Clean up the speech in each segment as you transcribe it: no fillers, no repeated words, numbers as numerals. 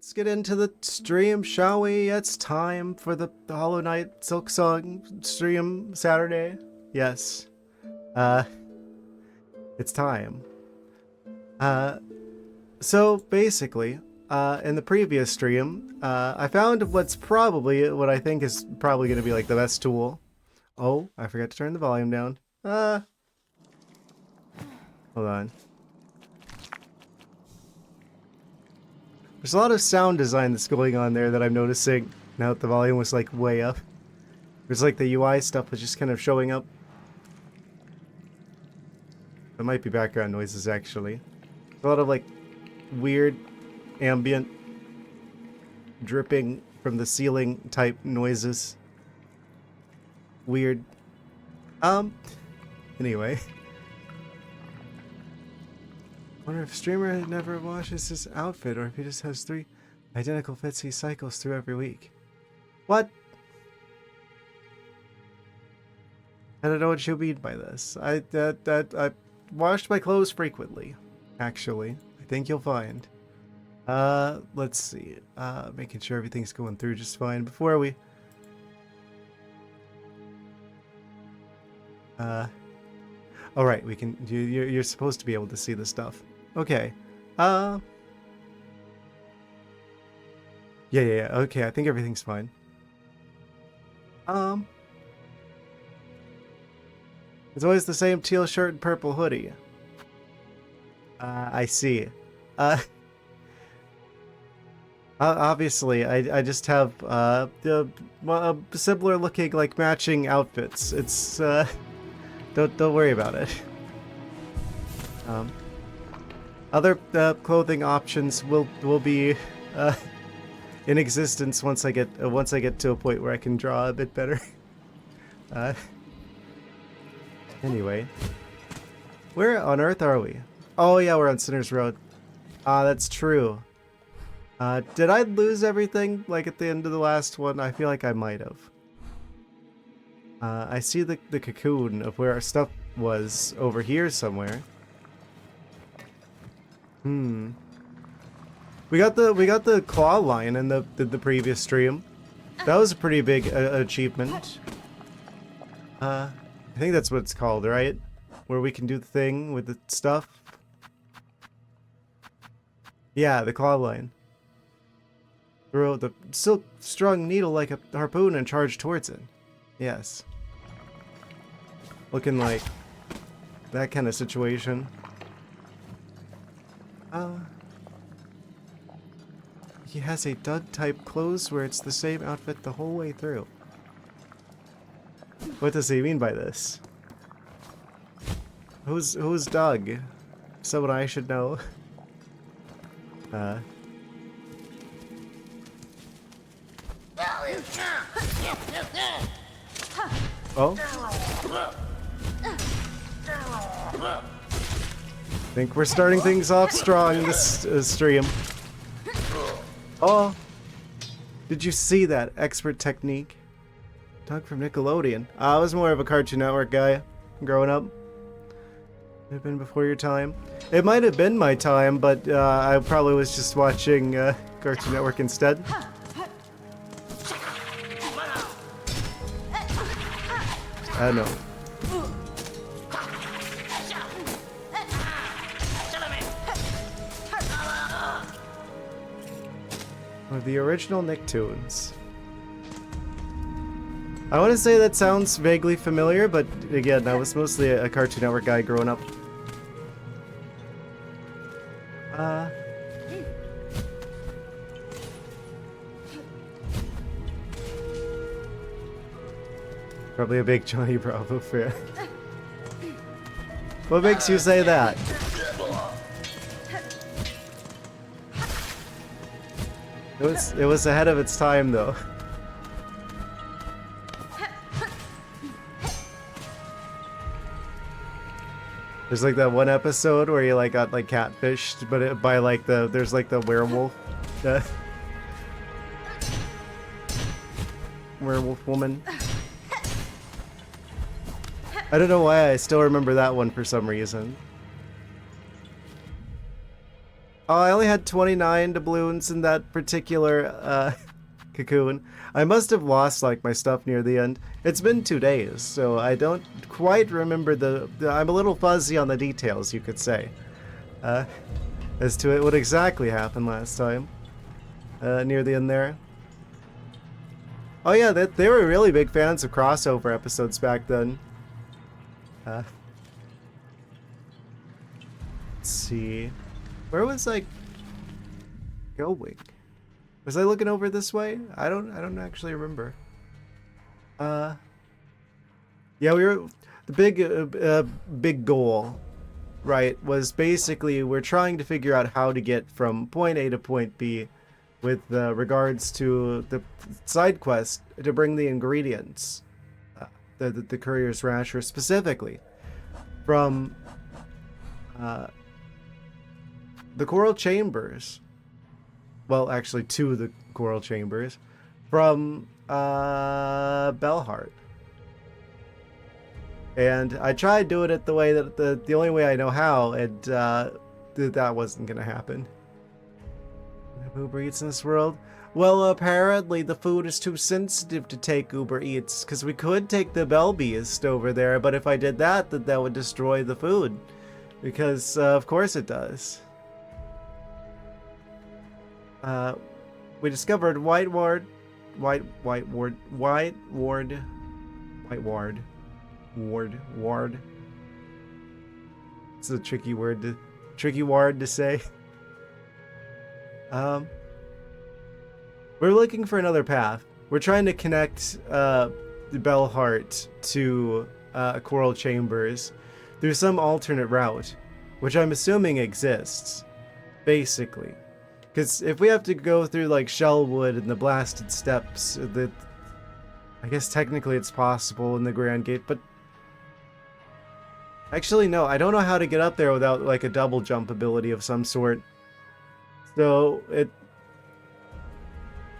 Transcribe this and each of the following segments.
Let's get into the stream, shall we? It's time for the Hollow Knight Silksong stream Saturday. Yes. It's time. So basically, in the previous stream, I found what's probably what I think is probably going to be like the best tool. Oh, I forgot to turn the volume down. Hold on. There's a lot of sound design that's going on there that I'm noticing now that the volume was like way up. There's like the UI stuff was just kind of showing up. It might be background noises actually. A lot of like weird ambient dripping from the ceiling type noises. Weird. Anyway. I wonder if streamer never washes his outfit or if he just has 3 identical fits he cycles through every week. What? I don't know what you mean by this. I washed my clothes frequently, actually. I think you'll find. Let's see. Making sure everything's going through just fine before we... Alright, we can... You're supposed to be able to see the stuff. Okay. Yeah, okay, I think everything's fine. It's always the same teal shirt and purple hoodie. I see. Obviously, I just have, similar looking, like, matching outfits. It's, don't worry about it. Other clothing options will be in existence once I get to a point where I can draw a bit better. Anyway, where on earth are we? Oh yeah, we're on Sinner's Road. That's true. Did I lose everything like at the end of the last one? I feel like I might have. I see the cocoon of where our stuff was over here somewhere. We got the claw line in the previous stream. That was a pretty big achievement. I think that's what it's called, right? Where we can do the thing with the stuff. Yeah, the claw line. Throw the silk strung needle like a harpoon and charge towards it. Yes. Looking like that kind of situation. He has a Doug type clothes where it's the same outfit the whole way through. What does he mean by this? Who's Doug? Someone I should know. Oh? Think we're starting things off strong this stream. Oh, did you see that expert technique? Doug from Nickelodeon. I was more of a Cartoon Network guy growing up. It had been before your time. It might have been my time, but I probably was just watching Cartoon Network instead. I don't know. Or the original Nicktoons. I want to say that sounds vaguely familiar, but again, I was mostly a Cartoon Network guy growing up. Probably a big Johnny Bravo fan. What makes you say that? It was ahead of its time, though. There's like that one episode where you like got like catfished, but by like there's like the werewolf, werewolf woman. I don't know why I still remember that one for some reason. Oh, I only had 29 doubloons in that particular cocoon. I must have lost like my stuff near the end. It's been 2 days, so I don't quite remember I'm a little fuzzy on the details, you could say, as to what exactly happened last time, near the end there. Oh yeah, they were really big fans of crossover episodes back then. Let's see. Where was I going? Was I looking over this way? I don't actually remember. Yeah, we were the big goal, right, was basically we're trying to figure out how to get from point A to point B with regards to the side quest to bring the ingredients, the courier's rasher specifically, from the coral chambers. Well, actually, to the coral chambers from Bellheart. And I tried doing it the way that the only way I know how, and that wasn't gonna happen. Uber Eats in this world? Well, apparently the food is too sensitive to take Uber Eats, because we could take the Belbeast over there, but if I did that, that would destroy the food. Because, of course it does. We discovered White Ward. It's a tricky word to say. We're looking for another path. We're trying to connect the Bellheart to Coral Chambers through some alternate route, which I'm assuming exists, basically. Because if we have to go through like Shellwood and the Blasted Steps, I guess technically it's possible in the Grand Gate, but actually no, I don't know how to get up there without like a double jump ability of some sort. So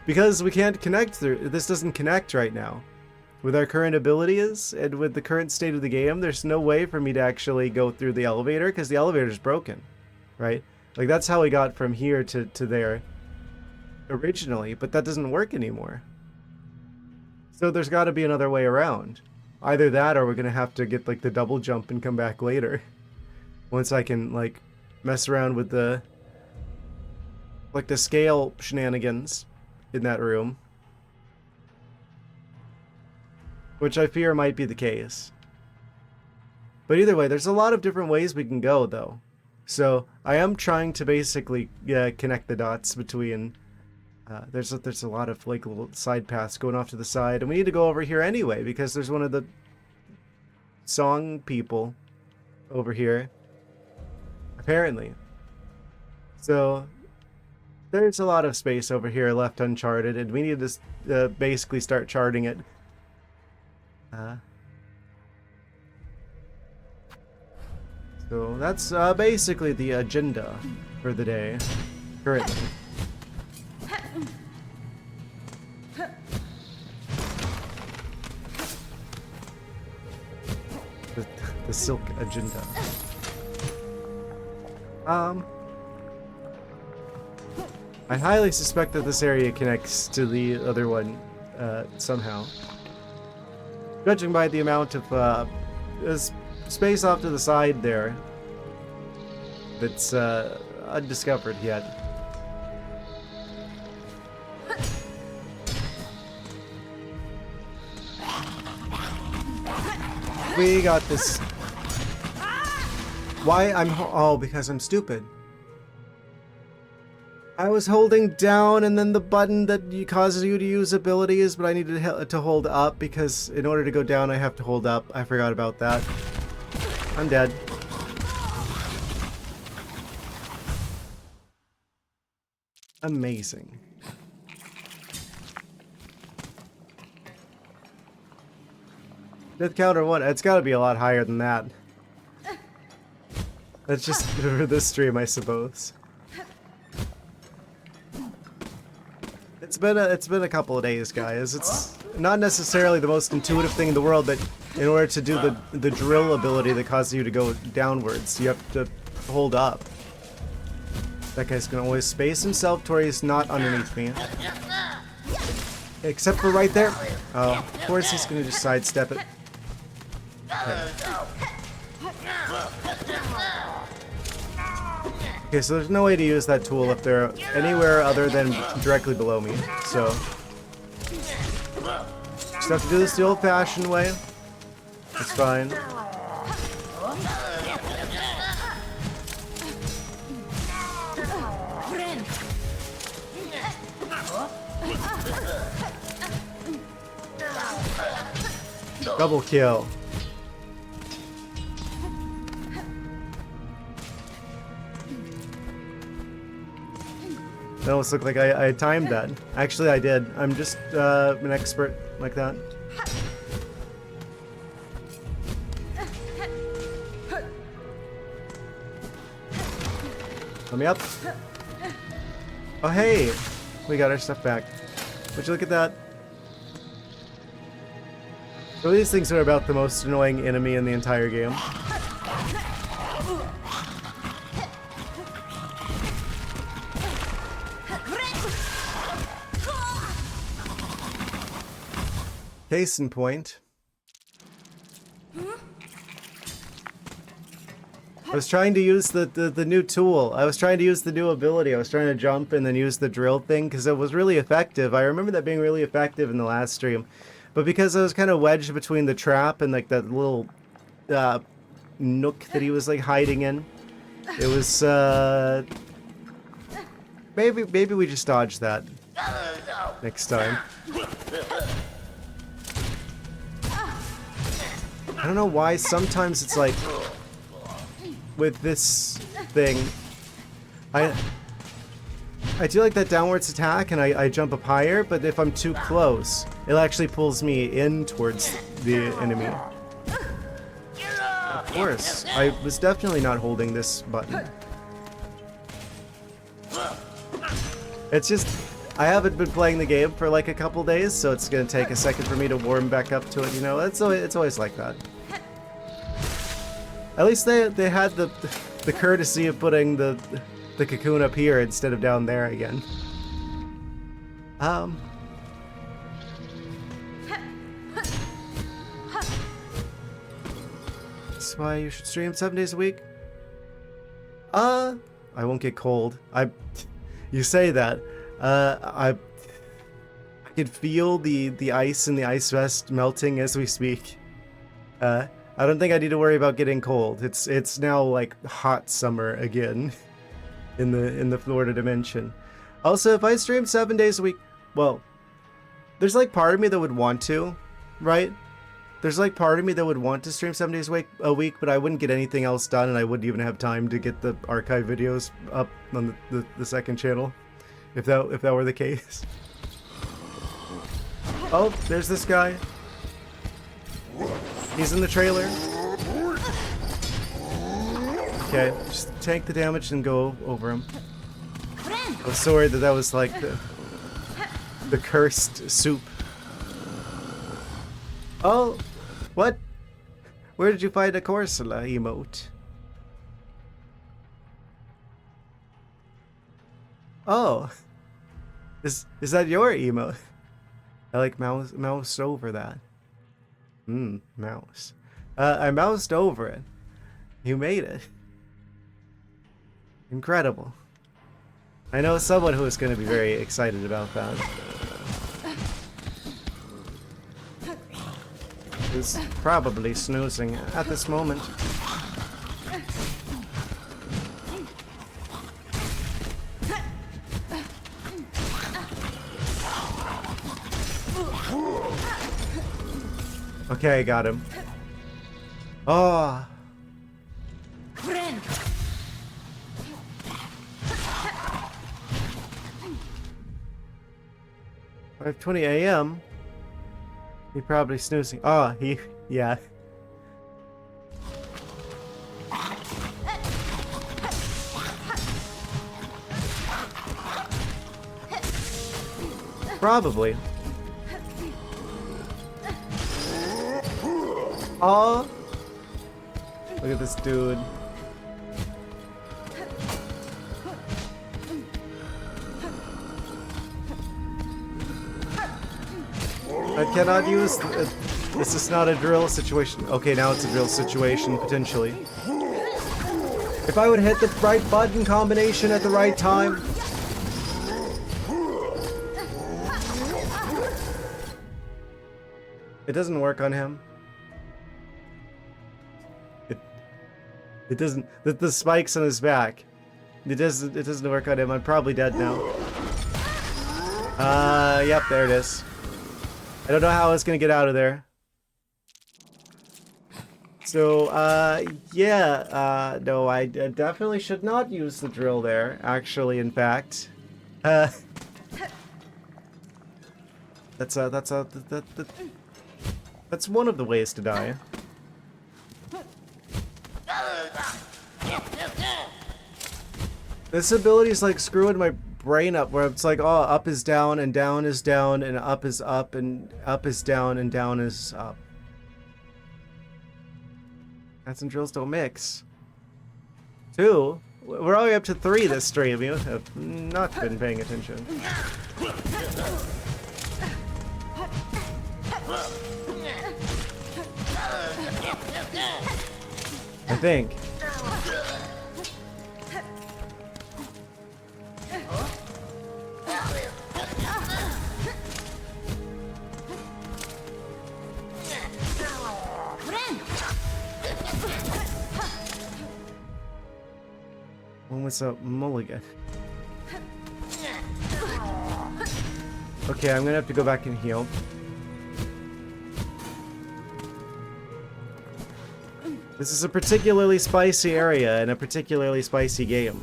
because we can't connect through, this doesn't connect right now. With our current abilities and with the current state of the game, there's no way for me to actually go through the elevator because the elevator's broken, right? Like that's how we got from here to there originally, but that doesn't work anymore. So there's got to be another way around. Either that or we're going to have to get like the double jump and come back later. Once I can like mess around with the scale shenanigans in that room. Which I fear might be the case. But either way, there's a lot of different ways we can go though. So I am trying to basically connect the dots between there's a lot of like little side paths going off to the side, and we need to go over here anyway because there's one of the song people over here apparently. So there's a lot of space over here left uncharted, and we need to basically start charting it. So that's basically the agenda for the day, currently. The Silk agenda. I highly suspect that this area connects to the other one somehow. Judging by the amount of space off to the side there that's undiscovered yet. We got this. Why oh, because I'm stupid. I was holding down and then the button that causes you to use abilities, but I needed to hold up because in order to go down I have to hold up. I forgot about that. I'm dead. Amazing. Death counter 1. It's got to be a lot higher than that. That's just for this stream, I suppose. It's been a couple of days, guys. It's not necessarily the most intuitive thing in the world, but in order to do the drill ability that causes you to go downwards, you have to hold up. That guy's gonna always space himself to where he's not underneath me. Except for right there. Oh, of course he's gonna just sidestep it. Okay, so there's no way to use that tool if they're anywhere other than directly below me. So just have to do this the old-fashioned way. It's fine. Double kill. That almost looked like I timed that. Actually, I did. I'm just an expert like that. Let me up. Oh, hey! We got our stuff back. Would you look at that? So these things are about the most annoying enemy in the entire game. Case in point. I was trying to use the new tool. I was trying to use the new ability. I was trying to jump and then use the drill thing because it was really effective. I remember that being really effective in the last stream. But because I was kind of wedged between the trap and like that little nook that he was like hiding in, it was maybe we just dodge that next time. I don't know why sometimes it's like with this thing I do like that downwards attack and I jump up higher, but if I'm too close, it actually pulls me in towards the enemy. Of course, I was definitely not holding this button. It's just, I haven't been playing the game for like a couple days, so it's gonna take a second for me to warm back up to it, you know? It's always like that. At least they had the courtesy of putting the cocoon up here instead of down there again. That's why you should stream 7 days a week. I won't get cold. You say that. I can feel the ice in the ice vest melting as we speak. I don't think I need to worry about getting cold. It's now like hot summer again in the Florida dimension. Also, if I stream 7 days a week, well, there's like part of me that would want to, right? There's like part of me that would want to stream 7 days a week, but I wouldn't get anything else done, and I wouldn't even have time to get the archive videos up on the second channel, if that were the case. Oh, there's this guy. He's in the trailer. Okay, just tank the damage and go over him. I was so worried that was like the cursed soup. Oh, what? Where did you find a Corsola emote? Oh, is that your emote? I like moused over that. Mouse. I moused over it. You made it. Incredible. I know someone who is going to be very excited about that. Who's probably snoozing at this moment. Okay, got him. Oh. 5:20 a.m. He probably snoozing. Oh, yeah. Probably. Oh, look at this dude. I cannot use... this is not a drill situation. Okay, now it's a drill situation, potentially. If I would hit the right button combination at the right time... It doesn't work on him. It doesn't... The spikes on his back. It doesn't work on him. I'm probably dead now. Yep, there it is. I don't know how I was gonna get out of there. So, yeah, no, I definitely should not use the drill there, actually, in fact. That's one of the ways to die. This ability is like screwing my brain up, where it's like, oh, up is down, and down is down, and up is up, and up is down, and down is up. Cats and drills don't mix. 2? We're already up to 3 this stream. You have not been paying attention. I think. When was a mulligan? Okay, I'm gonna have to go back and heal. This is a particularly spicy area and a particularly spicy game.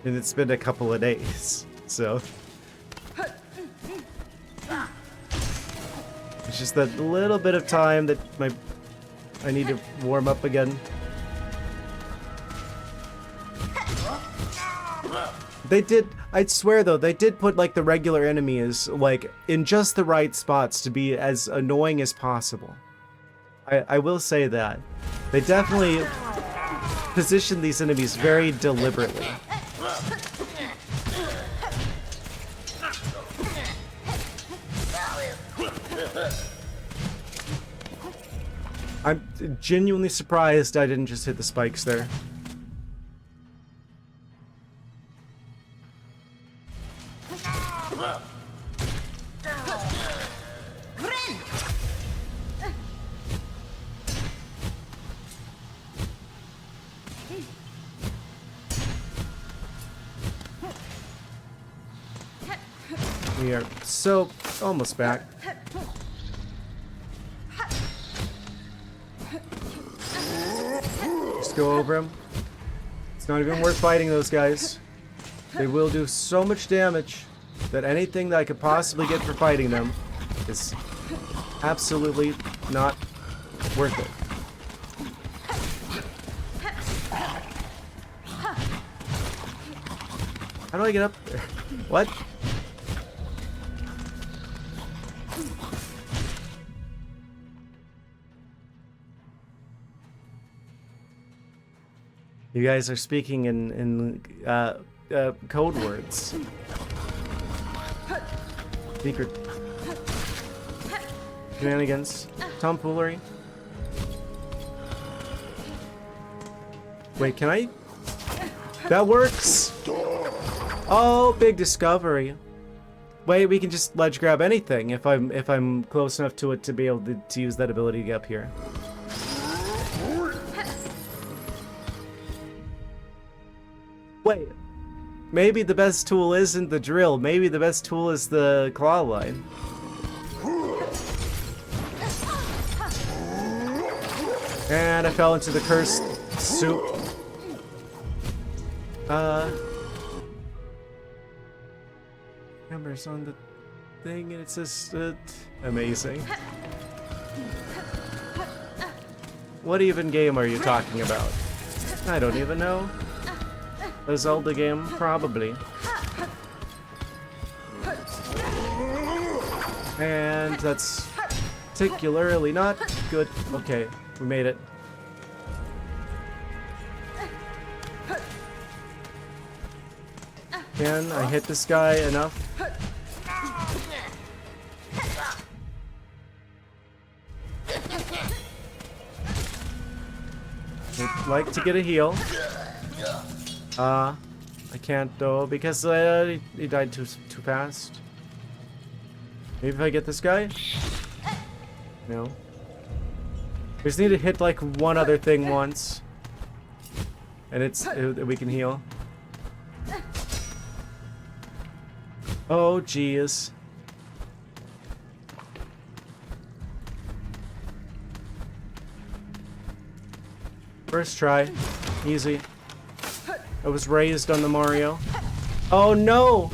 And it's been a couple of days, so... It's just that little bit of time that I need to warm up again. They did, I'd swear though, they did put like the regular enemies like in just the right spots to be as annoying as possible. I will say that. They definitely positioned these enemies very deliberately. I'm genuinely surprised I didn't just hit the spikes there. We are so almost back. Just go over him. It's not even worth fighting those guys. They will do so much damage that anything that I could possibly get for fighting them is absolutely not worth it. How do I get up there? What? You guys are speaking in code words. Secret shenanigans, tomfoolery. Wait, can I? That works. Oh, big discovery. Wait, we can just ledge grab anything if I'm close enough to it to be able to use that ability to get up here. Wait, maybe the best tool isn't the drill. Maybe the best tool is the claw line. And I fell into the cursed soup. Numbers on the thing, and it says amazing. What even game are you talking about? I don't even know. A Zelda game, probably. And that's particularly not good. Okay, we made it. Can I hit this guy enough? I'd like to get a heal. I can't though because he died too fast. Maybe if I get this guy? No. We just need to hit like one other thing once. And we can heal. Oh, jeez. First try. Easy. I was raised on the Mario. Oh, no!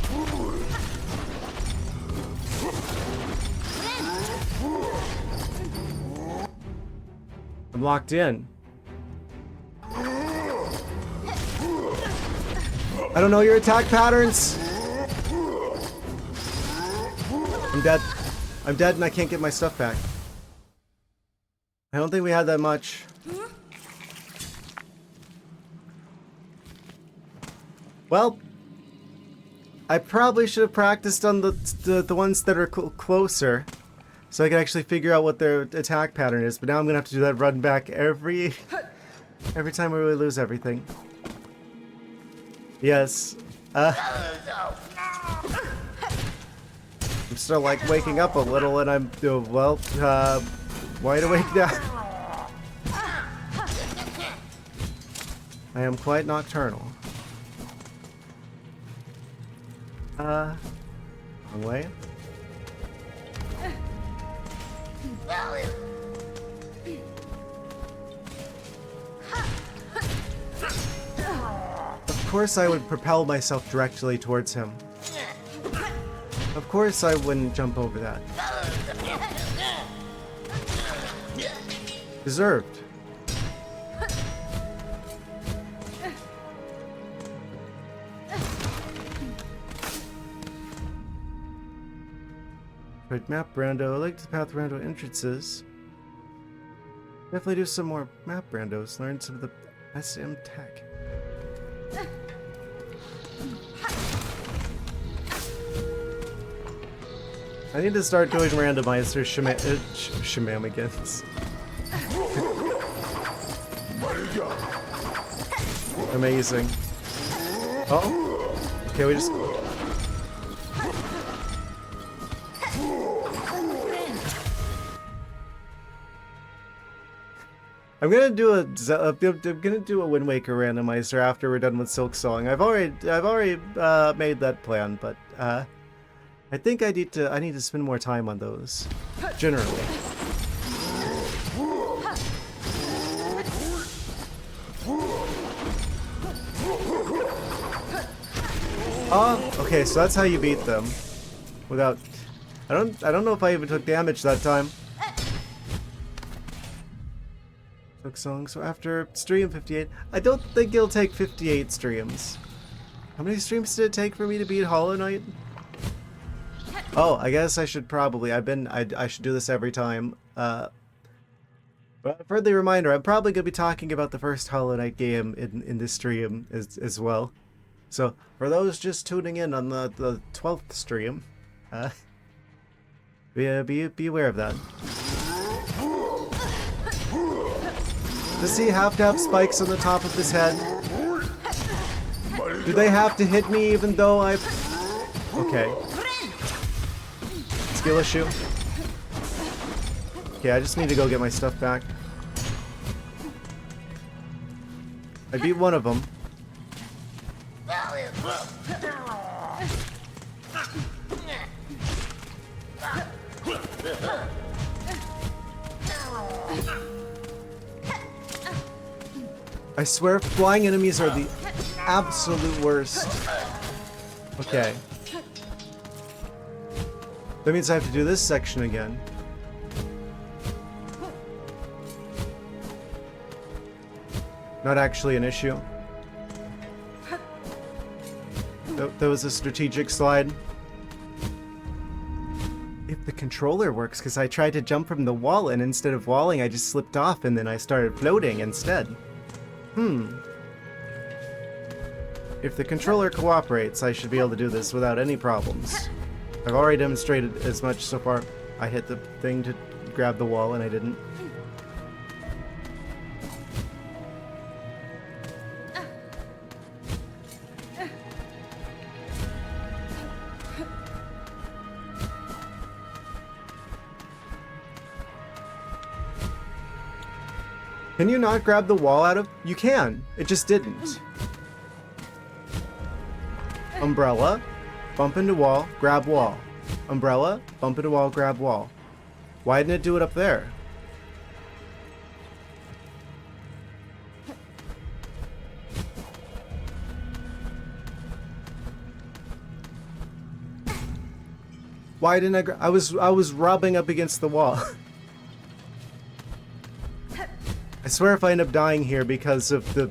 I'm locked in. I don't know your attack patterns. I'm dead. I'm dead and I can't get my stuff back. I don't think we had that much. Well, I probably should have practiced on the ones that are closer, so I could actually figure out what their attack pattern is. But now I'm gonna have to do that run back every time we really lose everything. Yes. I'm still like waking up a little, and I'm wide awake now. I am quite nocturnal. Wrong way. Of course I would propel myself directly towards him. Of course I wouldn't jump over that. Deserved. Right, map rando. I like the path rando entrances. Definitely do some more map randos. Learn some of the SM tech. I need to start doing randomizer shenanigans. Amazing. Oh, okay, we just. I'm gonna do a Wind Waker randomizer after we're done with Silksong. I've already made that plan, but I think I need to spend more time on those. Generally. Okay, so that's how you beat them. Without I don't know if I even took damage that time. Silksong. So after stream 58, I don't think it'll take 58 streams. How many streams did it take for me to beat Hollow Knight? Oh, I guess I should probably. I should do this every time. But friendly reminder, I'm probably gonna be talking about the first Hollow Knight game in this stream as well. So for those just tuning in on the 12th stream, be aware of that. Does he have to have spikes on the top of his head? Do they have to hit me even though I've... Okay. Skill issue. Okay, I just need to go get my stuff back. I beat one of them. I swear flying enemies are the absolute worst. Okay. That means I have to do this section again. Not actually an issue. That was a strategic slide. If the controller works, because I tried to jump from the wall and instead of walling I just slipped off and then I started floating instead. If the controller cooperates, I should be able to do this without any problems. I've already demonstrated as much so far. I hit the thing to grab the wall and I didn't. Can you not grab the wall out of? You can. It just didn't. Umbrella. Bump into wall. Grab wall. Umbrella. Bump into wall. Grab wall. Why didn't it do it up there? Why didn't I was rubbing up against the wall. I swear if I end up dying here because of the...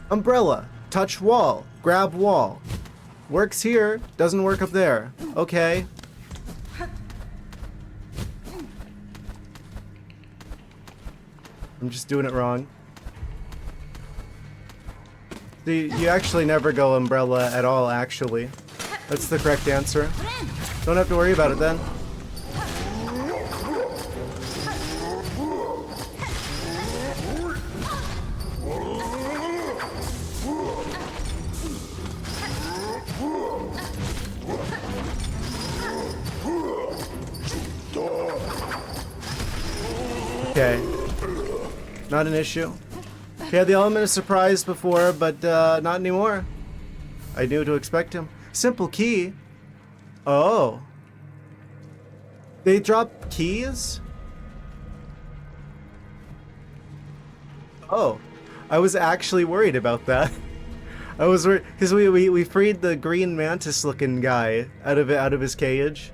Umbrella. Touch wall. Grab wall. Works here. Doesn't work up there. Okay. I'm just doing it wrong. See, you actually never go umbrella at all, actually. That's the correct answer. Don't have to worry about it then. Okay. Not an issue. He had the element of surprise before, but not anymore. I knew to expect him. Simple key. Oh. They drop keys? Oh. I was actually worried about that. I was worried because we freed the green mantis looking guy out of his cage.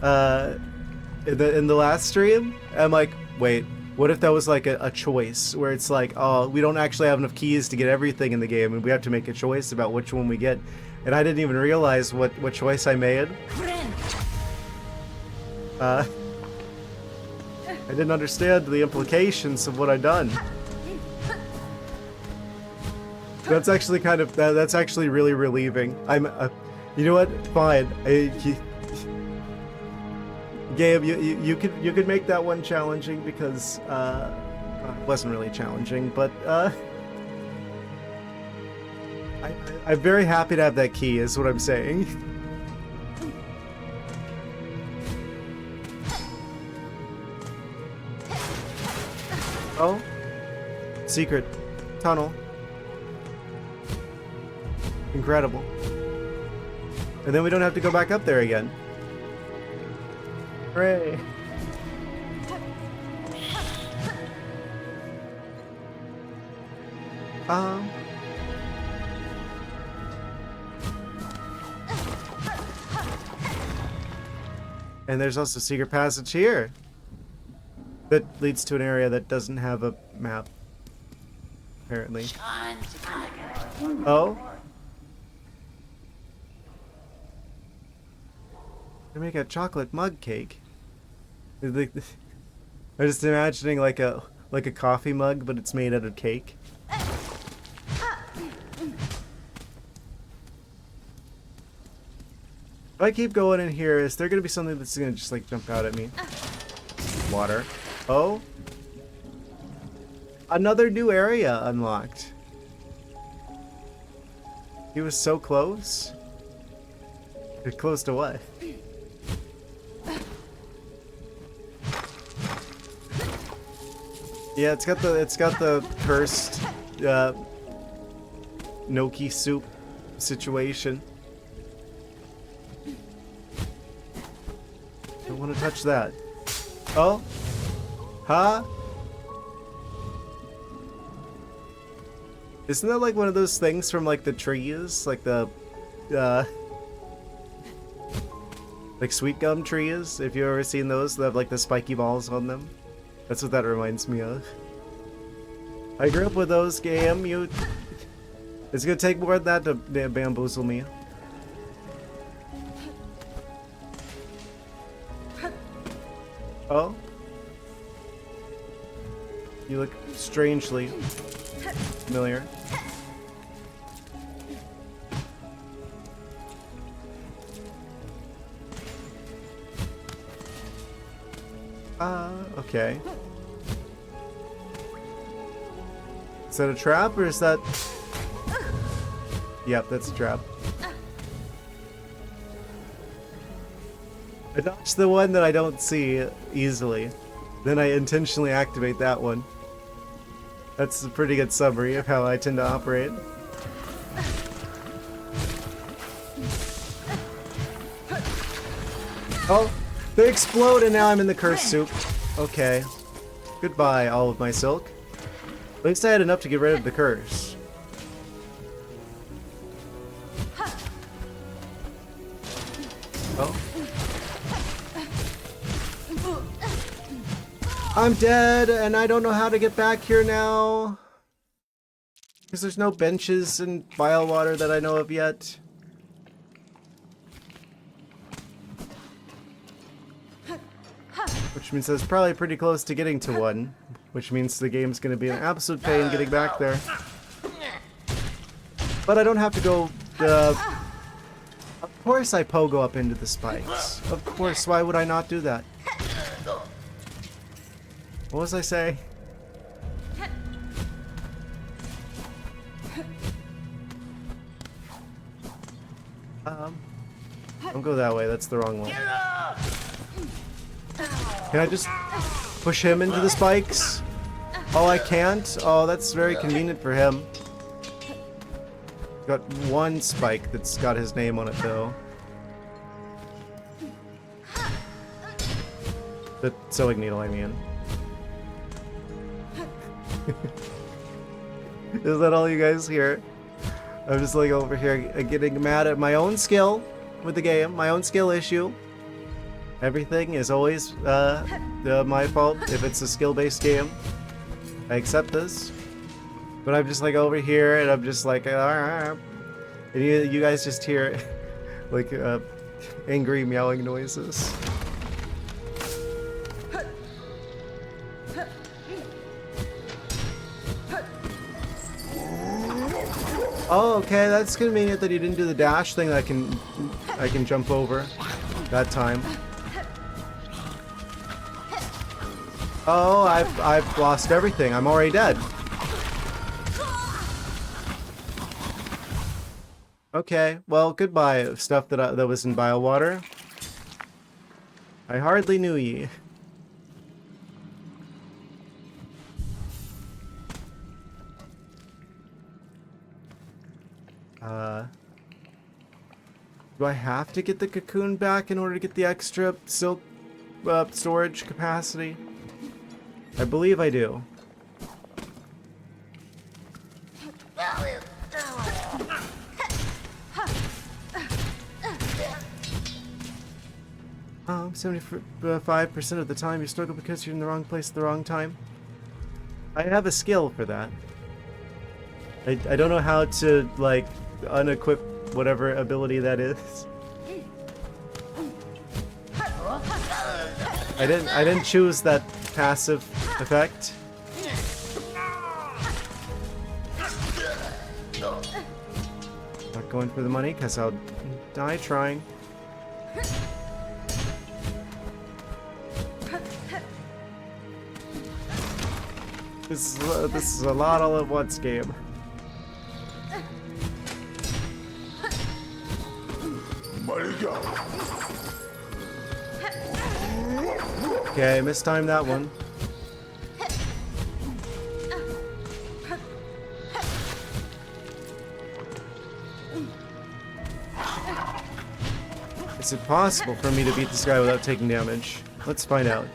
In the last stream. I'm like, wait, what if that was like a choice where it's like, oh, we don't actually have enough keys to get everything in the game and we have to make a choice about which one we get. And I didn't even realize what choice I made. I didn't understand the implications of what I done. That's actually kind of that's actually really relieving. I'm, you know what? Fine. Gabe, you could make that one challenging because it wasn't really challenging, but I'm very happy to have that key, is what I'm saying. Oh, secret tunnel. Incredible. And then we don't have to go back up there again. Hooray. And there's also a secret passage here that leads to an area that doesn't have a map, apparently. Oh? They make a chocolate mug cake. I'm just imagining like a coffee mug, but it's made out of cake. If I keep going in here, is there gonna be something that's gonna just like jump out at me? Water. Oh? Another new area unlocked. He was so close. Close to what? Yeah, it's got the cursed gnocchi soup situation. Don't want to touch that. Oh? Huh? Isn't that like one of those things from like the trees? Like the like sweet gum trees? If you've ever seen those, they have like the spiky balls on them. That's what that reminds me of. I grew up with those, game. It's gonna take more than that to bamboozle me. Oh? You look strangely familiar. Okay. Is that a trap or is that... Yep, that's a trap. I dodge the one that I don't see easily. Then I intentionally activate that one. That's a pretty good summary of how I tend to operate. Oh, they explode and now I'm in the cursed soup. Okay. Goodbye, all of my silk. At least I had enough to get rid of the curse. Oh. I'm dead, and I don't know how to get back here now. Because there's no benches and bile water that I know of yet. Which means that's probably pretty close to getting to one. Which means the game's going to be an absolute pain getting back there. But I don't have to go... Of course I pogo up into the spikes. Of course, why would I not do that? What was I saying? Don't go that way, that's the wrong one. Can I just push him into the spikes? Oh, I can't? Oh, that's very convenient for him. Got one spike that's got his name on it, though. The sewing needle, I mean. Is that all you guys hear? I'm just like over here getting mad at my own skill with the game, my own skill issue. Everything is always my fault if it's a skill-based game. I accept this. But I'm just like over here and I'm just like, and you guys just hear like angry meowing noises. Oh, okay, that's convenient that you didn't do the dash thing that I can jump over that time. Oh, I've lost everything. I'm already dead. Okay, well, goodbye, stuff that was in bile water. I hardly knew ye. Do I have to get the cocoon back in order to get the extra silk storage capacity? I believe I do. Oh, 75% of the time you struggle because you're in the wrong place at the wrong time. I have a skill for that. I don't know how to, like, unequip whatever ability that is. I didn't choose that passive effect. Not going for the money because I'll die trying. This is a lot all at once game. Okay, mistimed that one. Is it possible for me to beat this guy without taking damage? Let's find out.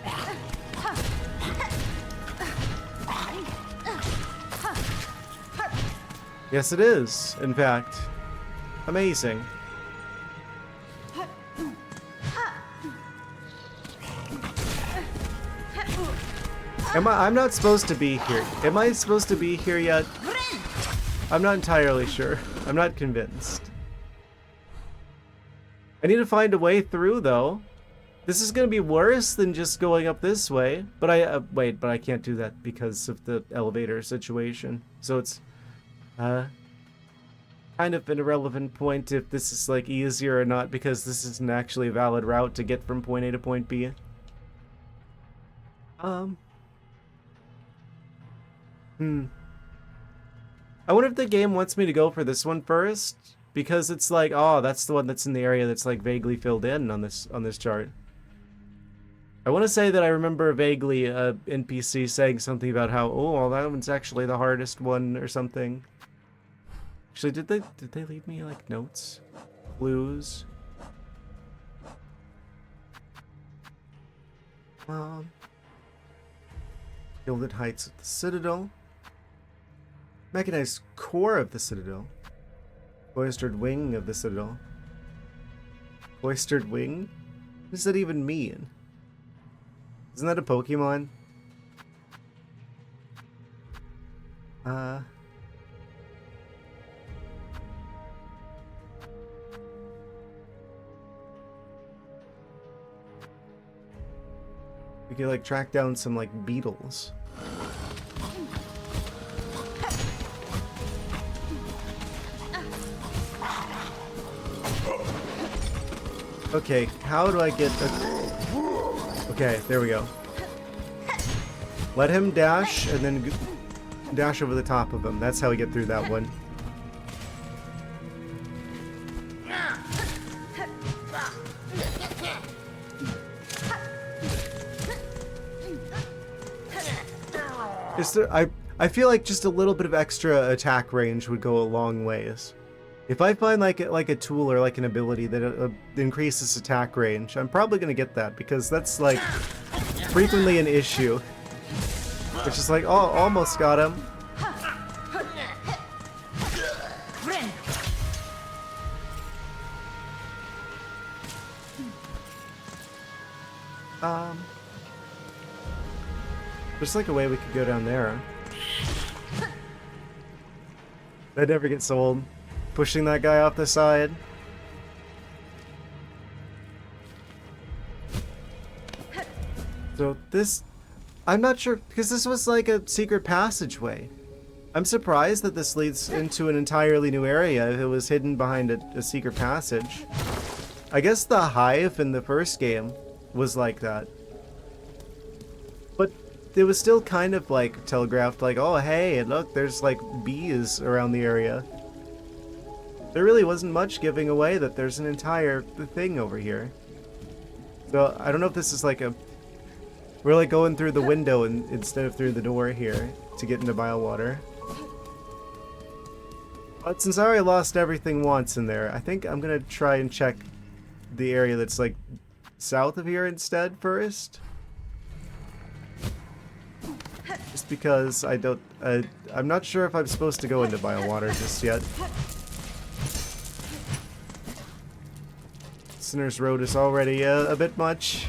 Yes, it is, in fact. Amazing. I'm not supposed to be here. Am I supposed to be here yet? I'm not entirely sure. I'm not convinced. I need to find a way through, though. This is gonna be worse than just going up this way. But wait, but I can't do that because of the elevator situation. So it's kind of an irrelevant point if this is like easier or not, because this isn't actually a valid route to get from point A to point B. I wonder if the game wants me to go for this one first, because it's like, oh, that's the one that's in the area that's like vaguely filled in on this chart. I want to say that I remember vaguely NPC saying something about how, oh, well, that one's actually the hardest one or something. Actually, did they leave me like notes, clues? Gilded heights of the Citadel. Mechanized core of the Citadel. Cloistered wing of the Citadel. Cloistered wing? What does that even mean? Isn't that a Pokemon? We could like track down some like beetles. Okay, how do I get the... Okay, there we go. Let him dash, and then dash over the top of him. That's how we get through that one. Is there... I feel like just a little bit of extra attack range would go a long ways. If I find like a tool or like an ability that increases attack range, I'm probably gonna get that, because that's like frequently an issue. It's just like, oh, almost got him. There's like a way we could go down there. That never gets old. Pushing that guy off the side. So this... I'm not sure, because this was like a secret passageway. I'm surprised that this leads into an entirely new area if it was hidden behind a secret passage. I guess the hive in the first game was like that. But it was still kind of like telegraphed, like, oh hey, look, there's like bees around the area. There really wasn't much giving away that there's an entire thing over here. So I don't know if this is like a... We're like going through the window instead of through the door here to get into Biowater. But since I already lost everything once in there, I think I'm gonna try and check the area that's like south of here instead first. Just because I don't... I'm not sure if I'm supposed to go into Biowater just yet. Sinner's Road is already a bit much.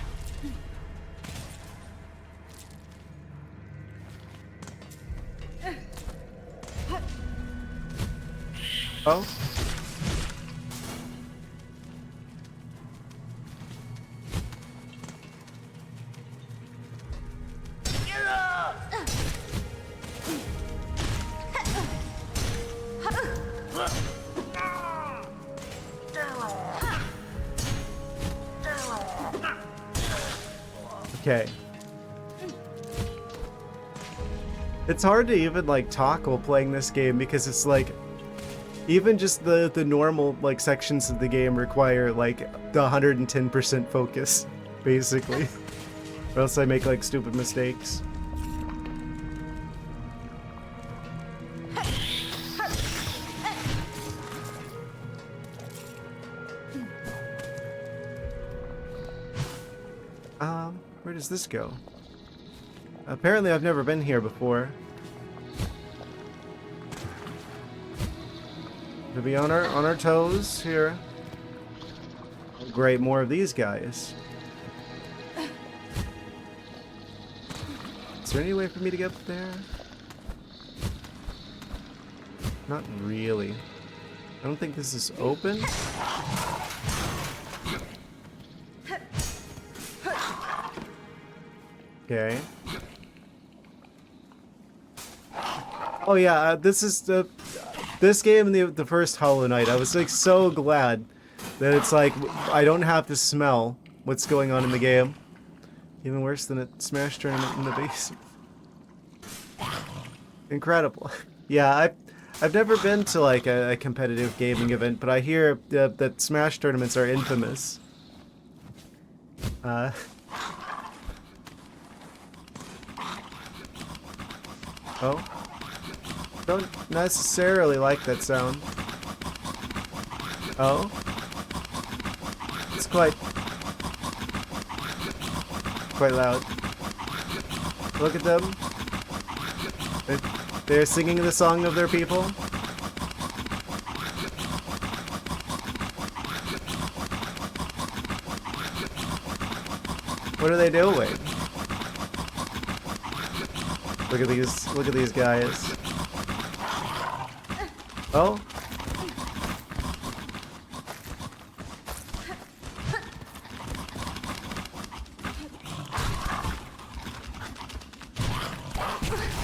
Oh? Okay. It's hard to even like talk while playing this game, because it's like even just the normal like sections of the game require like the 110% focus, basically. Or else I make like stupid mistakes. Where does this go? Apparently I've never been here before. To be on our toes here. Oh, great, more of these guys. Is there any way for me to get up there? Not really. I don't think this is open. Okay. Oh yeah, this game in the first Hollow Knight. I was like so glad that it's like I don't have to smell what's going on in the game. Even worse than a Smash tournament in the basement. Incredible. Yeah, I've never been to like a competitive gaming event, but I hear that Smash tournaments are infamous. Oh. Don't necessarily like that sound. Oh. It's quite loud. Look at them. They're singing the song of their people. What are they doing? Look at these guys. Oh?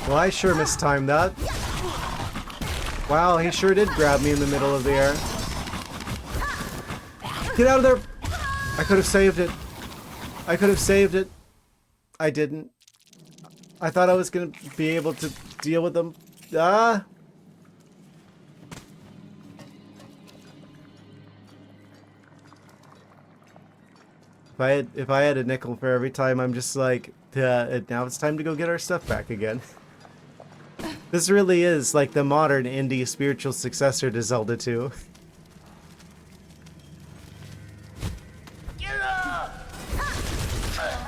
Well, I sure mistimed that. Wow, he sure did grab me in the middle of the air. Get out of there! I could have saved it. I could have saved it. I didn't. I thought I was gonna be able to deal with them. Ah! If I had a nickel for every time I'm just like, now it's time to go get our stuff back again. This really is like the modern indie spiritual successor to Zelda 2.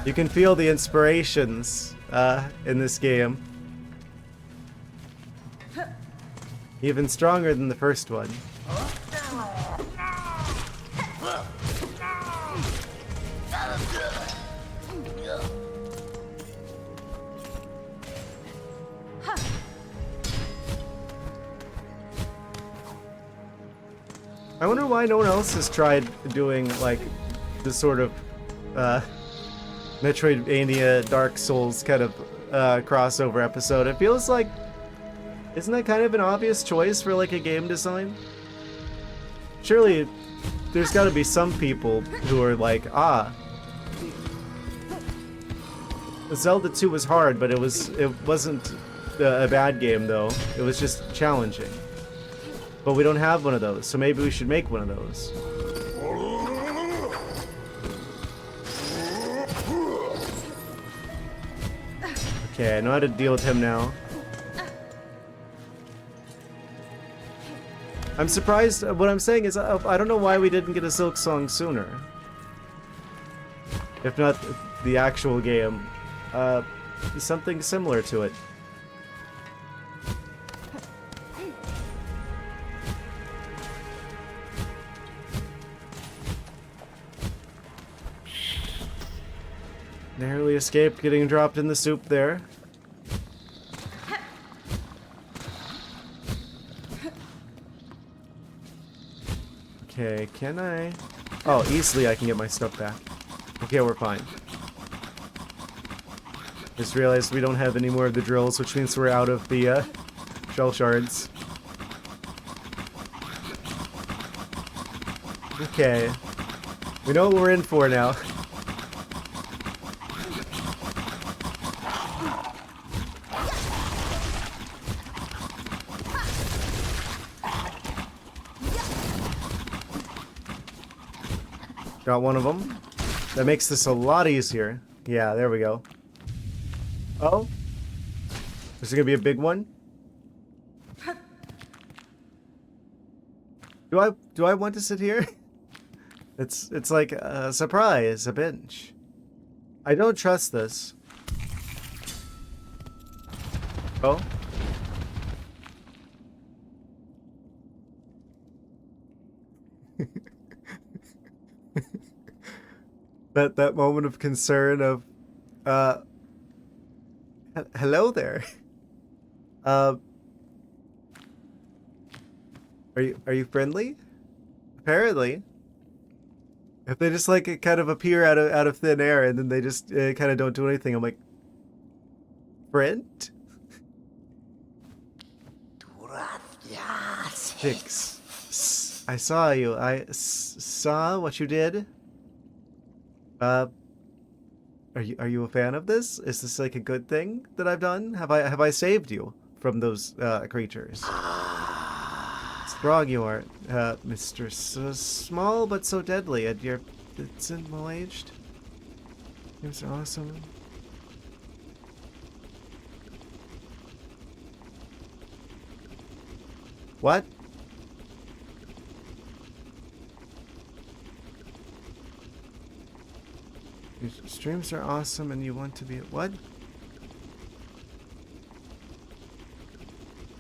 You can feel the inspirations in this game. Even stronger than the first one. I wonder why no one else has tried doing like this sort of Metroidvania Dark Souls kind of crossover episode. It feels like, isn't that kind of an obvious choice for like a game design? Surely there's got to be some people who are like, Zelda 2 was hard, but it wasn't a bad game though. It was just challenging. But we don't have one of those, so maybe we should make one of those. Okay, I know how to deal with him now. I'm surprised. What I'm saying is, I don't know why we didn't get a Silksong sooner. If not the actual game, something similar to it. Narrowly escaped getting dropped in the soup there. Okay, can I? Oh, easily I can get my stuff back. Okay, we're fine. Just realized we don't have any more of the drills, which means we're out of the shell shards. Okay. We know what we're in for now. Got one of them. That makes this a lot easier. Yeah, there we go. Oh? Is it gonna be a big one? Do I want to sit here? It's like a surprise, a bench. I don't trust this. Oh? that moment of concern of hello there. Are you friendly? Apparently. If they just like kind of appear out of thin air and then they just kind of don't do anything, I'm like, Print? Six. I saw you. Saw what you did. Are you a fan of this? Is this like a good thing that I've done? Have I saved you from those creatures? Strong you are, Mr. Small but so deadly, and it's middle-aged. You're awesome. What? Your streams are awesome and you want to be... What?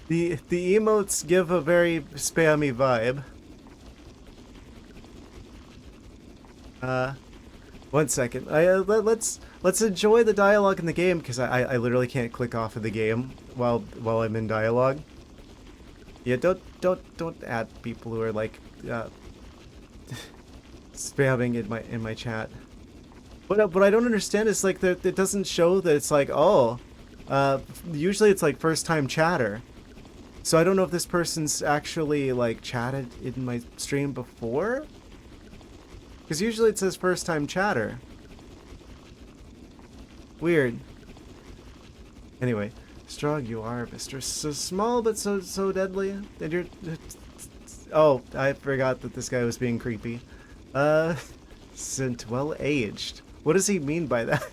The emotes give a very spammy vibe. 1 second. Let's enjoy the dialogue in the game, because I literally can't click off of the game while I'm in dialogue. Yeah, don't add people who are like spamming in my chat. What I don't understand is like that it doesn't show that it's like, oh, usually it's like first time chatter. So I don't know if this person's actually like chatted in my stream before, because usually it says first time chatter. Weird. Anyway, strong you are, Mr. So small but so deadly. And you're... Oh, I forgot that this guy was being creepy. Sint well aged. What does he mean by that?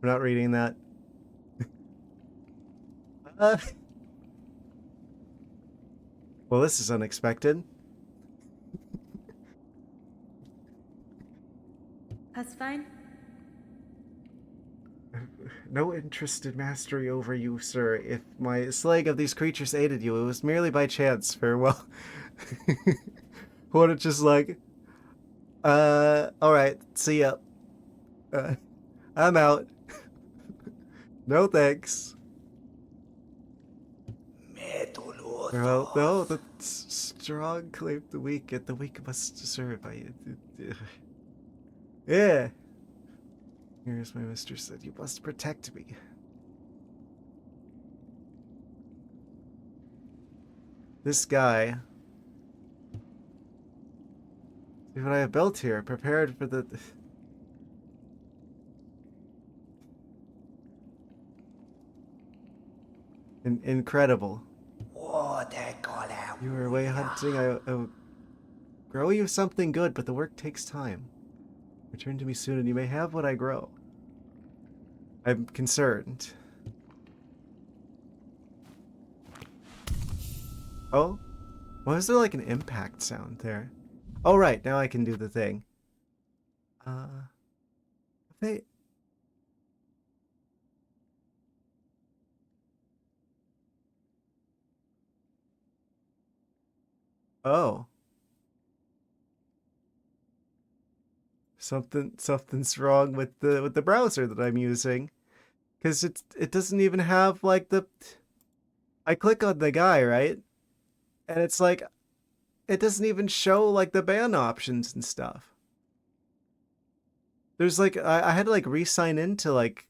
We're not reading that. Well, this is unexpected. That's fine. No interest in mastery over you, sir. If my slaying of these creatures aided you, it was merely by chance. Farewell. What, it's just like, alright, see ya. I'm out. No thanks. No, the strong claim the weak, and the weak must serve. Yeah. Here's my mistress said, you must protect me. This guy. See what I have built here, prepared for the... Incredible. You are away hunting, I will grow you something good, but the work takes time. Return to me soon and you may have what I grow. I'm concerned. Oh? Why was there like an impact sound there? Oh right, now I can do the thing. They... Oh. Something's wrong with the browser that I'm using. Cause it doesn't even have like the... I click on the guy, right? And it's like, it doesn't even show like the ban options and stuff. There's like, I had to like re-sign into like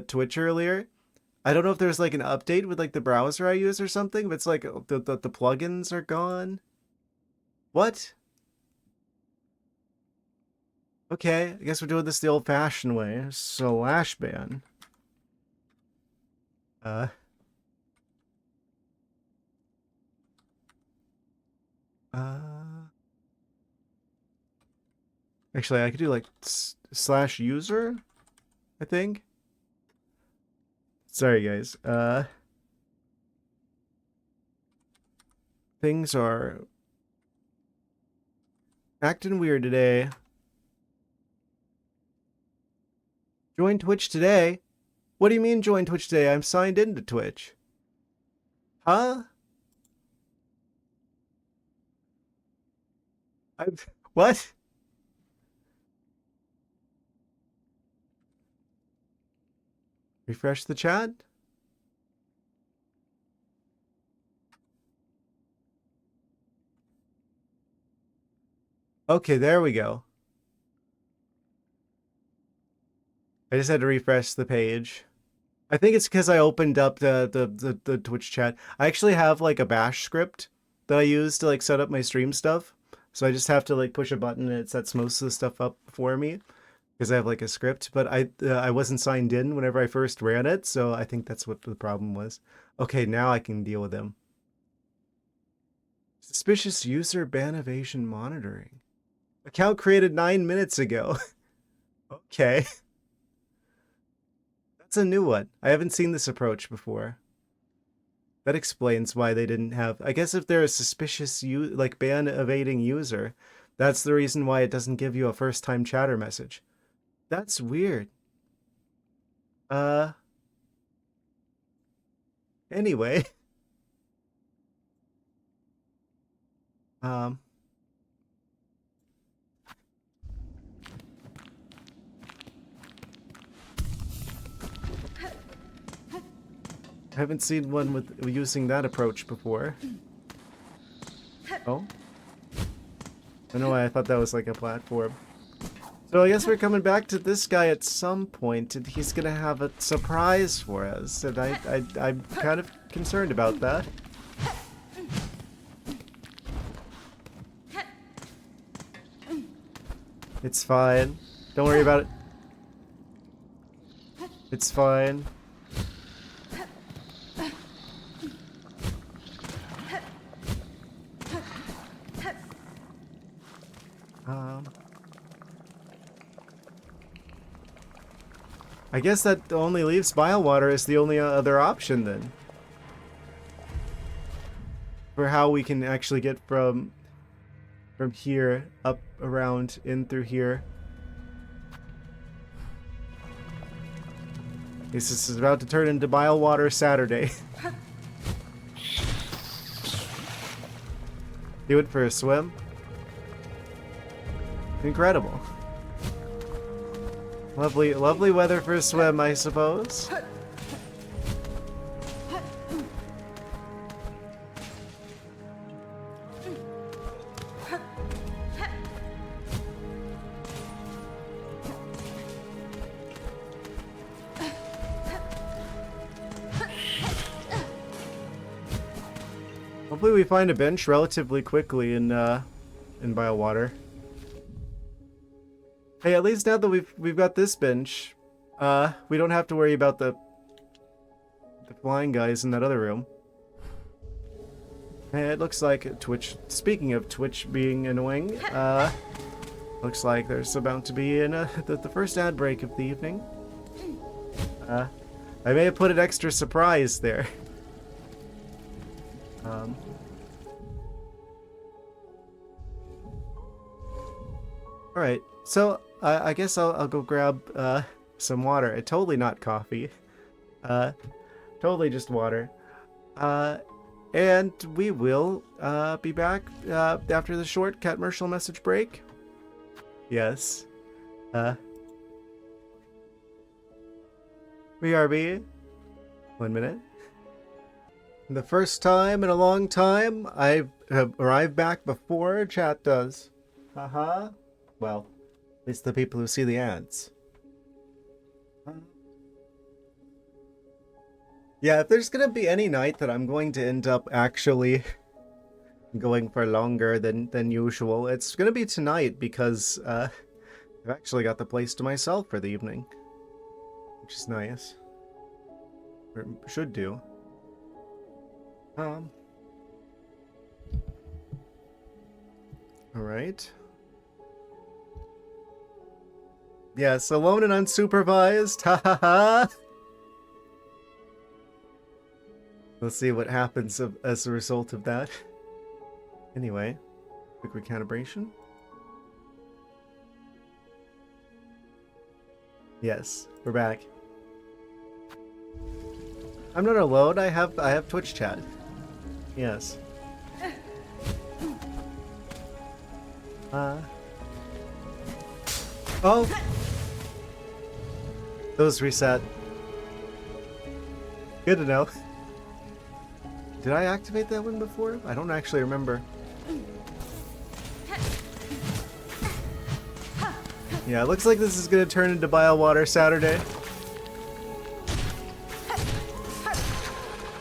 Twitch earlier. I don't know if there's like an update with like the browser I use or something, but it's like the plugins are gone. What? Okay, I guess we're doing this the old-fashioned way. Slash ban. Actually, I could do like slash user, I think. Sorry, guys. Things are acting weird today. Join Twitch today? What do you mean join Twitch today? I'm signed into Twitch. Huh? What? Refresh the chat? Okay, there we go. I just had to refresh the page. I think it's because I opened up the Twitch chat. I actually have like a bash script that I use to like set up my stream stuff. So I just have to like push a button and it sets most of the stuff up for me because I have like a script. But I wasn't signed in whenever I first ran it, so I think that's what the problem was. Okay, now I can deal with them. Suspicious user ban evasion monitoring. Account created 9 minutes ago. Okay. That's a new one. I haven't seen this approach before. That explains why they didn't have... I guess if they're a suspicious, like, ban evading user, that's the reason why it doesn't give you a first-time chatter message. That's weird. Anyway. I haven't seen one with using that approach before. Oh? I don't know why I thought that was like a platform. So I guess we're coming back to this guy at some point, and he's gonna have a surprise for us, and I'm kind of concerned about that. It's fine. Don't worry about it. It's fine. I guess that only leaves bile-water as the only other option then. For how we can actually get from here, up, around, in through here. This is about to turn into bile-water Saturday. Do it for a swim. Incredible. Lovely, lovely weather for a swim, I suppose. Hopefully we find a bench relatively quickly in bile-water. Hey, at least now that we've got this bench, we don't have to worry about the flying guys in that other room. Hey, it looks like Twitch. Speaking of Twitch being annoying, looks like there's about to be the first ad break of the evening. I may have put an extra surprise there. All right, so. I guess I'll go grab some water. Totally not coffee. Totally just water. And we will be back after the short commercial message break. Yes. BRB. 1 minute. The first time in a long time I have arrived back before chat does. Haha. Well. At least the people who see the ads. Yeah, if there's gonna be any night that I'm going to end up actually going for longer than usual, it's gonna be tonight because I've actually got the place to myself for the evening. Which is nice. Or should do. Alright. Yes, alone and unsupervised. Ha ha ha. Let's see what happens as a result of that. Anyway, quick recalibration. Yes, we're back. I'm not alone. I have Twitch chat. Yes. Oh! Those reset. Good to know. Did I activate that one before? I don't actually remember. Yeah, it looks like this is gonna turn into Biowater Saturday.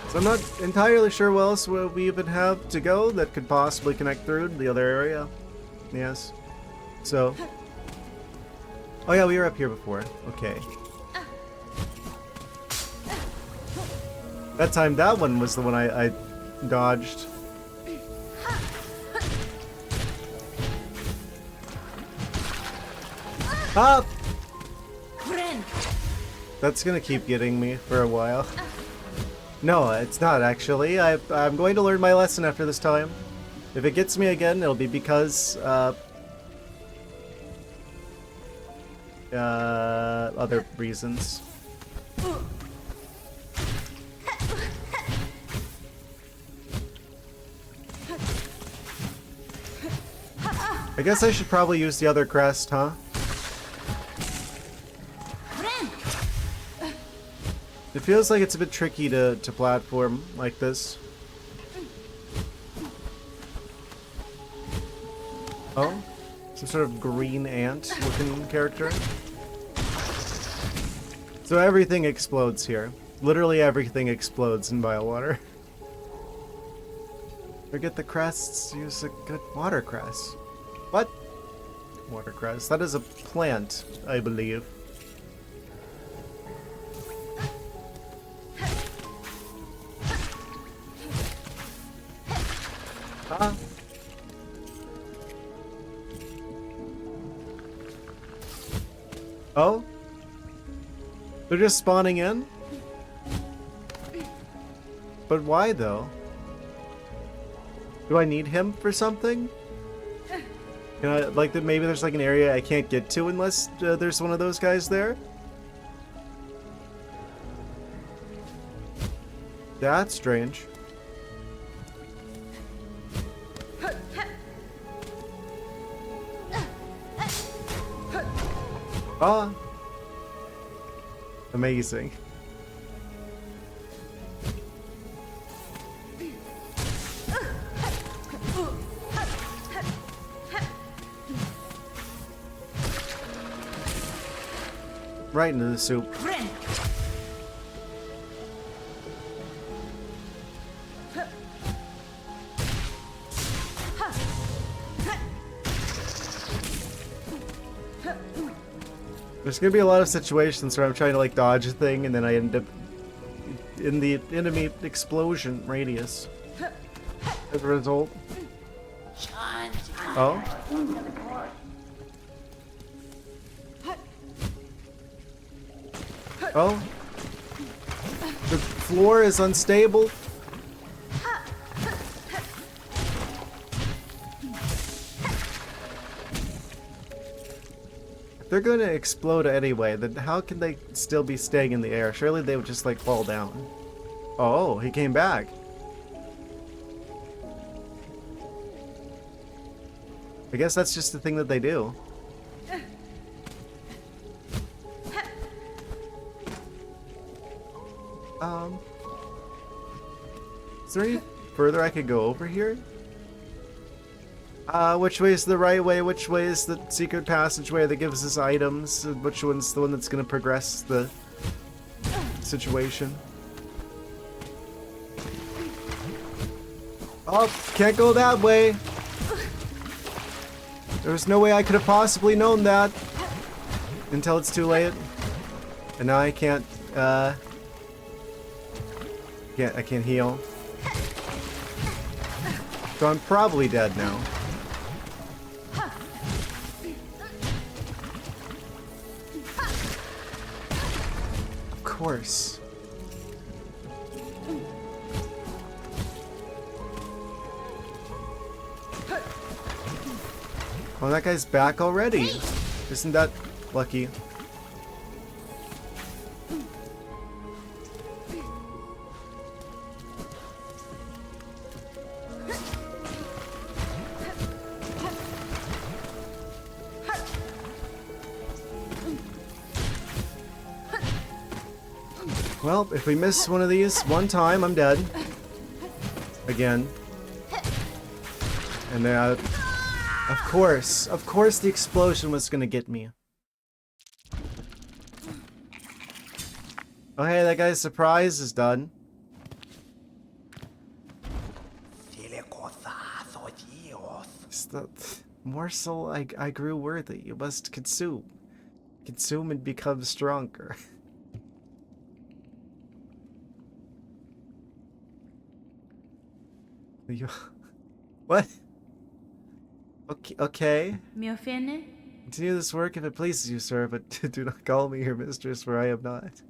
So I'm not entirely sure what else we even have to go that could possibly connect through to the other area. Yes. So. Oh yeah, we were up here before. Okay. That time, that one was the one I dodged. Ah! That's gonna keep getting me for a while. No, it's not actually. I'm going to learn my lesson after this time. If it gets me again, it'll be because other reasons. I guess I should probably use the other crest, huh? It feels like it's a bit tricky to platform like this. Oh? Some sort of green ant looking character. So everything explodes here. Literally everything explodes in Biowater. Forget the crests, use a good watercress. What? Watercress. That is a plant, I believe. Huh? Oh? They're just spawning in? But why though? Do I need him for something? Can I, like, that maybe there's like an area I can't get to unless there's one of those guys there? That's strange. Ah. Amazing. Right into the soup. There's gonna be a lot of situations where I'm trying to like dodge a thing and then I end up in the enemy explosion radius as a result. Oh? Oh? The floor is unstable? If they're going to explode anyway, then how can they still be staying in the air? Surely they would just like fall down. Oh, he came back. I guess that's just the thing that they do. Is there any further I could go over here? Which way is the right way? Which way is the secret passageway that gives us items? Which one's the one that's gonna progress the situation? Oh, can't go that way! There's no way I could have possibly known that until it's too late. And now I can't, I can't heal. So I'm probably dead now. Of course. Oh, that guy's back already. Isn't that lucky? Well, if we miss one of these one time, I'm dead. Again. And of course the explosion was gonna get me. Oh hey, that guy's surprise is done. It's the morsel I grew worthy. You must consume. Consume and become stronger. What? Okay. Continue this work if it pleases you, sir, but do not call me your mistress, for I am not.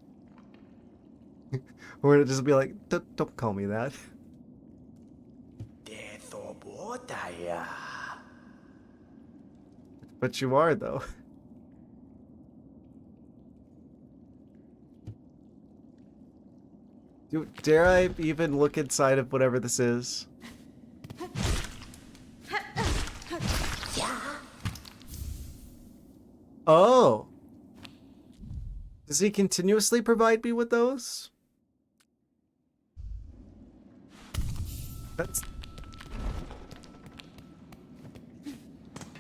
Or it'll just be like, don't call me that. But you are, though. Dare I even look inside of whatever this is? Oh! Does he continuously provide me with those? That's...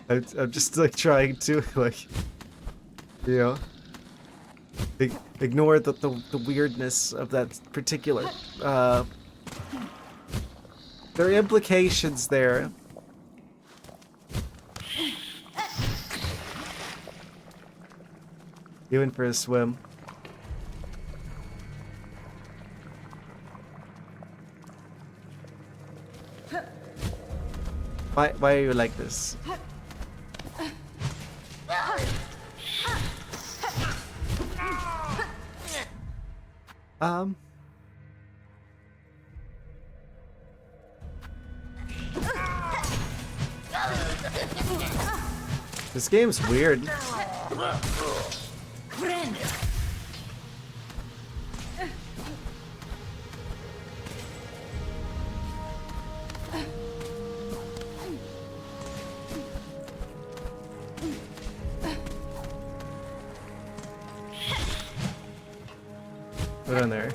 I'm just like trying to like, you know, ignore the weirdness of that particular, there are implications there. You in for a swim. Why are you like this? This game's weird. Put on there.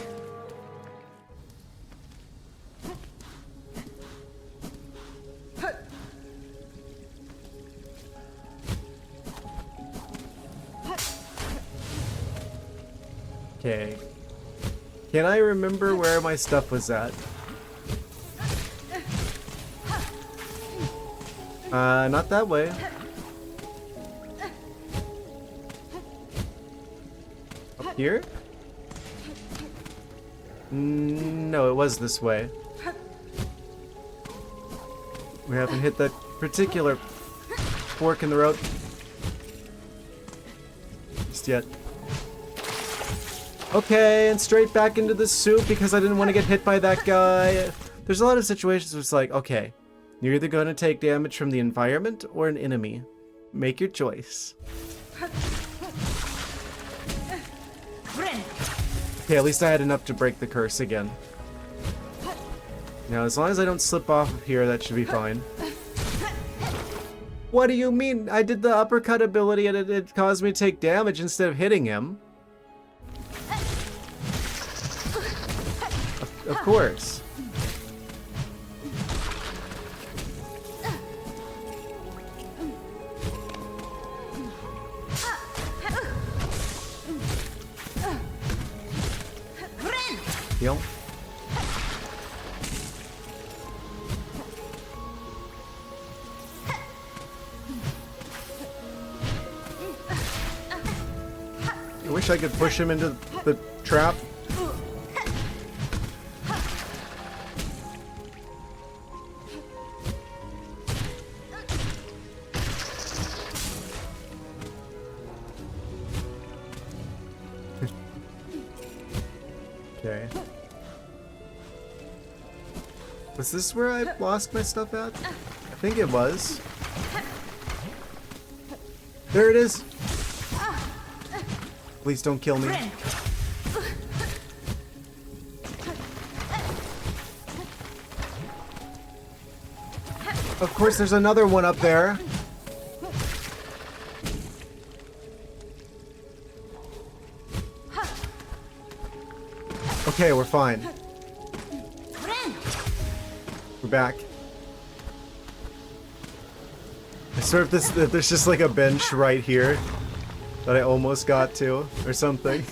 Okay. Can I remember where my stuff was at? Not that way. Up here? No, it was this way. We haven't hit that particular fork in the road just yet. Okay, and straight back into the soup because I didn't want to get hit by that guy. There's a lot of situations where it's like, okay, you're either going to take damage from the environment or an enemy. Make your choice. Okay, at least I had enough to break the curse again. Now, as long as I don't slip off of here, that should be fine. What do you mean? I did the uppercut ability and it caused me to take damage instead of hitting him. Of course. Heal. I wish I could push him into the trap. Okay. Was this where I lost my stuff at? I think it was. There it is. Please don't kill me. Of course, there's another one up there. Okay, we're fine. We're back. I swear if there's just like a bench right here that I almost got to, or something.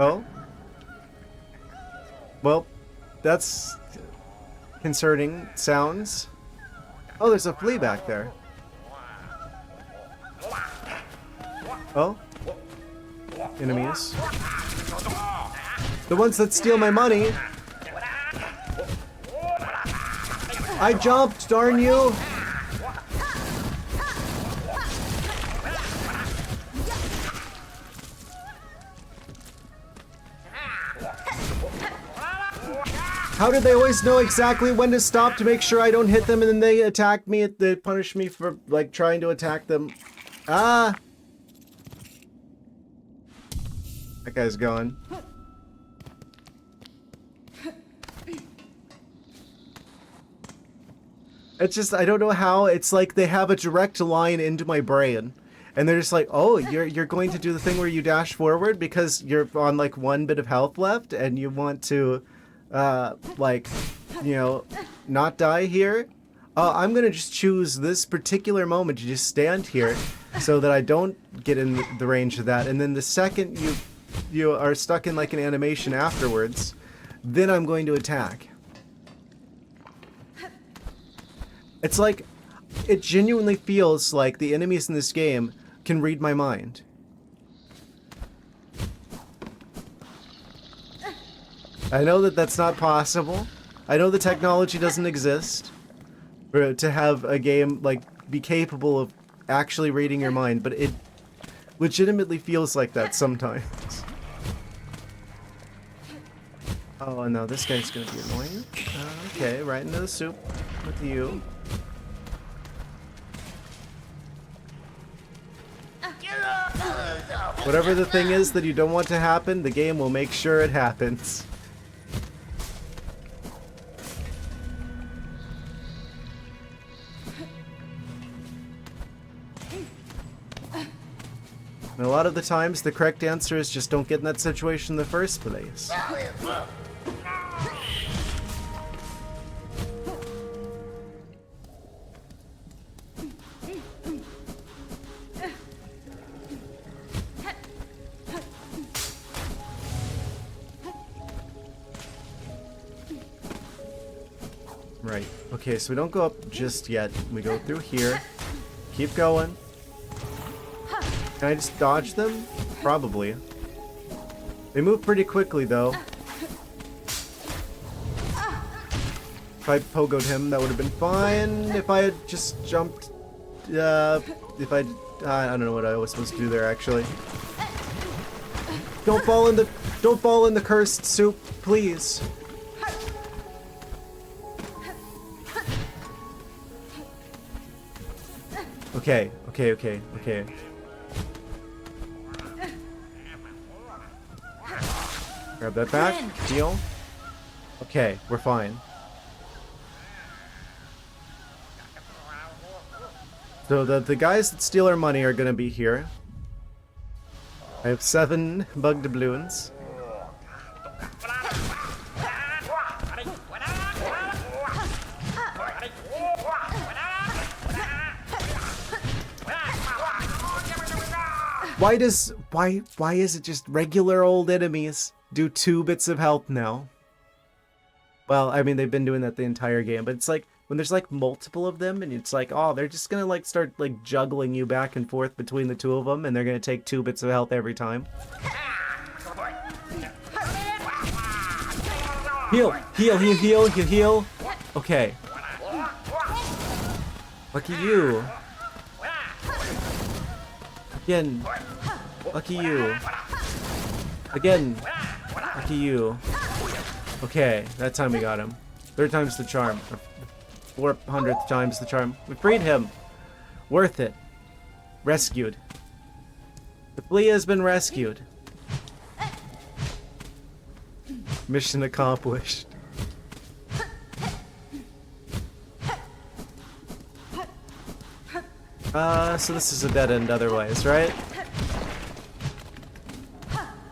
Oh? Well, that's concerning sounds. Oh, there's a flea back there. Oh? Enemies. The ones that steal my money. I jumped, darn you! How did they always know exactly when to stop to make sure I don't hit them and then they attack me? They punish me for, like, trying to attack them. Ah! That guy's gone. It's just, I don't know how, it's like they have a direct line into my brain. And they're just like, oh, you're going to do the thing where you dash forward because you're on, like, 1 bit of health left and you want to, like, you know, not die here. I'm gonna just choose this particular moment to just stand here so that I don't get in the range of that. And then the second you are stuck in, like, an animation afterwards, then I'm going to attack. It's like, it genuinely feels like the enemies in this game can read my mind. I know that that's not possible. I know the technology doesn't exist for, to have a game, like, be capable of actually reading your mind, but it legitimately feels like that sometimes. Oh no, this guy's gonna be annoying. Okay, right into the soup with you. Whatever the thing is that you don't want to happen, the game will make sure it happens. And a lot of the times, the correct answer is just don't get in that situation in the first place. Right. Okay, so we don't go up just yet. We go through here. Keep going. Can I just dodge them? Probably. They move pretty quickly, though. If I pogoed him, that would have been fine. If I had just jumped... if I don't know what I was supposed to do there, actually. Don't fall in the cursed soup, please. Okay. Grab that back. Deal. Okay, we're fine. So the guys that steal our money are gonna be here. I have 7 bug doubloons. Why is it just regular old enemies do 2 bits of health now? Well, I mean, they've been doing that the entire game, but it's like when there's like multiple of them and it's like, oh, they're just gonna like start like juggling you back and forth between the 2 of them and they're gonna take 2 bits of health every time. Heal. Okay. Lucky you. Again. Lucky you. Again. Lucky you. Okay, that time we got him. 3rd time's the charm. 400th time's the charm. We freed him. Worth it. Rescued. The flea has been rescued. Mission accomplished. So this is a dead end otherwise, right?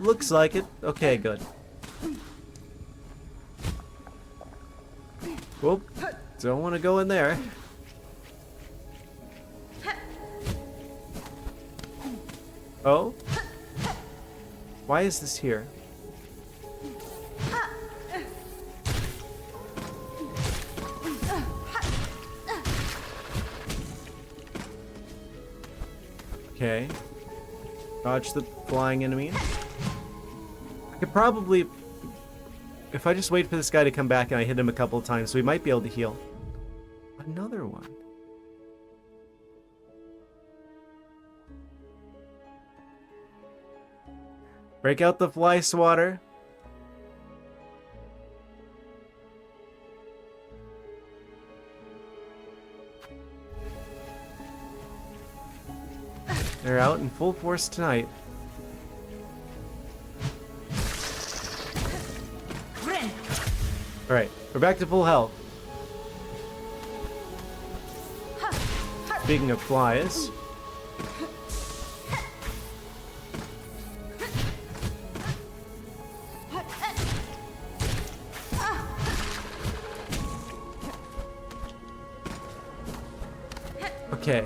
Looks like it. Okay, good. Whoop. Don't want to go in there. Oh? Why is this here? Okay. Dodge the flying enemy. I could probably... If I just wait for this guy to come back and I hit him a couple of times, we might be able to heal. Another one. Break out the fly swatter. They're out in full force tonight. Alright, we're back to full health. Speaking of flies. Okay.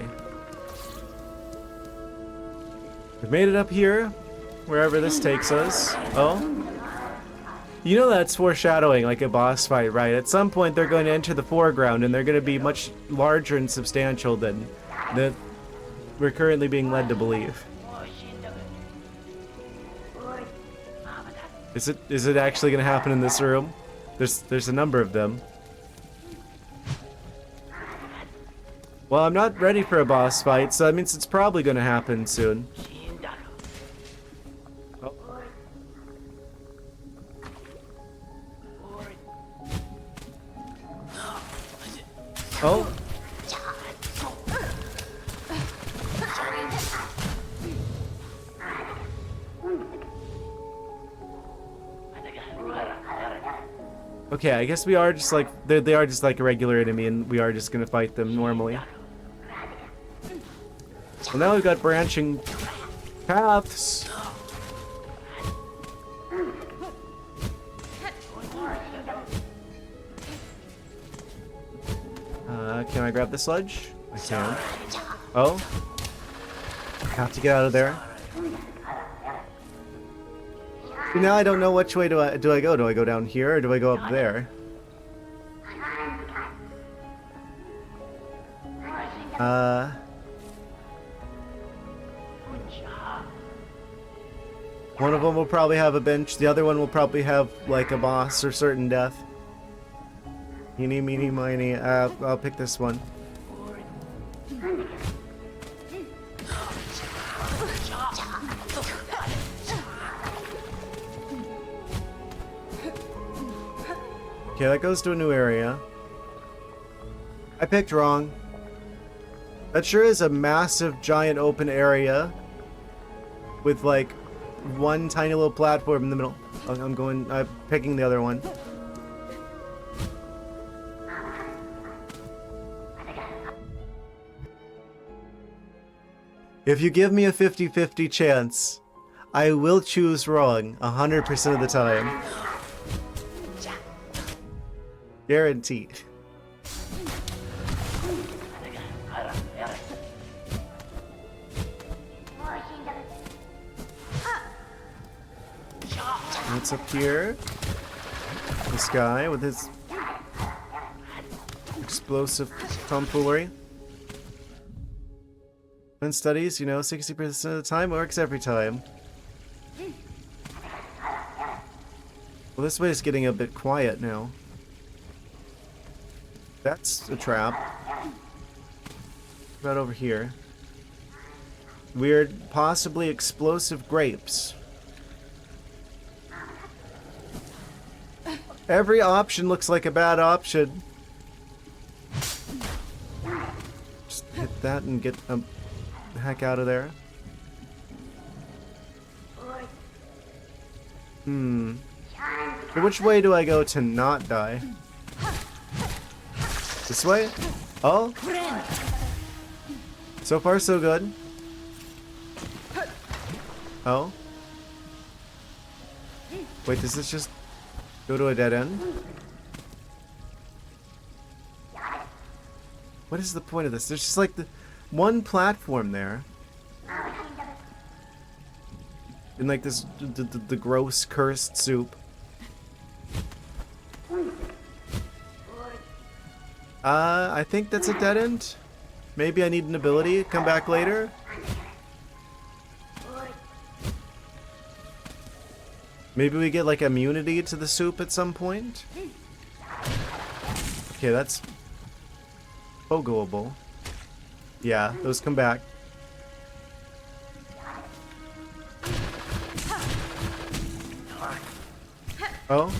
We've made it up here, wherever this takes us. Oh? You know that's foreshadowing like a boss fight, right? At some point they're going to enter the foreground and they're going to be much larger and substantial than that we're currently being led to believe. Is it actually going to happen in this room? There's a number of them. Well, I'm not ready for a boss fight, so that means it's probably going to happen soon. Oh. Okay, I guess we are just like they are just like a regular enemy, and we are just gonna fight them normally. Well, now we've got branching paths. Can I grab the sludge? I can. Oh. Have to get out of there. Now I don't know which way do I go. Do I go down here or do I go up there? One of them will probably have a bench. The other one will probably have like a boss or certain death. Eeny, meeny, miny. I'll pick this one. Okay, that goes to a new area. I picked wrong. That sure is a massive, giant open area with like one tiny little platform in the middle. I'm picking the other one. If you give me a 50-50 chance, I will choose wrong 100% of the time. Guaranteed. What's up here? This guy with his explosive tomfoolery. In studies, you know, 60% of the time works every time. Well, this way is getting a bit quiet now. That's a trap. Right over here. Weird, possibly explosive grapes. Every option looks like a bad option. Just hit that and get the heck out of there. So which way do I go to not die? This way? Oh? So far so good. Oh? Wait, does this just go to a dead end? What is the point of this? There's just like the one platform there. In like this, the gross, cursed soup. I think that's a dead end. Maybe I need an ability, come back later. Maybe we get like immunity to the soup at some point? Okay, that's pogoable. Yeah, those come back. Oh?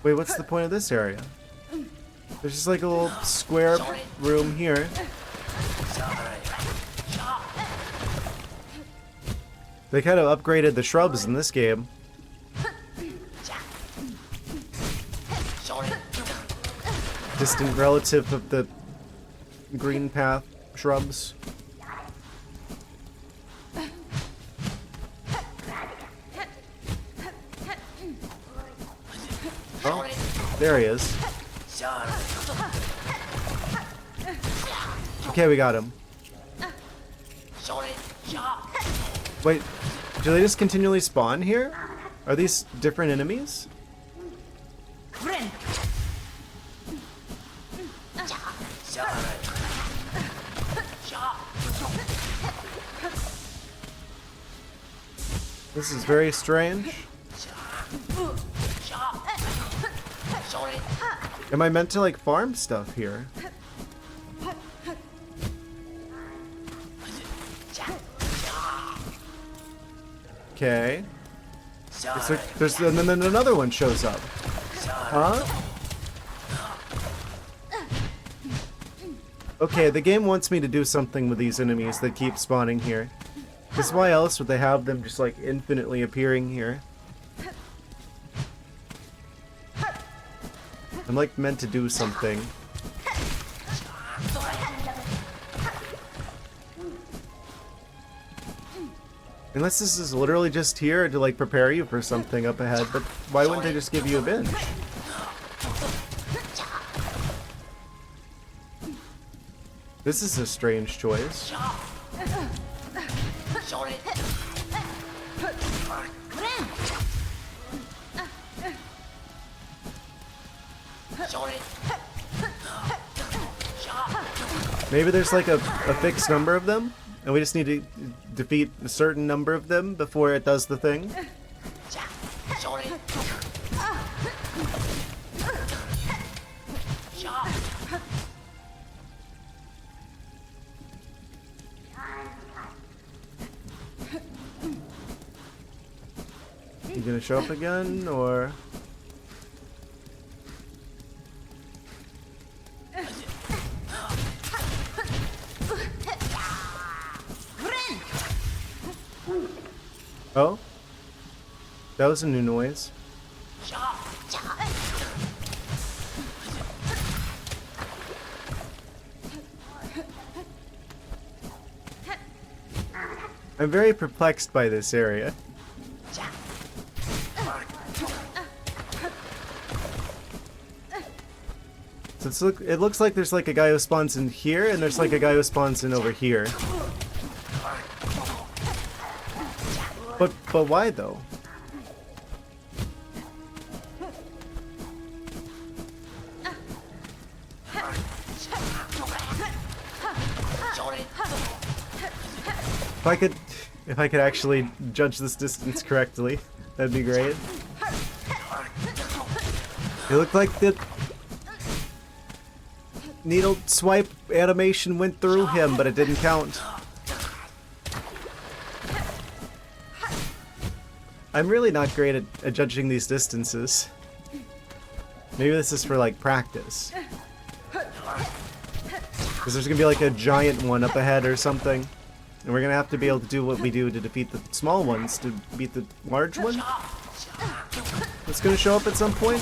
Wait, what's the point of this area? There's just like a little square room here. They kind of upgraded the shrubs in this game. Distant relative of the green path shrubs. Oh, there he is. Okay, we got him. Wait, do they just continually spawn here? Are these different enemies? This is very strange. Am I meant to like farm stuff here? Okay. And then another one shows up. Huh? Okay, the game wants me to do something with these enemies that keep spawning here. Because why else would they have them just like infinitely appearing here? I'm like meant to do something. Unless this is literally just here to like prepare you for something up ahead, but why wouldn't they just give you a binge? This is a strange choice. Maybe there's like a fixed number of them, and we just need to defeat a certain number of them before it does the thing. You gonna show up again, or? Oh? That was a new noise. I'm very perplexed by this area. So it looks like there's like a guy who spawns in here, and there's like a guy who spawns in over here. But why though? If I could actually judge this distance correctly, that'd be great. It looked like the needle swipe animation went through him, but it didn't count. I'm really not great at judging these distances. Maybe this is for like practice. Because there's gonna be like a giant one up ahead or something. And we're gonna have to be able to do what we do to defeat the small ones to beat the large one. It's gonna show up at some point.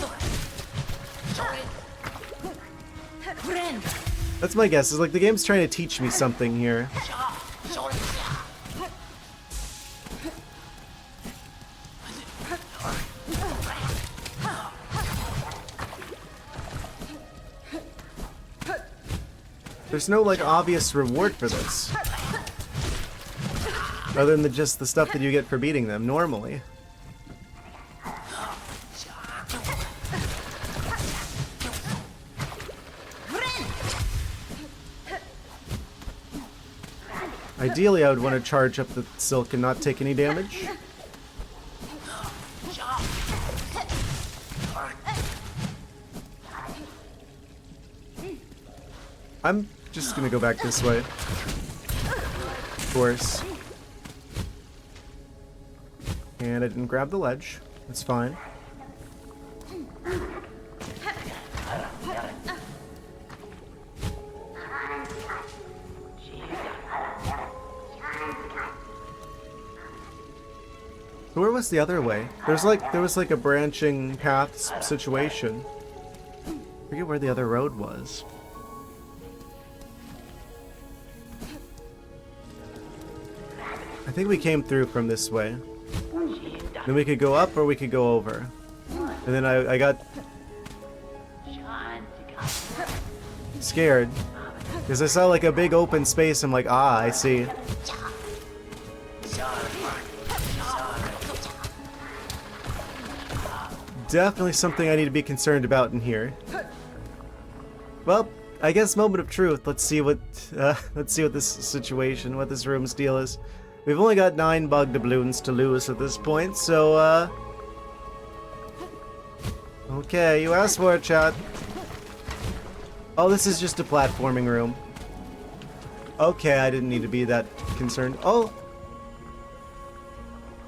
That's my guess, is like the game's trying to teach me something here. There's no like obvious reward for this. Other than just the stuff that you get for beating them normally. Ideally, I would want to charge up the silk and not take any damage. I'm just gonna go back this way. Of course. And I didn't grab the ledge. That's fine. Where was the other way? There was like a branching path situation. I forget where the other road was. I think we came through from this way. Then we could go up or we could go over. And then I got scared because I saw like a big open space. I'm like, ah, I see. Definitely something I need to be concerned about in here. Well, I guess moment of truth. Let's see what this situation, what this room's deal is. We've only got 9 bug doubloons to lose at this point, so okay, you asked for it, chat. Oh, this is just a platforming room. Okay, I didn't need to be that concerned. Oh!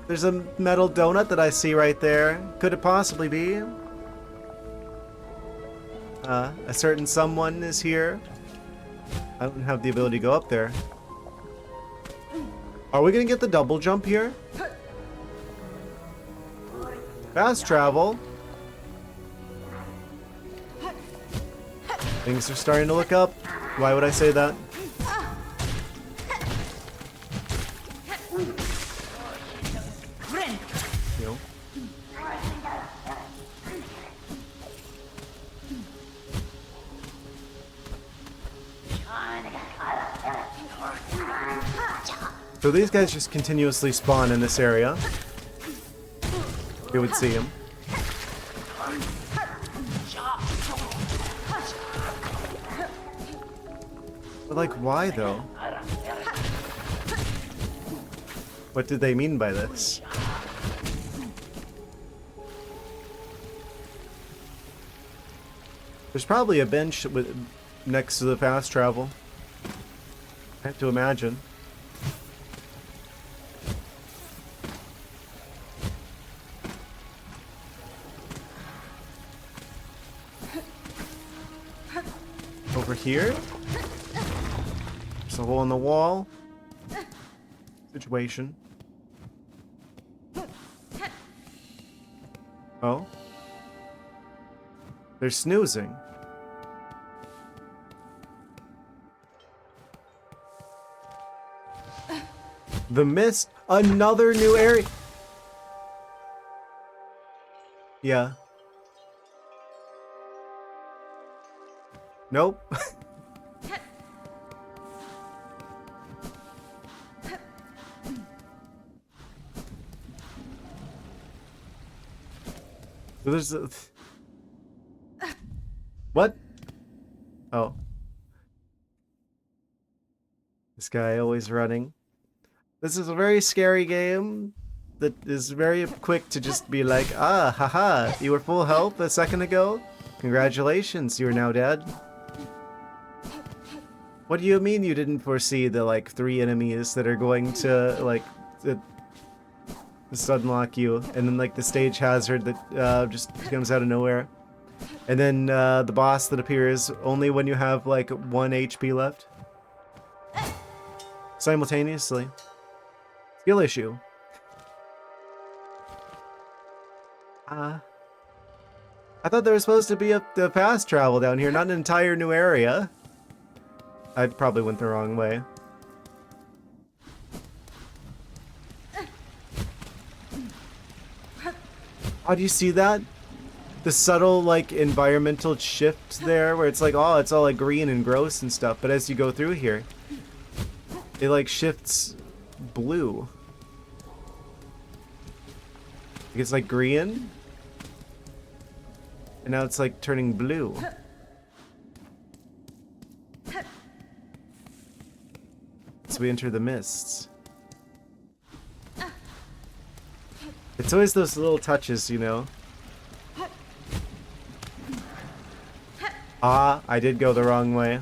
There's a metal donut that I see right there. Could it possibly be? A certain someone is here. I don't have the ability to go up there. Are we gonna get the double jump here? Fast travel. Things are starting to look up. Why would I say that? No. So these guys just continuously spawn in this area. You would see them. But like, why though? What did they mean by this? There's probably a bench next to the fast travel. I have to imagine. Over here? There's a hole in the wall. Situation. Oh? They're snoozing. The mist. Another new area. Yeah. Nope. There's a... What? Oh. This guy always running. This is a very scary game that is very quick to just be like, ah, haha, you were full health a second ago? Congratulations, you are now dead. What do you mean you didn't foresee the, like, 3 enemies that are going to, like, sudden-lock you, and then, like, the stage hazard that just comes out of nowhere. And then the boss that appears only when you have, like, 1 HP left. Simultaneously. Skill issue. I thought there was supposed to be a fast travel down here, not an entire new area. I probably went the wrong way. Oh, do you see that? The subtle, like, environmental shift there, where it's like, oh, it's all, like, green and gross and stuff, but as you go through here, it, like, shifts blue. It's, like, green, and now it's, like, turning blue. as we enter the mists. It's always those little touches, you know. Ah, I did go the wrong way.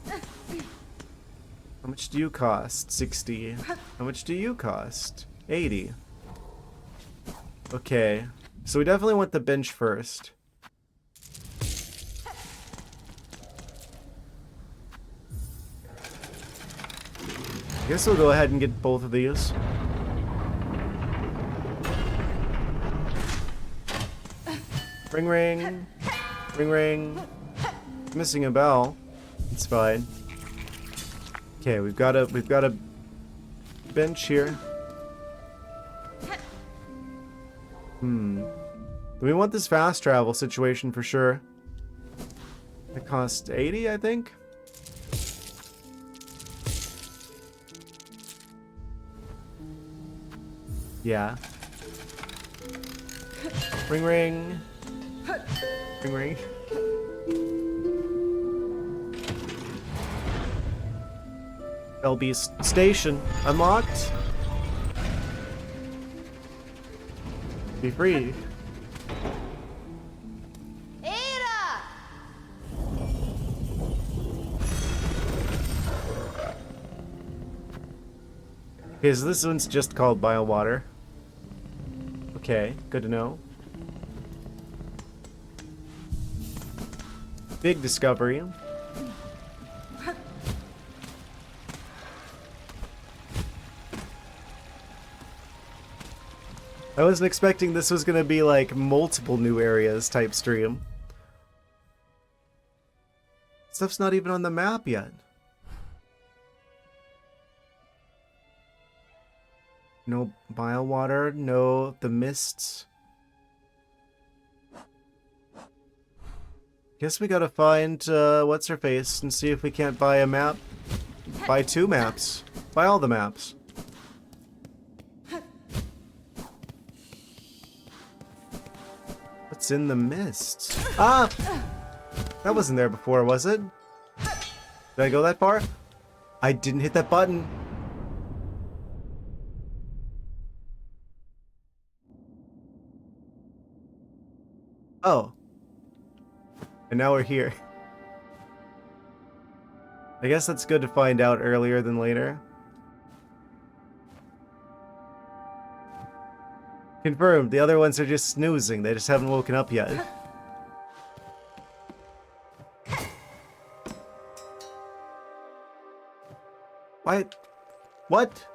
How much do you cost? 60. How much do you cost? 80. Okay. So we definitely want the bench first. I guess we'll go ahead and get both of these. Ring ring. Ring ring. Missing a bell. It's fine. Okay, we've got a bench here. We want this fast travel situation for sure. It costs 80, I think. Yeah. Ring ring. Ring ring. LB station unlocked. Be free. Okay, so this one's just called Biowater. Okay, good to know. Big discovery. I wasn't expecting this was gonna be like multiple new areas type stream. Stuff's not even on the map yet. No Biowater, no the mists. Guess we gotta find what's her face and see if we can't buy a map. Buy 2 maps. Buy all the maps. What's in the mists? Ah! That wasn't there before, was it? Did I go that far? I didn't hit that button. Oh. And now we're here. I guess that's good to find out earlier than later. Confirmed, the other ones are just snoozing. They just haven't woken up yet. What? What?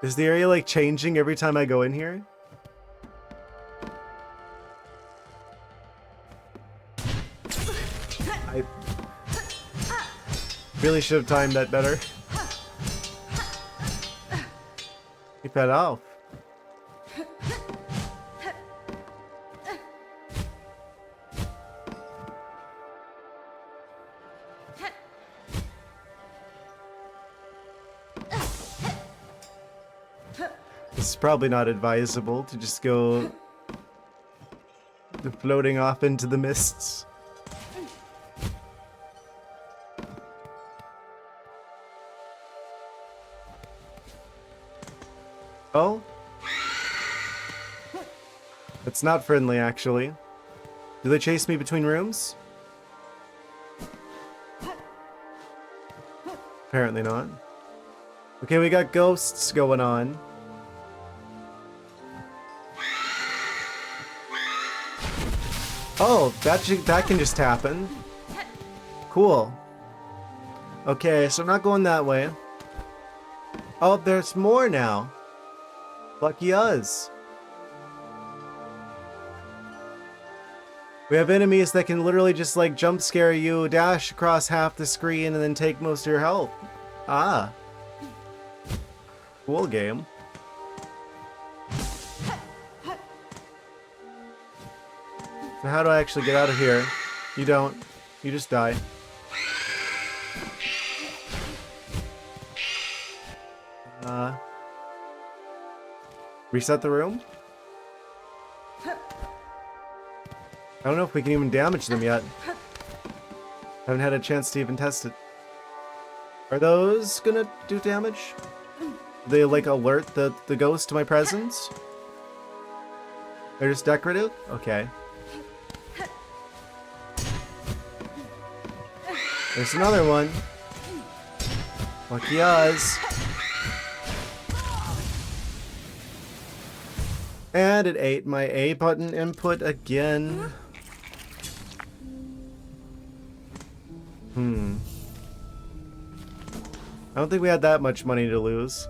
Is the area like changing every time I go in here? I really should have timed that better. Keep that off. It's probably not advisable to just go floating off into the mists. Oh? That's not friendly, actually. Do they chase me between rooms? Apparently not. Okay, we got ghosts going on. Oh, that can just happen. Cool. Okay, so I'm not going that way. Oh, there's more now. Lucky us. We have enemies that can literally just like jump scare you, dash across half the screen, and then take most of your health. Ah. Cool game. So how do I actually get out of here? You don't. You just die. Reset the room? I don't know if we can even damage them yet. Haven't had a chance to even test it. Are those gonna do damage? They like alert the ghost to my presence? They're just decorative? Okay. There's another one. Lucky us. And it ate my A button input again. I don't think we had that much money to lose.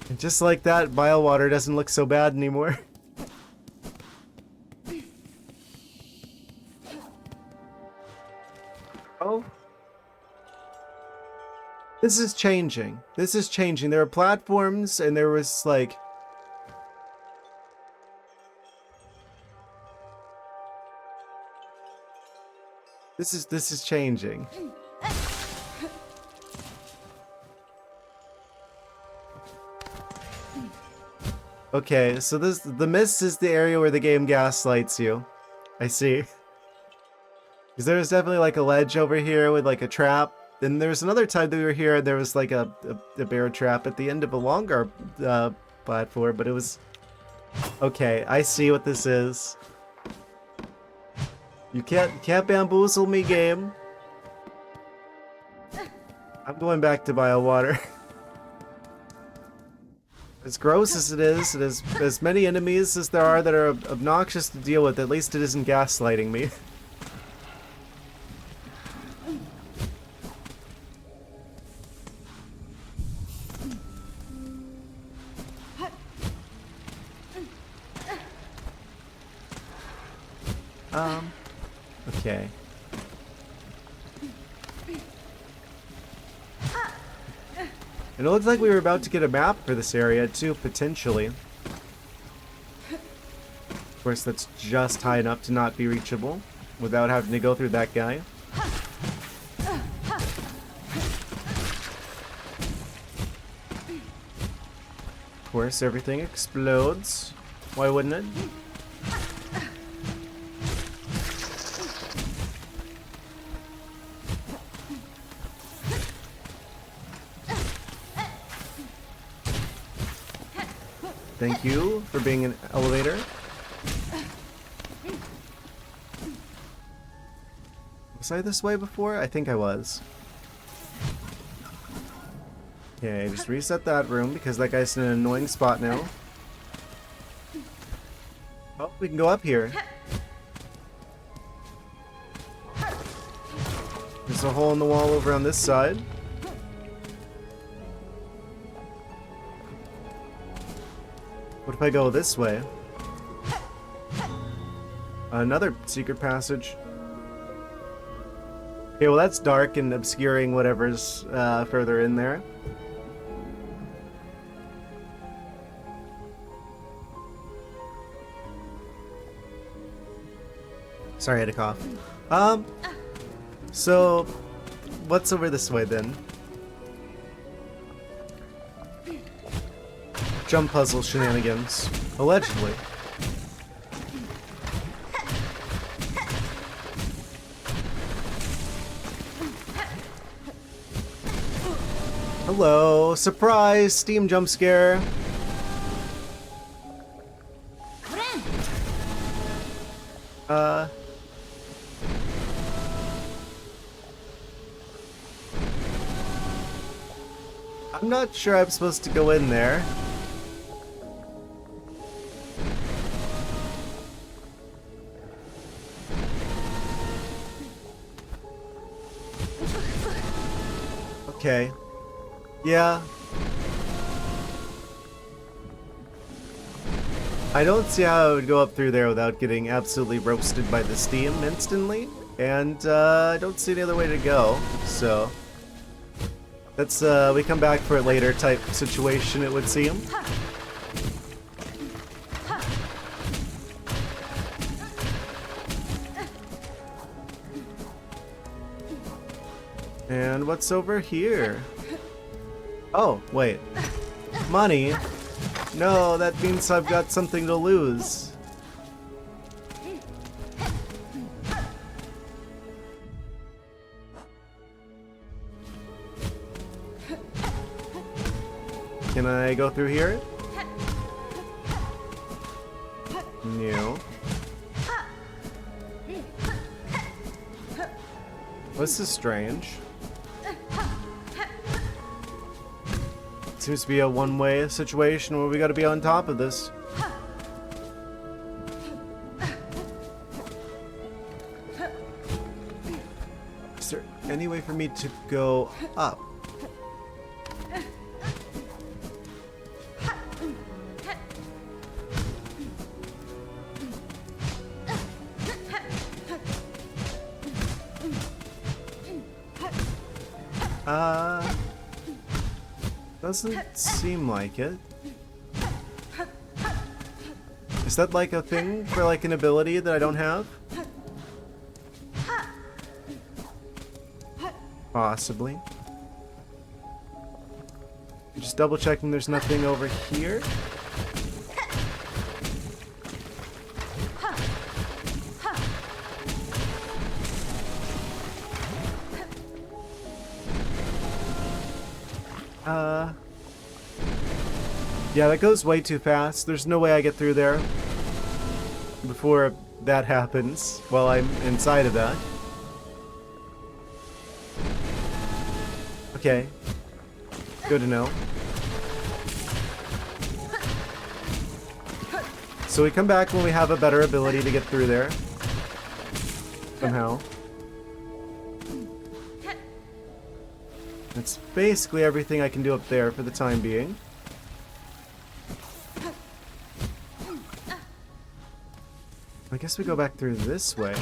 And just like that, bile water doesn't look so bad anymore. Oh. This is changing. This is changing. There are platforms and there was like... This is changing. Okay, so the mist is the area where the game gaslights you. I see. Because there's definitely like a ledge over here with like a trap. Then there was another time that we were here and there was like a bear trap at the end of a longer platform, but it was... Okay, I see what this is. You can't bamboozle me, game. I'm going back to bile water. As gross as it is, as many enemies as there are that are obnoxious to deal with, at least it isn't gaslighting me. Okay. And it looks like we were about to get a map for this area too, potentially. Of course, that's just high enough to not be reachable without having to go through that guy. Of course, everything explodes. Why wouldn't it? Thank you for being an elevator. Was I this way before? I think I was. Okay, just reset that room because that guy's in an annoying spot now. Oh, we can go up here. There's a hole in the wall over on this side. What if I go this way? Another secret passage. Okay, well that's dark and obscuring whatever's further in there. Sorry, I had a cough. So, what's over this way then? Jump puzzle shenanigans. Allegedly. Hello, surprise, Steam jump scare. I'm not sure I'm supposed to go in there. Okay. Yeah. I don't see how I would go up through there without getting absolutely roasted by the steam instantly, and I don't see any other way to go, so that's we come back for it later type situation, it would seem. And what's over here? Oh, wait. Money? No, that means I've got something to lose. Can I go through here? No. This is strange. Seems to be a one-way situation where we gotta be on top of this. Is there any way for me to go up? Doesn't seem like it. Is that like a thing for like an ability that I don't have? Possibly. Just double checking there's nothing over here. Yeah, that goes way too fast. There's no way I get through there before that happens while I'm inside of that. Okay. Good to know. So we come back when we have a better ability to get through there. Somehow. That's basically everything I can do up there for the time being. I guess we go back through this way.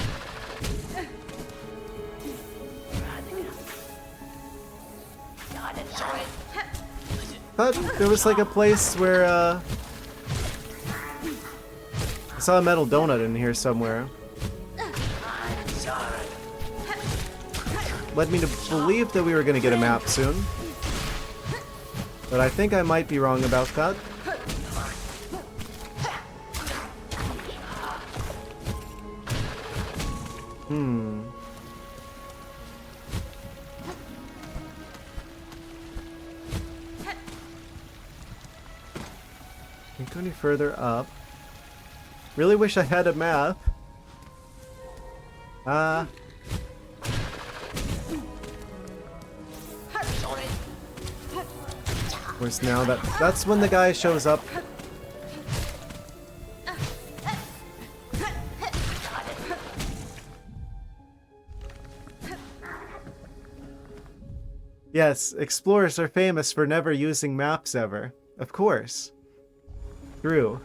Thought there was like a place where I saw a metal donut in here somewhere. Led me to believe that we were going to get a map soon. But I think I might be wrong about that. Can't go any further up. Really wish I had a map. Of course, now that's when the guy shows up. Yes, explorers are famous for never using maps ever. Of course. True.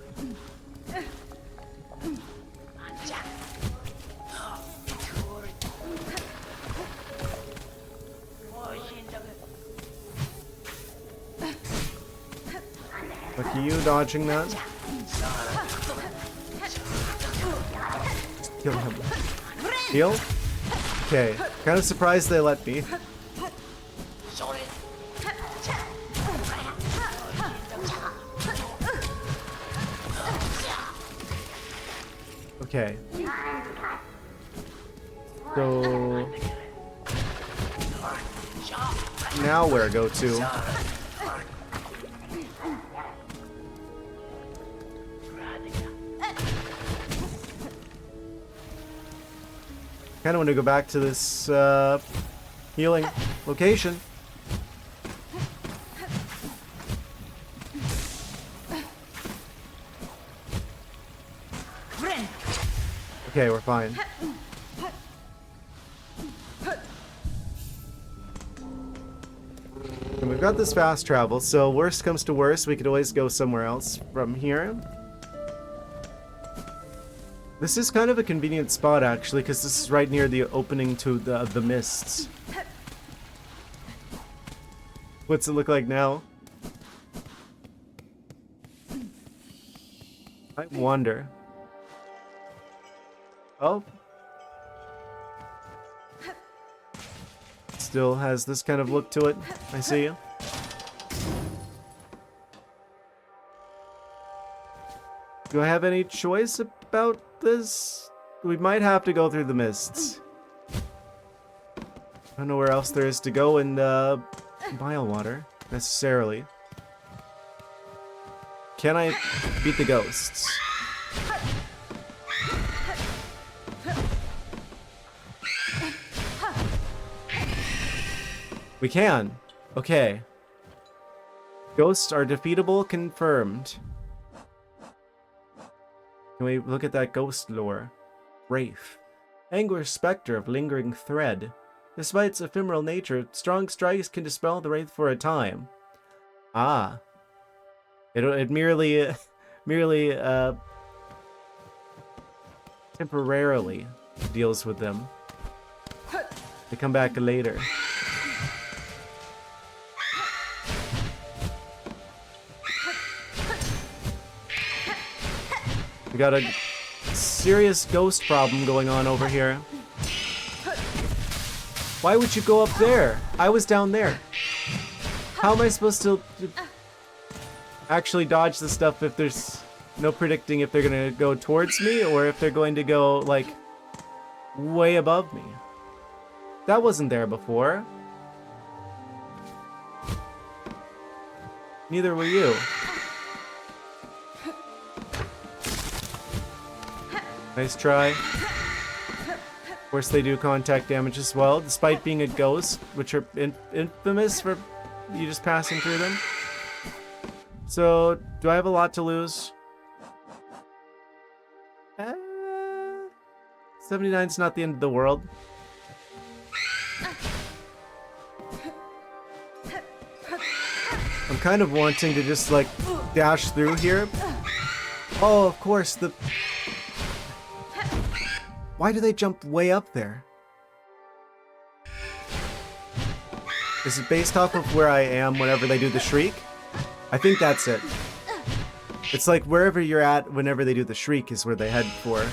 Lucky you dodging that. Just kill him. Heal? Okay. Kind of surprised they let me. Okay. So now where go to? Kind of want to go back to this healing location. Okay, we're fine. And we've got this fast travel, so worst comes to worst, we could always go somewhere else from here. This is kind of a convenient spot, actually, because this is right near the opening to the mists. What's it look like now? I wonder. still has this kind of look to it. I see. Do I have any choice about this? We might have to go through the mists. I don't know where else there is to go in Bilewater, necessarily. Can I beat the ghosts? We can. Okay. Ghosts are defeatable, confirmed. Can we look at that ghost lore? Wraith. Anguished specter of lingering thread. Despite its ephemeral nature, strong strikes can dispel the wraith for a time. Ah. It merely temporarily deals with them. They come back later. We got a serious ghost problem going on over here. Why would you go up there? I was down there. How am I supposed to actually dodge the stuff if there's no predicting if they're gonna go towards me or if they're going to go, like, way above me? That wasn't there before. Neither were you. Nice try. Of course, they do contact damage as well, despite being a ghost, which are infamous for you just passing through them. So, do I have a lot to lose? 79's not the end of the world. I'm kind of wanting to just, like, dash through here. Oh, of course, the... Why do they jump way up there? Is it based off of where I am whenever they do the shriek? I think that's it. It's like wherever you're at whenever they do the shriek is where they head for.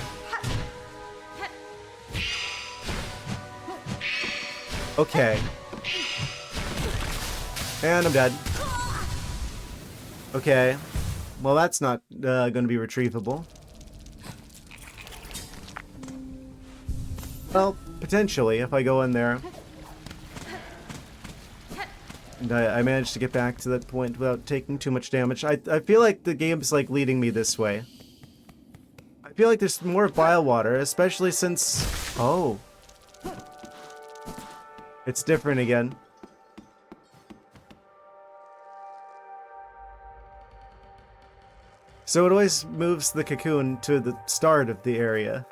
Okay. And I'm dead. Okay. Well, that's not going to be retrievable. Well, potentially, if I go in there. And I managed to get back to that point without taking too much damage. I feel like the game's, like, leading me this way. I feel like there's more Bilewater, especially since... Oh. It's different again. So it always moves the cocoon to the start of the area.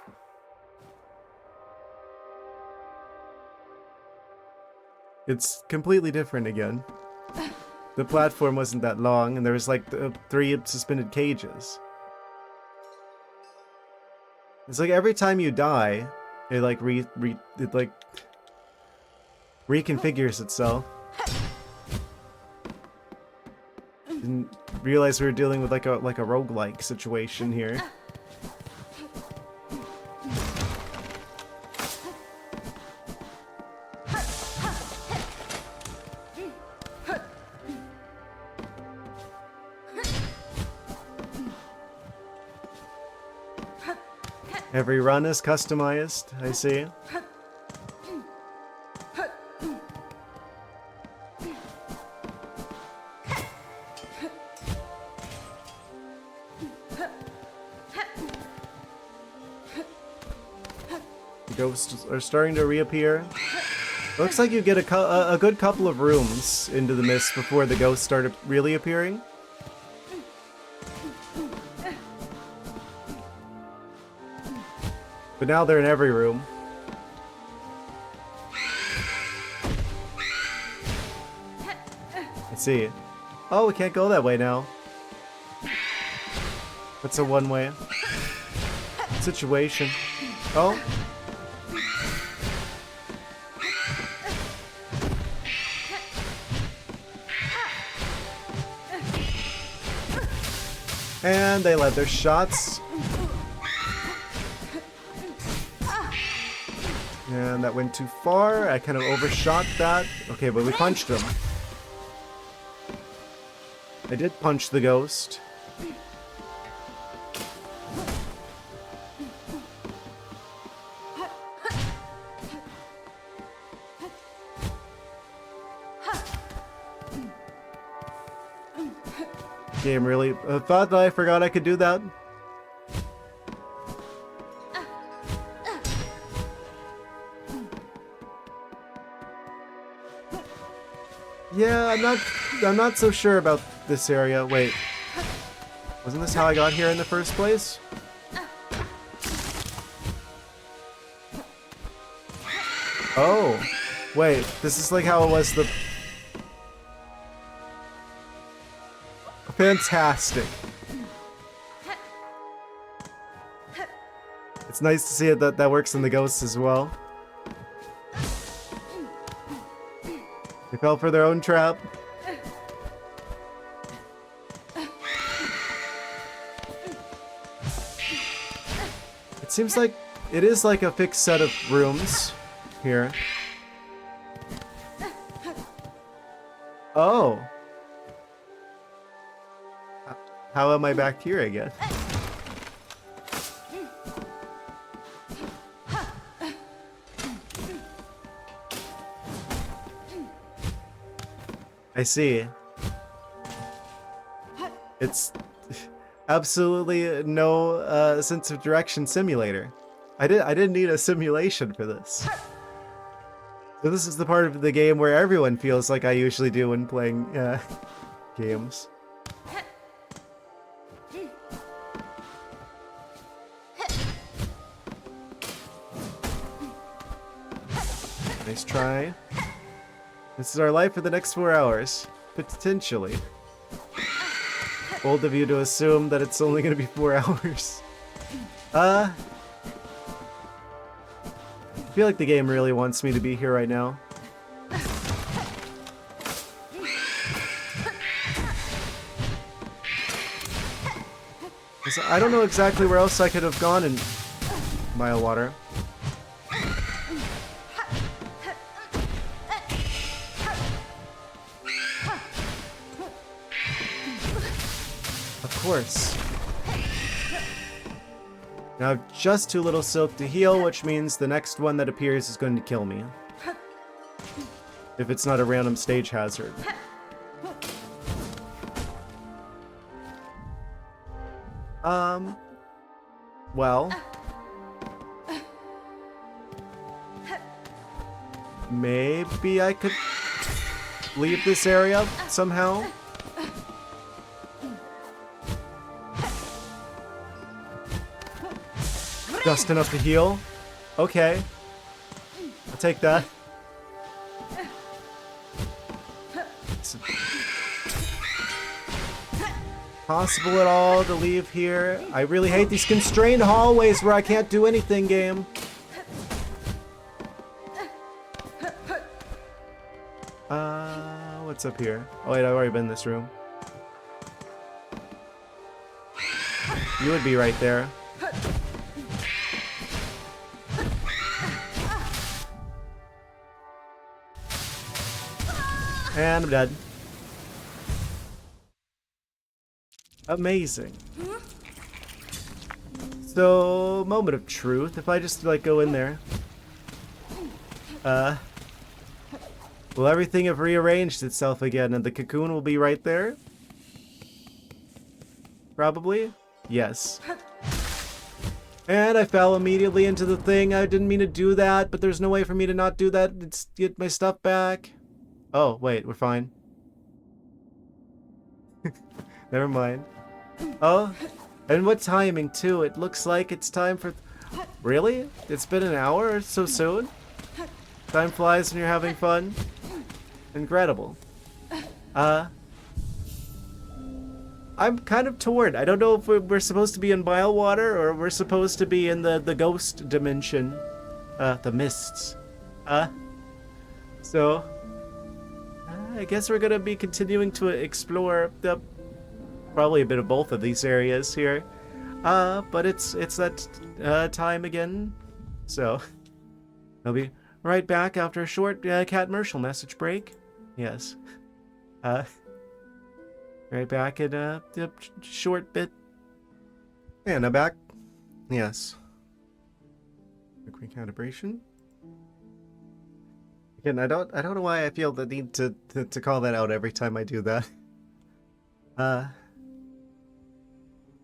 It's completely different again. The platform wasn't that long, and there was like 3 suspended cages. It's like every time you die, it like reconfigures itself. Didn't realize we were dealing with like a roguelike situation here. Every run is customized, I see. The ghosts are starting to reappear. Looks like you get a good couple of rooms into the mist before the ghosts start really appearing. But now they're in every room. Let's see. Oh, we can't go that way now. That's a one-way situation. Oh. And they let their shots. And that went too far. I kind of overshot that. Okay, but we punched him. I did punch the ghost. Game really thought that I forgot I could do that. Yeah, I'm not so sure about this area. Wait. Wasn't this how I got here in the first place? Oh. Wait, this is like how it was the... Fantastic. It's nice to see it that works in the ghosts as well. They fell for their own trap. It seems like it is like a fixed set of rooms here. Oh. How am I back here again? I see. It's absolutely no sense of direction simulator. I didn't need a simulation for this. So this is the part of the game where everyone feels like I usually do when playing games. Nice try. This is our life for the next 4 hours. Potentially. Bold of you to assume that it's only going to be 4 hours. I feel like the game really wants me to be here right now. I don't know exactly where else I could have gone in Mile Water. Of course. Now I have just too little silk to heal, which means the next one that appears is going to kill me. If it's not a random stage hazard. Well. Maybe I could leave this area somehow? Just enough to heal? Okay. I'll take that. Is it possible at all to leave here? I really hate these constrained hallways where I can't do anything, game. What's up here? Oh wait, I've already been in this room. You would be right there. And I'm dead. Amazing. So, moment of truth. If I just like go in there, will everything have rearranged itself again, and the cocoon will be right there? Probably. Yes. And I fell immediately into the thing. I didn't mean to do that, but there's no way for me to not do that. It's get my stuff back. Oh, wait, we're fine. Never mind. Oh, and what timing, too. It looks like it's time for... Really? It's been an hour so soon? Time flies when you're having fun. Incredible. I'm kind of torn. I don't know if we're supposed to be in Mile Water or we're supposed to be in the ghost dimension. The mists. So... I guess we're gonna be continuing to explore probably a bit of both of these areas here, but it's that time again. So I'll be right back after a short cat commercial message break. Yes. Right back in a short bit. And I'm back. Yes. Quick calibration. Again, I don't know why I feel the need to call that out every time I do that.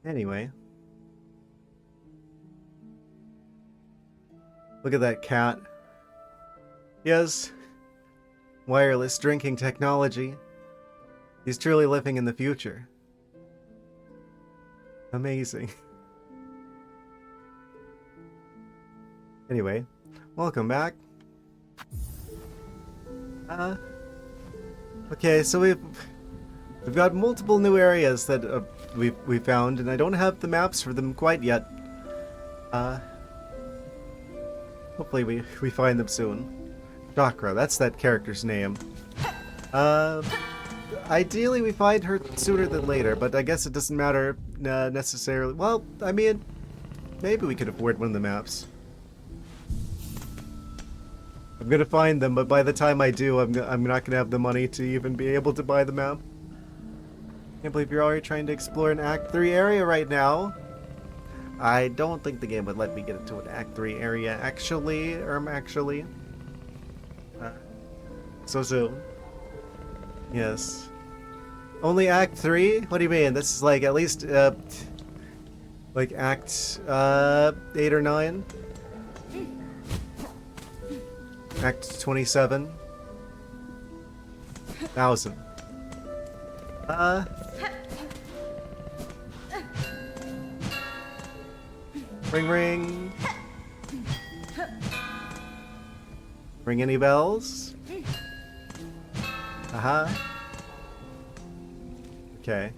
Anyway. Look at that cat. Yes. Wireless drinking technology. He's truly living in the future. Amazing. Anyway, welcome back. Okay, so we've got multiple new areas that we found, and I don't have the maps for them quite yet. Hopefully we find them soon. Chakra, that's that character's name. Ideally we find her sooner than later, but I guess it doesn't matter necessarily. Well, I mean, maybe we could afford one of the maps. I'm gonna find them, but by the time I do, I'm not gonna have the money to even be able to buy the map. Can't believe you're already trying to explore an Act 3 area right now. I don't think the game would let me get into an Act 3 area, actually. So soon. Yes. Only Act 3? What do you mean? This is like at least, like Act, 8 or 9? Act 27? 1,000. Ring ring. Ring any bells? Aha. Okay.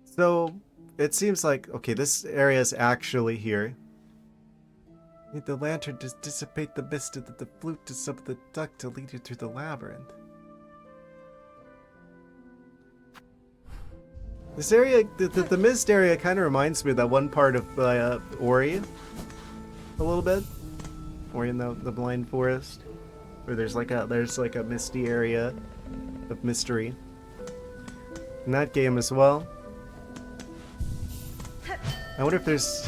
So, it seems like, okay, this area is actually here. Need the lantern to dissipate the mist and the flute to summon the duck to lead you through the labyrinth. This area, the mist area kind of reminds me of that one part of Ori. A little bit. Ori in the Blind Forest. Where there's like a misty area of mystery. In that game as well. I wonder if there's...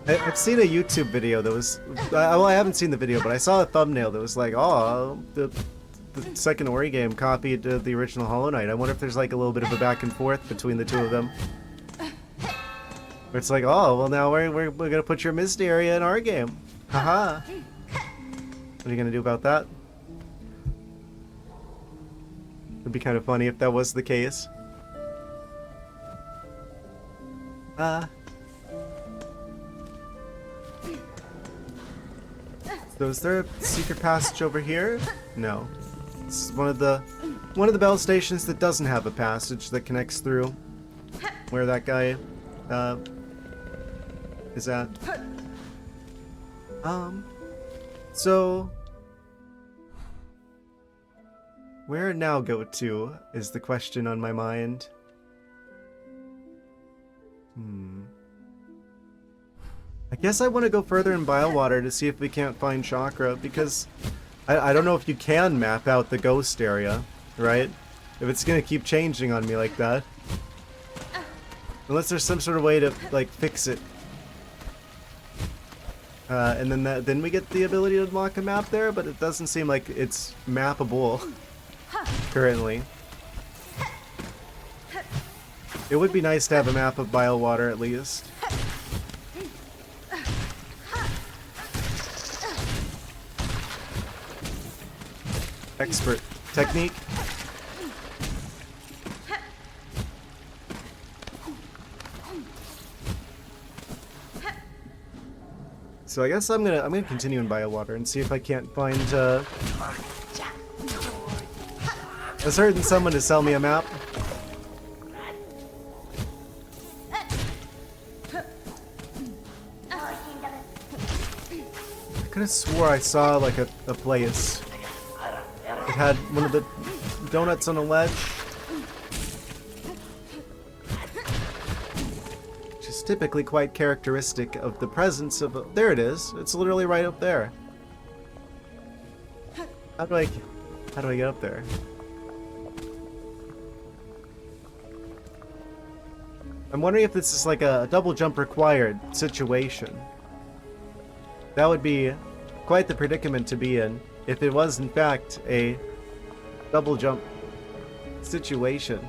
I've seen a YouTube video that was... well, I haven't seen the video, but I saw a thumbnail that was like, oh, the second Ori game copied the original Hollow Knight. I wonder if there's like a little bit of a back and forth between the two of them. Where it's like, oh, well now we're gonna put your Misty area in our game. Haha. What are you gonna do about that? It'd be kind of funny if that was the case. So is there a secret passage over here? No. This is one of the bell stations that doesn't have a passage that connects through where that guy is at. So where now go to is the question on my mind. I guess I want to go further in Biowater to see if we can't find Chakra, because I don't know if you can map out the ghost area, right? If it's gonna keep changing on me like that. Unless there's some sort of way to, like, fix it. And then we get the ability to unlock a map there, but it doesn't seem like it's mappable currently. It would be nice to have a map of Biowater at least. Expert technique. So I guess I'm gonna continue in Biowater and see if I can't find a certain someone to sell me a map. I could have swore I saw like a place. It had one of the donuts on a ledge. Just It's typically quite characteristic of the presence of a... There it is. It's literally right up there. How do I get up there? I'm wondering if this is like a double jump required situation. That would be quite the predicament to be in if it was in fact a double jump situation.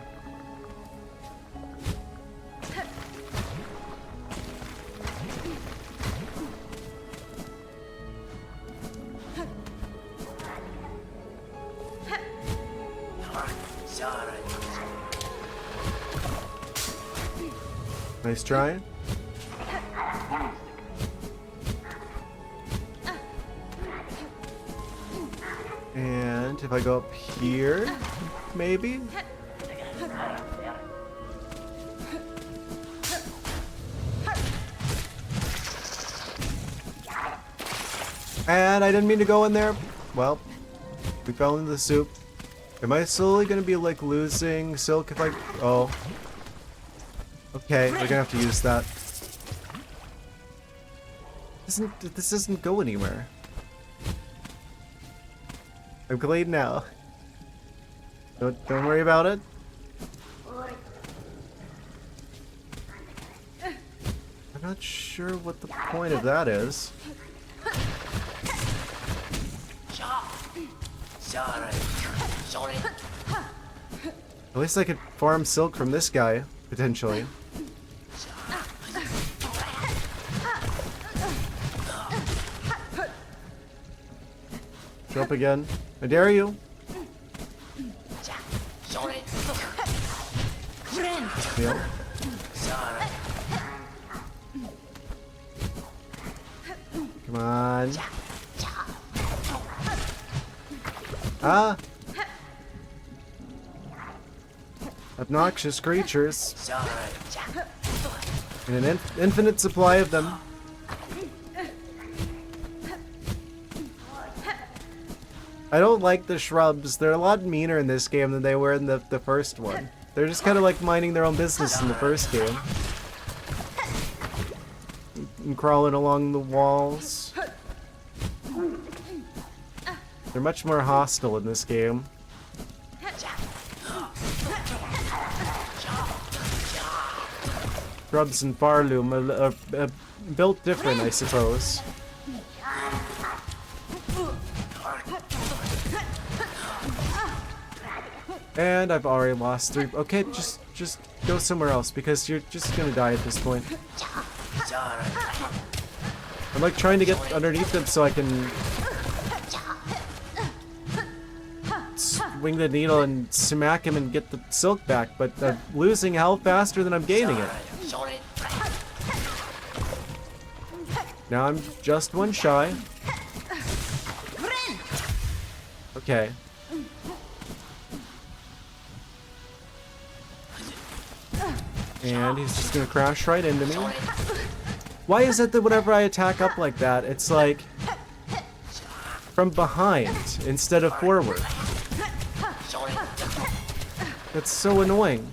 Nice try. And if I go up here, maybe? And I didn't mean to go in there. Well, we fell into the soup. Am I slowly gonna be like losing silk if I... Oh. Okay, we're gonna have to use that. This doesn't go anywhere. I'm glad now. Don't worry about it. I'm not sure what the point of that is. At least I could farm silk from this guy, potentially. Jump again. I dare you. Yeah. Come on. Ah! Obnoxious creatures. And an infinite supply of them. I don't like the shrubs. They're a lot meaner in this game than they were in the first one. They're just kind of like minding their own business in the first game. And crawling along the walls. They're much more hostile in this game. Shrubs and Barloom are built different, I suppose. And I've already lost 3. Okay, just go somewhere else because you're just gonna die at this point. I'm like trying to get underneath them so I can swing the needle and smack him and get the silk back, but I'm losing health faster than I'm gaining it. Now I'm just one shy. Okay. And he's just gonna crash right into me. Why is it that whenever I attack up like that, it's like from behind instead of forward? That's so annoying.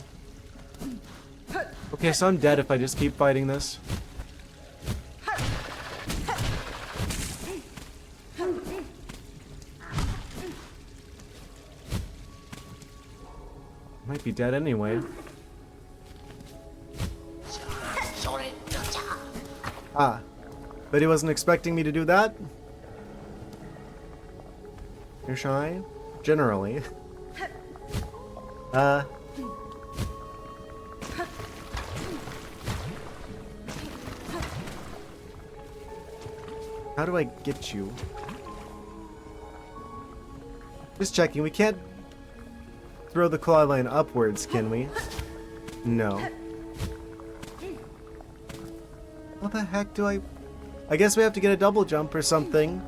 Okay, so I'm dead if I just keep fighting this. Might be dead anyway. Ah, but he wasn't expecting me to do that? You're shy? Generally. How do I get you? Just checking, we can't throw the claw line upwards, can we? No. How the heck do I guess we have to get a double jump or something.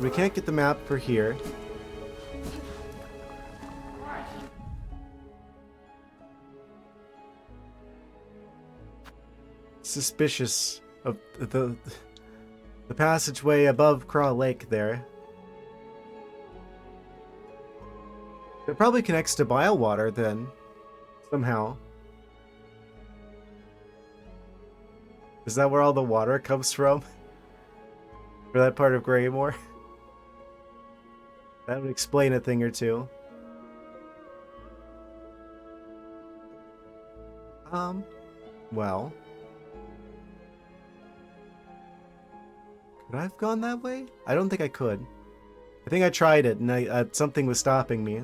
We can't get the map for here. Suspicious of the passageway above Craw Lake there. It probably connects to bile water then, somehow. Is that where all the water comes from? For that part of Greymore? That would explain a thing or two. Well. Could I have gone that way? I don't think I could. I think I tried it and something was stopping me.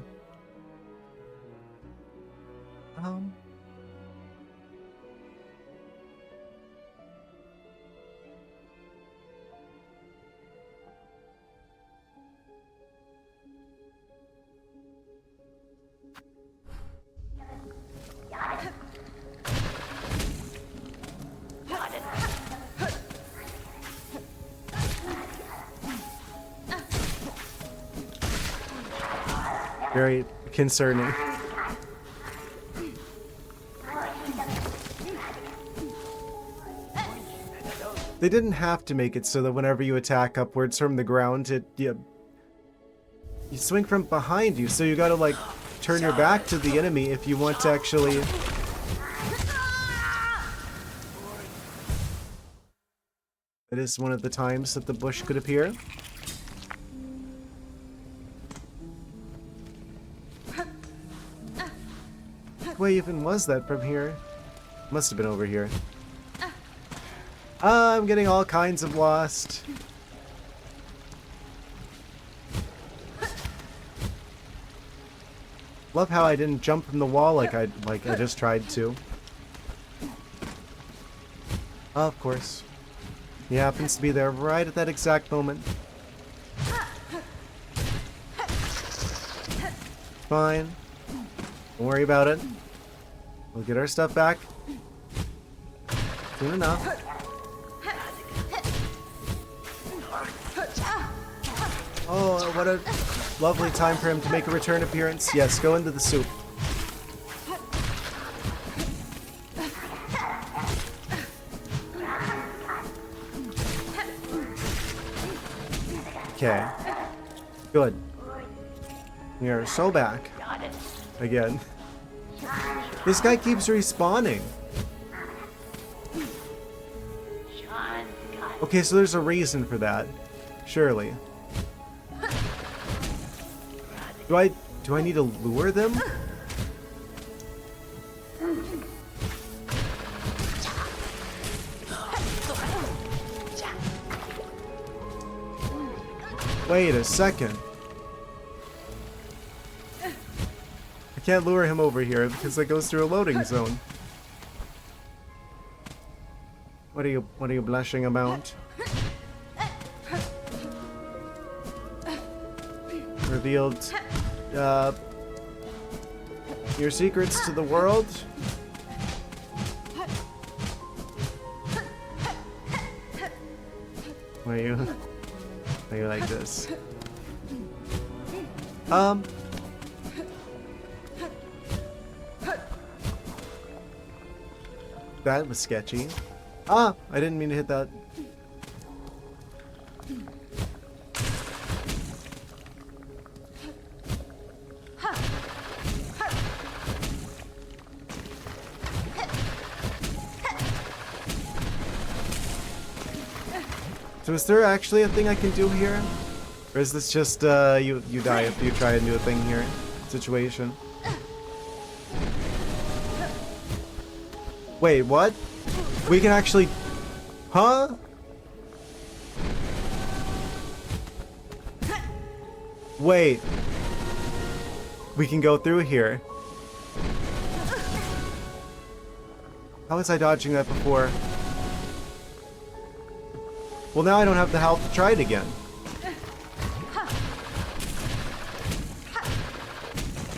Very concerning. They didn't have to make it so that whenever you attack upwards from the ground, you swing from behind you, so you gotta like turn your back to the enemy if you want to actually... That is one of the times that the bush could appear. What way even was that from here? Must have been over here. I'm getting all kinds of lost. Love how I didn't jump from the wall like I just tried to. Of course. He happens to be there right at that exact moment. Fine. Don't worry about it. We'll get our stuff back soon enough. Oh, what a lovely time for him to make a return appearance. Yes, go into the soup. Okay. Good. We are so back. Again. This guy keeps respawning. Okay, so there's a reason for that. Surely. Do I need to lure them? Wait a second. I can't lure him over here because that goes through a loading zone. What are you blushing about? Revealed your secrets to the world? Why are you like this? That was sketchy. Ah, I didn't mean to hit that. So is there actually a thing I can do here? Or is this just you die if you try and do a thing here situation? Wait, what? We can actually... Huh? Wait. We can go through here. How was I dodging that before? Well, now I don't have the health to try it again.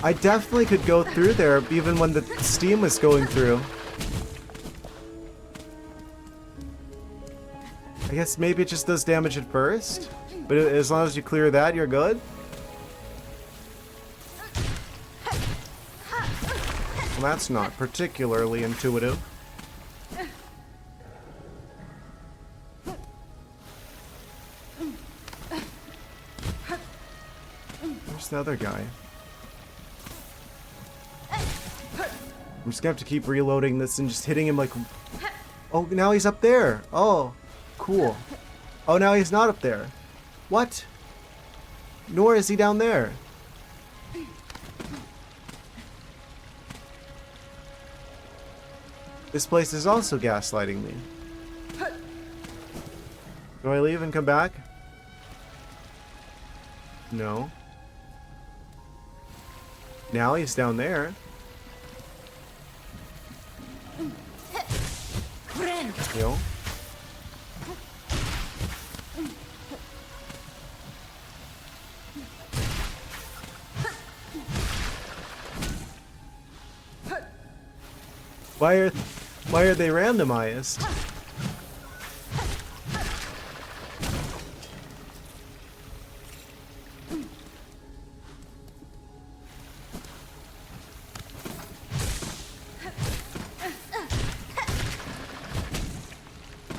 I definitely could go through there even when the steam was going through. I guess maybe it just does damage at first, but as long as you clear that, you're good. Well, that's not particularly intuitive. Where's the other guy? I'm just gonna have to keep reloading this and just hitting him like... Oh, now he's up there. Oh, cool. Oh, now he's not up there. What? Nor is he down there. This place is also gaslighting me. Do I leave and come back? No. Now he's down there. Yo. Why are they randomized?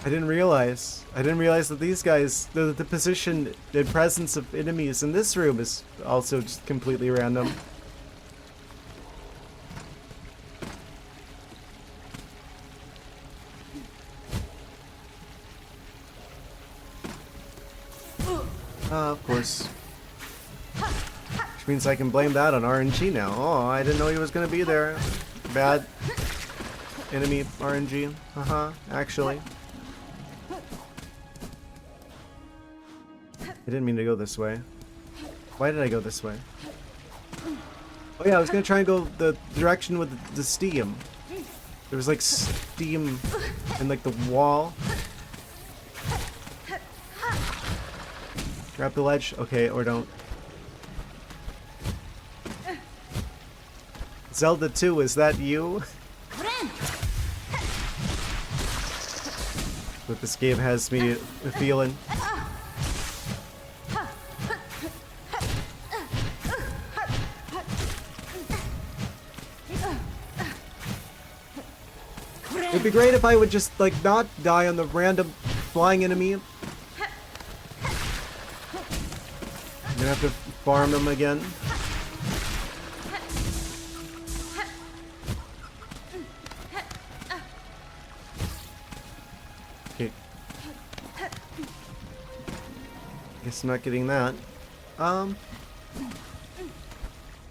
I didn't realize that these guys, the position, the presence of enemies in this room is also just completely random. Of course. Which means I can blame that on RNG now. Oh, I didn't know he was gonna be there. Bad enemy RNG. Actually. I didn't mean to go this way. Why did I go this way? Oh yeah, I was gonna try and go the direction with the steam. There was like steam in like the wall. Grab the ledge? Okay, or don't. Zelda 2, is that you? What this game has me feeling. It'd be great if I would just, like, not die on the random flying enemy. I'm gonna have to farm them again. Okay. Guess I'm not getting that.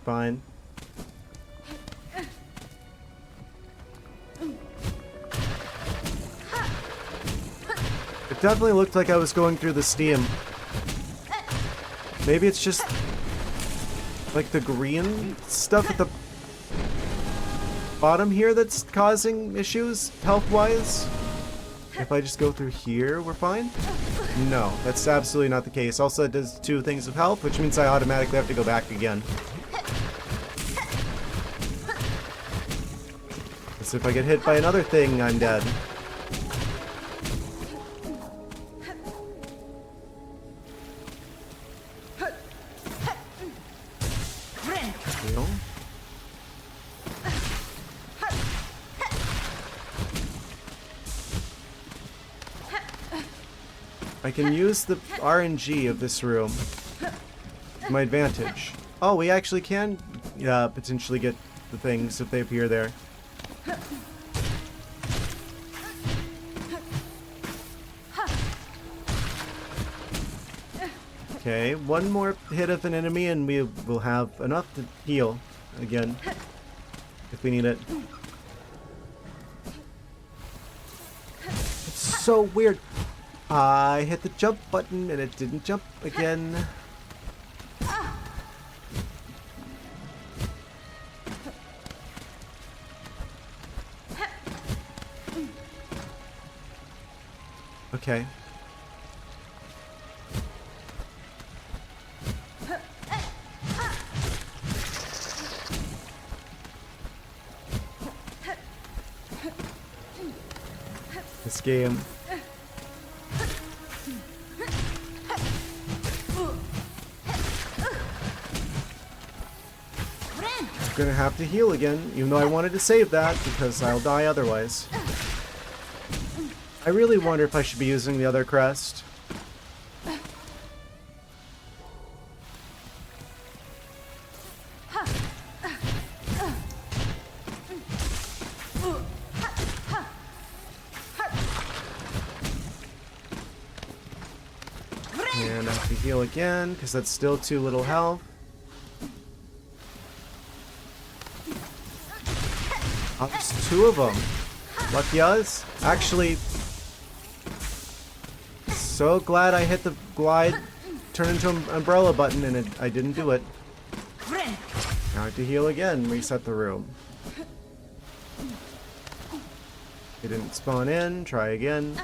Fine. It definitely looked like I was going through the steam. Maybe it's just like the green stuff at the bottom here that's causing issues health-wise. If I just go through here, we're fine? No, that's absolutely not the case. Also, it does 2 things of health, which means I automatically have to go back again. As if I get hit by another thing, I'm dead. I can use the RNG of this room to my advantage. Oh, we actually can potentially get the things if they appear there. Okay, one more hit of an enemy and we will have enough to heal again if we need it. It's so weird. I hit the jump button and it didn't jump again. Okay. This game. I'm gonna have to heal again, even though I wanted to save that because I'll die otherwise. I really wonder if I should be using the other crest. Heal again, because that's still too little health. Oh, there's two of them. Lucky us. Actually, so glad I hit the glide, turn into an umbrella button, and I didn't do it. Now I have to heal again, reset the room. It didn't spawn in, try again.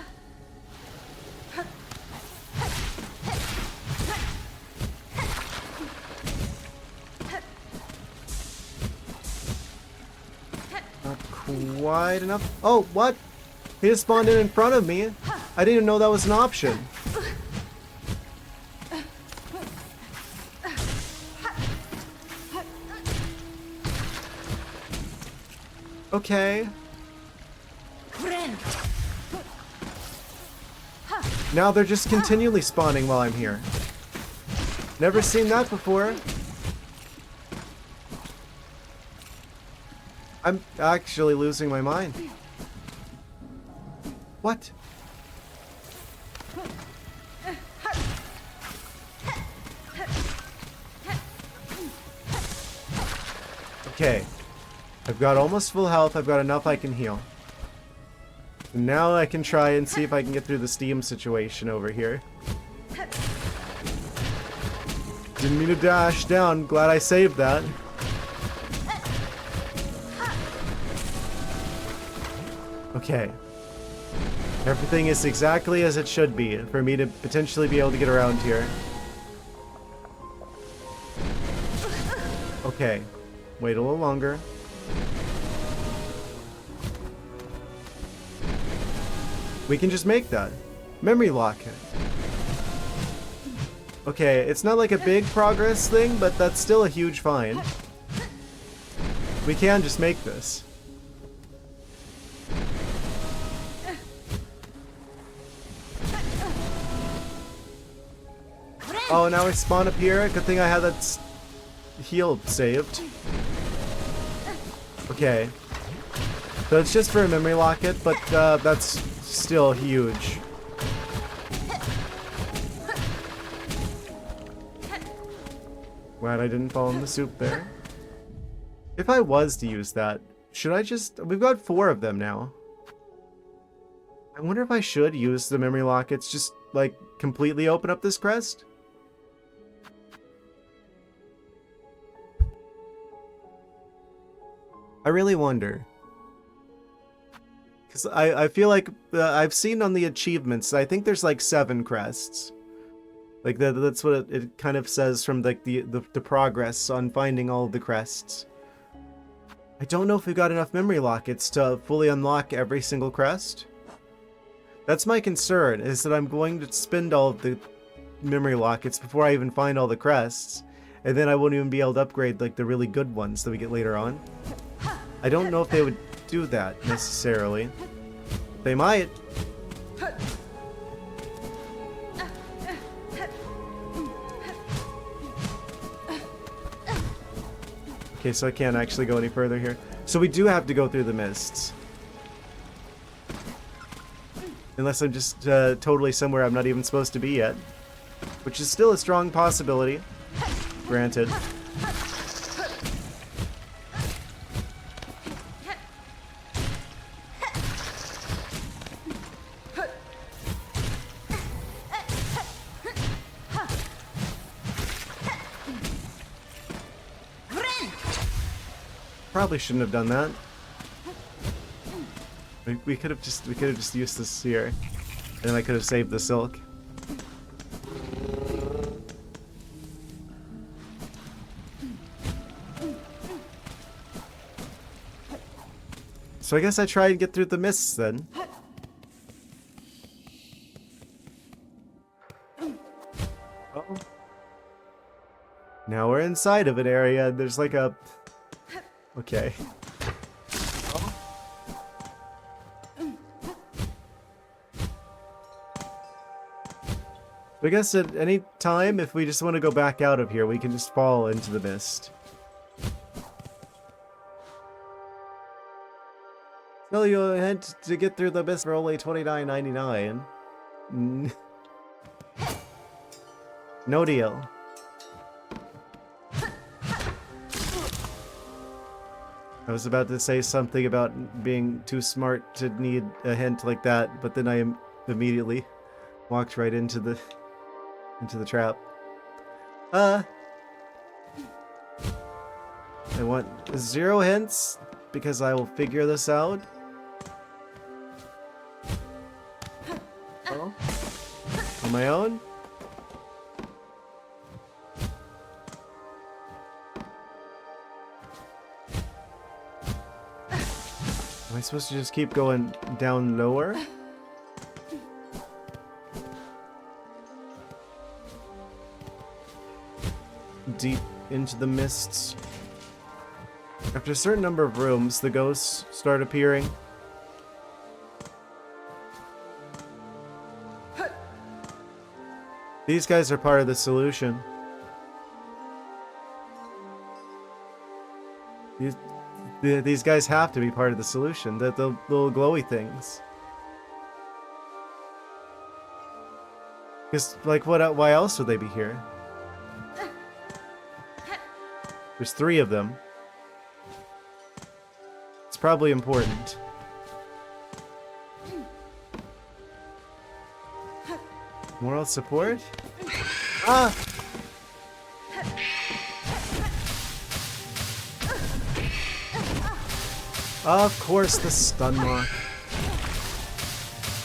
Not quite enough. Oh, what? He just spawned in front of me. I didn't even know that was an option. Okay. Now they're just continually spawning while I'm here. Never seen that before. I'm actually losing my mind. What? Okay. I've got almost full health. I've got enough I can heal. And now I can try and see if I can get through the steam situation over here. Didn't mean to dash down. Glad I saved that. Okay. Everything is exactly as it should be for me to potentially be able to get around here. Okay. Wait a little longer. We can just make that. Memory lock it. Okay, it's not like a big progress thing, but that's still a huge find. We can just make this. Oh, now I spawn up here. Good thing I had that heal saved. Okay. So it's just for a memory locket, but that's still huge. Glad I didn't fall in the soup there. If I was to use that, should I just... We've got 4 of them now. I wonder if I should use the memory lockets, just, like, completely open up this crest? I really wonder. Because I feel like I've seen on the achievements, I think there's like 7 crests. Like that's what it kind of says from like the progress on finding all of the crests. I don't know if we've got enough memory lockets to fully unlock every single crest. That's my concern, is that I'm going to spend all of the memory lockets before I even find all the crests. And then I won't even be able to upgrade like the really good ones that we get later on. I don't know if they would do that necessarily. They might. Okay, so I can't actually go any further here. So we do have to go through the mists. Unless I'm just totally somewhere I'm not even supposed to be yet. Which is still a strong possibility. Granted. Probably shouldn't have done that. We could have just used this here, and then I could have saved the silk. So I guess I try and get through the mists then. Oh. Now we're inside of an area. There's like a... Okay. I guess at any time, if we just want to go back out of here, we can just fall into the mist. Tell you had to get through the mist for only $29.99. No deal. I was about to say something about being too smart to need a hint like that, but then I immediately walked right into the trap. I want 0 hints because I will figure this out. Oh, on my own. Am I supposed to just keep going down lower? Deep into the mists. After a certain number of rooms, the ghosts start appearing. These guys are part of the solution. These guys have to be part of the solution. The little glowy things. Because, like, why else would they be here? There's 3 of them. It's probably important. Moral support? Ah! Of course, the stun lock.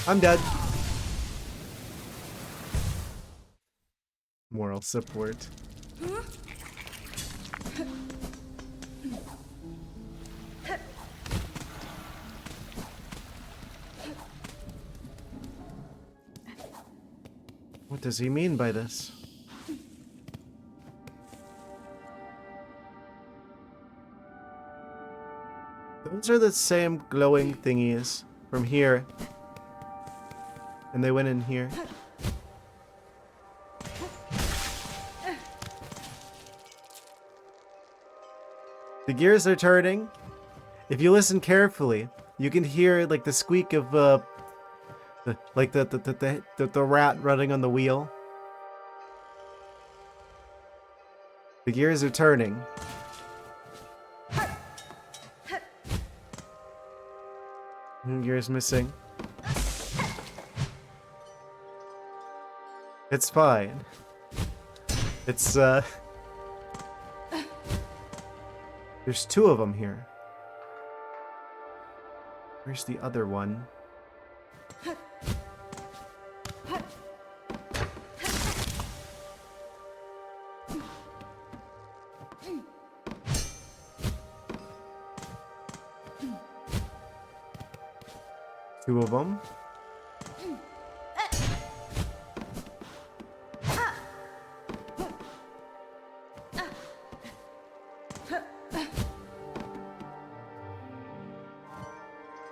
I'm dead. Moral support. What does he mean by this? Those are the same glowing thingies from here. And they went in here. The gears are turning. If you listen carefully, you can hear like the squeak of the rat running on the wheel. The gears are turning. Gears missing. It's fine. It's there's 2 of them here. Where's the other one? Two of them.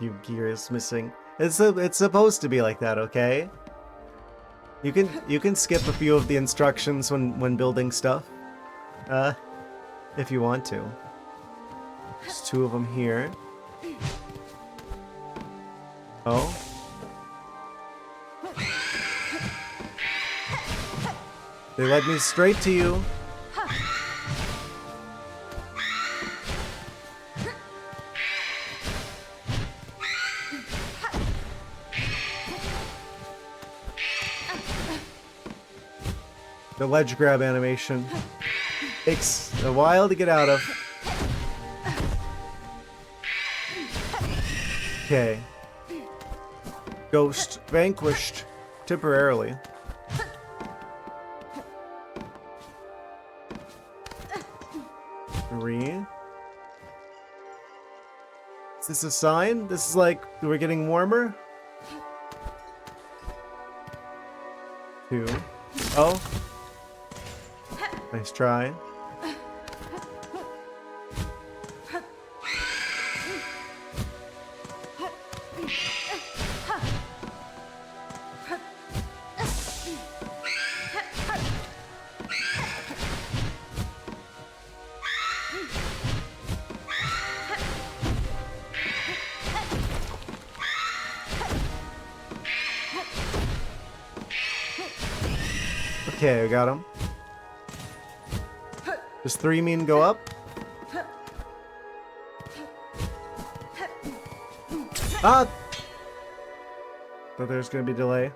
You gear is missing. It's supposed to be like that, okay? You can skip a few of the instructions when building stuff, if you want to. There's 2 of them here. Oh. They led me straight to you. The ledge grab animation takes a while to get out of. Okay. Ghost vanquished temporarily. Three. Is this a sign? This is like we're getting warmer? 2. Oh. Nice try. Okay, I got him. Does 3 mean go up? Ah! Thought there was gonna be delay.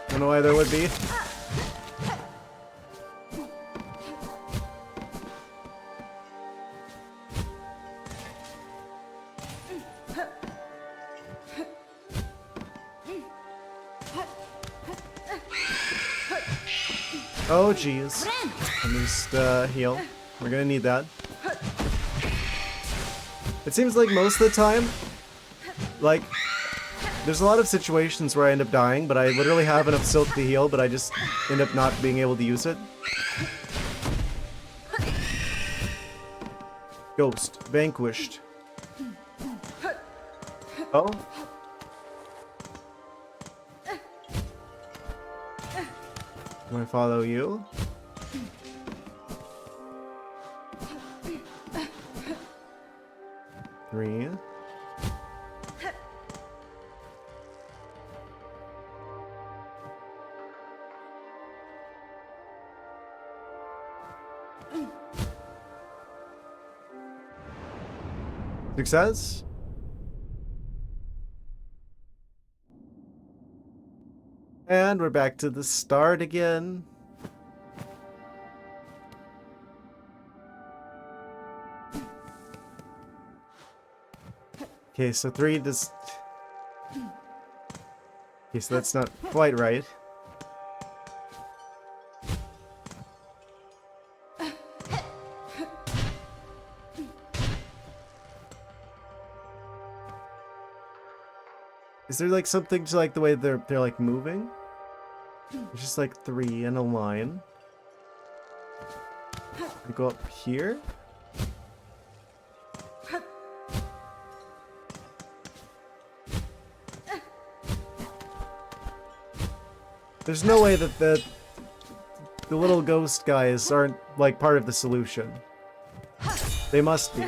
Don't know why there would be. Oh jeez. At least heal. We're gonna need that. It seems like most of the time, like, there's a lot of situations where I end up dying, but I literally have enough silk to heal, but I just end up not being able to use it. Ghost. Vanquished. Oh? Do I follow you? Three. Success? And we're back to the start again. Okay, so 3 just... Okay, so that's not quite right. Is there like something to like the way they're like moving? It's just like 3 in a line. I go up here? There's no way that the little ghost guys aren't like part of the solution. They must be.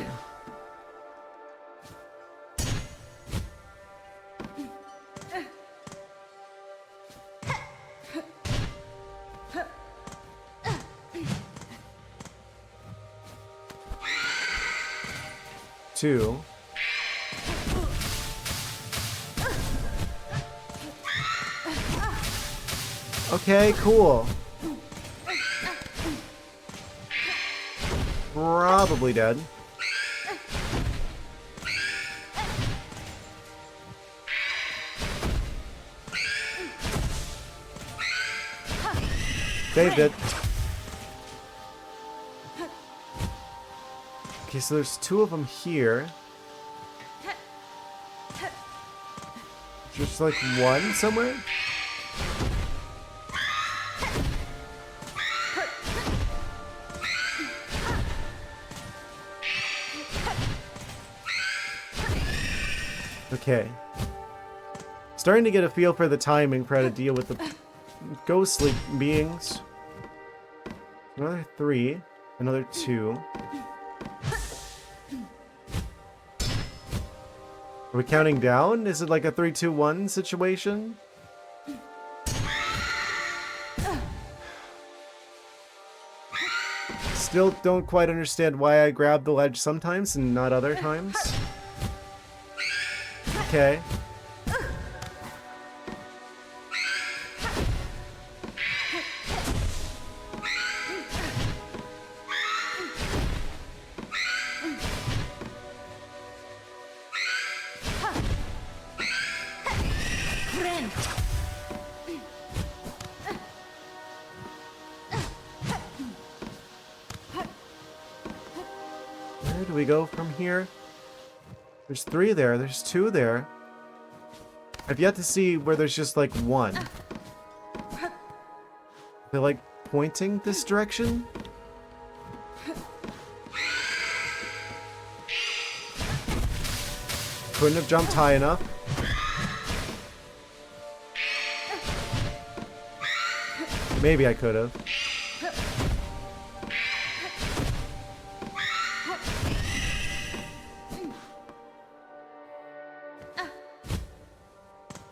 Two. Okay, cool. Probably dead. Saved it. Okay, so there's 2 of them here. Just like 1 somewhere? Okay. Starting to get a feel for the timing for how to deal with the ghostly beings. Another 3. Another 2. Are we counting down? Is it like a 3, 2, 1 situation? Still don't quite understand why I grab the ledge sometimes and not other times. Okay. Where do we go from here? There's 3 there. There's 2 there. I've yet to see where there's just like 1. They're like pointing this direction? Couldn't have jumped high enough. Maybe I could have.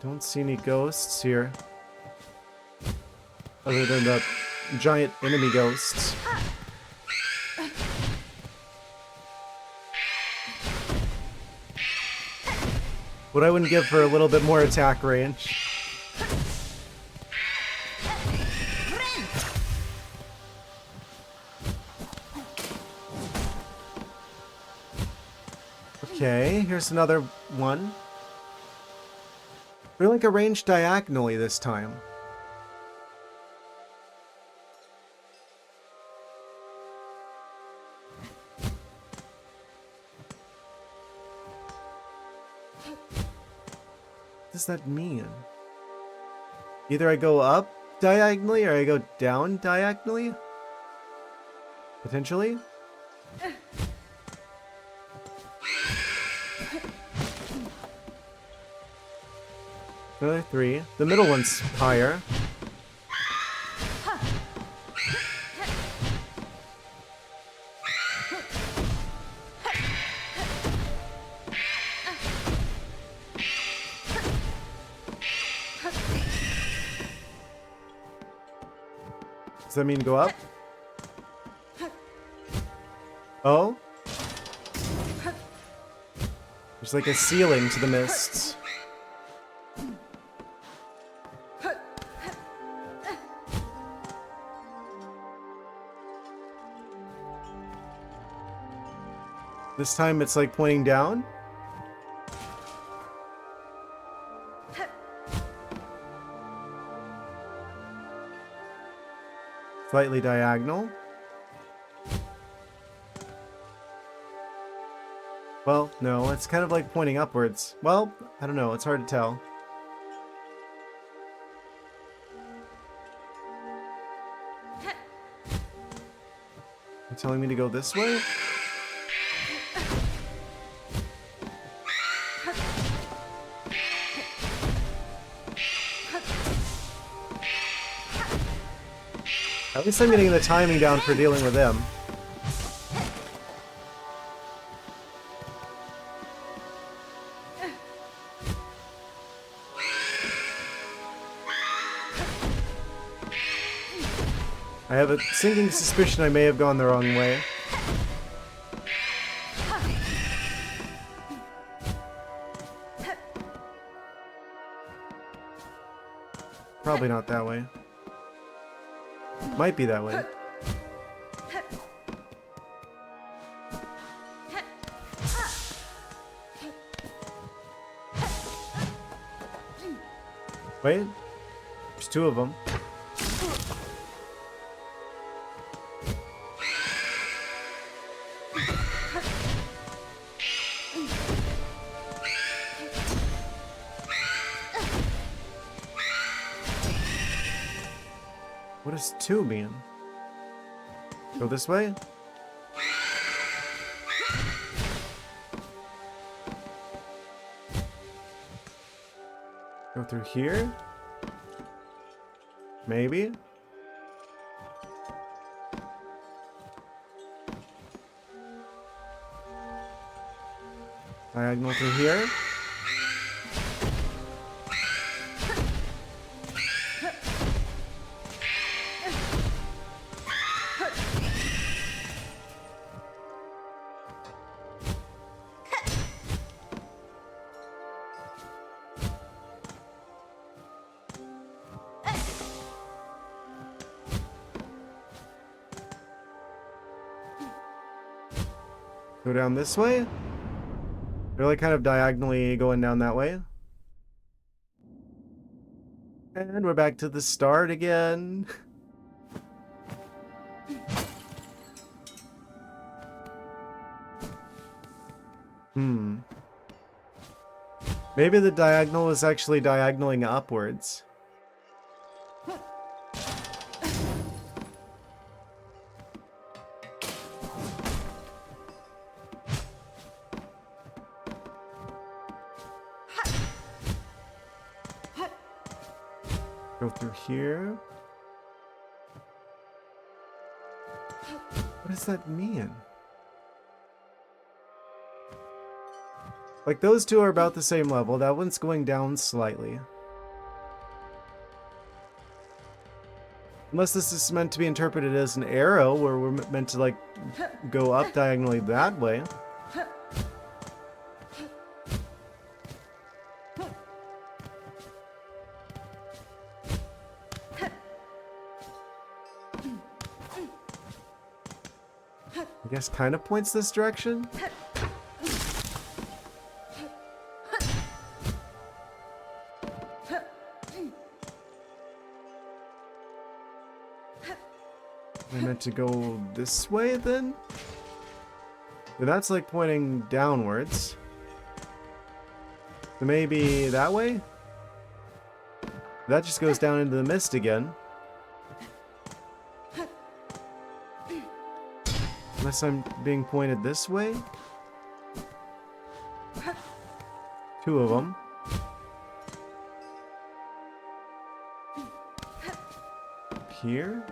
Don't see any ghosts here. Other than the giant enemy ghosts. What I wouldn't give for a little bit more attack range. Okay, here's another one. We're like arranged diagonally this time. What does that mean? Either I go up diagonally or I go down diagonally? Potentially? Another 3. The middle one's higher. Does that mean go up? Oh? There's like a ceiling to the mists. This time it's like pointing down. Slightly diagonal. Well, no, it's kind of like pointing upwards. Well, I don't know, it's hard to tell. You're telling me to go this way? At least I'm getting the timing down for dealing with them. I have a sinking suspicion I may have gone the wrong way. Probably not that way. Might be that way. Wait, there's 2 of them. What does 2 mean? Go this way? Go through here? Maybe? Diagonal through here? Go down this way? They're like kind of diagonally going down that way. And we're back to the start again. Maybe the diagonal is actually diagonaling upwards. Go through here. What does that mean? Like, those 2 are about the same level. That one's going down slightly. Unless this is meant to be interpreted as an arrow, where we're meant to, like, go up diagonally that way. I guess kind of points this direction. I meant to go this way then? But that's like pointing downwards. So maybe that way? That just goes down into the mist again. Unless I'm being pointed this way? Two of them. Here?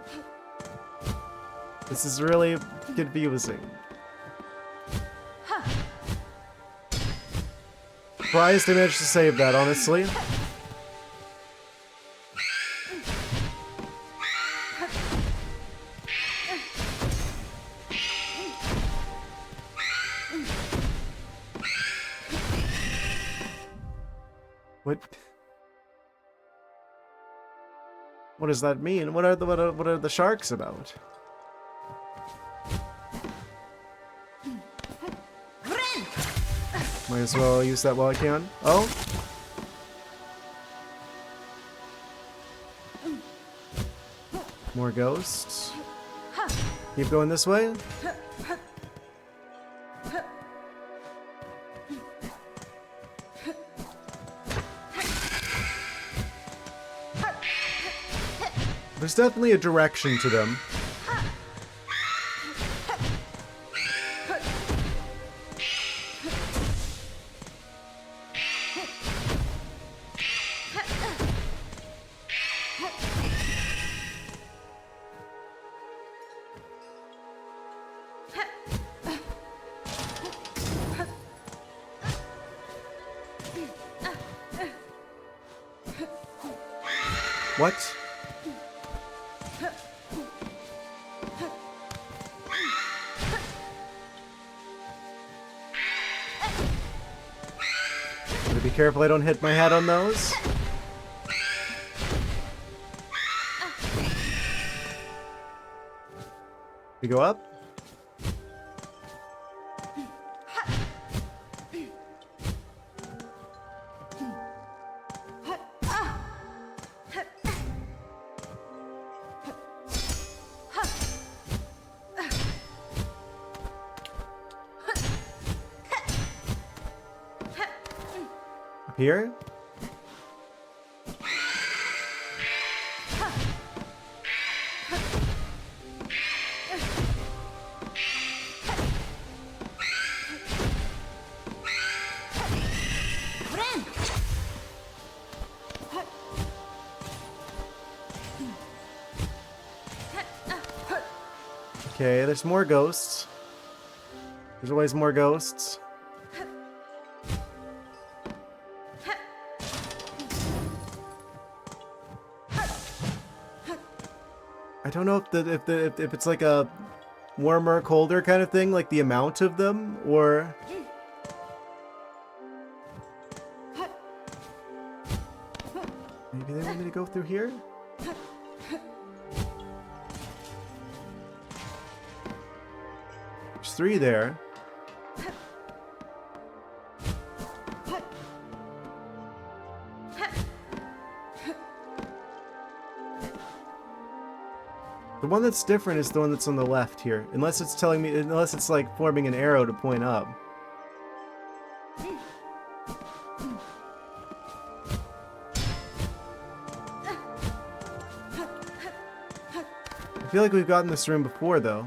This is really confusing. Surprised I managed to save that, honestly. What does that mean? What are the sharks about? Might as well use that while I can. Oh. More ghosts. Keep going this way. There's definitely a direction to them. What? Gotta be careful I don't hit my head on those. We go up. Here? Okay, there's more ghosts. There's always more ghosts. I don't know if it's like a warmer, colder kind of thing, like the amount of them, or maybe they want me to go through here? There's 3 there. The one that's different is the one that's on the left here. Unless it's telling me, unless it's like forming an arrow to point up. I feel like we've gotten this room before though.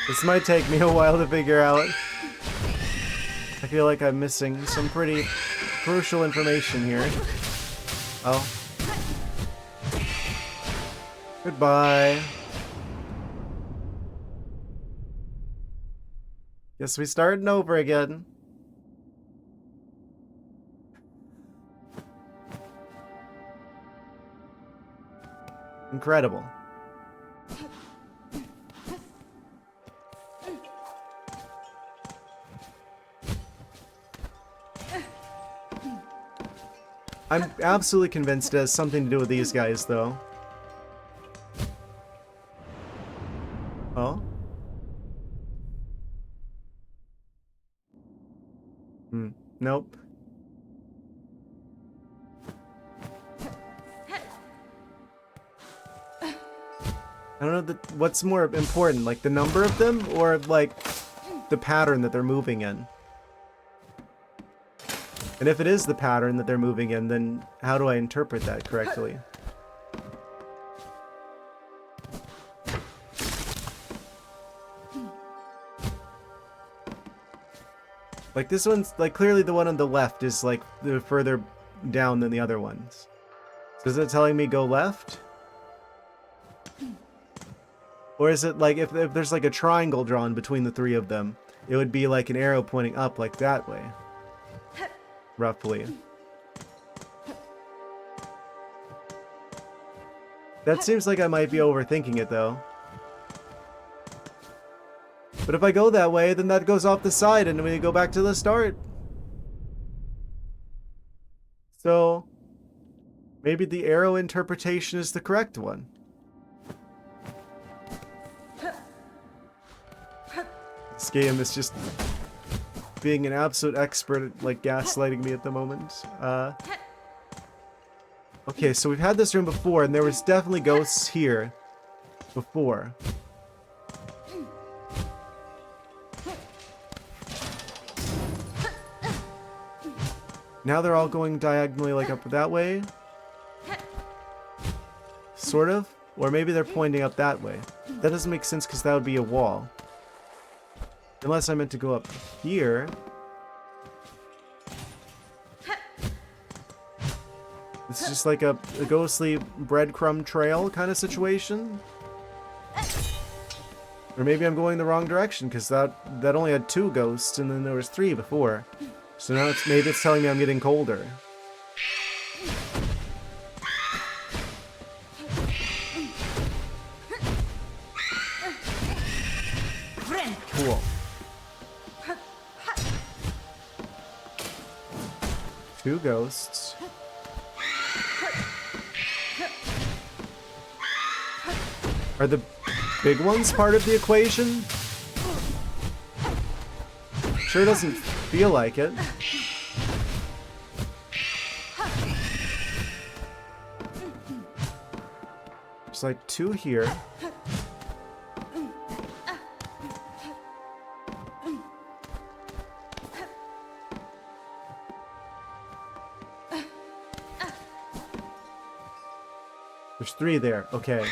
This might take me a while to figure out. I feel like I'm missing some pretty crucial information here. Oh. Goodbye. Guess we starting over again. Incredible. I'm absolutely convinced it has something to do with these guys, though. Oh? Nope. I don't know what's more important, like the number of them or like the pattern that they're moving in. And if it is the pattern that they're moving in, then how do I interpret that correctly? Like this one's, like clearly the one on the left is like the further down than the other ones. So is it telling me go left? Or is it like if there's like a triangle drawn between the three of them, it would be like an arrow pointing up like that way. Roughly. That seems like I might be overthinking it though. But if I go that way, then that goes off the side and we go back to the start. So maybe the arrow interpretation is the correct one. This game is just being an absolute expert at like gaslighting me at the moment. Okay, so we've had this room before and there was definitely ghosts here before. Now they're all going diagonally like up that way. Sort of. Or maybe they're pointing up that way. That doesn't make sense because that would be a wall. Unless I meant to go up here. It's just like a ghostly breadcrumb trail kind of situation. Or maybe I'm going the wrong direction because that only had 2 ghosts and then there was 3 before. So now maybe it's telling me I'm getting colder. Cool. 2 ghosts. Are the big ones part of the equation? Sure doesn't feel like it. There's like 2 here. There's 3 there. Okay.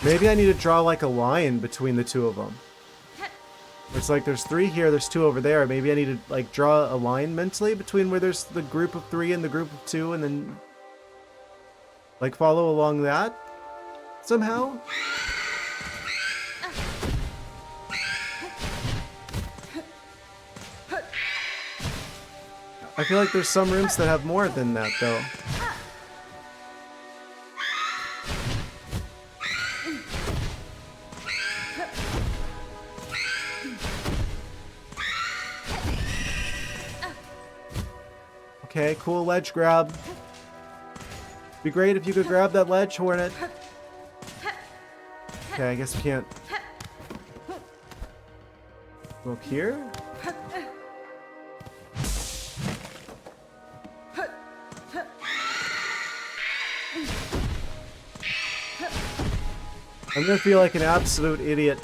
Maybe I need to draw like a line between the 2 of them. It's like there's 3 here, there's 2 over there. Maybe I need to like draw a line mentally between where there's the group of 3 and the group of 2 and then like follow along that somehow. I feel like there's some rooms that have more than that though. Okay, cool ledge grab. Be great if you could grab that ledge, Hornet. Okay, I guess we can't go up here. I'm gonna feel like an absolute idiot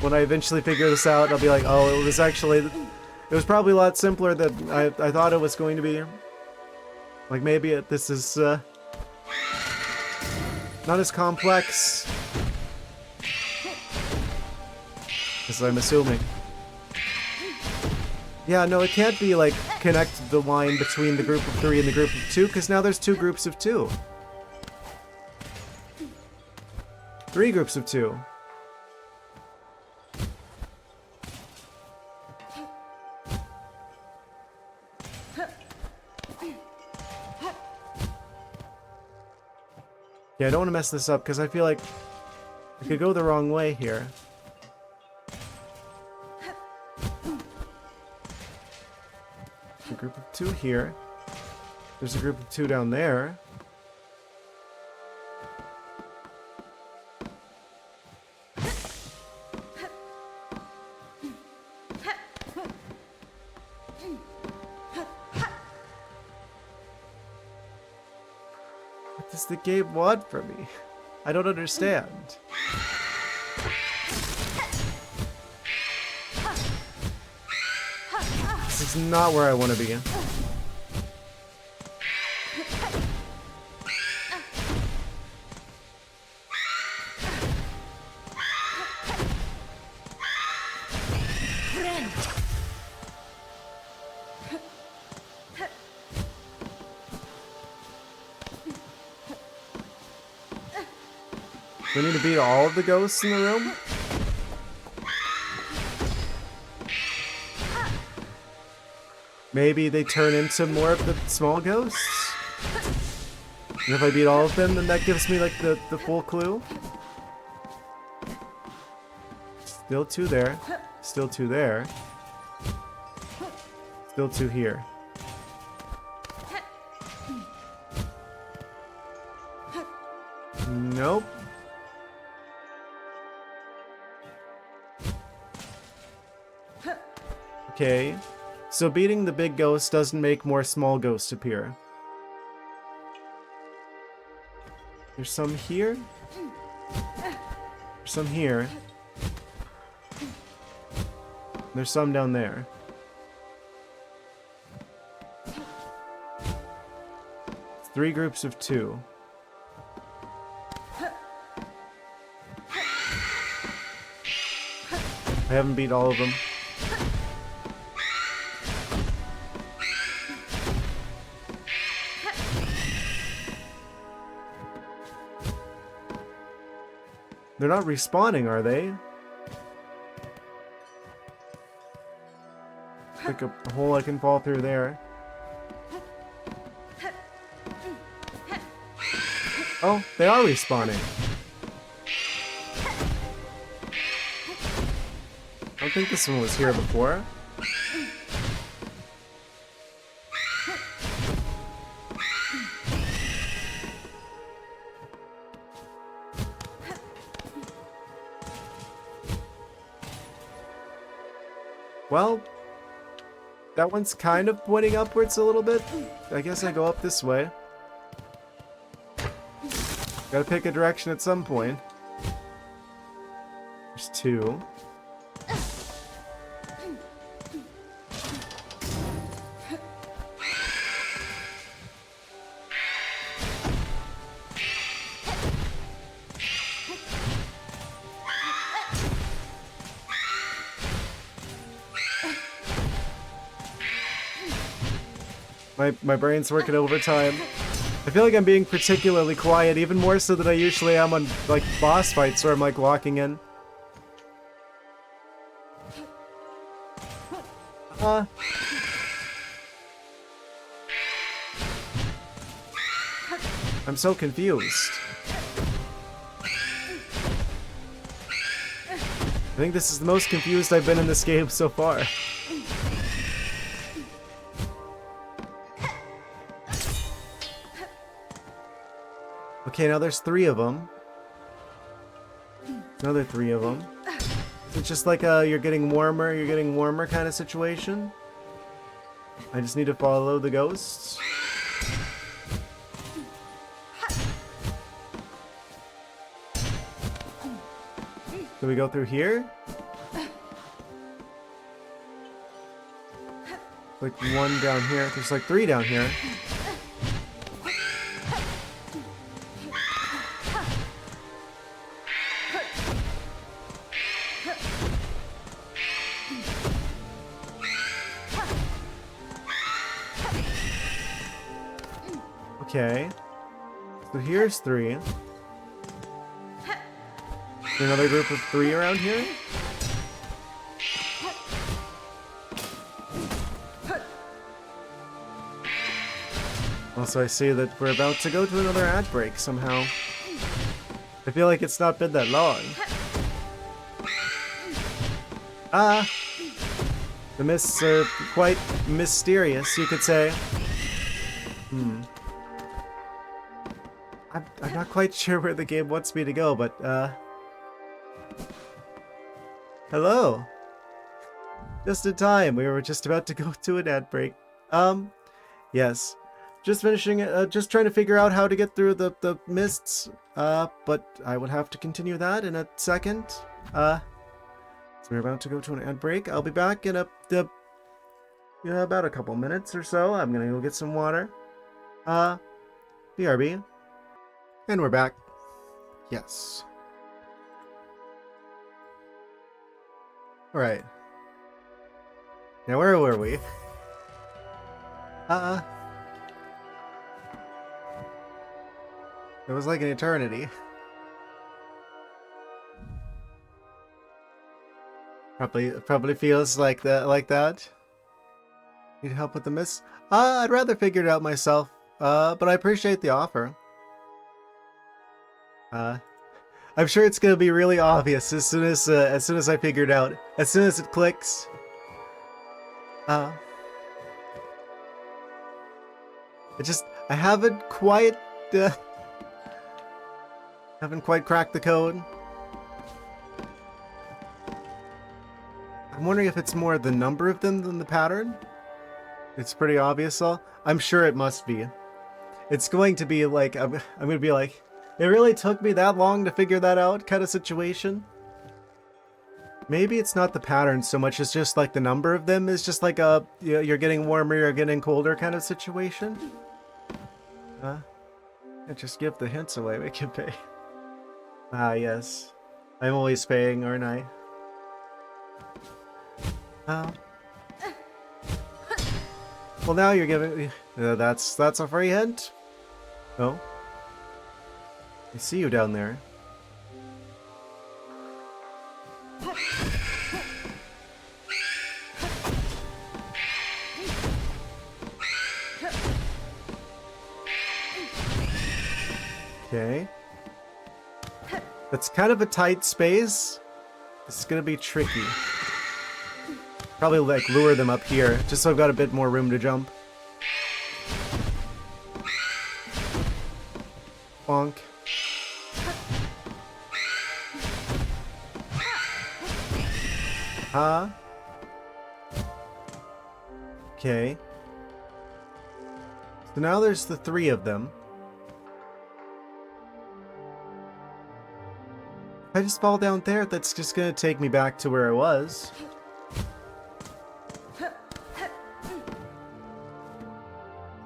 when I eventually figure this out. I'll be like, oh, it was probably a lot simpler than I thought it was going to be. Like maybe this is not as complex as I'm assuming. Yeah, no, it can't be like connect the line between the group of 3 and the group of 2, because now there's 2 groups of 2. 3 groups of 2. Yeah, I don't want to mess this up, because I feel like I could go the wrong way here. A group of 2 here. There's a group of 2 down there. What does the game want from me? I don't understand. This is not where I want to be. Do we need to beat all of the ghosts in the room? Maybe they turn into more of the small ghosts? And if I beat all of them, then that gives me like the full clue? Still 2 there. Still 2 there. Still 2 here. Nope. Okay. So beating the big ghost doesn't make more small ghosts appear. There's some here. There's some here. There's some down there. It's 3 groups of 2. I haven't beat all of them. They're not respawning, are they? Like a hole I can fall through there. Oh, they are respawning. I don't think this one was here before. Well, that one's kind of pointing upwards a little bit. I guess I go up this way. Gotta pick a direction at some point. There's 2. My brain's working overtime. I feel like I'm being particularly quiet, even more so than I usually am on, like, boss fights where I'm, like, walking in. I'm so confused. I think this is the most confused I've been in this game so far. Okay, now there's 3 of them. Another 3 of them. It's just like a you're getting warmer kind of situation. I just need to follow the ghosts. Do we go through here? Like 1 down here. There's like 3 down here. Okay. So here's 3. Is there another group of 3 around here? Also, I see that we're about to go to another ad break somehow. I feel like it's not been that long. The mists are quite mysterious, you could say. I'm not quite sure where the game wants me to go, but, hello! Just in time, we were just about to go to an ad break. Yes. Just finishing, just trying to figure out how to get through the mists, but I will have to continue that in a second. So we're about to go to an ad break. I'll be back in about a couple minutes or so. I'm gonna go get some water. BRB. And we're back. Yes. Alright. Now where were we? It was like an eternity. Probably feels like that. Need help with the miss? I'd rather figure it out myself. But I appreciate the offer. I'm sure it's gonna be really obvious as soon as I figure it out. As soon as it clicks. I haven't quite cracked the code. I'm wondering if it's more the number of them than the pattern. It's pretty obvious, though. I'm sure it must be. It's going to be like, I'm going to be like, it really took me that long to figure that out kind of situation. Maybe it's not the pattern so much as just like the number of them is just like a, you're getting warmer, you're getting colder kind of situation. Just give the hints away, we can pay. Yes. I'm always paying, aren't I? Well, now you're giving me... that's a free hint. Oh. I see you down there. Okay. That's kind of a tight space. This is gonna be tricky. Probably like lure them up here, just so I've got a bit more room to jump. Bonk. Okay. So now there's the 3 of them. If I just fall down there, that's just gonna take me back to where I was.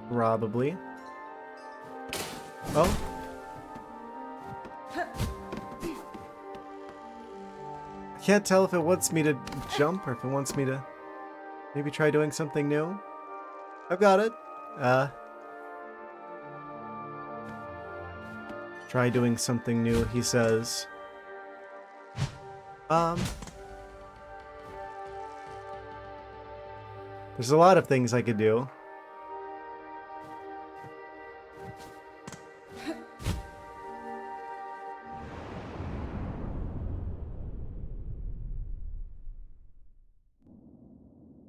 Probably. Oh. I can't tell if it wants me to jump or if it wants me to maybe try doing something new. I've got it. Try doing something new, he says. There's a lot of things I could do.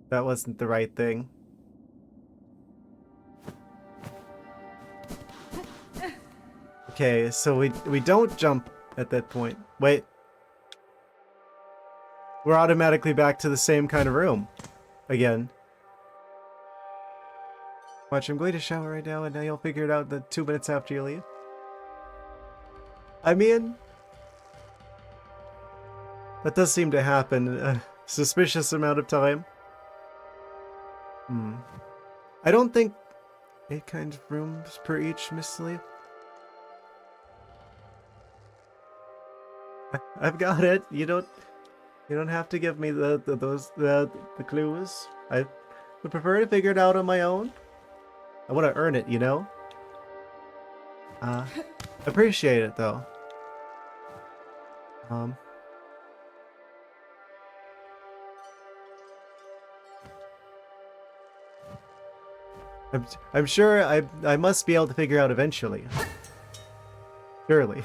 That wasn't the right thing. Okay, so we don't jump at that point. Wait. We're automatically back to the same kind of room. Again. Watch, I'm going to shower right now and now you'll figure it out the 2 minutes after you leave. I mean... that does seem to happen a suspicious amount of time. I don't think 8 kinds of rooms per each misleaf. I've got it. You don't have to give me the clues. I would prefer to figure it out on my own. I want to earn it, you know? Appreciate it though. I'm sure I must be able to figure out eventually. Surely.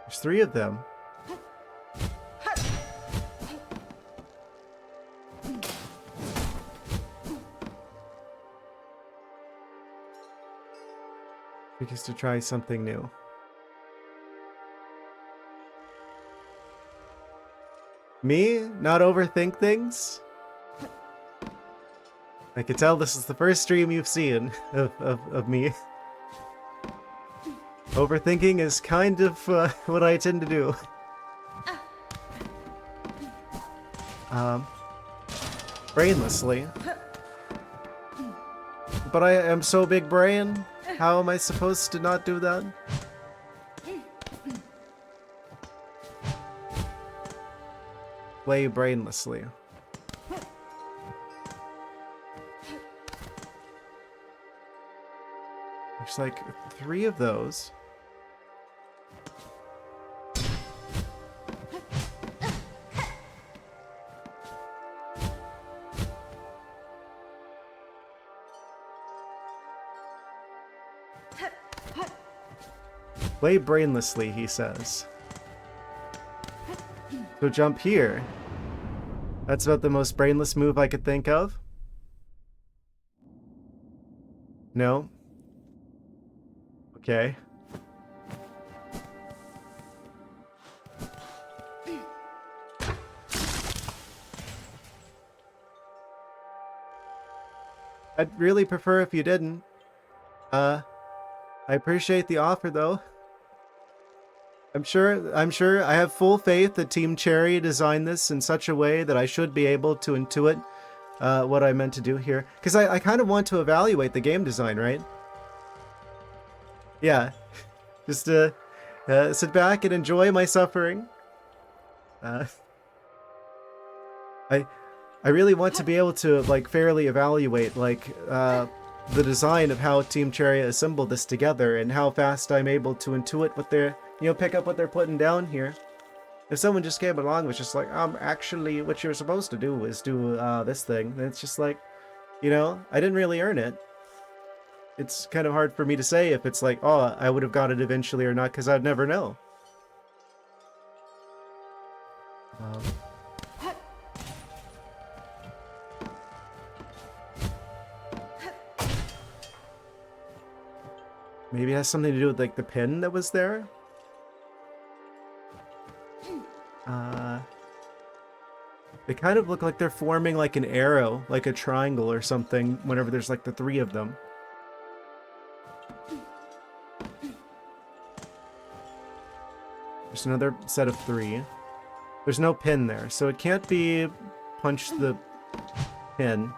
There's 3 of them. Because to try something new. Me? Not overthink things? I can tell this is the first stream you've seen of me. Overthinking is kind of what I tend to do. Brainlessly. But I am so big brain. How am I supposed to not do that? Play brainlessly. There's like 3 of those. Play brainlessly, he says. So jump here. That's about the most brainless move I could think of. No. Okay. I'd really prefer if you didn't. I appreciate the offer though. I'm sure I have full faith that Team Cherry designed this in such a way that I should be able to intuit what I meant to do here. Because I kind of want to evaluate the game design, right? Yeah. Just sit back and enjoy my suffering. I really want to be able to like fairly evaluate like the design of how Team Cherry assembled this together and how fast I'm able to intuit what they're, you know, pick up what they're putting down here. If someone just came along and was just like, actually what you're supposed to do is do this thing, then it's just like, you know, I didn't really earn it. It's kind of hard for me to say if it's like, oh, I would have got it eventually or not, because I'd never know. Maybe it has something to do with like the pin that was there? They kind of look like they're forming like an arrow, like a triangle or something, whenever there's like the 3 of them. There's another set of 3. There's no pin there, so it can't be punch the pin.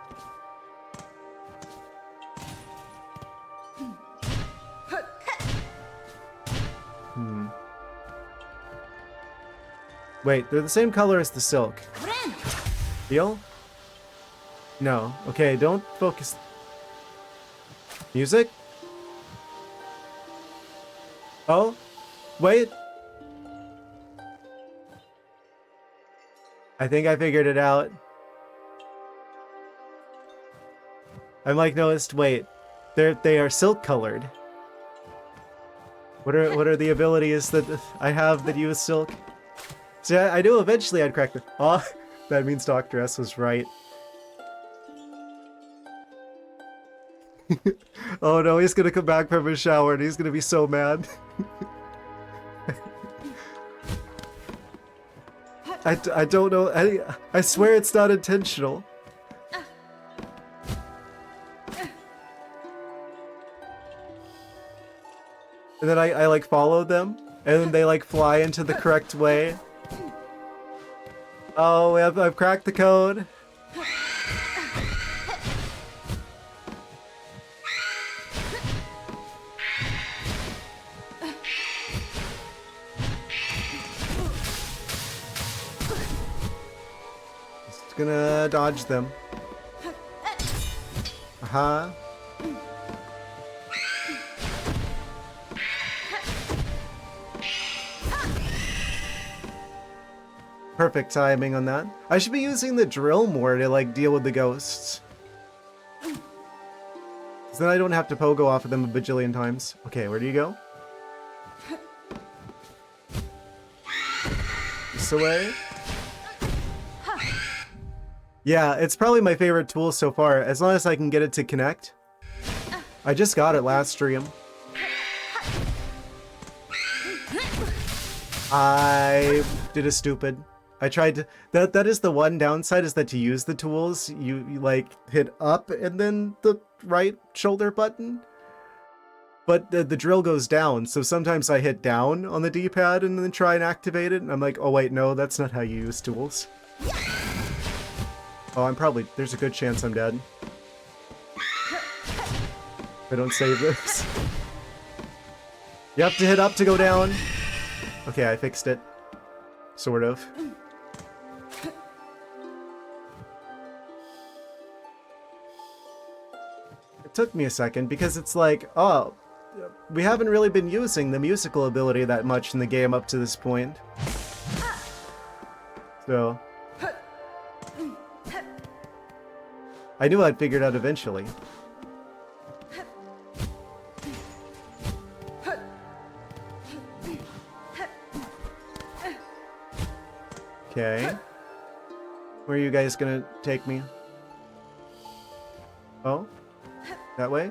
Wait, they're the same color as the silk. Feel? No. Okay, don't focus. Music? Oh? Wait. I think I figured it out. I'm like noticed, wait. They are silk colored. What are the abilities that I have that use silk? See, I knew eventually I'd crack the... Oh, that means Dr. S was right. Oh no, he's gonna come back from his shower and he's gonna be so mad. I don't know. I swear it's not intentional. And then I like follow them and then they like fly into the correct way. Oh, I've cracked the code. Just gonna dodge them. Uh-huh. Perfect timing on that. I should be using the drill more to like deal with the ghosts. So then I don't have to pogo off of them a bajillion times. Okay, where do you go? This away. Yeah, it's probably my favorite tool so far, as long as I can get it to connect. I just got it last stream. I did a stupid. I tried to... That is the one downside, is that to use the tools, you like hit up and then the right shoulder button. But the drill goes down, so sometimes I hit down on the D-pad and then try and activate it, and I'm like, oh wait, no, that's not how you use tools. Oh, I'm probably... There's a good chance I'm dead. If I don't save this. You have to hit up to go down. Okay, I fixed it. Sort of. It took me a second because it's like, oh, we haven't really been using the musical ability that much in the game up to this point. So... I knew I'd figure it out eventually. Okay. Where are you guys gonna take me? Oh? That way?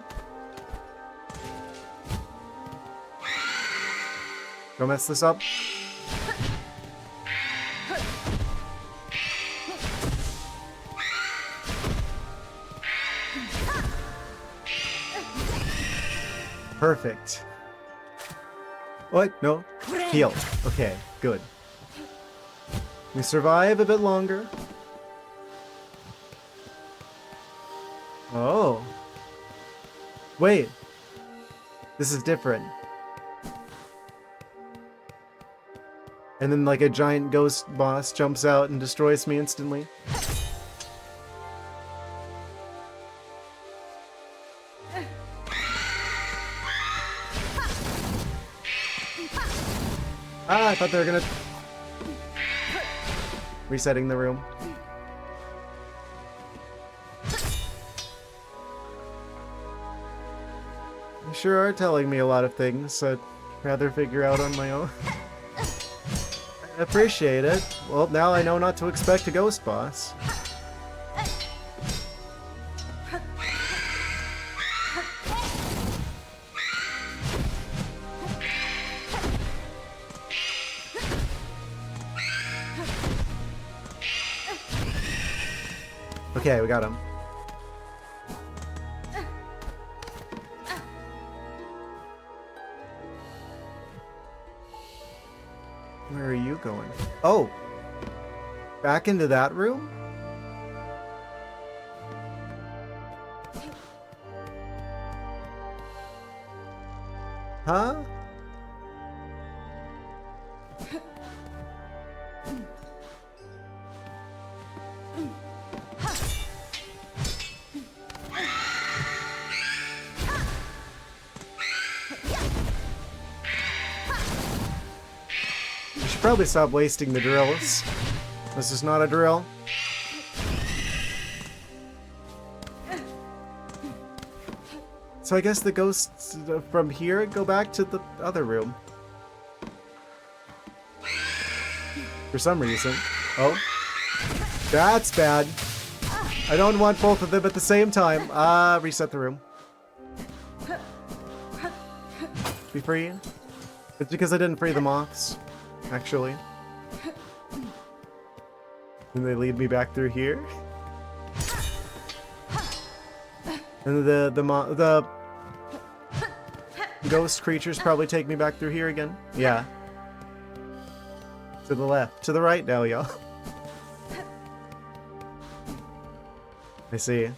Don't mess this up. Perfect. What? No? Heal. Okay, good. We survive a bit longer. Oh. Wait. This is different. And then like a giant ghost boss jumps out and destroys me instantly. Ah, I thought they were gonna... Resetting the room. You sure are telling me a lot of things I'd rather figure out on my own. I appreciate it. Well, now I know not to expect a ghost boss. Okay, we got him. Where are you going? Oh! Back into that room? Huh? Probably stop wasting the drills. This is not a drill. So I guess the ghosts from here go back to the other room. For some reason. Oh. That's bad. I don't want both of them at the same time. Reset the room. Be free. It's because I didn't free the moths. Actually. And they lead me back through here. And the ghost creatures probably take me back through here again. Yeah. To the left. To the right now, y'all. I see.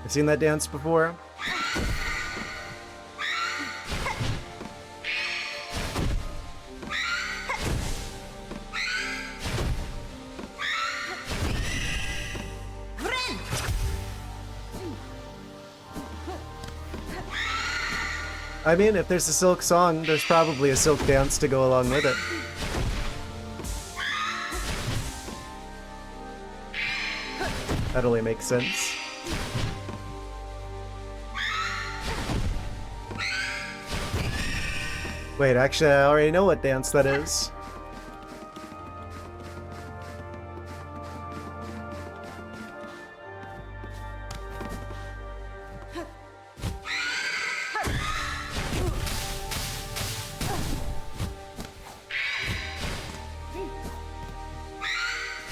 I've seen that dance before. I mean, if there's a Silksong, there's probably a Silk dance to go along with it. That only makes sense. Wait, actually, I already know what dance that is.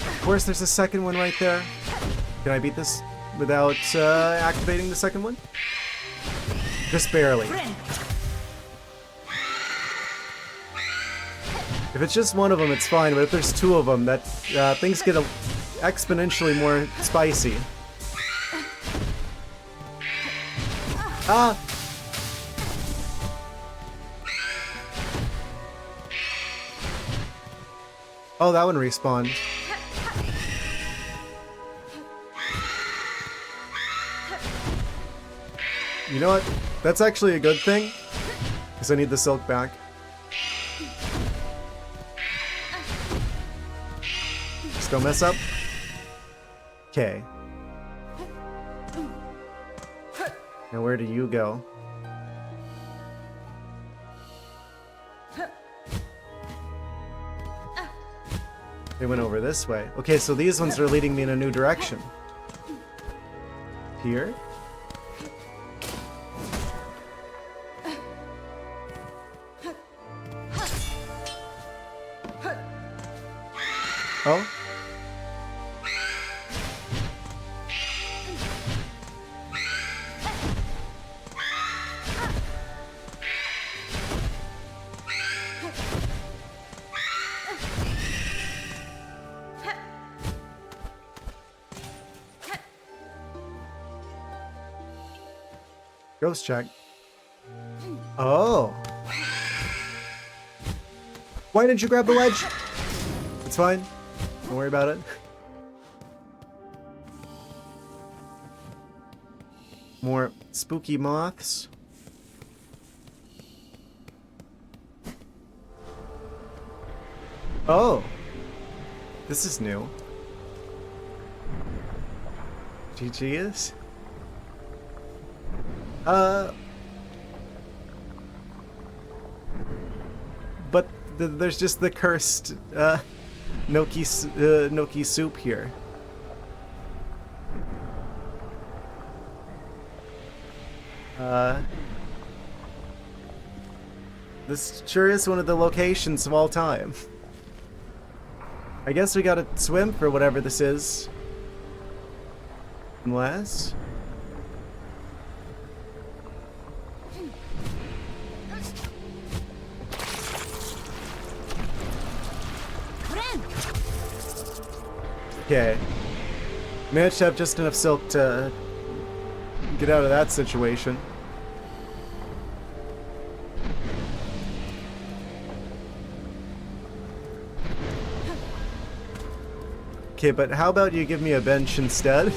Of course, there's a second one right there. Can I beat this without activating the second one? Just barely. If it's just one of them, it's fine, but if there's two of them, that things get exponentially more spicy. Ah! Oh, that one respawned. You know what? That's actually a good thing, because I need the silk back. Just don't mess up. Okay. Now where do you go? They went over this way. Okay, so these ones are leading me in a new direction. Here? Oh? Ghost check. Oh. Why didn't you grab the ledge? It's fine. Don't worry about it. More spooky moths. Oh. This is new. GG's? But there's just the cursed, Noki soup here. This sure is one of the locations of all time. I guess we gotta swim for whatever this is. Unless... Okay. Managed to have just enough silk to get out of that situation. Okay, but how about you give me a bench instead?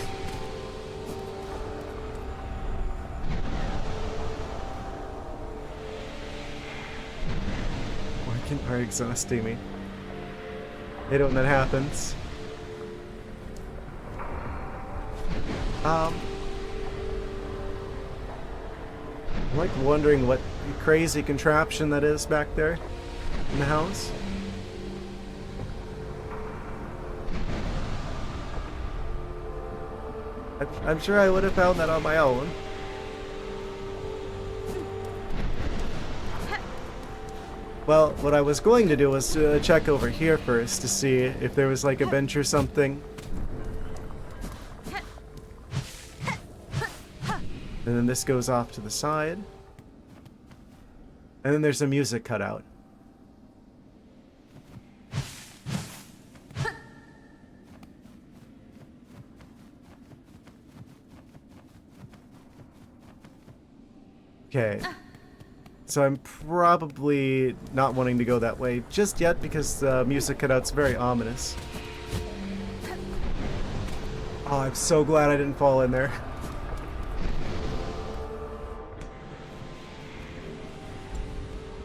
Working are exhausting me. I hate it when that happens. I'm like wondering what crazy contraption that is back there in the house. I'm sure I would have found that on my own. Well, what I was going to do was check over here first to see if there was like a bench or something. And then this goes off to the side. And then there's a music cutout. Okay. So I'm probably not wanting to go that way just yet because the music cutout's very ominous. Oh, I'm so glad I didn't fall in there.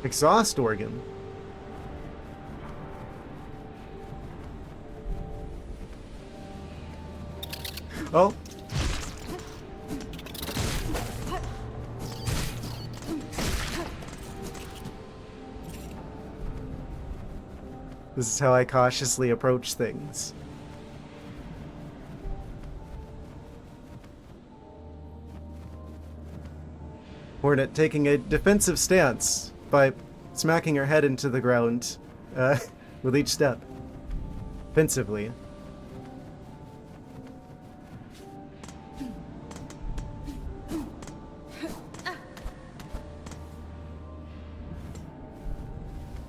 Exhaust organ. Oh. This is how I cautiously approach things. Hornet taking a defensive stance by smacking her head into the ground with each step. Defensively.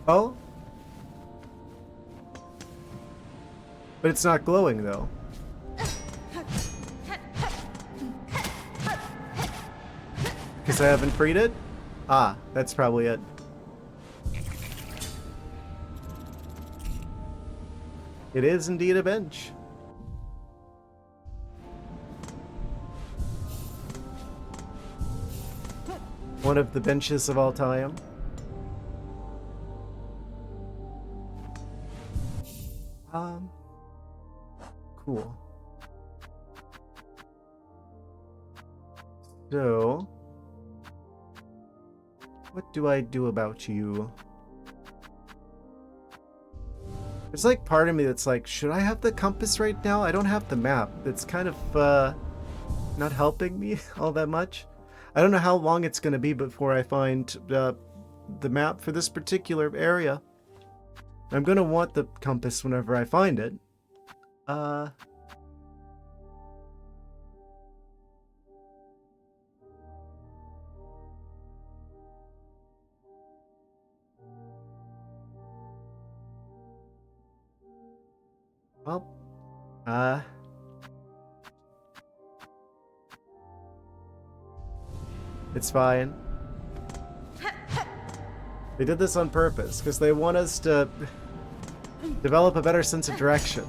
Oh? But it's not glowing, though. Because I haven't freed it? Ah, that's probably it. It is indeed a bench. One of the benches of all time. Cool. So, what do I do about you? There's like part of me that's like, should I have the compass right now? I don't have the map. It's kind of not helping me all that much. I don't know how long it's going to be before I find the map for this particular area. I'm going to want the compass whenever I find it. Well, it's fine. They did this on purpose, because they want us to develop a better sense of direction.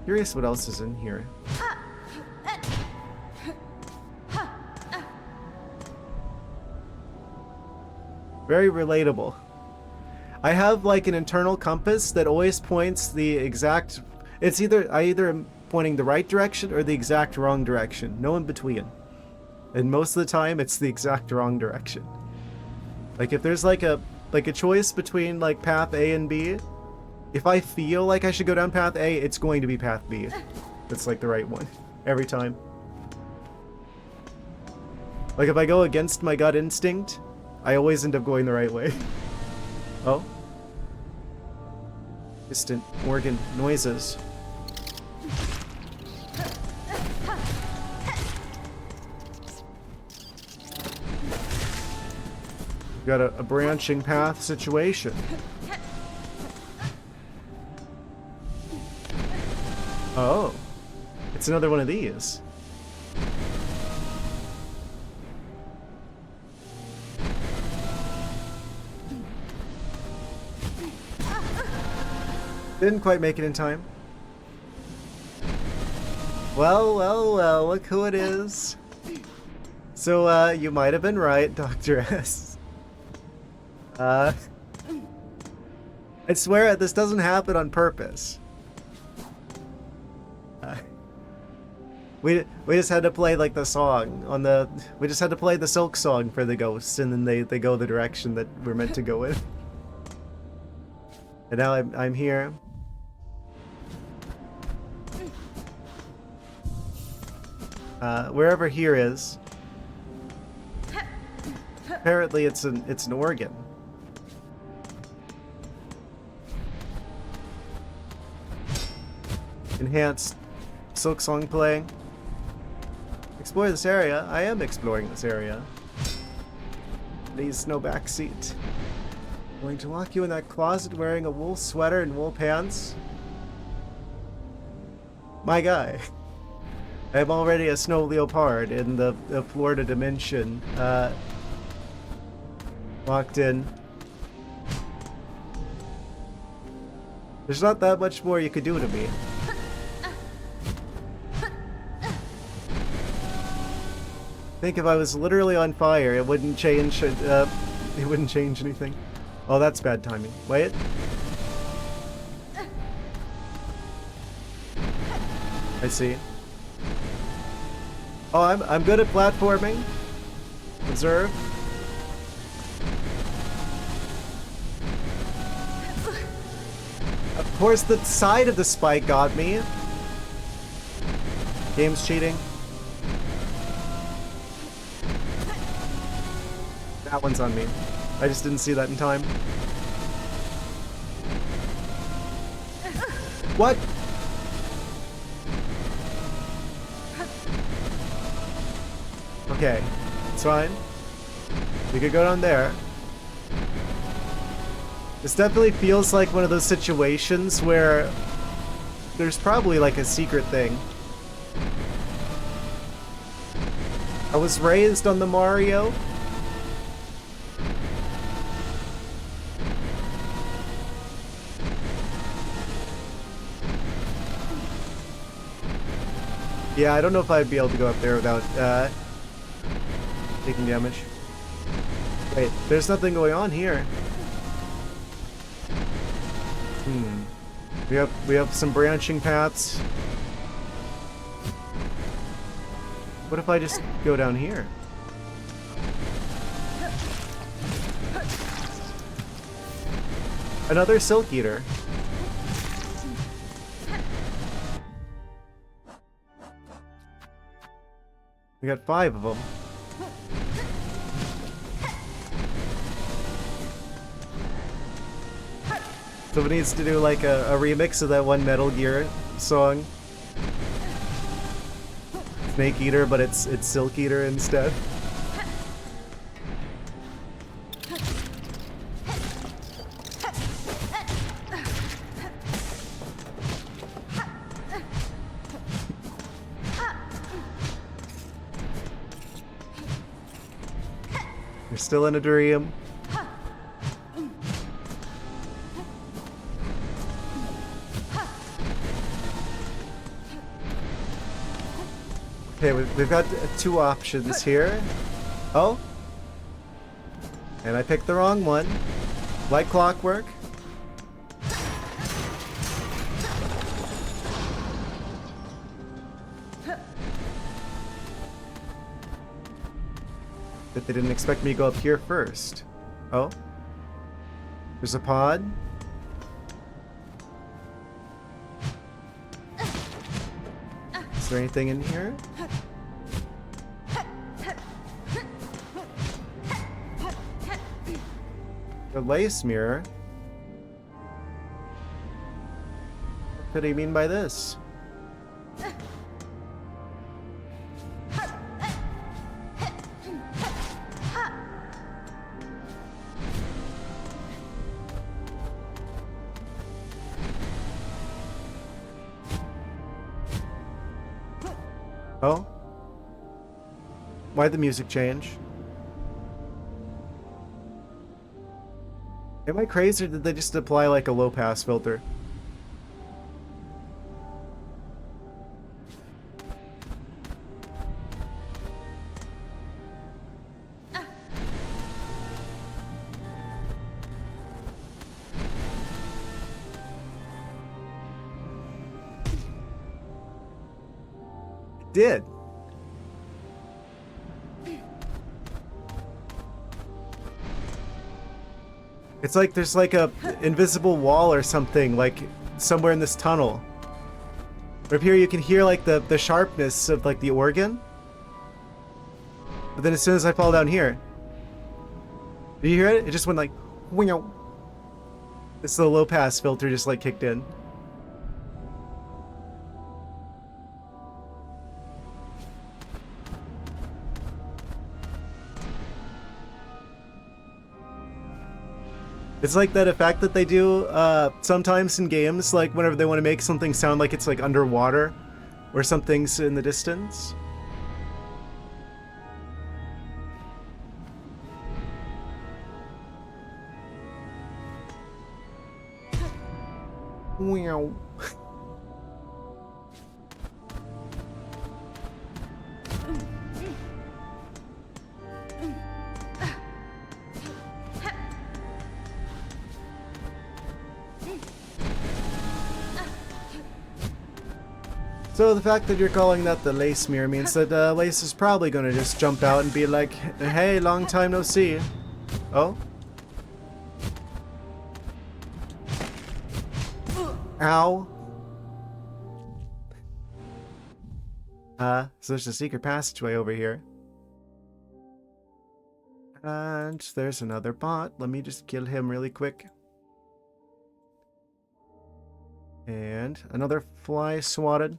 Curious what else is in here. Very relatable. I have like an internal compass that always points the exact... I either am pointing the right direction or the exact wrong direction. No in between. And most of the time it's the exact wrong direction. Like if there's like a choice between like path A and B, if I feel like I should go down path A, it's going to be path B. That's like the right one. Every time. Like if I go against my gut instinct, I always end up going the right way. Oh. Distant organ noises. Got a branching path situation. Oh. It's another one of these. Didn't quite make it in time. Well, well, well, look who it is. So, you might have been right, Dr. S. I swear this doesn't happen on purpose. We just had to play like the song on the... We just had to play the Silksong for the ghosts, and then they go the direction that we're meant to go in. And now I'm here. Wherever here is. Apparently it's an organ. Enhanced Silksong playing. Explore this area. I am exploring this area. Please, no backseat. Going to lock you in that closet wearing a wool sweater and wool pants? My guy. I'm already a snow leopard in the Florida dimension. Locked in. There's not that much more you could do to me. I think if I was literally on fire, it wouldn't change It wouldn't change anything. Oh, that's bad timing. Wait. I see. Oh, I'm good at platforming. Observe. Of course, the side of the spike got me. Game's cheating. That one's on me. I just didn't see that in time. What? Okay, it's fine. We could go down there. This definitely feels like one of those situations where there's probably like a secret thing. I was raised on the Mario. Yeah, I don't know if I'd be able to go up there without taking damage. Wait, there's nothing going on here. We have some branching paths. What if I just go down here? Another Silk Eater. We got 5 of them. Someone needs to do like a remix of that one Metal Gear song. Snake Eater, but it's Silk Eater instead. You're still in a dream. Okay, we've got 2 options here. Oh. And I picked the wrong one. Like clockwork. But they didn't expect me to go up here first. Oh. There's a pod. Is there anything in here? The lace mirror? What do you mean by this? Oh? Why'd the music change? Am I crazy or did they just apply like a low pass filter? It did. It's like there's like a invisible wall or something, like somewhere in this tunnel. Up here you can hear like the sharpness of like the organ. But then as soon as I fall down here, do you hear it? It just went like, wow. It's the low pass filter just like kicked in. It's like that effect that they do sometimes in games, like whenever they want to make something sound like it's like underwater or something's in the distance. Wow. So the fact that you're calling that the lace mirror means that Lace is probably gonna just jump out and be like, hey, long time no see. Oh? Ow. So there's a secret passageway over here. And there's another bot. Let me just kill him really quick. And another fly swatted.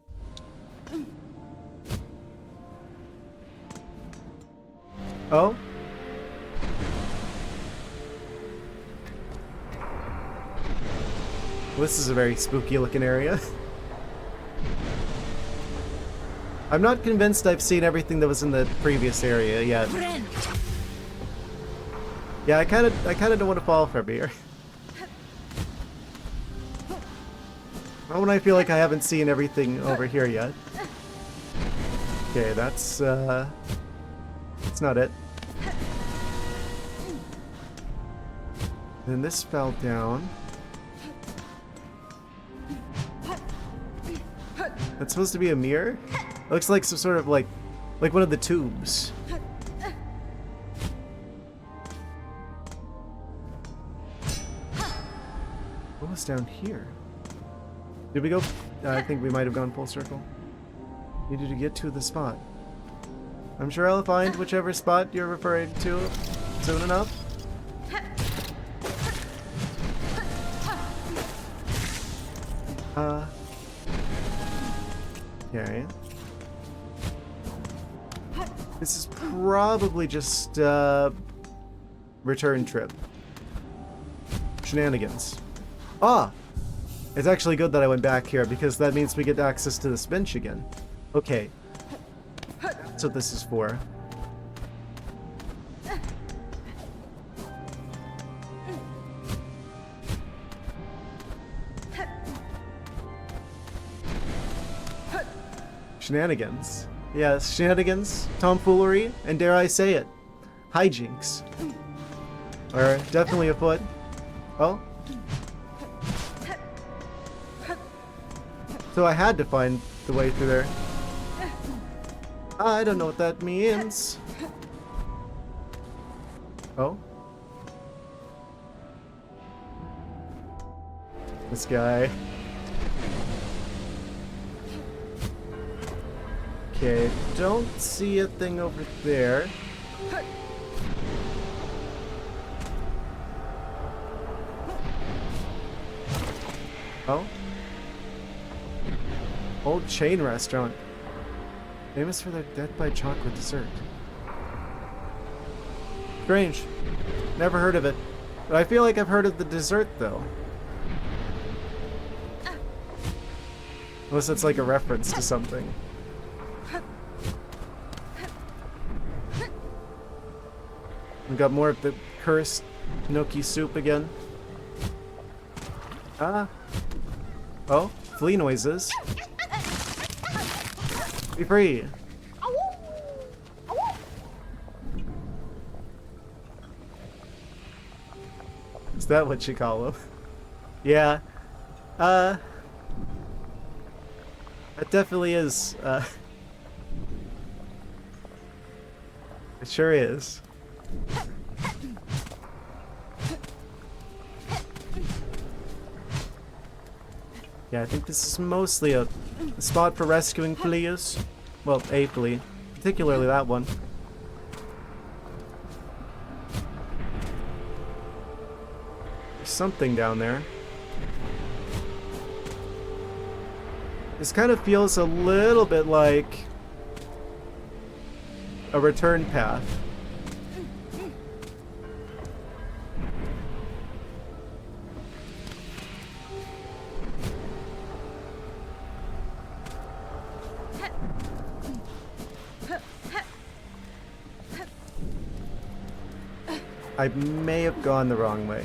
Oh? Well, this is a very spooky looking area. I'm not convinced I've seen everything that was in the previous area yet. Yeah, I kind of don't want to fall from here. Not when I feel like I haven't seen everything over here yet. Okay, that's not it. Then this fell down. That's supposed to be a mirror? It looks like some sort of like one of the tubes. What was down here? Did we go? I think we might have gone full circle. Needed to get to the spot. I'm sure I'll find whichever spot you're referring to soon enough. Okay. This is probably just return trip. Shenanigans. Ah! It's actually good that I went back here because that means we get access to this bench again. Okay. That's what this is for. Shenanigans. Yes, shenanigans, tomfoolery, and dare I say it, hijinks are definitely afoot. Oh? So I had to find the way through there. I don't know what that means. Oh? This guy. Okay, don't see a thing over there. Oh? Old chain restaurant. Famous for their death by chocolate dessert. Strange. Never heard of it. But I feel like I've heard of the dessert, though. Unless it's like a reference to something. We got more of the cursed gnocchi soup again. Ah. Oh, flea noises. Be free. Is that what you call them? Yeah. That definitely is, it sure is. Yeah, I think this is mostly a spot for rescuing fleas. Well, a flea. Particularly that one. There's something down there. This kind of feels a little bit like a return path. I may have gone the wrong way.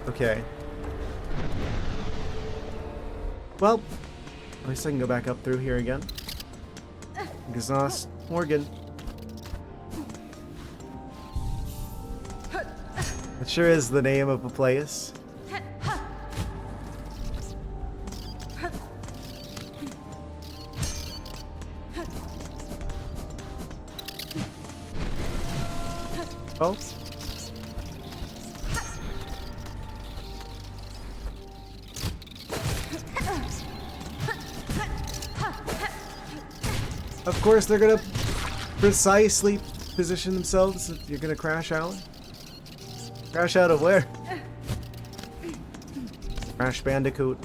Okay. Well, at least I can go back up through here again. Exhaust Morgan. It sure is the name of a place. Oh. Of course, they're gonna precisely position themselves. You're gonna crash out. Crash out of where? Crash Bandicoot.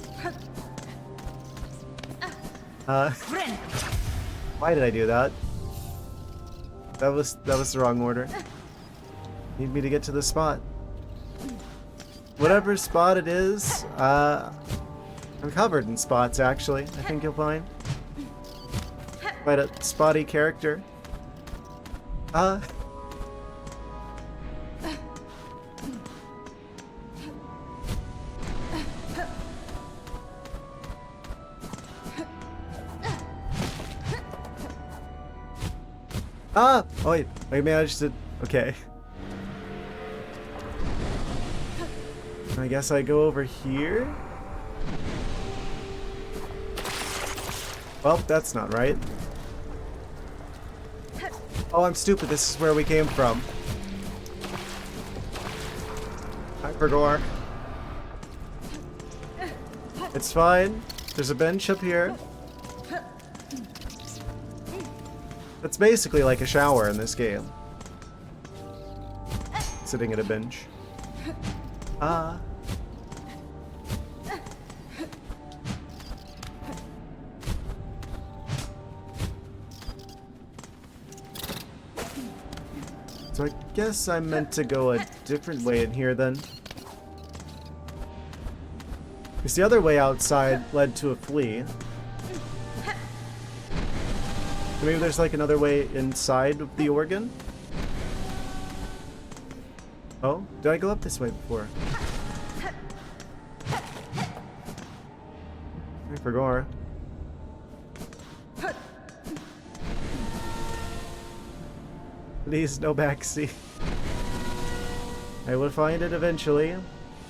Why did I do that? That was the wrong order. Need me to get to the spot. Whatever spot it is, I'm covered in spots actually. I think you'll find. Quite a spotty character. Oh wait, I managed to. Okay. I guess I go over here. Well, that's not right. Oh, I'm stupid. This is where we came from. Hypergore. It's fine. There's a bench up here. It's basically like a shower in this game. Sitting at a bench. So I guess I'm meant to go a different way in here then. Because the other way outside led to a flea. Maybe there's like another way inside of the organ? Oh, did I go up this way before? I forgot. Please, no backseat. I will find it eventually.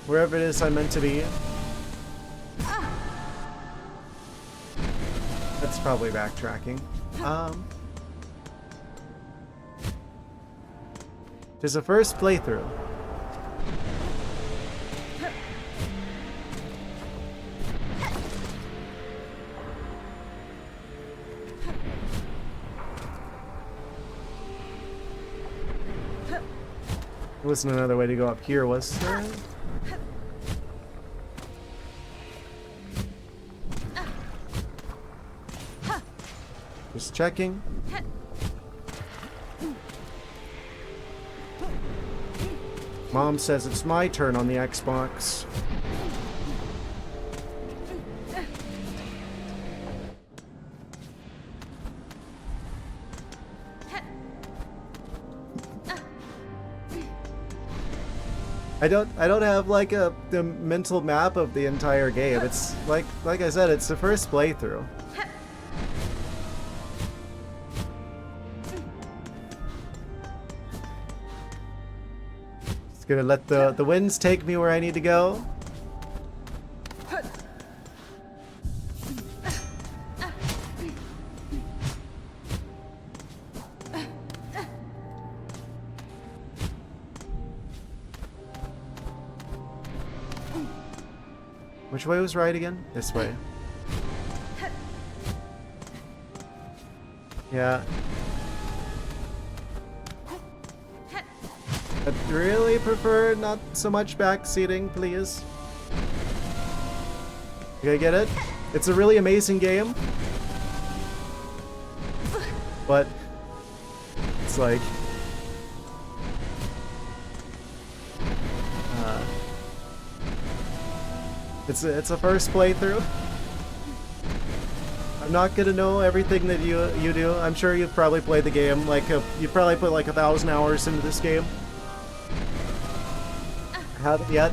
Wherever it is I'm meant to be. That's probably backtracking. There's a first playthrough. There wasn't another way to go up here, was there? Just checking. Mom says it's my turn on the Xbox. I don't have like the mental map of the entire game. It's like I said, it's the first playthrough. Just gonna let the winds take me where I need to go. Which way was right again? This way. Yeah. I'd really prefer not so much backseating, please. You gotta get it? It's a really amazing game. But it's like it's a first playthrough. I'm not gonna know everything that you do. I'm sure you've probably played the game. Like you've probably put like 1,000 hours into this game. I haven't yet.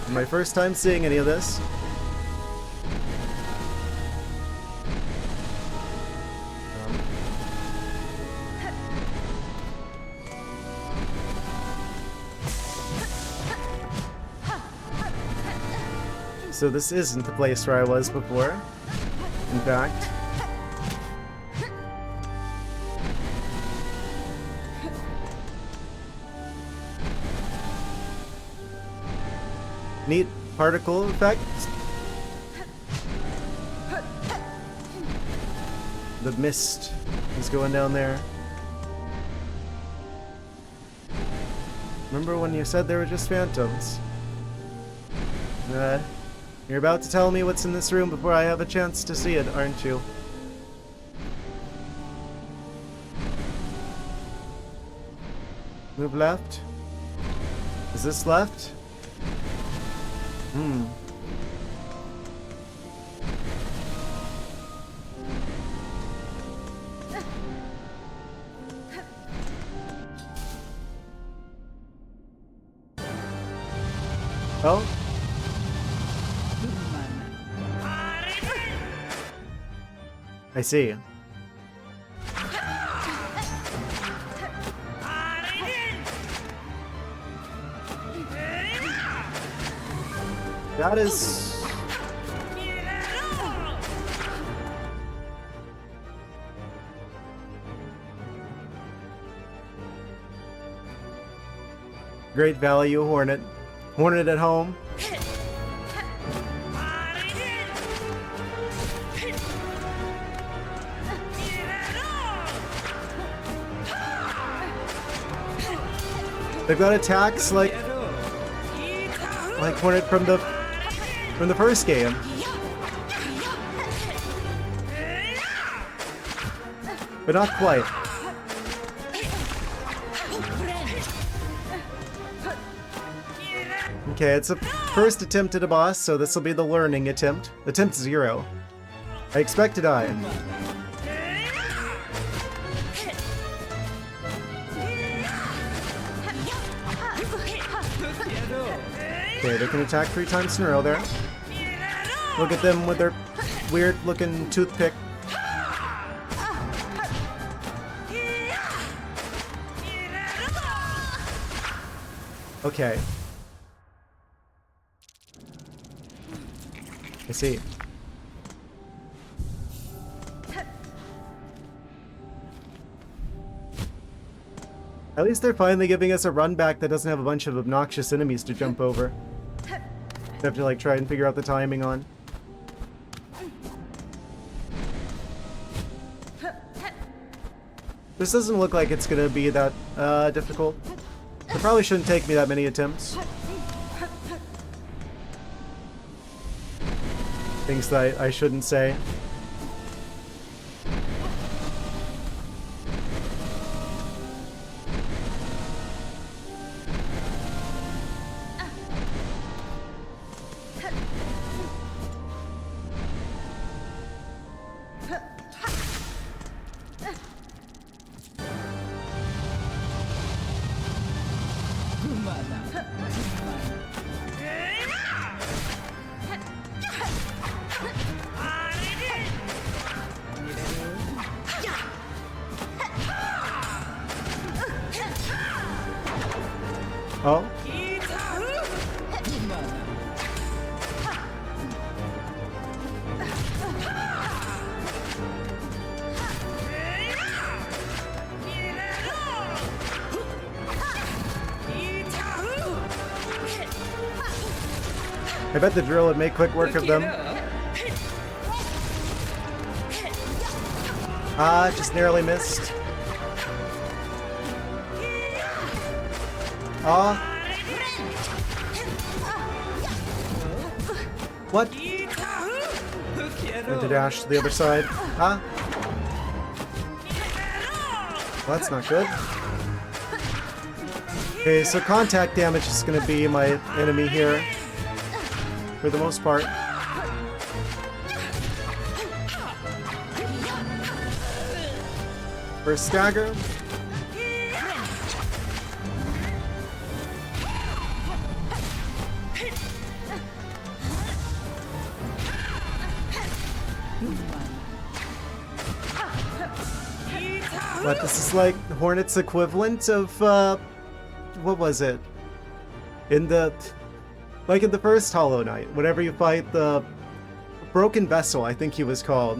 My first time seeing any of this. So this isn't the place where I was before. In fact. Neat particle effect. The mist is going down there. Remember when you said they were just phantoms? You're about to tell me what's in this room before I have a chance to see it, aren't you? Move left. Is this left? Oh? I see. That is... Great value, Hornet. Hornet at home. They've got attacks like Hornet from the first game. But not quite. Okay, it's a first attempt at a boss, so this will be the learning attempt. Attempt 0. I expect to die. Okay, they can attack 3 times in a row there. Look at them with their weird-looking toothpick. Okay. I see. At least they're finally giving us a run back that doesn't have a bunch of obnoxious enemies to jump over. You have to like try and figure out the timing on. This doesn't look like it's gonna be that difficult. It probably shouldn't take me that many attempts. Things that I shouldn't say. Oh. I bet the drill would make quick work of them. Ah, just narrowly missed. Ah. What? Went to dash to the other side. Ah. Well, that's not good. Okay, so contact damage is going to be my enemy here. For the most part. First stagger. But this is like Hornet's equivalent of, what was it? In the Like in the first Hollow Knight, whenever you fight the Broken Vessel, I think he was called.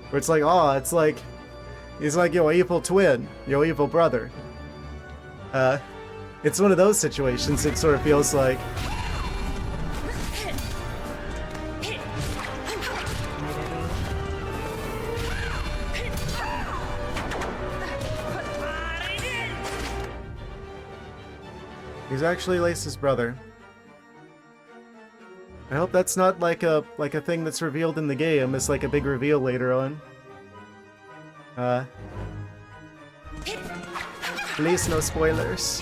Where it's like, oh, it's like, he's like your evil twin, your evil brother. It's one of those situations it sort of feels like. He's actually Lace's brother. I hope that's not like a thing that's revealed in the game. It's like a big reveal later on. Please, no spoilers.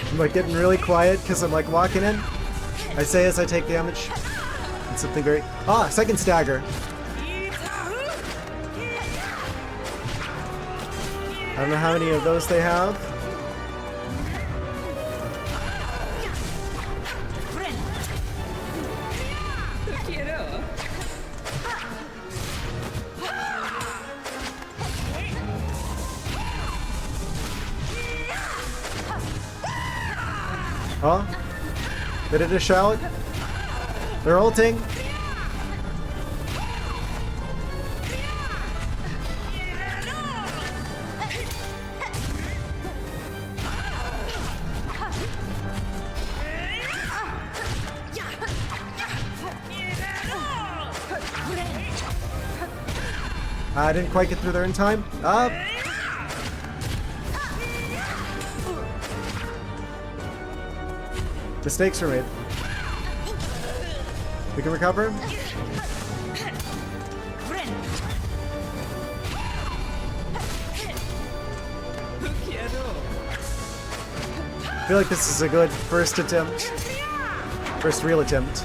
I'm like getting really quiet because I'm like walking in. I say as I take damage. It's something very... Ah, second stagger. I don't know how many of those they have. Oh, did it just shout? They're ulting. I didn't quite get through there in time. Up. Mistakes were made. We can recover. I feel like this is a good first attempt. First real attempt.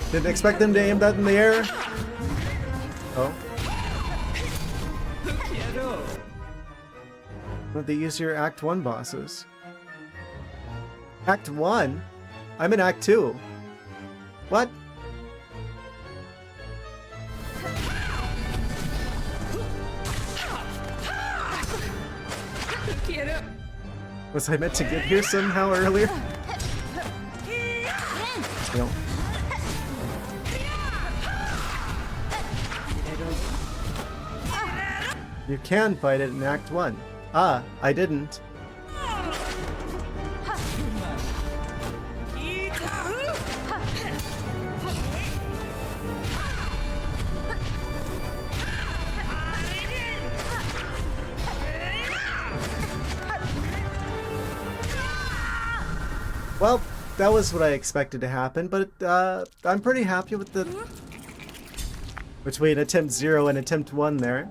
Didn't expect them to aim that in the air. Oh. One of the easier Act 1 bosses. Act 1? I'm in Act 2. What? Was I meant to get here somehow earlier? No. You can fight it in Act 1. Ah, I didn't. Well, that was what I expected to happen, but I'm pretty happy with the... between attempt 0 and attempt 1 there.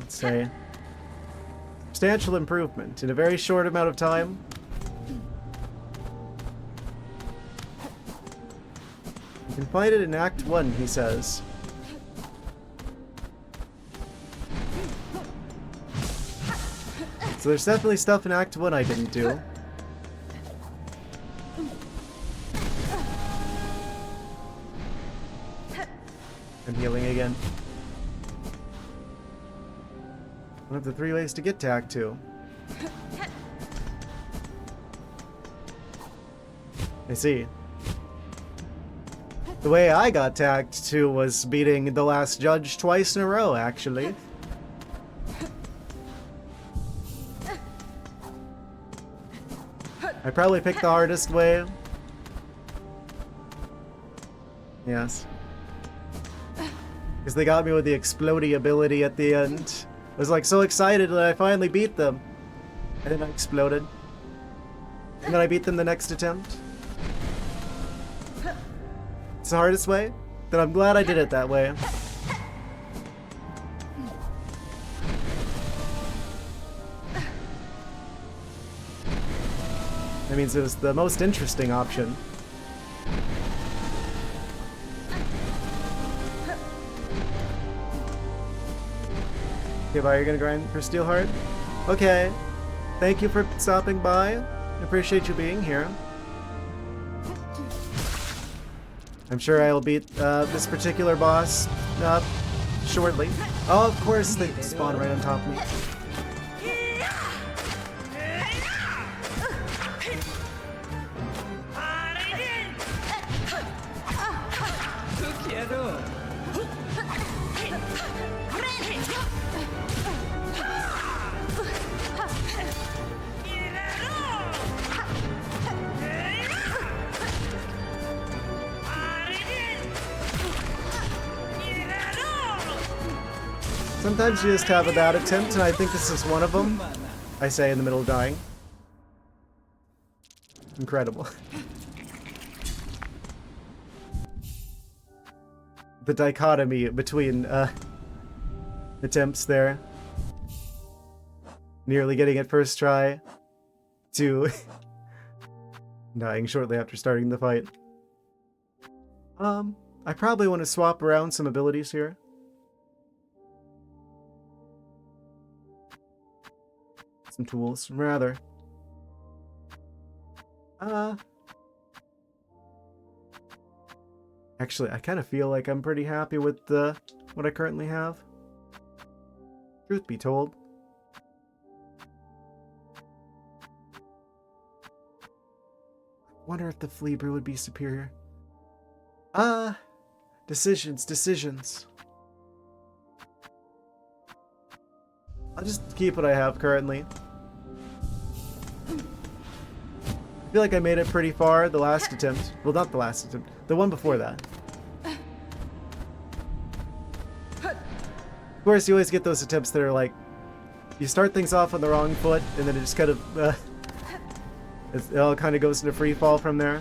Let's say substantial improvement in a very short amount of time. You can find it in Act 1, he says. So there's definitely stuff in Act 1 I didn't do. I'm healing again. One of the 3 ways to get to Act 2. I see. The way I got to Act 2 was beating the last judge twice in a row, actually. I probably picked the hardest way. Yes. Because they got me with the explodey ability at the end. I was like so excited that I finally beat them. And then I exploded. And then I beat them the next attempt. It's the hardest way, but I'm glad I did it that way. That means it was the most interesting option. Okay, bye, you're gonna grind for Steelheart? Okay. Thank you for stopping by. I appreciate you being here. I'm sure I'll beat this particular boss shortly. Oh, of course, they spawn right on top of me. Sometimes you just have a bad attempt, and I think this is one of them. I say in the middle of dying. Incredible. The dichotomy between attempts there. Nearly getting it first try to dying shortly after starting the fight. I probably want to swap around some abilities here. Some tools, rather. Actually, I kind of feel like I'm pretty happy with what I currently have. Truth be told. Wonder if the flea brew would be superior. Decisions. I'll just keep what I have currently. I feel like I made it pretty far the last attempt. Well, not the last attempt. The one before that. Of course, you always get those attempts that are like, you start things off on the wrong foot, and then it just kind of, it all kind of goes into free fall from there.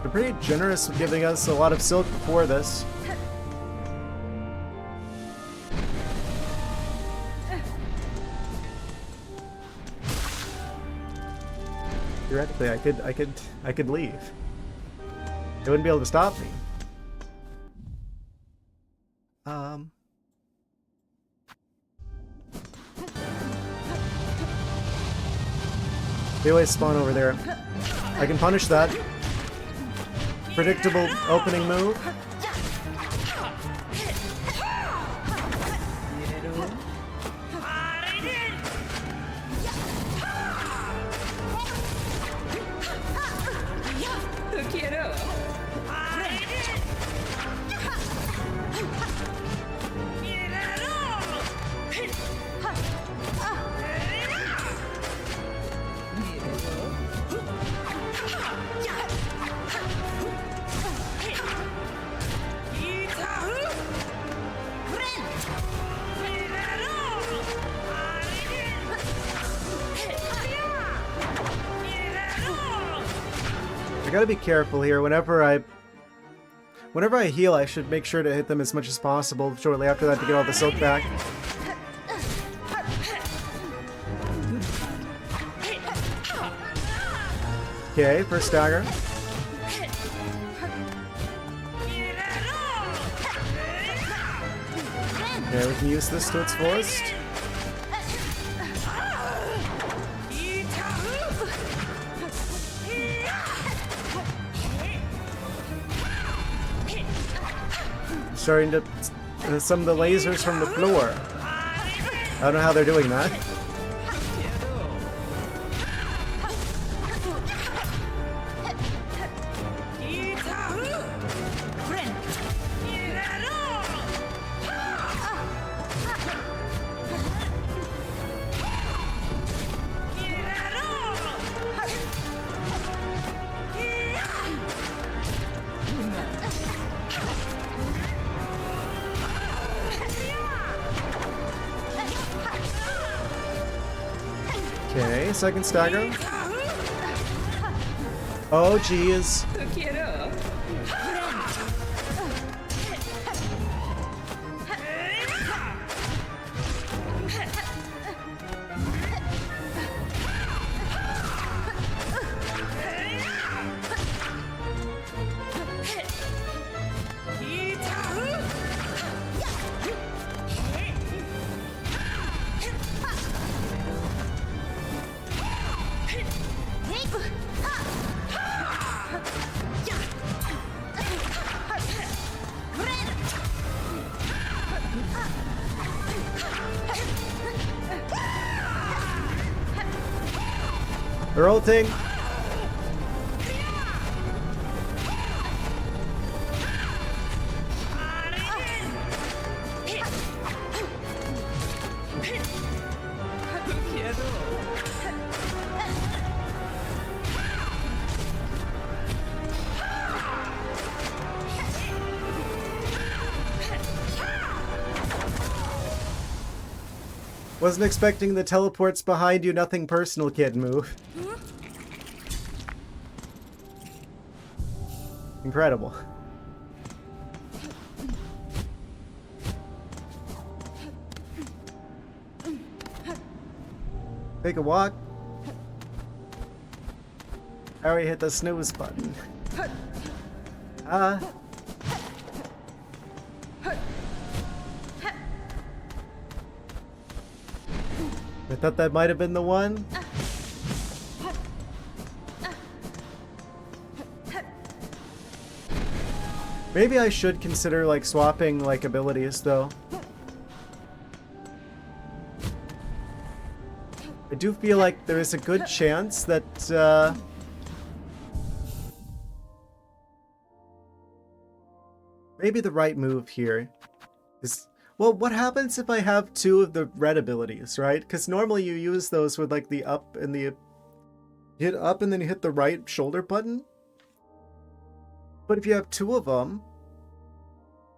They're pretty generous with giving us a lot of silk before this. Theoretically, I could leave. They wouldn't be able to stop me. They always spawn over there. I can punish that. Predictable opening move. I gotta be careful here. Whenever I heal, I should make sure to hit them as much as possible shortly after that to get all the silk back. Okay, first stagger. Okay, we can use this to its fullest. Starting to some of the lasers from the floor. I don't know how they're doing that. Okay, second stagger. Oh, geez. They're ulting. Wasn't expecting the teleports behind you, nothing personal kid move. Incredible. Take a walk. I already hit the snooze button. I thought that might have been the one. Maybe I should consider like swapping like abilities though. I do feel like there is a good chance that maybe the right move here is, well, what happens if I have two of the red abilities, right? Because normally you use those with like the up and the, you hit up and then you hit the right shoulder button. But if you have two of them,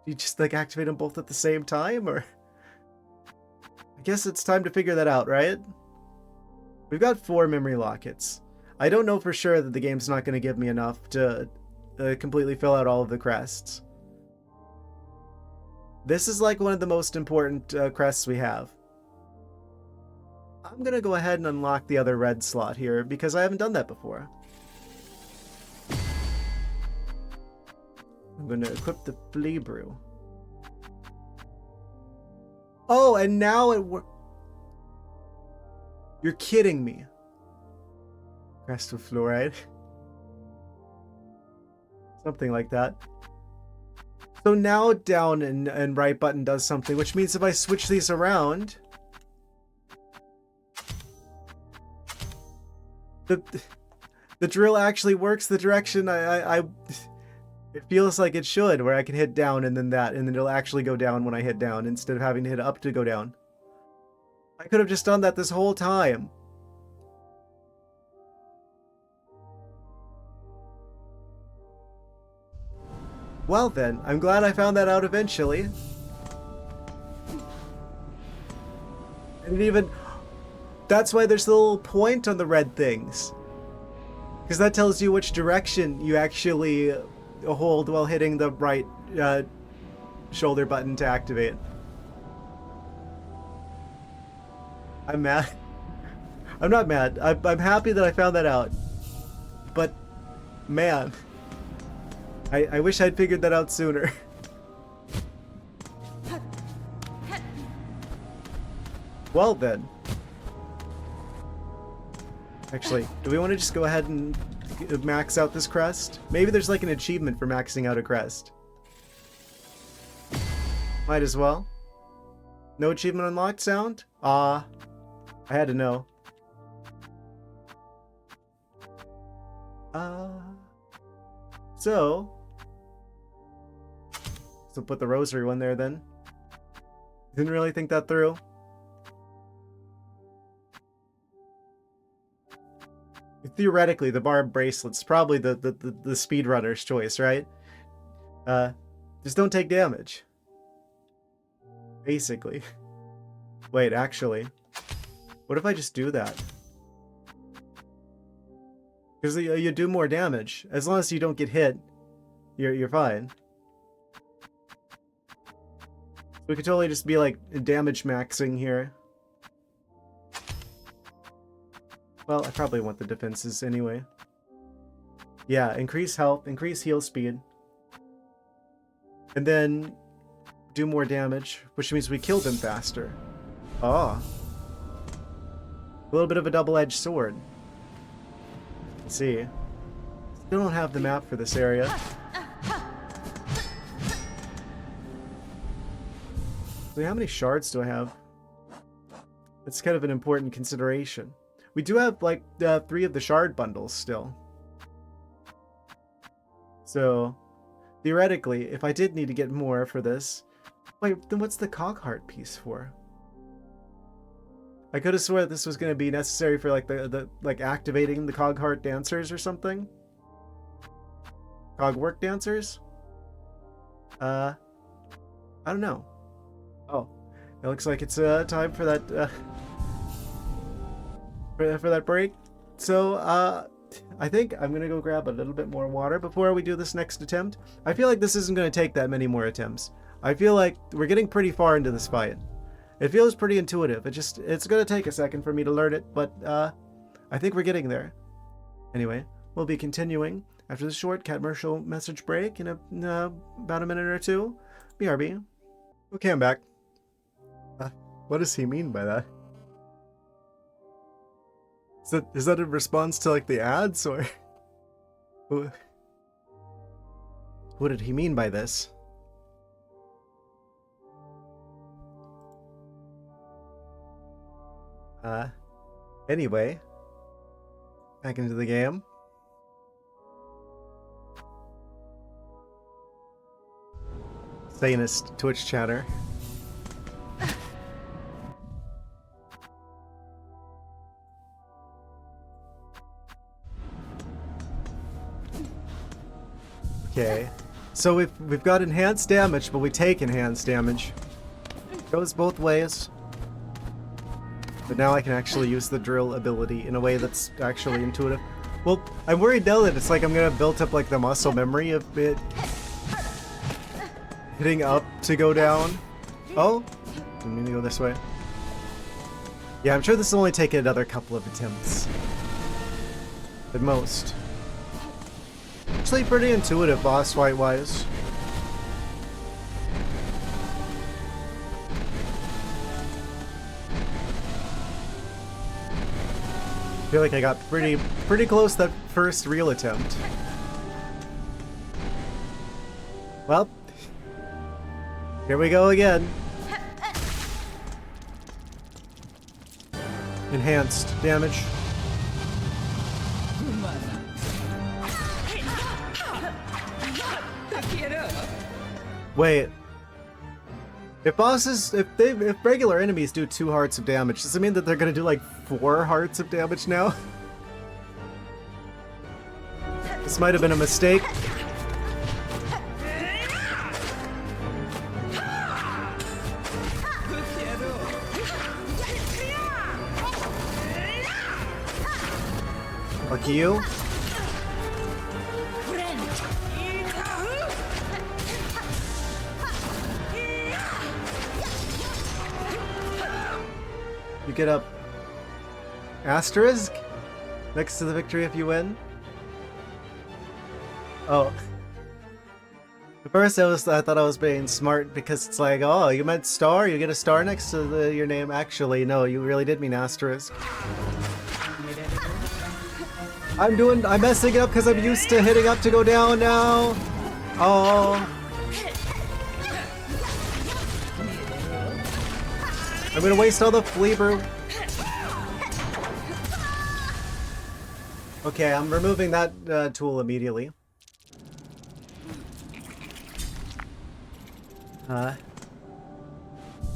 you just like activate them both at the same time, or? I guess it's time to figure that out, right? We've got 4 memory lockets. I don't know for sure that the game's not going to give me enough to completely fill out all of the crests. This is like one of the most important crests we have. I'm going to go ahead and unlock the other red slot here because I haven't done that before. I'm going to equip the flea brew. Oh, and now it works. You're kidding me. Crest with fluoride. Something like that. So now down and right button does something, which means if I switch these around, the drill actually works the direction it feels like it should, where I can hit down and then that, and then it'll actually go down when I hit down instead of having to hit up to go down. I could have just done that this whole time. Well then, I'm glad I found that out eventually. And even... That's why there's a little point on the red things. Because that tells you which direction you actually hold while hitting the right shoulder button to activate. I'm mad. I'm not mad. I'm happy that I found that out. But, man... I wish I'd figured that out sooner. Well then. Actually, do we want to just go ahead and max out this crest? Maybe there's like an achievement for maxing out a crest. Might as well. No achievement unlocked sound? I had to know. So put the rosary one there then. Didn't really think that through. Theoretically, the barb bracelet's probably the speedrunner's choice, right? Just don't take damage. Basically. Wait, actually. What if I just do that? Because you do more damage. As long as you don't get hit, you're fine. We could totally just be like damage maxing here. Well, I probably want the defenses anyway. Yeah, increase health, increase heal speed. And then do more damage, which means we kill them faster. Oh. A little bit of a double-edged sword. Let's see. Still don't have the map for this area. So how many shards do I have? That's kind of an important consideration. We do have like 3 of the shard bundles still. So theoretically, if I did need to get more for this, wait, then what's the Cogheart piece for? I could have swore that this was going to be necessary for like the activating the Cogheart dancers or something. Cogwork dancers? I don't know. Oh, it looks like it's time for that for that break. So I think I'm gonna go grab a little bit more water before we do this next attempt. I feel like this isn't gonna take that many more attempts. I feel like we're getting pretty far into this fight. It feels pretty intuitive. It's gonna take a second for me to learn it, but I think we're getting there. Anyway, we'll be continuing after the short commercial message break in about a minute or two. BRB. Okay, I'm back. What does he mean by that? Is that a response to like the ads, or what did he mean by this? Anyway, back into the game. Sanest Twitch chatter. Okay, so we've got enhanced damage, but we take enhanced damage. Goes both ways. But now I can actually use the drill ability in a way that's actually intuitive. Well, I'm worried now that it's like I'm gonna build up like the muscle memory of it hitting up to go down. Oh, didn't mean to go this way. Yeah, I'm sure this will only take another couple of attempts. At most. Actually pretty intuitive boss fight wise. I feel like I got pretty close that first real attempt. Well, here we go again. Enhanced damage. Wait. If regular enemies do 2 hearts of damage, does it mean that they're gonna do like 4 hearts of damage now? This might have been a mistake. Lucky you. You get up asterisk next to the victory if you win. Oh. At first I thought I was being smart because it's like, oh, you meant star? You get a star next to your name? Actually, no, you really did mean asterisk. I'm messing it up because I'm used to hitting up to go down now. Oh. I'm gonna waste all the flea brew. Okay, I'm removing that tool immediately.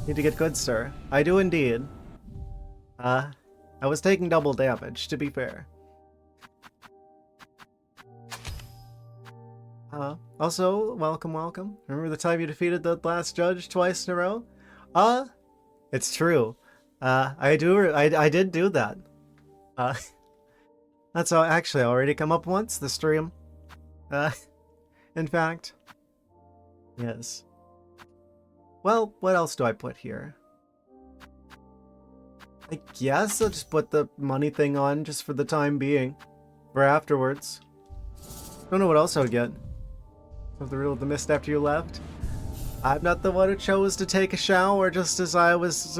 Need to get good, sir. I do indeed. I was taking double damage, to be fair. Also, welcome, welcome. Remember the time you defeated the last judge twice in a row? It's true. I did do that. That's actually already come up once, the stream. In fact. Yes. Well, what else do I put here? I guess I'll just put the money thing on just for the time being. For afterwards. Don't know what else I would get. Of the Riddle of the Mist after you left. I'm not the one who chose to take a shower just as I was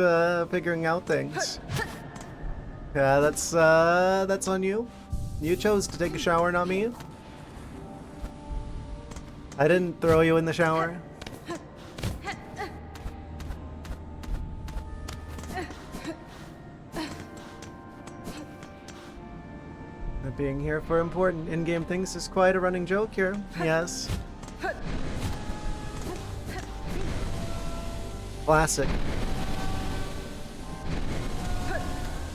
figuring out things. Yeah, that's on you. You chose to take a shower, not me. I didn't throw you in the shower. Not being here for important in-game things is quite a running joke here. Yes. Classic.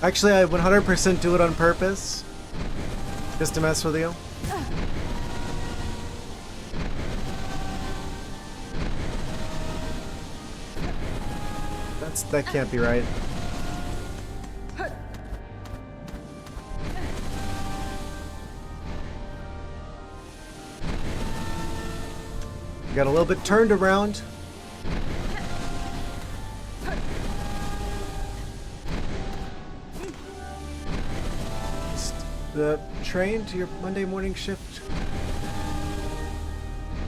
Actually, I 100% do it on purpose. Just to mess with you. That can't be right. Got a little bit turned around. The train to your Monday morning shift.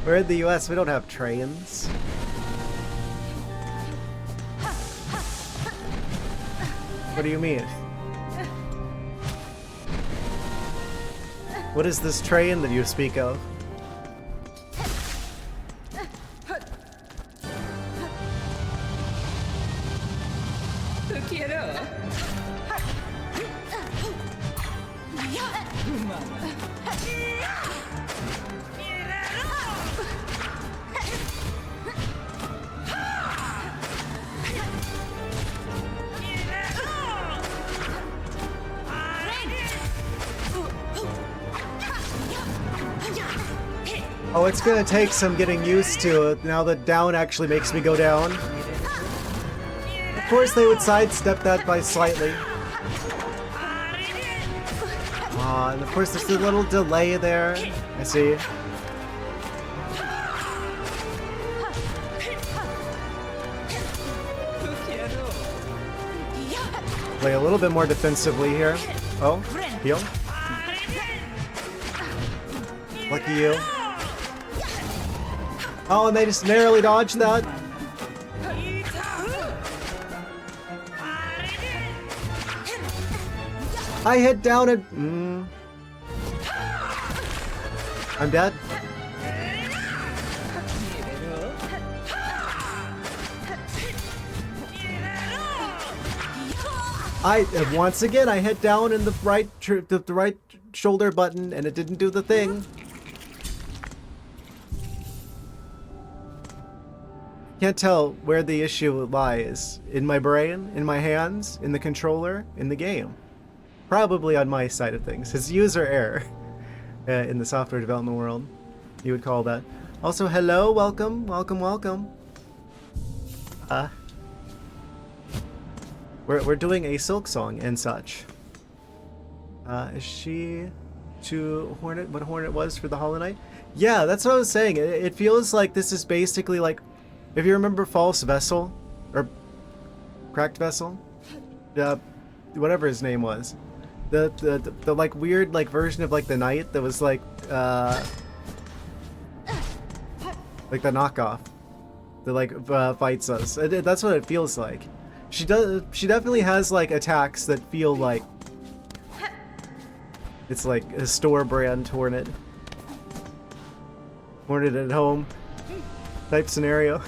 We're in the US, we don't have trains. What do you mean? What is this train that you speak of? Oh, it's gonna take some getting used to now that down actually makes me go down. Of course they would sidestep that by slightly. And of course there's a little delay there. I see. Play a little bit more defensively here. Oh, heal. Lucky you. Oh, and they just narrowly dodged that. I hit down and... I'm dead. Once again, I hit down in the right shoulder button and it didn't do the thing. Can't tell where the issue lies. In my brain, in my hands, in the controller, in the game. Probably on my side of things. It's user error in the software development world, you would call that. Also, hello, welcome, welcome, welcome. We're doing a Silksong and such. Is she to Hornet? What Hornet was for the Hollow Knight? Yeah, that's what I was saying. It feels like this is basically like, if you remember False Vessel or Cracked Vessel, whatever his name was. The like weird like version of like the knight that was like the knockoff that like fights us. That's what it feels like. She definitely has like attacks that feel like it's like a store brand Hornet at home type scenario.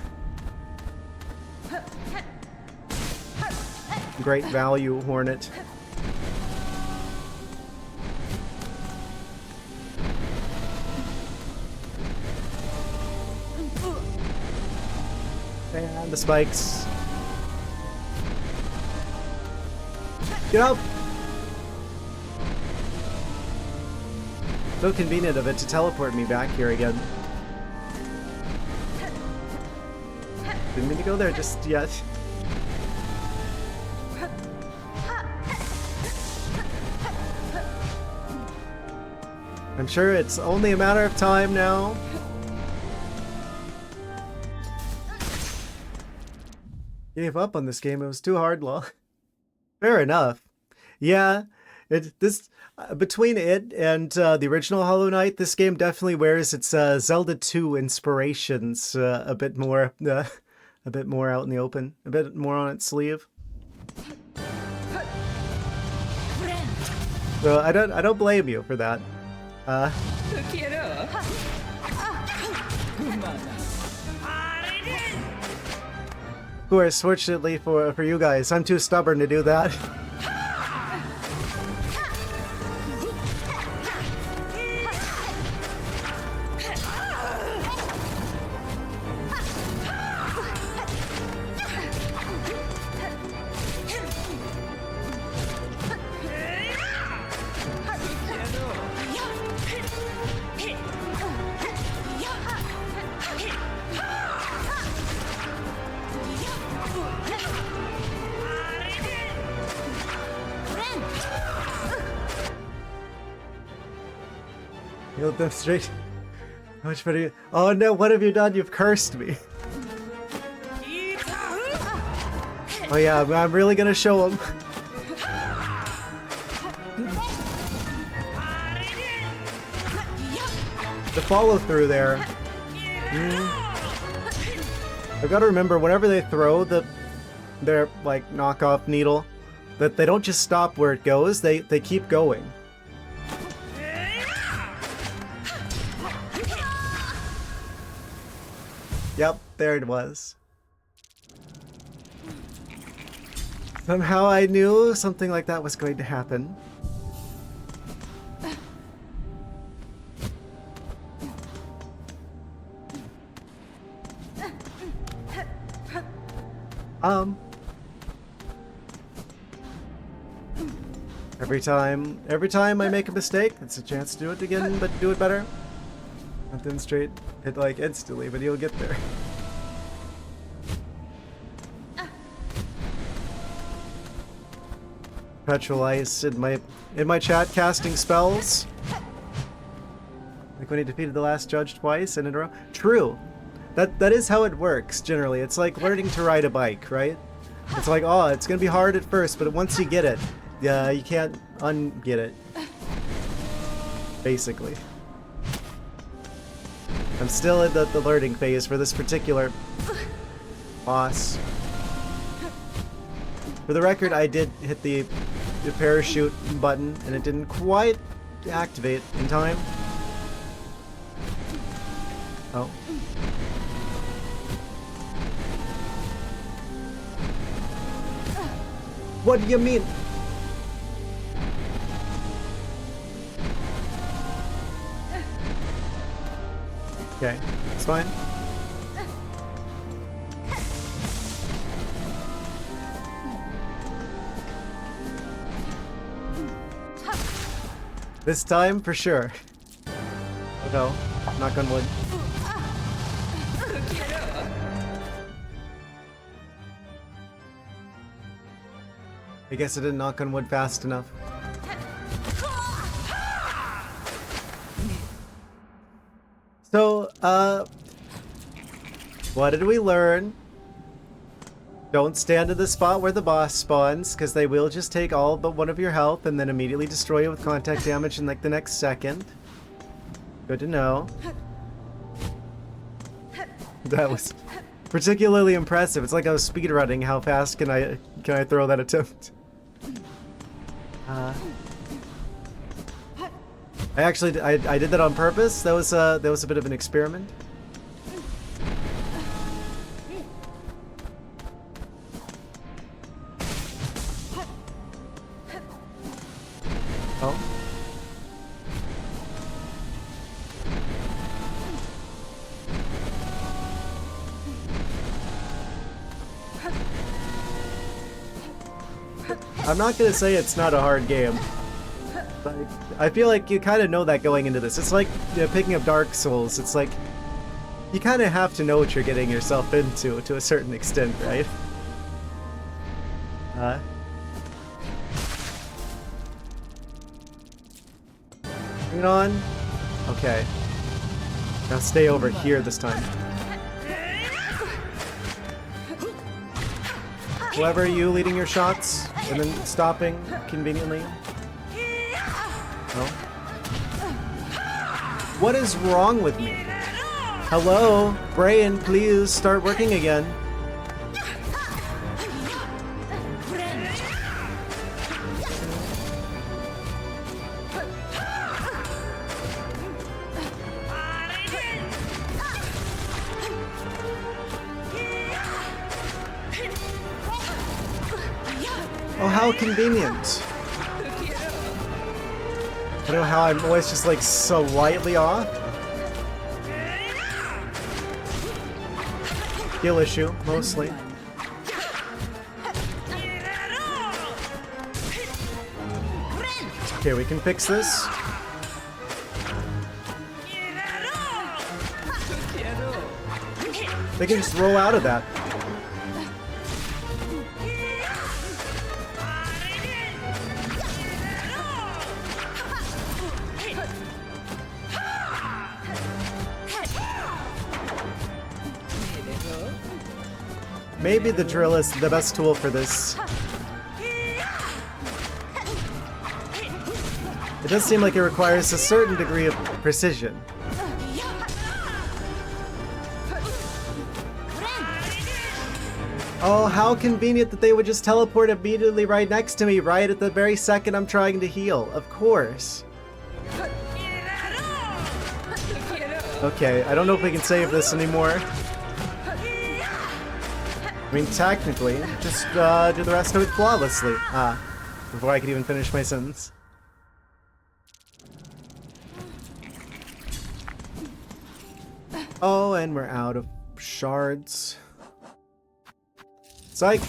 great value, Hornet. And the spikes. Get up! So convenient of it to teleport me back here again. Didn't mean to go there just yet. I'm sure it's only a matter of time now. Gave up on this game. It was too hard, lol. Fair enough. Yeah, between it and the original Hollow Knight, this game definitely wears its Zelda 2 inspirations a bit more out in the open, a bit more on its sleeve. So I don't blame you for that. Of course, fortunately for you guys, I'm too stubborn to do that. You'll demonstrate how much better you— oh no, what have you done? You've cursed me. Oh yeah, I'm really gonna show him. The follow through there. I've got to remember, whenever they throw their like knockoff needle, that they don't just stop where it goes, they keep going. Yep, there it was. Somehow I knew something like that was going to happen. Every time I make a mistake, it's a chance to do it again, but do it better. Not demonstrate it like instantly, but you'll get there. Perpetual ice in my chat casting spells. Like when he defeated the last judge twice and in a row. True. That is how it works generally. It's like learning to ride a bike, right? It's like, oh, it's gonna be hard at first, but once you get it, yeah, you can't un-get it. Basically. I'm still in the learning phase for this particular boss. For the record, I did hit the parachute button, and it didn't quite activate in time. Oh. What do you mean? Okay, it's fine. This time, for sure. No, knock on wood. I guess I didn't knock on wood fast enough. So, what did we learn? Don't stand in the spot where the boss spawns, because they will just take all but one of your health and then immediately destroy you with contact damage in like the next second. Good to know. That was particularly impressive. It's like I was speedrunning. How fast can I throw that attempt? I did that on purpose. That was a bit of an experiment. I'm not gonna say it's not a hard game. But I feel like you kind of know that going into this. It's like, you know, picking up Dark Souls. It's like, you kind of have to know what you're getting yourself into to a certain extent, right? Bring it on. Okay. Now stay over here this time. Clever, you leading your shots and then stopping conveniently. No. What is wrong with me? Hello, brain, please start working again. Oh, how convenient. I don't know how I'm always just like slightly off. Skill issue, mostly. Okay, we can fix this. They can just roll out of that. Maybe the drill is the best tool for this. It does seem like it requires a certain degree of precision. Oh, how convenient that they would just teleport immediately right next to me, right at the very second I'm trying to heal. Of course. Okay, I don't know if we can save this anymore. I mean, technically, just do the rest of it flawlessly. Before I could even finish my sentence. Oh, and we're out of shards. Psych!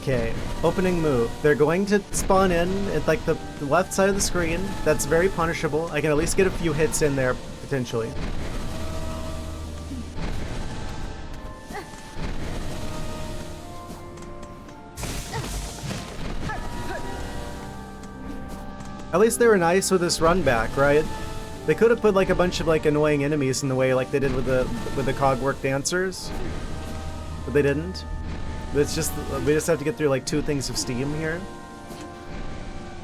Okay, opening move. They're going to spawn in at like the left side of the screen. That's very punishable. I can at least get a few hits in there, potentially. At least they were nice with this run back, right? They could have put like a bunch of like annoying enemies in the way like they did with the Cogwork dancers. But they didn't. It's just, we just have to get through like 2 things of steam here.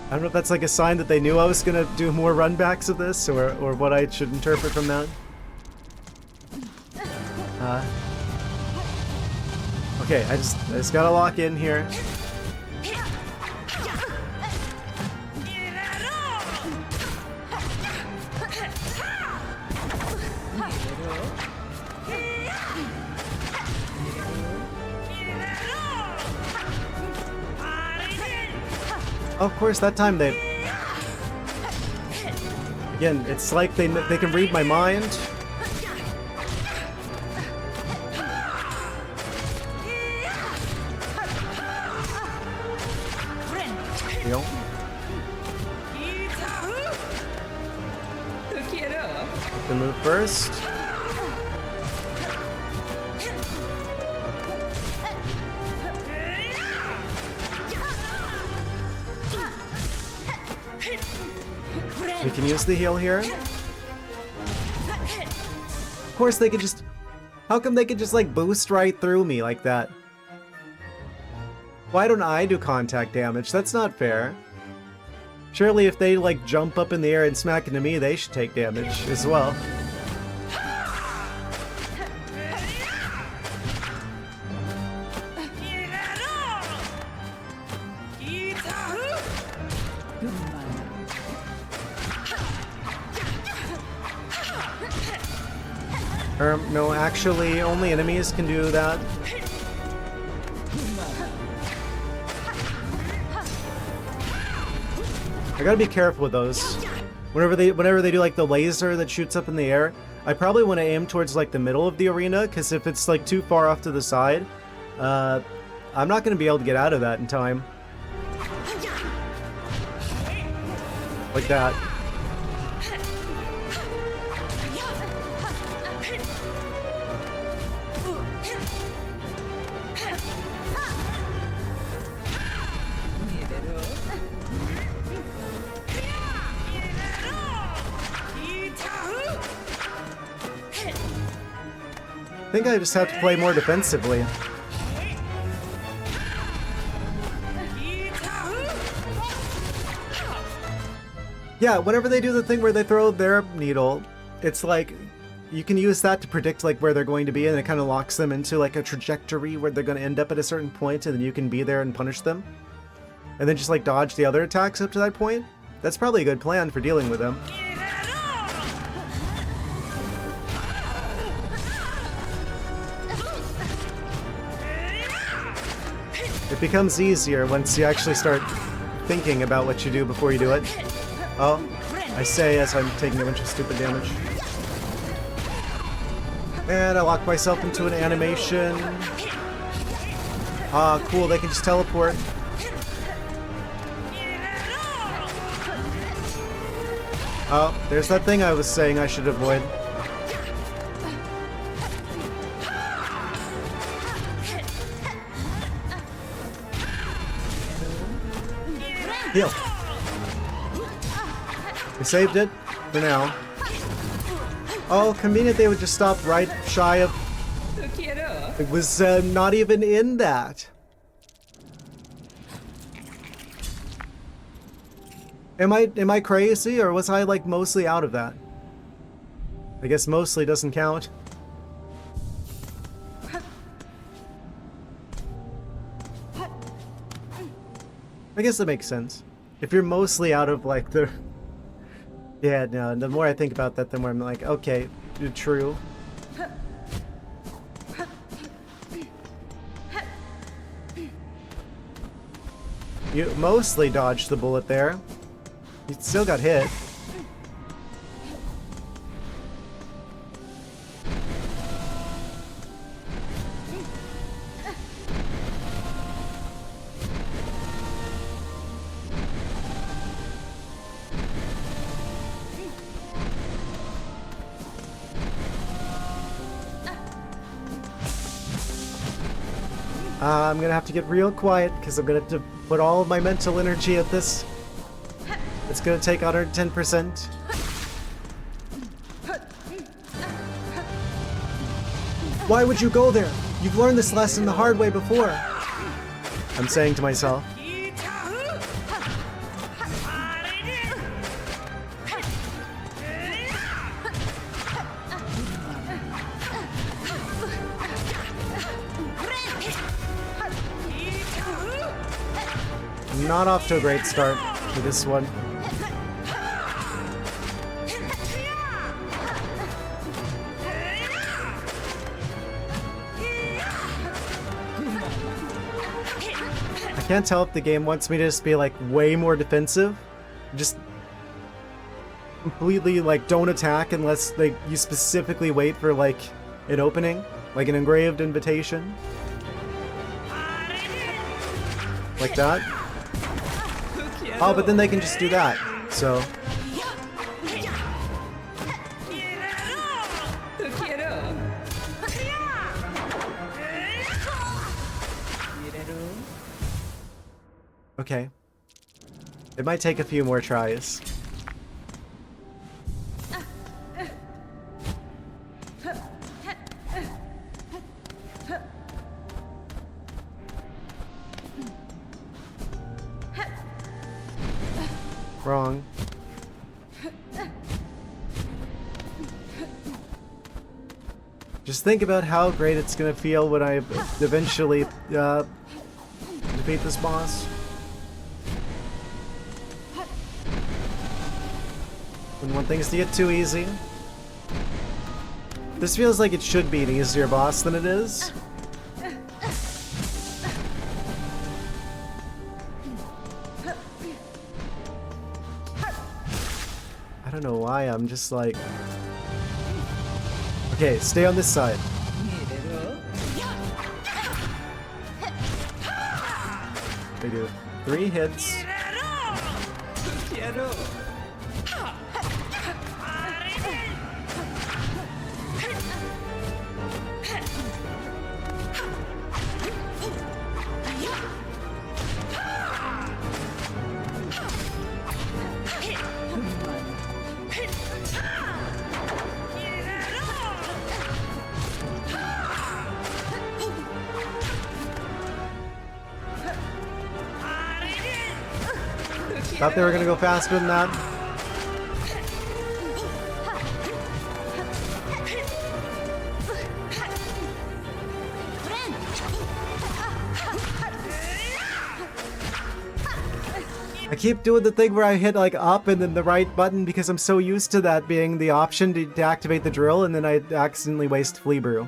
I don't know if that's like a sign that they knew I was gonna do more runbacks of this, or what I should interpret from that. Okay, I just gotta lock in here. Of course, that time they... Again, it's like they can read my mind. Deal. The move first. We can use the heal here. Of course they could just... How come they could just like boost right through me like that? Why don't I do contact damage? That's not fair. Surely if they like jump up in the air and smack into me, they should take damage as well. No, actually, only enemies can do that. I gotta be careful with those. Whenever they do like the laser that shoots up in the air, I probably want to aim towards like the middle of the arena, because if it's like too far off to the side, I'm not gonna be able to get out of that in time. Like that. I think I just have to play more defensively. Yeah, whenever they do the thing where they throw their needle, it's like you can use that to predict like where they're going to be, and it kind of locks them into like a trajectory where they're going to end up at a certain point, and then you can be there and punish them. And then just like dodge the other attacks up to that point. That's probably a good plan for dealing with them. It becomes easier once you actually start thinking about what you do before you do it. Oh, I say as I'm taking a bunch of stupid damage. And I lock myself into an animation. Ah, cool, they can just teleport. Oh, there's that thing I was saying I should avoid. Heal. We saved it for now. Oh, convenient they would just stop right shy of... It was not even in that. Am I crazy, or was I like mostly out of that? I guess mostly doesn't count. I guess that makes sense. If you're mostly out of like the... Yeah, no, the more I think about that, the more I'm like, okay, true. You mostly dodged the bullet there. You still got hit. I'm gonna have to get real quiet because I'm gonna have to put all of my mental energy at this. It's gonna take 110%. Why would you go there? You've learned this lesson the hard way before. I'm saying to myself. Not off to a great start for this one. I can't tell if the game wants me to just be like way more defensive. Just completely like don't attack unless like you specifically wait for like an opening, like an engraved invitation. Like that. Oh, but then they can just do that, so... Okay. It might take a few more tries. Wrong. Just think about how great it's gonna feel when I eventually defeat this boss. Wouldn't want things to get too easy. This feels like it should be an easier boss than it is. I don't know why, I'm just like... Okay, stay on this side. They do 3 hits. Thought they were gonna go faster than that. I keep doing the thing where I hit like up and then the right button because I'm so used to that being the option to activate the drill, and then I accidentally waste Flea Brew.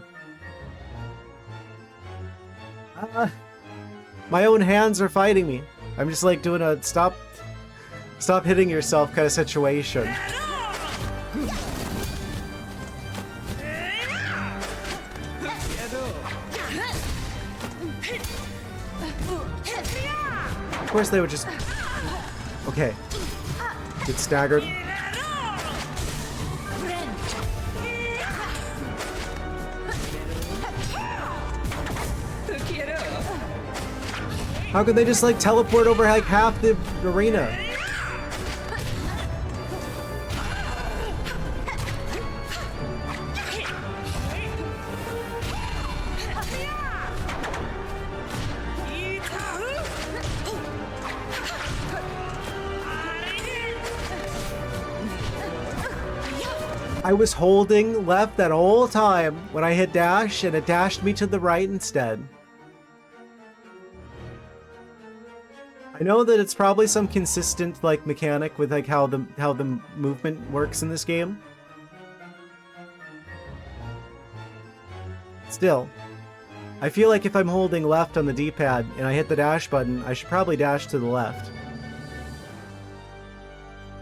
My own hands are fighting me. I'm just like doing a stop hitting yourself kind of situation. Of course they would just... Okay. Get staggered. How could they just like teleport over like half the arena? I was holding left that whole time when I hit dash, and it dashed me to the right instead. I know that it's probably some consistent like mechanic with like how the movement works in this game. Still, I feel like if I'm holding left on the D-pad and I hit the dash button, I should probably dash to the left.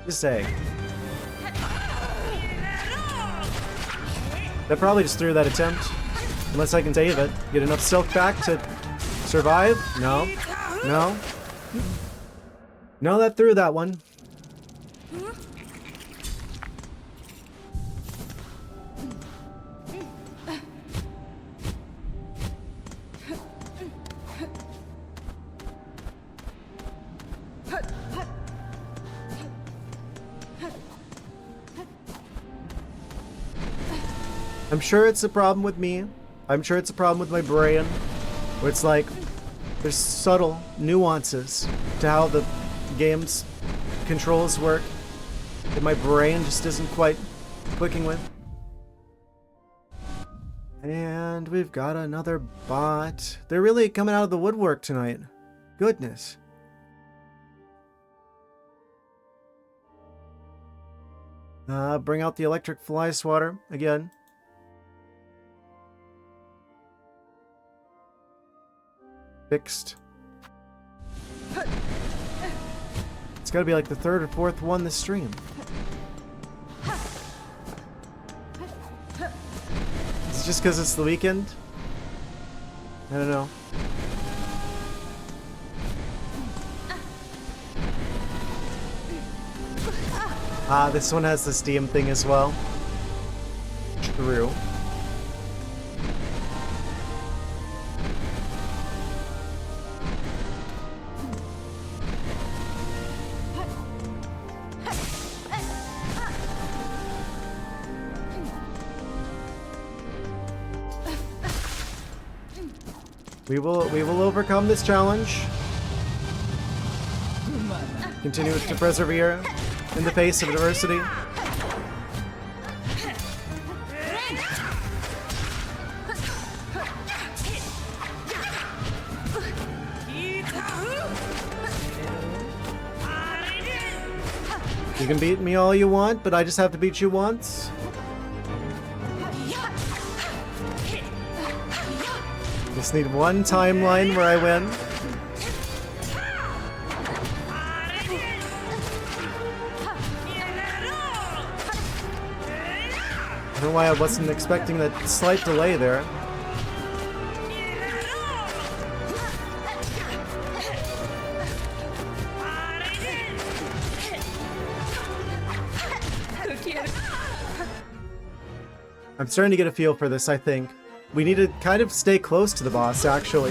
Just saying. That probably just threw that attempt. Unless I can save it. Get enough silk back to survive? No. No. No, that threw that one. I'm sure it's a problem with me. I'm sure it's a problem with my brain. Where it's like, there's subtle nuances to how the game's controls work that my brain just isn't quite clicking with. And we've got another bot. They're really coming out of the woodwork tonight. Goodness. Bring out the electric fly swatter again. Fixed. It's gotta be like the 3rd or 4th one this stream. Is it just because it's the weekend? I don't know. This one has the Steam thing as well. True. We will overcome this challenge. Continue to persevere in the face of adversity. You can beat me all you want, but I just have to beat you once. Just need one timeline where I win. I don't know why I wasn't expecting that slight delay there. I'm starting to get a feel for this, I think. We need to kind of stay close to the boss, actually.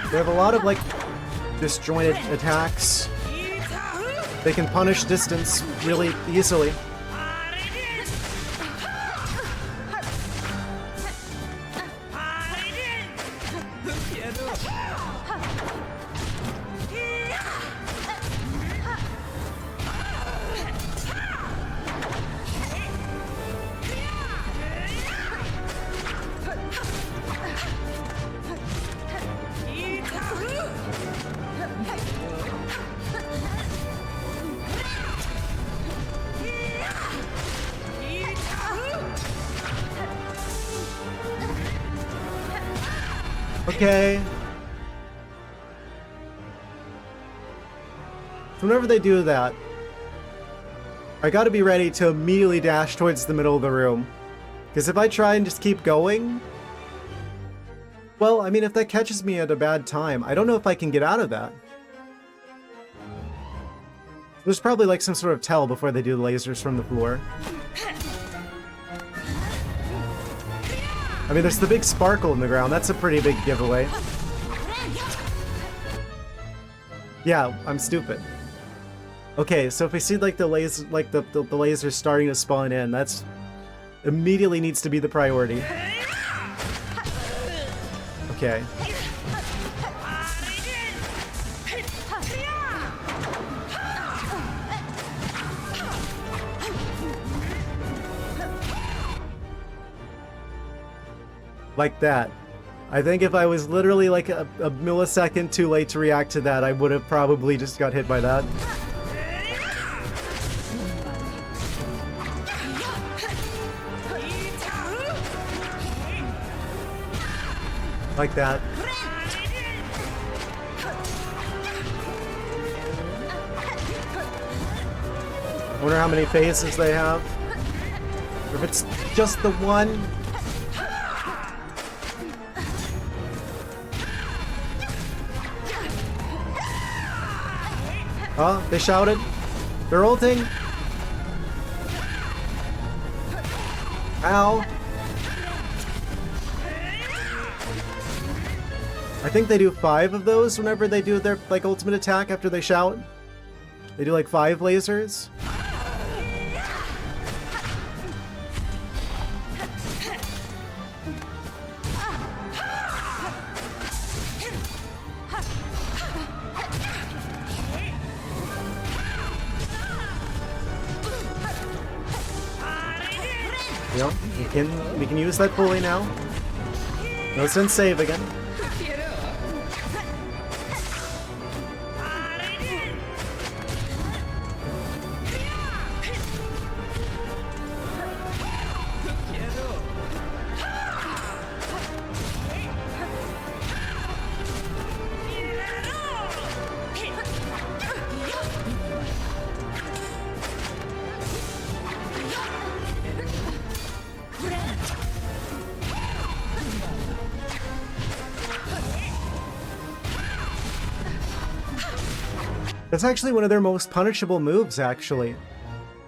They have a lot of, like, disjointed attacks. They can punish distance really easily. Okay. So whenever they do that, I gotta be ready to immediately dash towards the middle of the room. Because if I try and just keep going... Well, I mean, if that catches me at a bad time, I don't know if I can get out of that. There's probably like some sort of tell before they do the lasers from the floor. I mean, there's the big sparkle in the ground. That's a pretty big giveaway. Yeah, I'm stupid. Okay, so if we see like the laser, like the lasers starting to spawn in, that's immediately needs to be the priority. Okay. Like that. I think if I was literally like a millisecond too late to react to that, I would have probably just got hit by that. Like that. I wonder how many phases they have. Or if it's just the one. Oh, they shouted. They're ulting. Ow. I think they do 5 of those whenever they do their like ultimate attack after they shout. They do like 5 lasers. Yep, we can use that fully now. No sense save again. That's actually one of their most punishable moves, actually.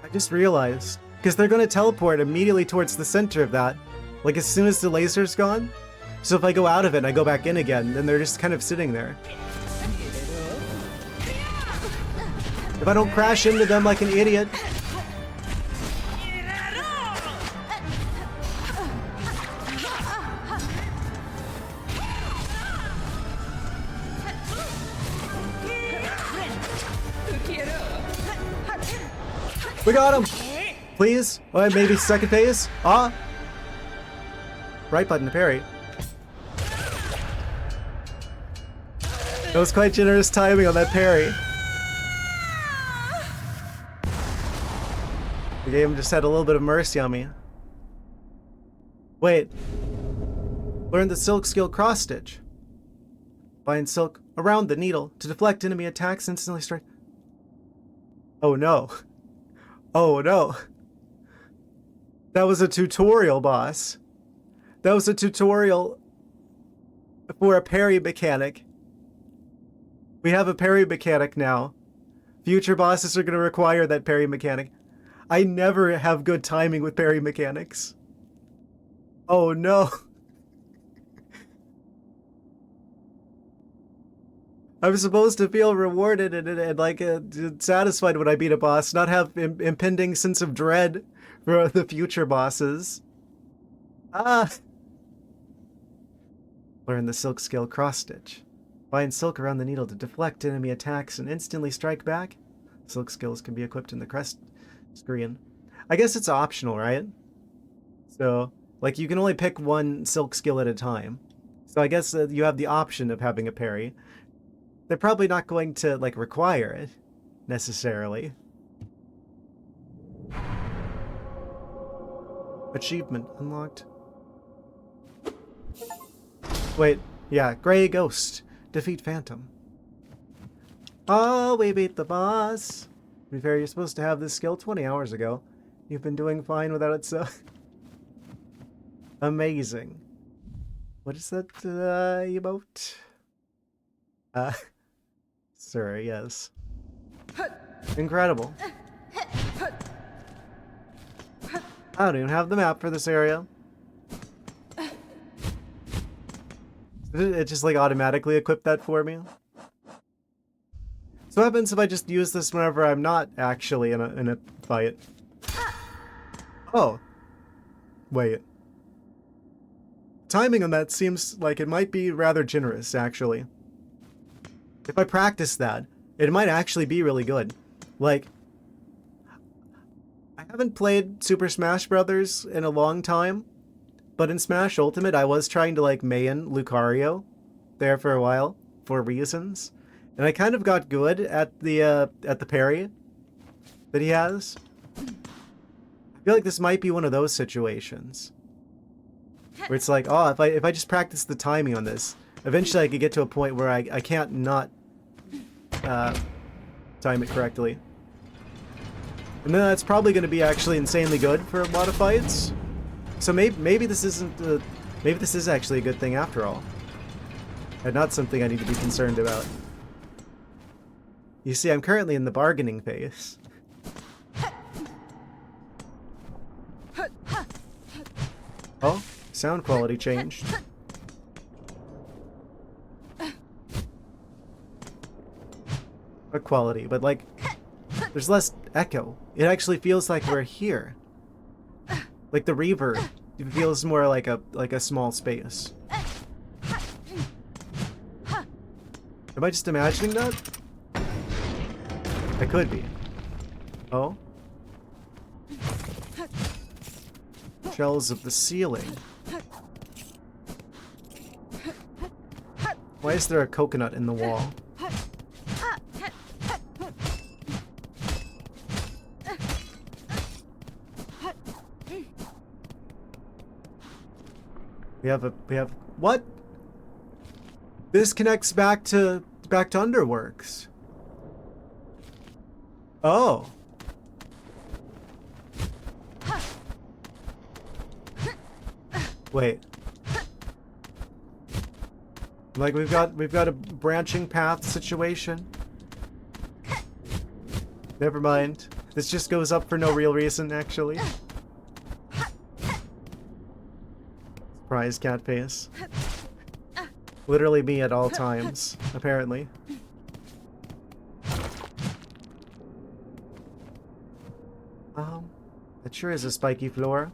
I just realized. Because they're going to teleport immediately towards the center of that. Like as soon as the laser's gone. So if I go out of it and I go back in again, then they're just kind of sitting there. If I don't crash into them like an idiot. We got him! Please? Oh, maybe second phase? Ah! Right button to parry. That was quite generous timing on that parry. The game just had a little bit of mercy on me. Wait. Learn the silk skill cross stitch. Bind silk around the needle to deflect enemy attacks and instantly strike. Oh no. Oh no. That was a tutorial, boss. That was a tutorial for a parry mechanic. We have a parry mechanic now. Future bosses are going to require that parry mechanic. I never have good timing with parry mechanics. Oh no. I'm supposed to feel rewarded and like satisfied when I beat a boss, not have impending sense of dread for the future bosses. Ah! Learn the silk skill cross stitch. Bind silk around the needle to deflect enemy attacks and instantly strike back. Silk skills can be equipped in the crest screen. I guess it's optional, right? So, like, you can only pick one silk skill at a time. So I guess you have the option of having a parry. They're probably not going to, like, require it, necessarily. Achievement unlocked. Wait, yeah, Grey Ghost. Defeat Phantom. Oh, we beat the boss. To be fair, you're supposed to have this skill 20 hours ago. You've been doing fine without it, so... Amazing. What is that emote? Sir, yes. Incredible. I don't even have the map for this area. It just like automatically equipped that for me. So what happens if I just use this whenever I'm not actually in a fight? Oh. Wait. Timing on that seems like it might be rather generous, actually. If I practice that, it might actually be really good. Like, I haven't played Super Smash Brothers in a long time, but in Smash Ultimate I was trying to like main Lucario there for a while for reasons, and I kind of got good at the parry that he has. I feel like this might be one of those situations where it's like, oh, if I just practice the timing on this, eventually I could get to a point where I can't not time it correctly. And then that's probably going to be actually insanely good for a lot of fights. So maybe this isn't maybe this is actually a good thing after all, and not something I need to be concerned about. You see, I'm currently in the bargaining phase. Oh, sound quality changed. What quality? But like, there's less echo. It actually feels like we're here. Like the reverb, it feels more like a small space. Am I just imagining that? I could be. Oh? Shells of the ceiling. Why is there a coconut in the wall? We have what? This connects back to Underworks. Oh. Wait. Like we've got a branching path situation. Never mind. This just goes up for no real reason, actually. Surprise cat face. Literally me at all times, apparently. That sure is a spiky floor.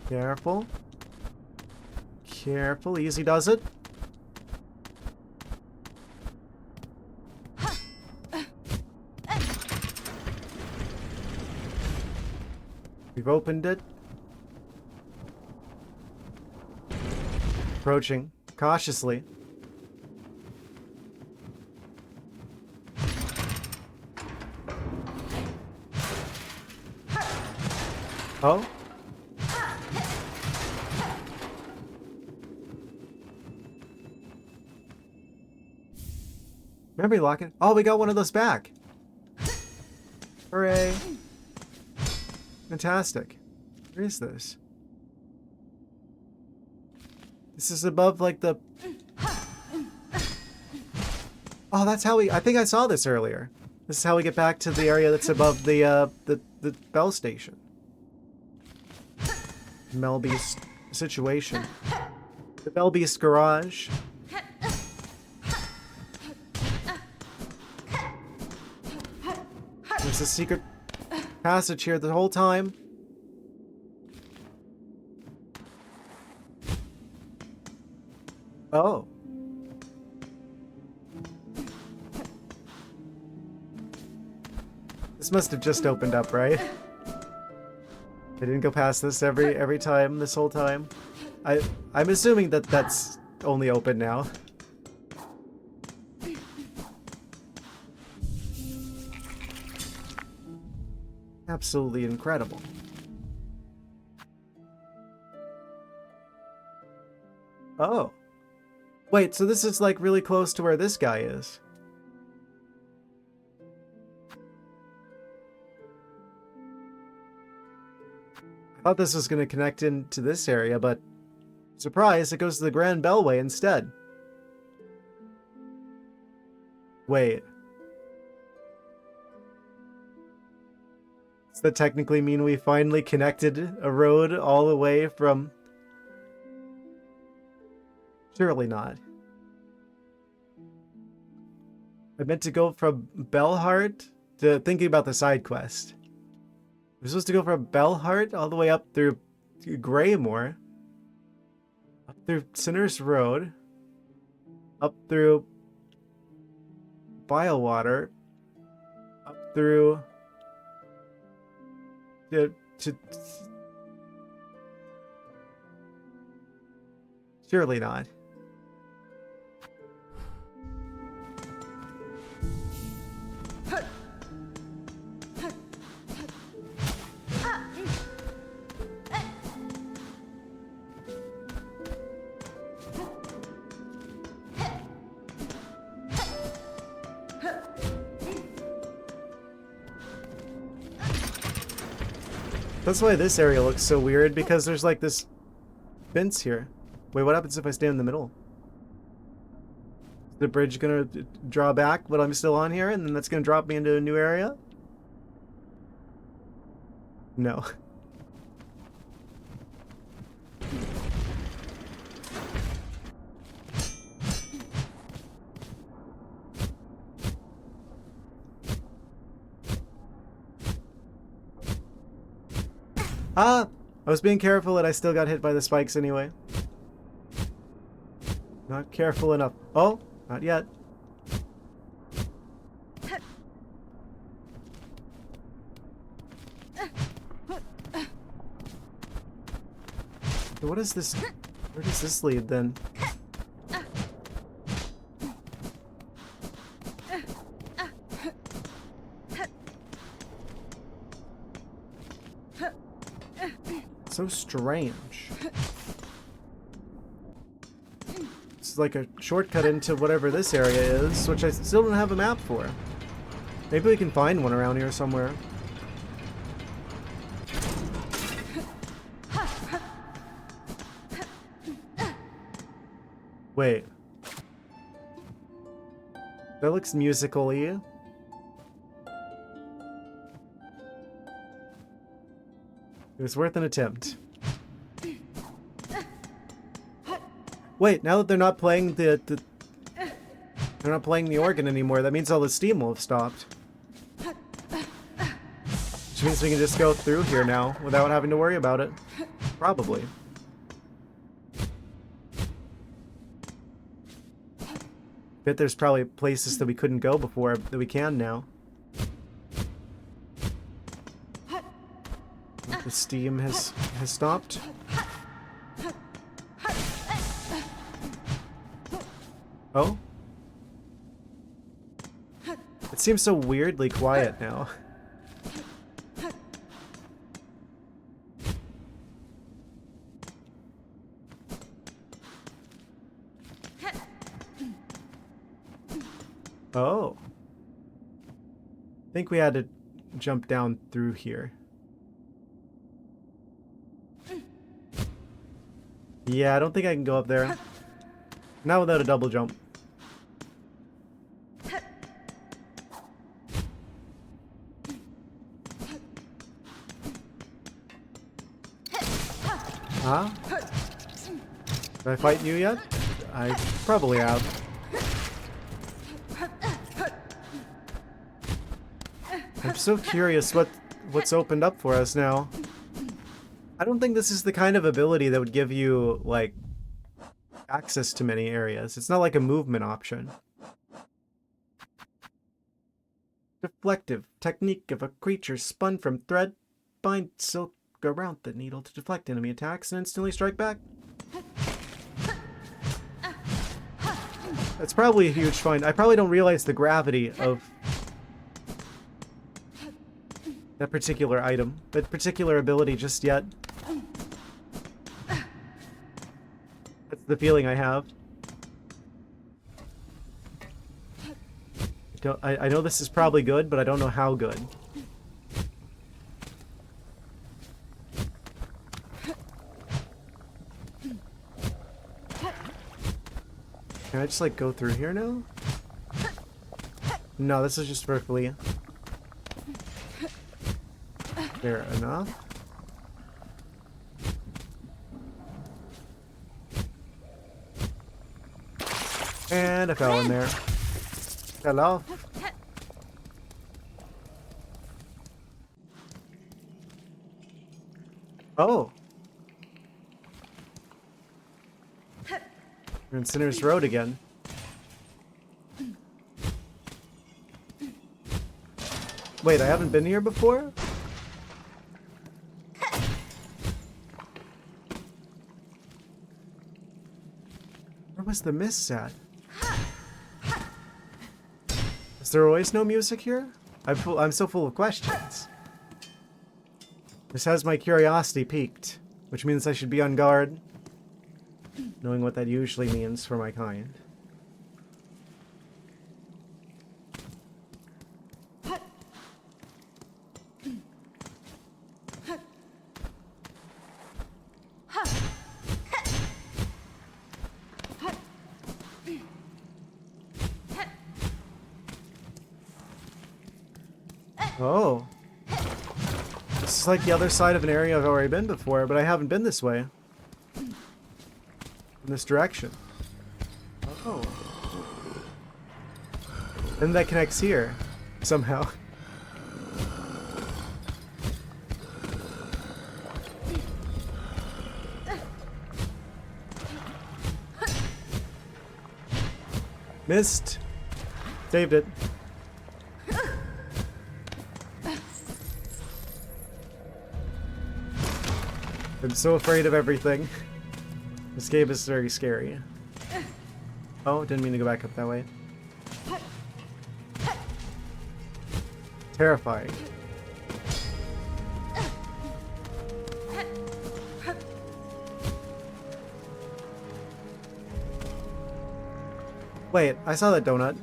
Careful. Careful, easy does it. We've opened it. Approaching cautiously. Oh? Memory locking. Oh, we got one of those back. Hooray. Fantastic. Where is this? This is above, like, the... Oh, that's how we... I think I saw this earlier. This is how we get back to the area that's above the bell station. Melby's situation. The Melby's garage. There's a secret passage here the whole time. Oh. This must have just opened up, right? I didn't go past this every time this whole time. I'm assuming that that's only open now. Absolutely incredible. Oh. Wait, so this is like really close to where this guy is. I thought this was going to connect into this area, but surprise, it goes to the Grand Bellway instead. Wait. Does that technically mean we finally connected a road all the way from... Surely not. I meant to go from Bellheart to thinking about the side quest. We're supposed to go from Bellheart all the way up through Greymore, up through Sinner's Road, up through Bylewater, up through to surely not. That's why this area looks so weird, because there's like this fence here. Wait, what happens if I stay in the middle? Is the bridge gonna draw back, but I'm still on here, and then that's gonna drop me into a new area? No. Ah! I was being careful and I still got hit by the spikes anyway. Not careful enough. Oh! Not yet. So what is this? Where does this lead then? So strange. It's like a shortcut into whatever this area is, which I still don't have a map for. Maybe we can find one around here somewhere. Wait. That looks musical-y. It was worth an attempt. Wait, now that they're not playing they're not playing the organ anymore, that means all the steam will have stopped. Which means we can just go through here now without having to worry about it. Probably. Bet there's probably places that we couldn't go before that we can now. The steam has stopped. Oh? It seems so weirdly quiet now. Oh. I think we had to jump down through here. Yeah, I don't think I can go up there. Not without a double jump. Huh? Did I fight you yet? I probably have. I'm so curious what's opened up for us now. I don't think this is the kind of ability that would give you, like, access to many areas. It's not like a movement option. Deflective technique of a creature spun from thread. Bind silk around the needle to deflect enemy attacks and instantly strike back. That's probably a huge find. I probably don't realize the gravity of that particular item, that particular ability just yet. That's the feeling I have. I know this is probably good, but I don't know how good. Can I just, like, go through here now? No, this is just for Flea. Fair enough. And I fell in there. Hello? Oh! We're in Sinner's Road again. Wait, I haven't been here before? Where was the mist at? Is there always no music here? I'm so full of questions. This has my curiosity piqued, which means I should be on guard, knowing what that usually means for my kind. Oh. This is like the other side of an area I've already been before, but I haven't been this way. In this direction. Oh. And that connects here. Somehow. Missed. Saved it. I'm so afraid of everything. This game is very scary. Oh, didn't mean to go back up that way. Terrifying. Wait, I saw that donut.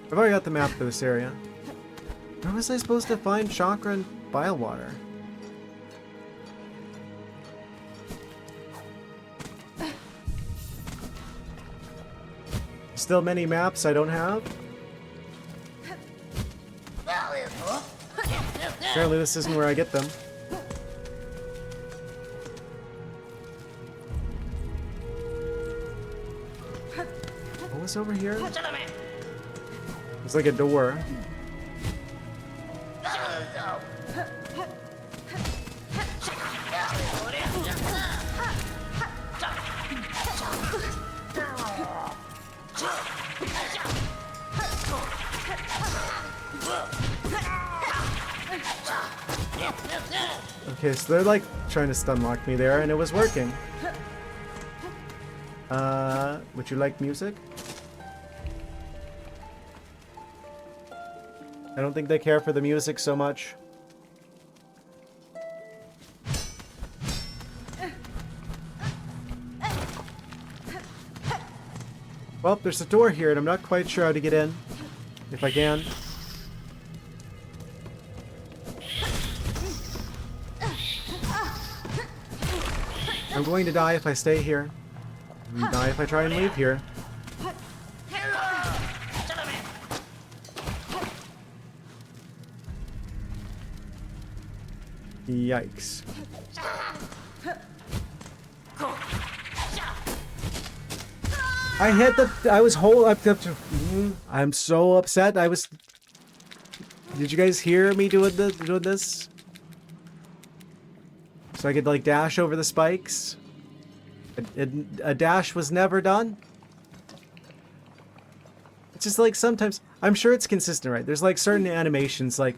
I've already got the map for this area. Where was I supposed to find chakra and bile water? Still many maps I don't have? Apparently this isn't where I get them. What was over here? It's like a door. Okay, so they're like trying to stun lock me there, and it was working. Would you like music? I don't think they care for the music so much. Well, there's a door here, and I'm not quite sure how to get in. If I can. I'm going to die if I stay here. I'm going to die if I try and leave here. Yikes. I hit the... I was I'm so upset. Did you guys hear me doing this? So I could, like, dash over the spikes? A dash was never done? It's just, like, sometimes... I'm sure it's consistent, right? There's, like, certain animations, like...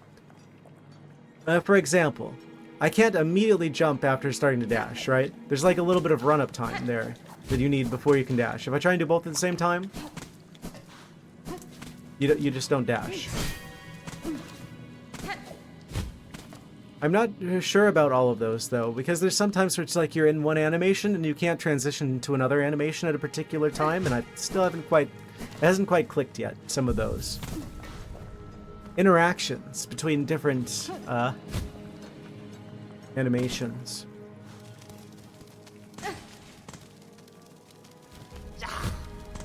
for example, I can't immediately jump after starting to dash, right? There's, like, a little bit of run-up time there that you need before you can dash. If I try and do both at the same time, you just don't dash. I'm not sure about all of those, though, because there's sometimes where it's like you're in one animation and you can't transition to another animation at a particular time, and I still haven't quite... It hasn't quite clicked yet, some of those. Interactions between different, animations.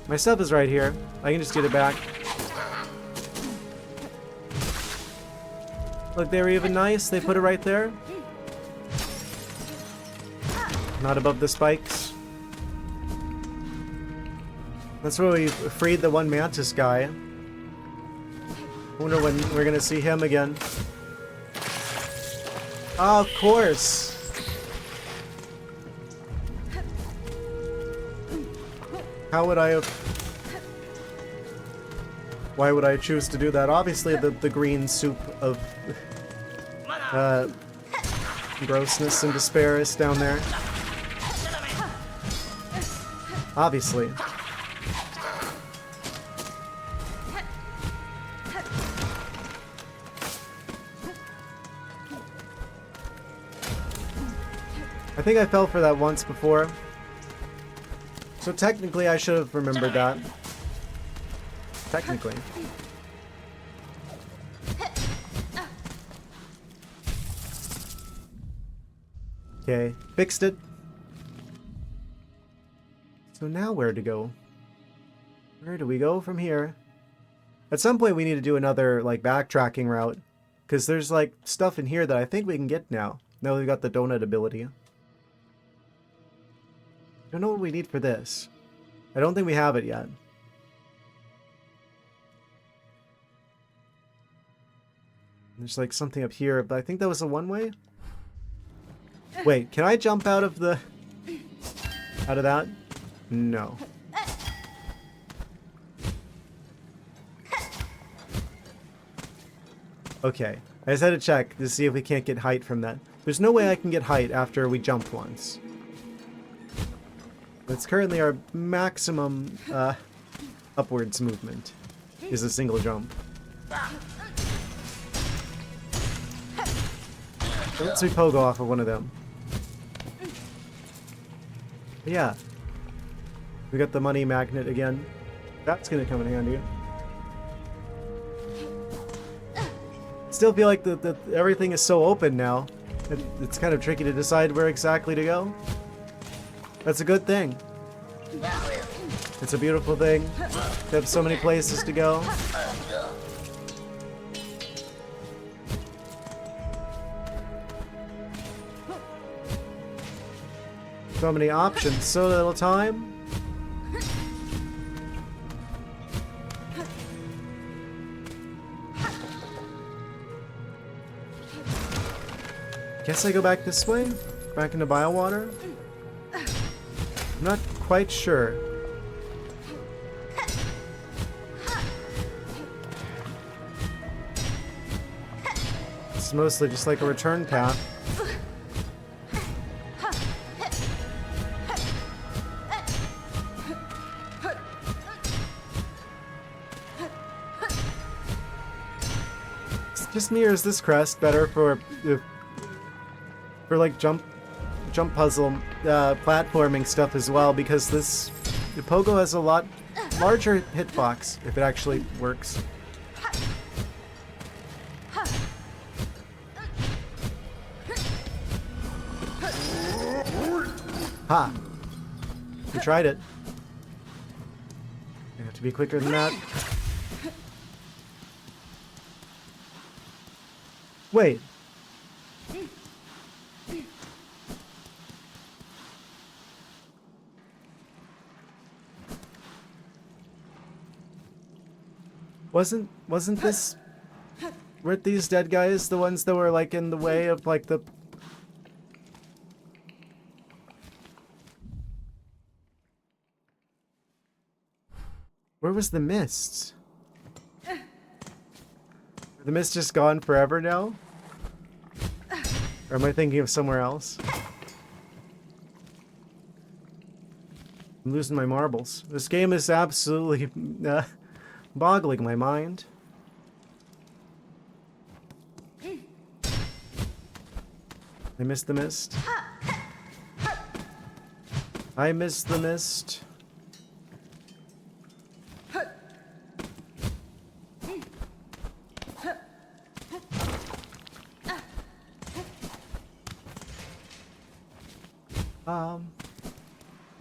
My stuff is right here. I can just get it back. Look, they were even nice. They put it right there. Not above the spikes. That's where we freed the one mantis guy. Wonder when we're gonna see him again. Oh, of course. How would I have... Why would I choose to do that? Obviously the green soup of grossness and despair is down there. Obviously. I think I fell for that once before. So technically I should have remembered that. Technically. Okay, fixed it. So now where to go? Where do we go from here? At some point we need to do another, like, backtracking route. Because there's, like, stuff in here that I think we can get now. Now we've got the donut ability. I don't know what we need for this. I don't think we have it yet. There's like something up here, but I think that was a one-way? Wait, can I jump out of the... out of that? No. Okay, I just had to check to see if we can't get height from that. There's no way I can get height after we jump once. That's currently our maximum upwards movement, is a single jump. Let's we pogo off of one of them. But yeah. We got the money magnet again. That's gonna come in handy. Still feel like everything is so open now. It's kind of tricky to decide where exactly to go. That's a good thing. It's a beautiful thing to have so many places to go. So many options, so little time. Guess I go back this way? Back into Biowater? I'm not quite sure. It's mostly just like a return path. It's just me, or is this crest better for like jump puzzle platforming stuff as well, because the Pogo has a lot larger hitbox if it actually works. Ha! We tried it. You have to be quicker than that. Wait. Wasn't this... Weren't these dead guys the ones that were like in the way of like the... Where was the mist? The mist just gone forever now? Or am I thinking of somewhere else? I'm losing my marbles. This game is absolutely boggling my mind. I missed the mist. I missed the mist.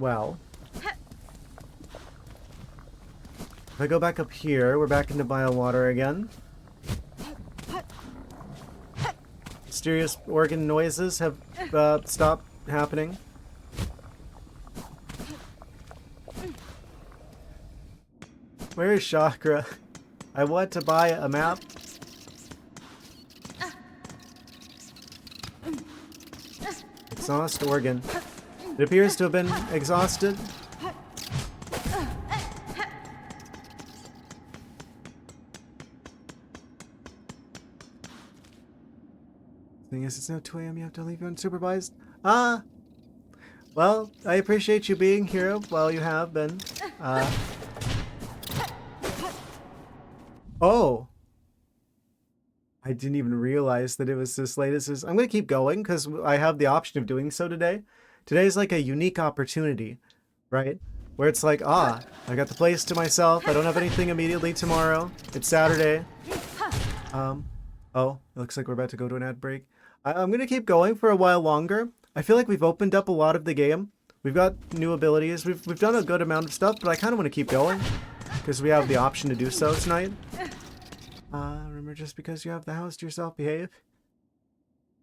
Well. If I go back up here, we're back into biowater again. Mysterious organ noises have stopped happening. Where is Chakra? I want to buy a map. Exhaust organ. It appears to have been exhausted. Thing is, it's now 2 a.m. You have to leave unsupervised. Ah! Well, I appreciate you being here while you have been. Oh! I didn't even realize that it was this late as this. I'm going to keep going because I have the option of doing so today. Today's like a unique opportunity, right? Where it's like, I got the place to myself. I don't have anything immediately tomorrow. It's Saturday. Oh, it looks like we're about to go to an ad break. I'm going to keep going for a while longer. I feel like we've opened up a lot of the game. We've got new abilities. We've done a good amount of stuff, but I kind of want to keep going because we have the option to do so tonight. Remember, just because you have the house to yourself, behave.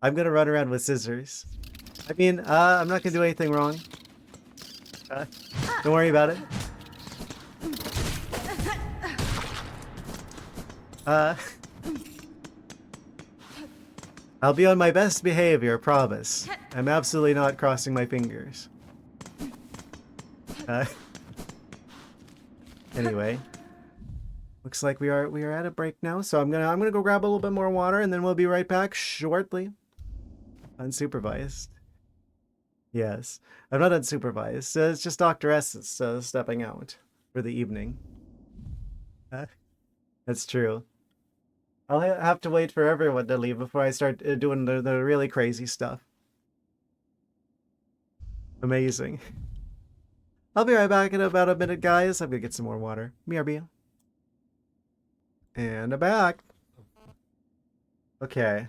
I'm going to run around with scissors. I mean, I'm not going to do anything wrong. Don't worry about it. I'll be on my best behavior, promise. I'm absolutely not crossing my fingers. Anyway, looks like we are at a break now, so I'm gonna go grab a little bit more water, and then we'll be right back shortly. Unsupervised. Yes, I'm not unsupervised. It's just Dr. S is stepping out for the evening. That's true. I'll have to wait for everyone to leave before I start doing the really crazy stuff. Amazing. I'll be right back in about a minute, guys. I'm gonna get some more water. BRB. And I'm back. Okay.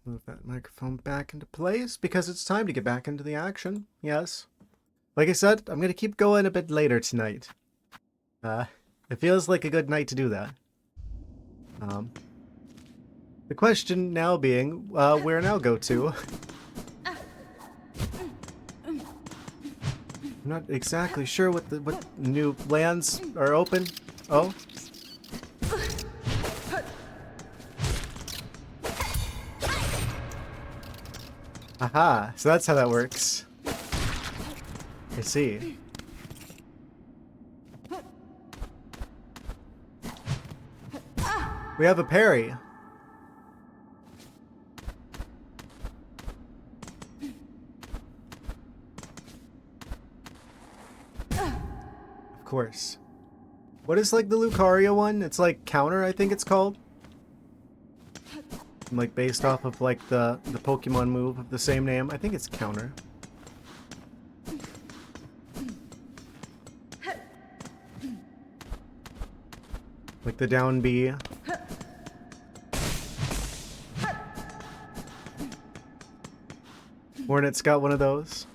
Move that microphone back into place because it's time to get back into the action. Yes. Like I said, I'm going to keep going a bit later tonight. It feels like a good night to do that. The question now being, where now go to? I'm not exactly sure what new lands are open. Oh. Aha, so that's how that works. I see. We have a parry. Of course. What is like the Lucaria one? It's like counter, I think it's called. Like based off of like the Pokemon move of the same name. I think it's counter. Like the down B. Hornet's got one of those.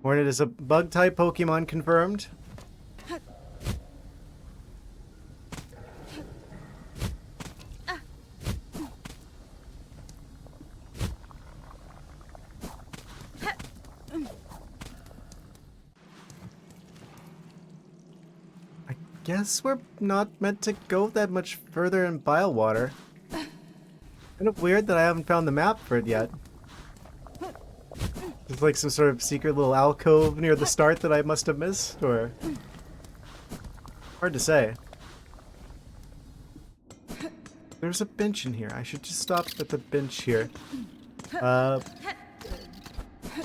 Hornet is a bug-type Pokemon confirmed. I guess we're not meant to go that much further in Biowater. Kind of weird that I haven't found the map for it yet. There's like some sort of secret little alcove near the start that I must have missed, or... Hard to say. There's a bench in here. I should just stop at the bench here.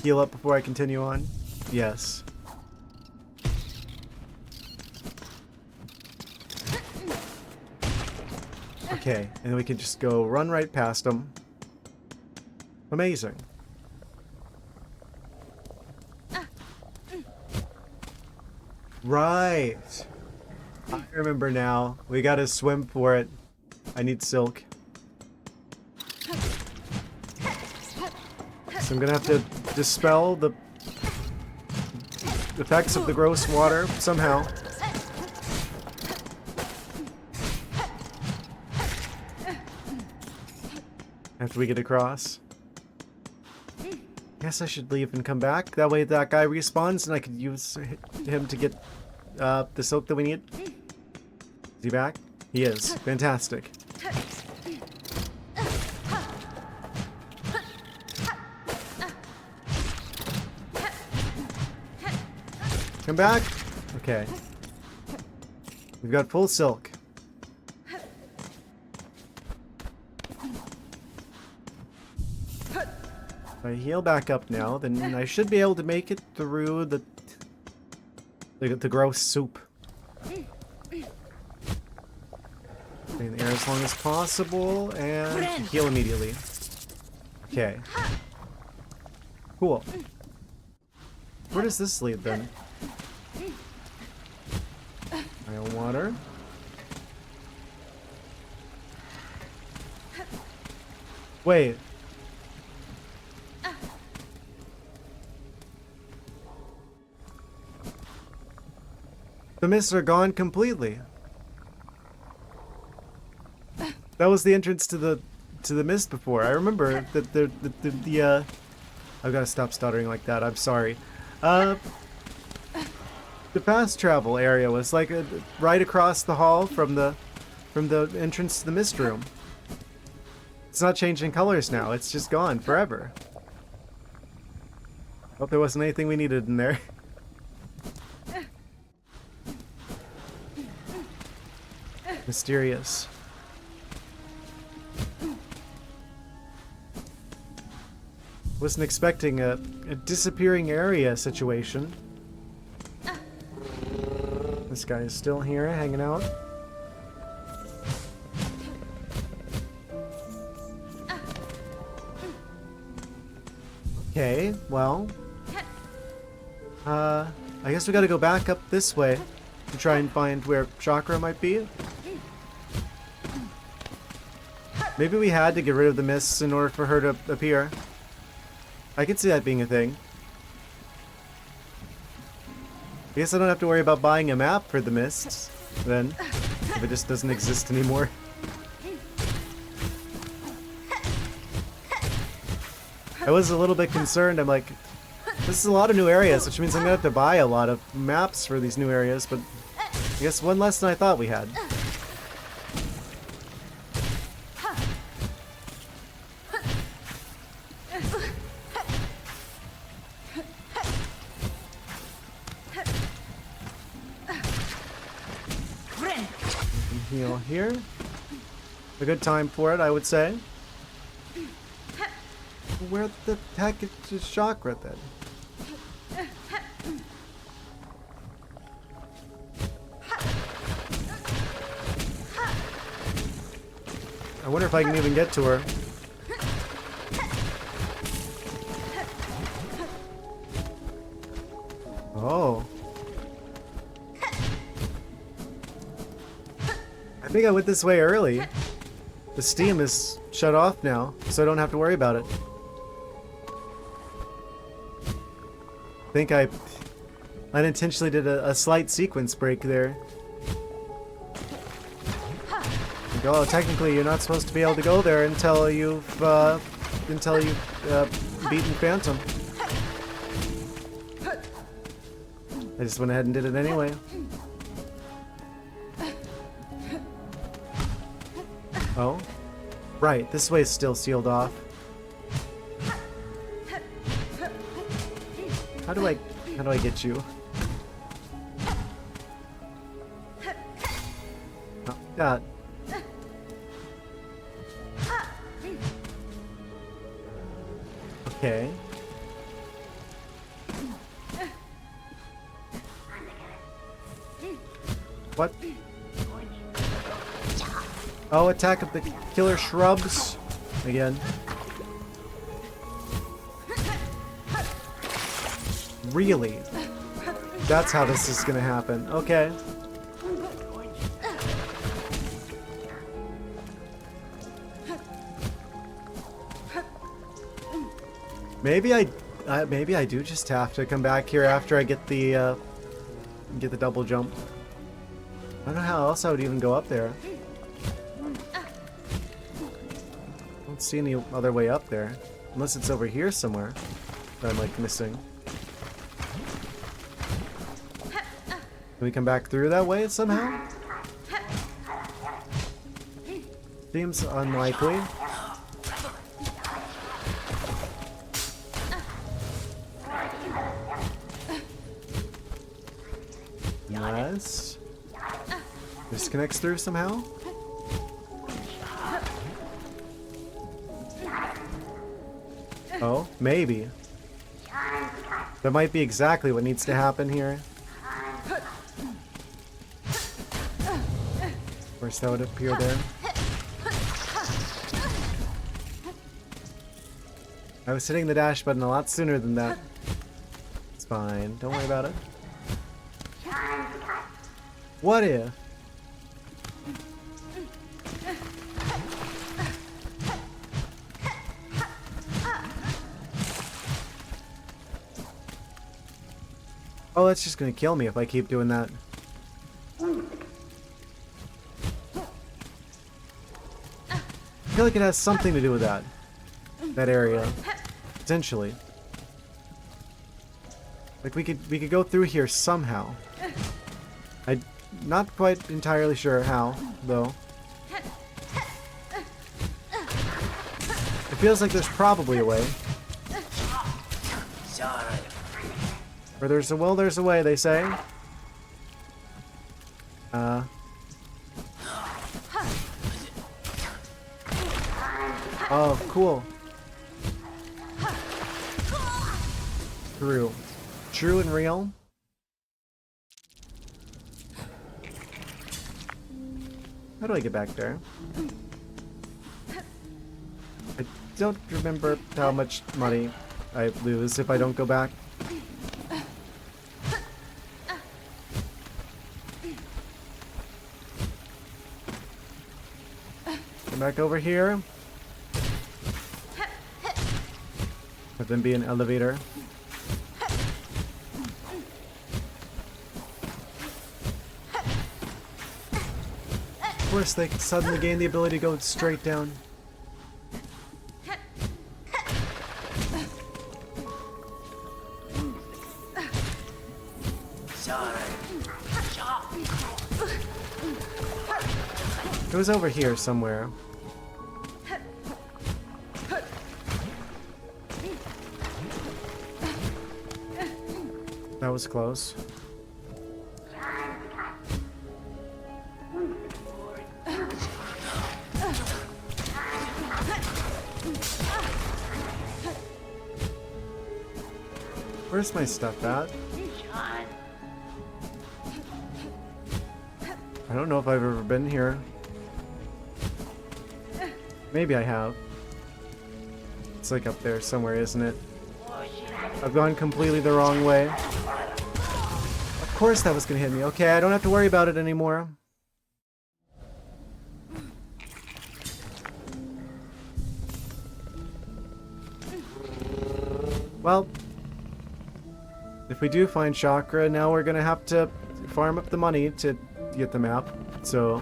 Heal up before I continue on. Yes. Okay, and then we can just go run right past them. Amazing. Right. I remember now. We gotta swim for it. I need silk. So I'm gonna have to dispel the effects of the gross water somehow. After we get across. Guess I should leave and come back. That way that guy respawns and I could use him to get the silk that we need. Is he back? He is. Fantastic. Come back. Okay. We've got full silk. If I heal back up now, then I should be able to make it through the gross soup. Stay in the air as long as possible and heal immediately. Okay. Cool. Where does this lead then? Ion water. Wait. The mists are gone completely. That was the entrance to the mist before. I remember that I've got to stop stuttering like that. I'm sorry. The fast travel area was like right across the hall from the entrance to the mist room. It's not changing colors now. It's just gone forever. Hope there wasn't anything we needed in there. Mysterious. Wasn't expecting a disappearing area situation. This guy is still here, hanging out. Okay, well... I guess we gotta go back up this way to try and find where Chakra might be. Maybe we had to get rid of the mists in order for her to appear. I could see that being a thing. I guess I don't have to worry about buying a map for the mists, then, if it just doesn't exist anymore. I was a little bit concerned. I'm like, this is a lot of new areas, which means I'm gonna have to buy a lot of maps for these new areas, but I guess one less than I thought we had. Heal here. A good time for it, I would say. Where the heck is Chakra then? I wonder if I can even get to her. Oh. think I went this way early. The steam is shut off now, so I don't have to worry about it. I think I unintentionally did a slight sequence break there. Oh, technically you're not supposed to be able to go there until you've beaten Phantom. I just went ahead and did it anyway. Oh, right. This way is still sealed off. How do I get you? Oh, God. Okay. What? Oh, attack of the killer shrubs. Again. Really? That's how this is gonna happen. Okay. Maybe I do just have to come back here after I get the double jump. I don't know how else I would even go up there. I don't see any other way up there. Unless it's over here somewhere that I'm like missing. Can we come back through that way somehow? Seems unlikely. Unless this connects through somehow? Oh, maybe. That might be exactly what needs to happen here. Of course, that would appear there. I was hitting the dash button a lot sooner than that. It's fine. Don't worry about it. What if? Oh, that's just gonna kill me if I keep doing that. I feel like it has something to do with that. That area. Potentially. Like we could go through here somehow. I'm not quite entirely sure how, though. It feels like there's probably a way. Where there's a will, there's a way, they say. Oh, cool. True. True and real. How do I get back there? I don't remember how much money I lose if I don't go back. Come back over here. Have them be an elevator. Of course, they suddenly gain the ability to go straight down. It was over here somewhere. That was close. Where's my stuff at? I don't know if I've ever been here. Maybe I have. It's like up there somewhere, isn't it? I've gone completely the wrong way. Of course that was gonna hit me. Okay, I don't have to worry about it anymore. Well, if we do find chakra, now we're gonna have to farm up the money to get the map. So,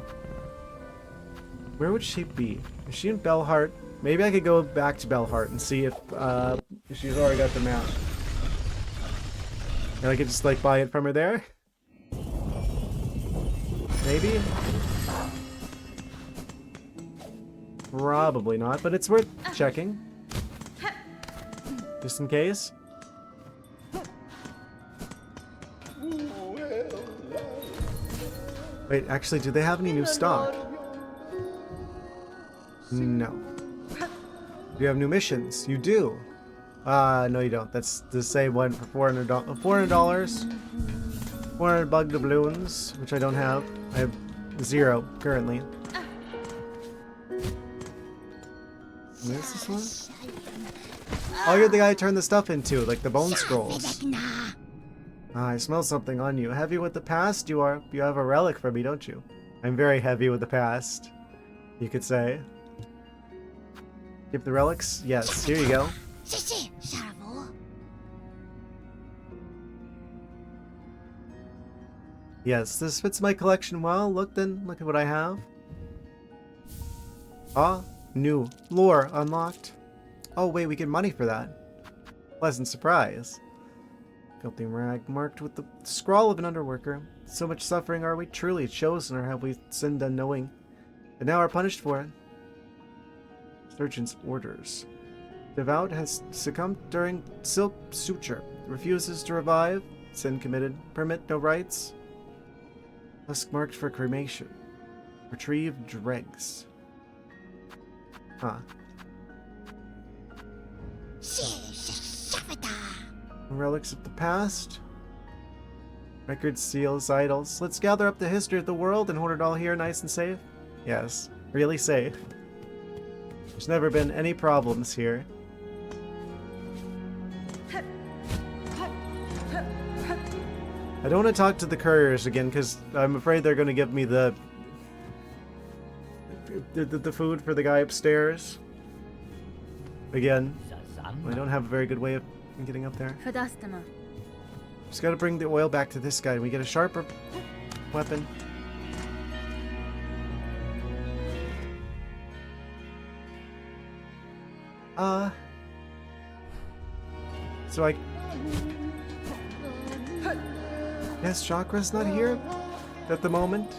where would she be? Is she in Bellheart? Maybe I could go back to Bellheart and see if she's already got the map. And I could just like buy it from her there? Maybe? Probably not, but it's worth checking. Just in case. Wait, actually, do they have any new stock? No. Do you have new missions? You do. No you don't. That's the same one for $400. $400. 400 bug doubloons, which I don't have. I have 0 currently. Where's this one? Oh, you're the guy I turned the stuff into, like the bone scrolls. I smell something on you. Heavy with the past? You are. You have a relic for me, don't you? I'm very heavy with the past, you could say. Give the relics? Yes, here you go. Yes, this fits my collection well. Look then, look at what I have. Ah, new. Lore unlocked. Oh wait, we get money for that. Pleasant surprise. Filthy rag marked with the scrawl of an underworker. So much suffering are we truly chosen, or have we sinned unknowing? And now are punished for it. Surgeon's orders. Devout has succumbed during silk suture. Refuses to revive. Sin committed. Permit no rites. Husk marked for cremation. Retrieve dregs. Huh. Relics of the past. Records, seals, idols. Let's gather up the history of the world and hold it all here nice and safe. Yes, really safe. There's never been any problems here. I don't want to talk to the couriers again because I'm afraid they're going to give me the food for the guy upstairs. Again, I don't have a very good way of getting up there. Just gotta bring the oil back to this guy and we get a sharper weapon. So I guess Chakra's not here at the moment.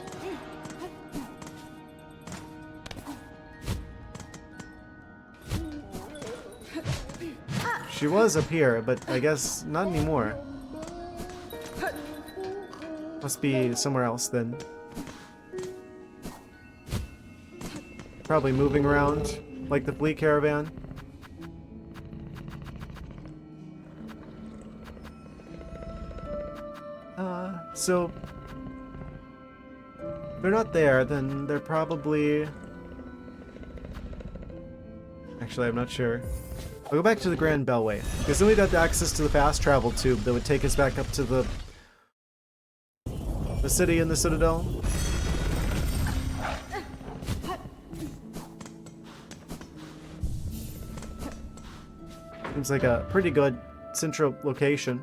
She was up here, but I guess not anymore. Must be somewhere else then. Probably moving around, like the fleet caravan. So if they're not there, then they're probably... Actually, I'm not sure. I'll go back to the Grand Bellway, because then we got access to the fast travel tube that would take us back up to the city in the Citadel. Seems like a pretty good central location.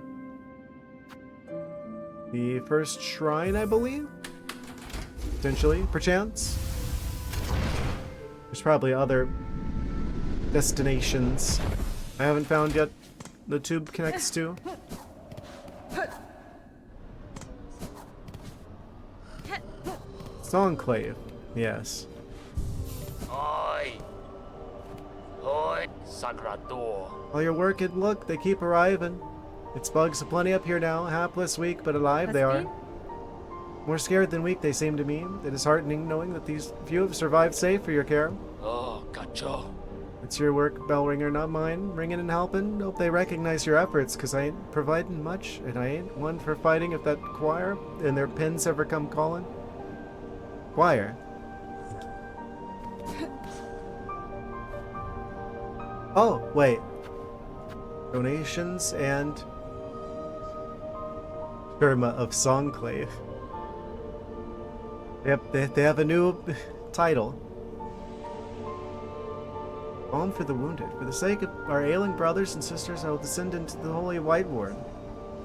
The first shrine, I believe? Potentially, perchance. There's probably other destinations I haven't found yet the tube connects to. Songclave, yes. Oi! Oi, Sagrator. All your work and look, they keep arriving. It's bugs aplenty up here now, hapless, weak, but alive they are. More scared than weak they seem to me. It is heartening knowing that these few have survived safe for your care. Oh, gotcha. It's your work, Bellringer, not mine. Ringing and helping. Hope they recognize your efforts, cause I ain't providing much, and I ain't one for fighting if that choir and their pins ever come calling. Choir. Oh, wait. Donations and Burma of Songclave. Yep, they have a new title. Balm for the wounded. For the sake of our ailing brothers and sisters, I will descend into the Holy White Ward.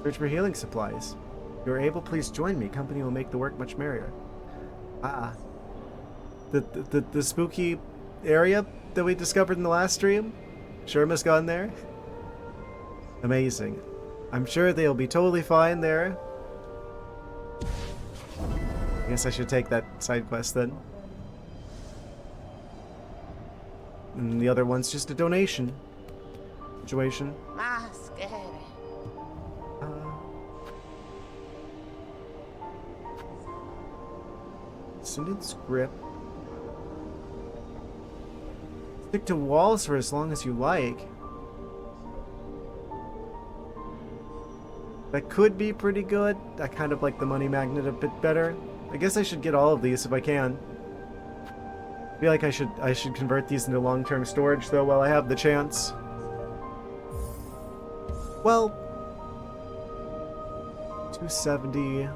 Search for healing supplies. If you are able, please join me. Company will make the work much merrier. Ah. The spooky area that we discovered in the last stream? Sherma's gone there? Amazing. I'm sure they'll be totally fine there. I guess I should take that side quest then. And the other one's just a donation situation. Synod's grip. Stick to walls for as long as you like. That could be pretty good. I kind of like the money magnet a bit better. I guess I should get all of these if I can. I feel like I should convert these into long-term storage though while I have the chance. Well, 270.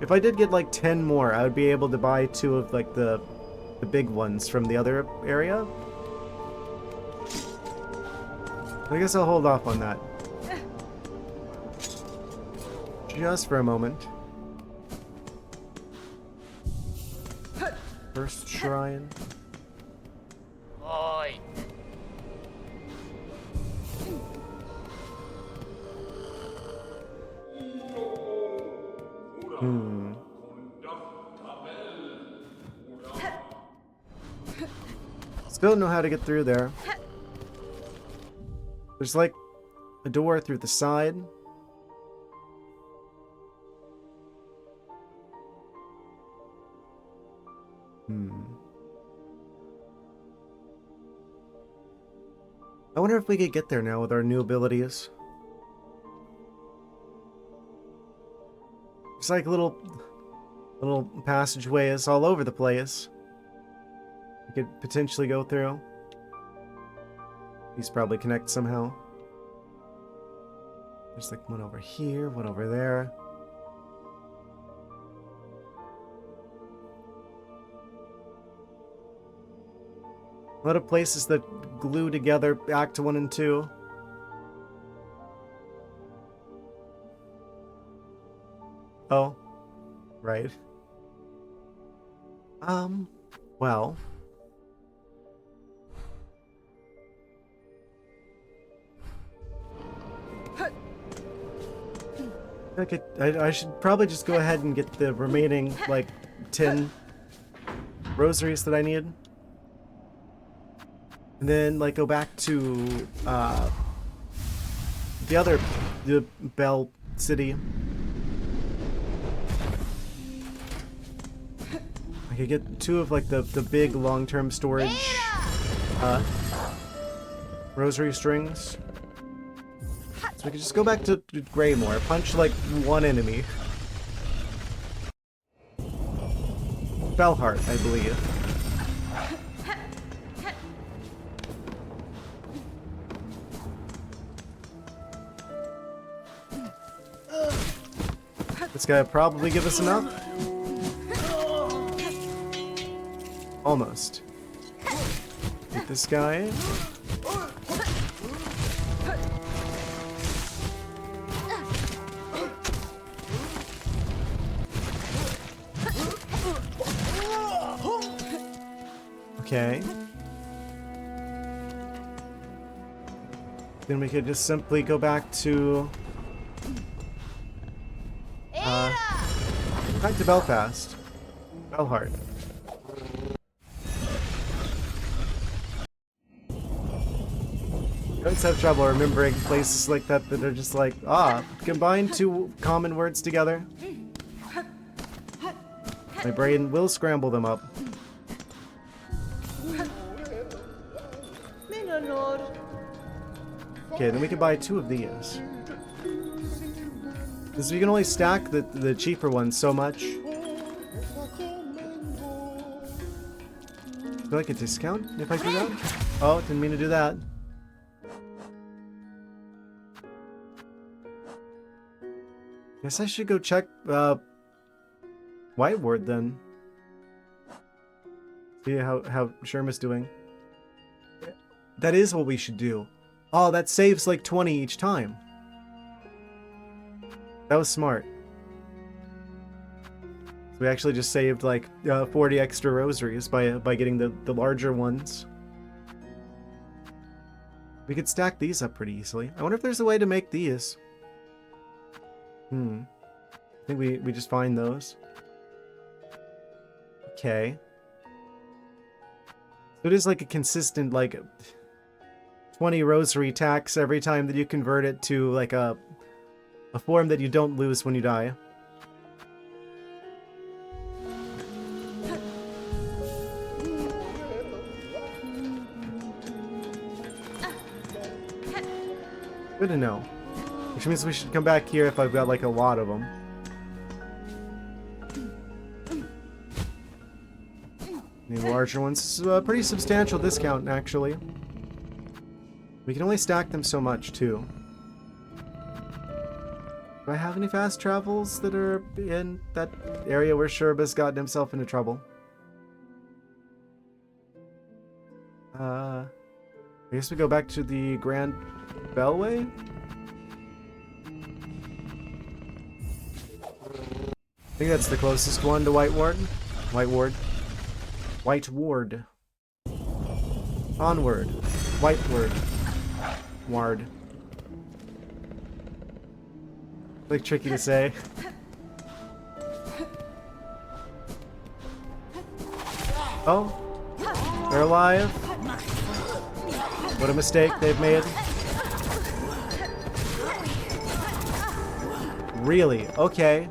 If I did get like 10 more, I would be able to buy 2 of like the big ones from the other area. I guess I'll hold off on that. Just for a moment. First shrine. Oi! Still don't know how to get through there. There's like a door through the side. I wonder if we could get there now with our new abilities. It's like little passageways all over the place. We could potentially go through. These probably connect somehow. There's like one over here, one over there. A lot of places that glue together Act 1 and 2. Oh. Right. Well. Okay, I should probably just go ahead and get the remaining, like, 10 rosaries that I need. And then, like, go back to, the Bell City. I could get 2 of, like, the big long-term storage, rosary strings. So we could just go back to Greymore, punch, like, 1 enemy. Bellheart, I believe. This guy will probably give us enough. Almost. Get this guy. Okay. Then we could just simply go back to Belfast. Bellheart. I always have trouble remembering places like that that are just like, combine 2 common words together. My brain will scramble them up. Okay, then we can buy 2 of these. Because we can only stack the cheaper ones so much. Do I like a discount if I do that? Oh, didn't mean to do that. Guess I should go check White Ward then. See how Sherma's doing. That is what we should do. Oh, that saves like 20 each time. That was smart. So we actually just saved like 40 extra rosaries by getting the larger ones. We could stack these up pretty easily. I wonder if there's a way to make these. I think we just find those. Okay. So it is like a consistent like 20 rosary tax every time that you convert it to like a form that you don't lose when you die. Good to know. Which means we should come back here if I've got like a lot of them. Need larger ones. This is a pretty substantial discount, actually. We can only stack them so much, too. Do I have any fast travels that are in that area where Sherba's gotten himself into trouble? I guess we go back to the Grand Bellway? I think that's the closest one to White Ward. White Ward. White Ward. Onward. White Ward. Ward. Like tricky to say. Oh, they're alive. What a mistake they've made. Really? Okay.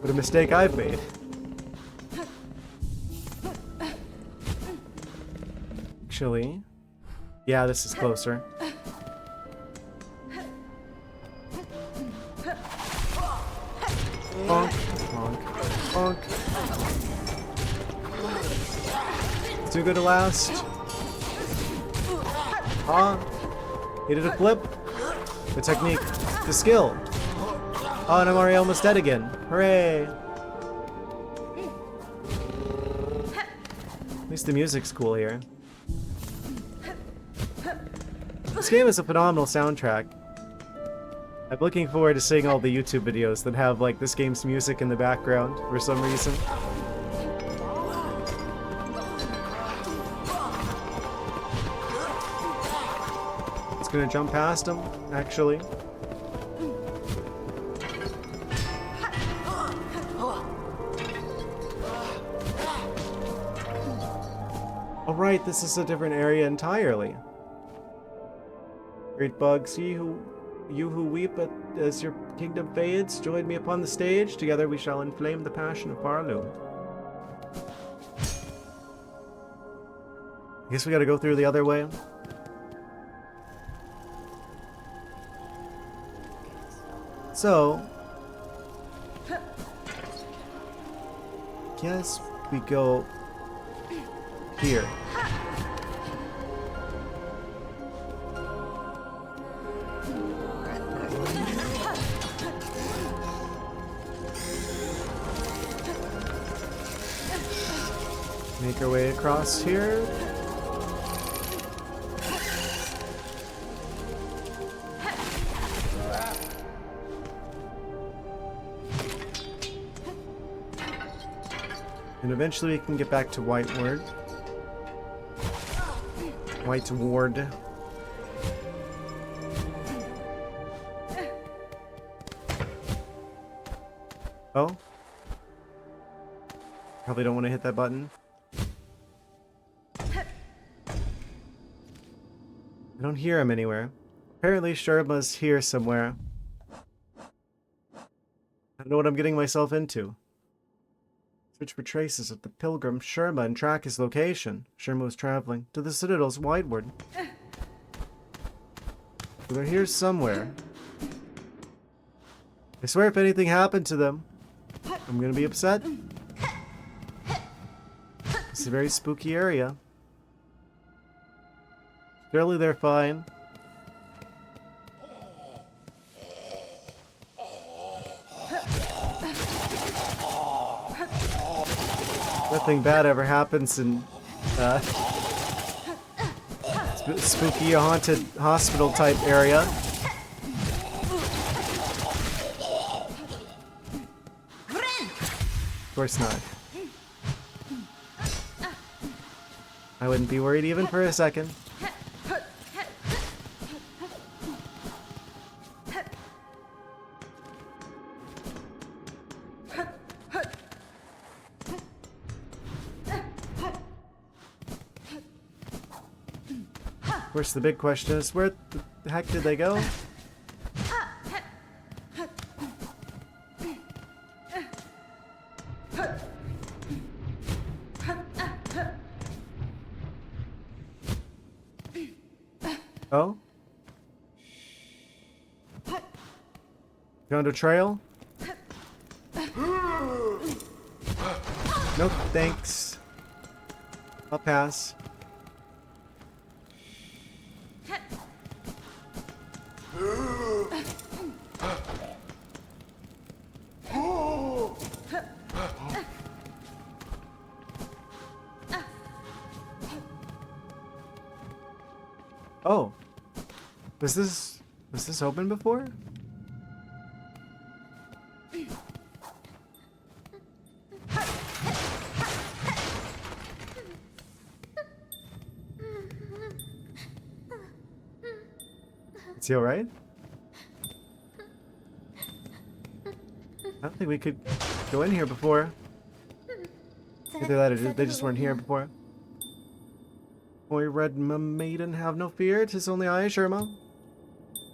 What a mistake I've made. Actually, yeah, this is closer. Bonk, bonk, bonk. Too good to last. Ah, he did a flip. The technique, the skill. Oh, and I'm already almost dead again. Hooray! At least the music's cool here. This game is a phenomenal soundtrack. I'm looking forward to seeing all the YouTube videos that have like this game's music in the background for some reason. It's gonna jump past him, actually. Alright, this is a different area entirely. Great bugs, you who weep as your kingdom fades, join me upon the stage. Together we shall inflame the passion of Barlow. I guess we gotta go through the other way. So, guess we go here. Make our way across here. And eventually we can get back to White Ward. White Ward. Oh? Probably don't want to hit that button. I don't hear him anywhere. Apparently Sherma's here somewhere. I don't know what I'm getting myself into. Search for traces of the pilgrim Sherma and track his location. Sherma was traveling to the Citadel's Wideward. So they're here somewhere. I swear if anything happened to them, I'm gonna be upset. It's a very spooky area. Surely they're fine. Nothing bad ever happens in spooky haunted hospital type area. Of course not. I wouldn't be worried even for a second. Of course, the big question is, where the heck did they go? Oh? Found a trail? Nope, thanks. I'll pass. Oh. Was this open before? Is he alright? I don't think we could go in here before. Either that or they just weren't here before. Boy, red maiden, have no fear. 'Tis only I, Sherma.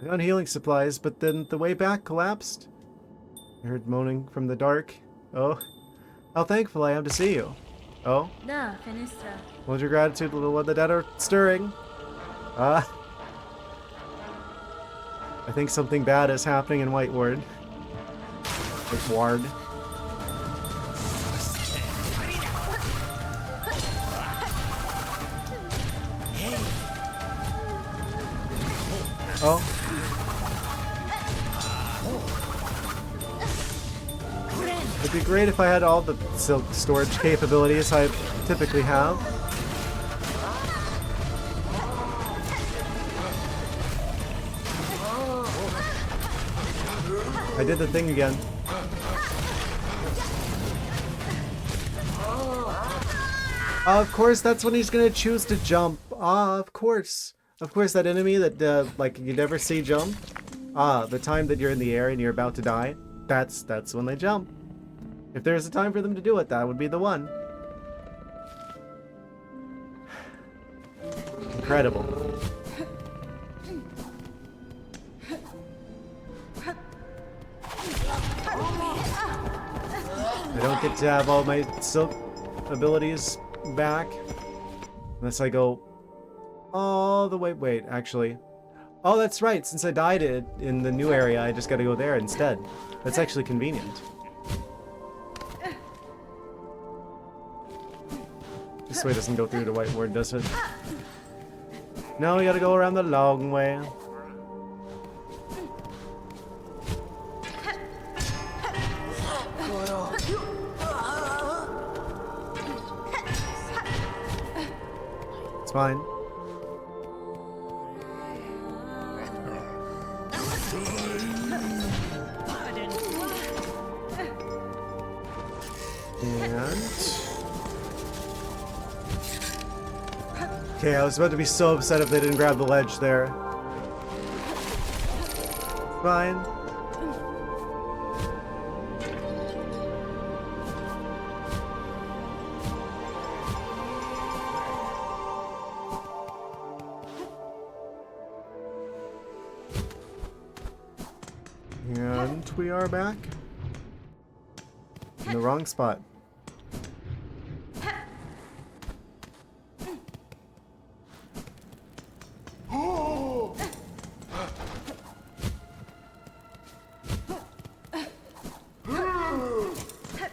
I found healing supplies, but then the way back collapsed. I heard moaning from the dark. Oh, how thankful I am to see you. Oh? Da, Fenestra. Hold your gratitude, little one. The dead are stirring. Ah. I think something bad is happening in White Ward. White Ward. Oh. It'd be great if I had all the silk storage capabilities I typically have. I did the thing again. Of course, that's when he's gonna choose to jump. Ah, of course. Of course, that enemy that, like, you never see jump. Ah, the time that you're in the air and you're about to die. That's when they jump. If there's a time for them to do it, that would be the one. Incredible. I don't get to have all my silk abilities back unless I go all the way. Wait, actually. Oh, that's right. Since I died in the new area, I just gotta go there instead. That's actually convenient. This way doesn't go through the White Ward, does it? No, we gotta go around the long way. It's fine. Okay, I was about to be so upset if they didn't grab the ledge there. Fine. And we are back in the wrong spot.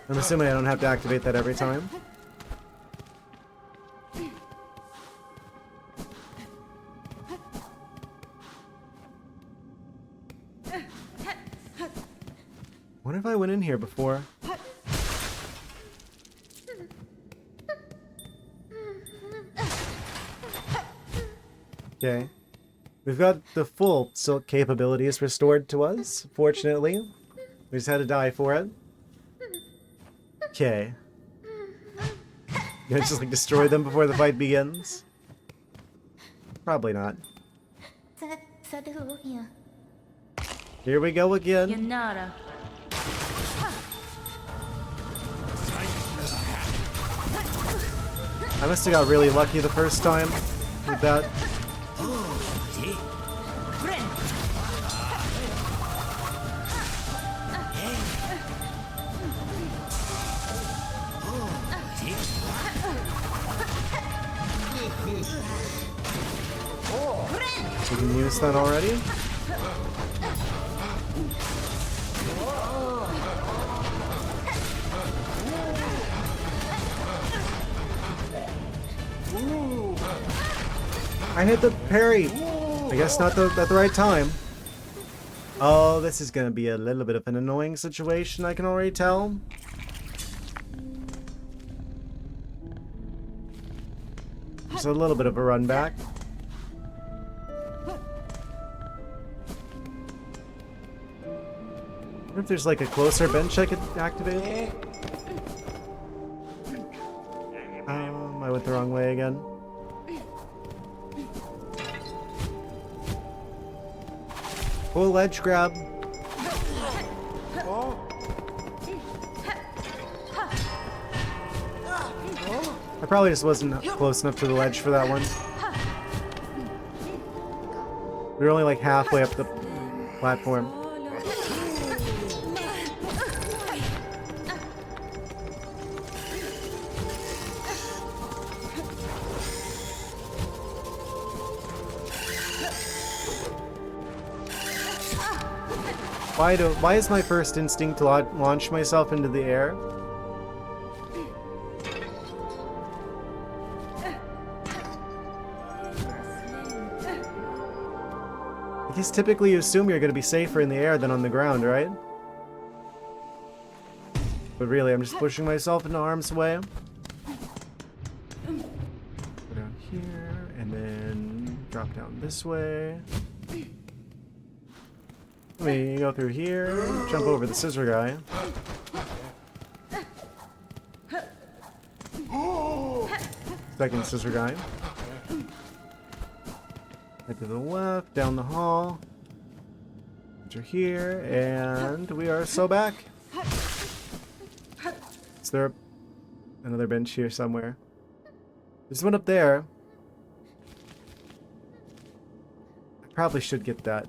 I'm assuming I don't have to activate that every time. What if I went in here before? Okay. We've got the full silk capabilities restored to us, fortunately. We just had to die for it. Okay. You gonna just like destroy them before the fight begins? Probably not. Here we go again. Yanara. I must have got really lucky the first time with that. So we can use that already. I hit the parry. I guess not at the right time. Oh, this is gonna be a little bit of an annoying situation, I can already tell. Just a little bit of a run back. I wonder if there's like a closer bench I could activate. I went the wrong way again. Full ledge grab. I probably just wasn't close enough to the ledge for that one. We were only like halfway up the platform. Why is my first instinct to launch myself into the air? I guess typically you assume you're going to be safer in the air than on the ground, right? But really, I'm just pushing myself into harm's way. Go down here, and then drop down this way. Let me go through here, jump over the scissor guy. Second scissor guy. Head to the left, down the hall. Enter here, and we are so back. Is there another bench here somewhere? There's one up there. I probably should get that.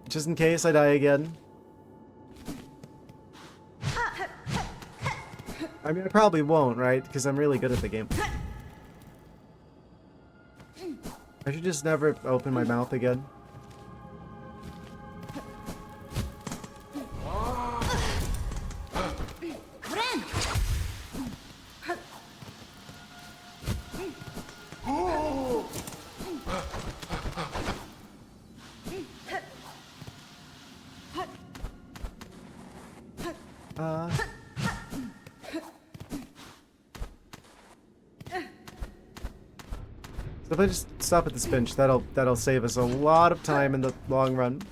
Just in case I die again. I mean, I probably won't, right? Because I'm really good at the game. I should just never open my mouth again. So if I just stop at this bench, that'll save us a lot of time in the long run.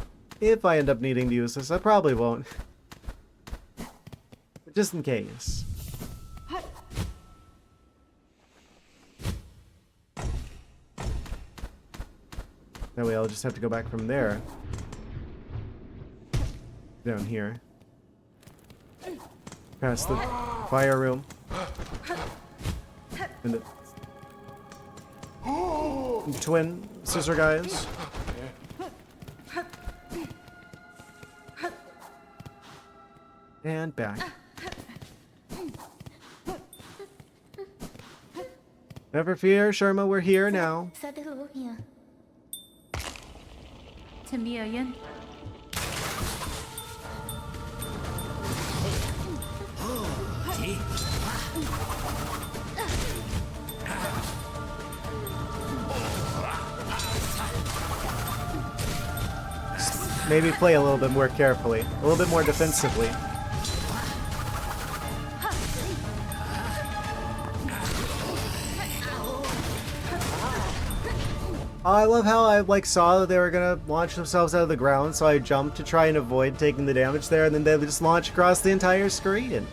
If I end up needing to use this, I probably won't. But just in case. That way I'll just have to go back from there. Down here. Past the fire room. And the twin scissor guys. And back. Never fear, Sharma, we're here now. Tamiyan. Maybe play a little bit more carefully, a little bit more defensively. I love how I like saw that they were gonna launch themselves out of the ground, so I jumped to try and avoid taking the damage there, and then they just launch across the entire screen.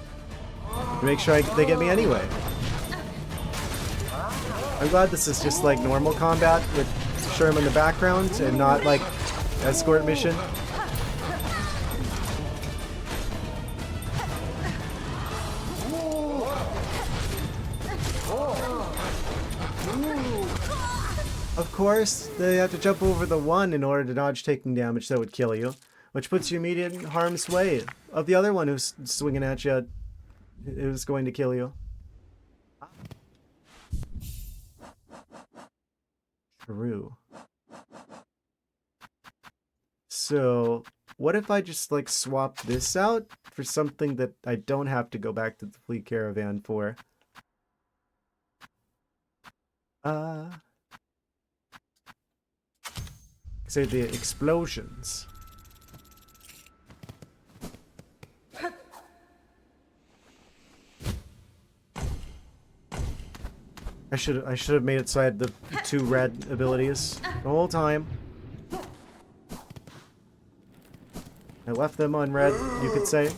To make sure they get me anyway. I'm glad this is just like normal combat with Sherm in the background and not like escort mission. Of course, they have to jump over the one in order to dodge taking damage that would kill you, which puts you immediate in harm's way of the other one who's swinging at you, who's going to kill you. True. So, what if I just like swap this out for something that I don't have to go back to the fleet caravan for? Say the explosions. I should have made it so I had the 2 red abilities the whole time. I left them on red, you could say.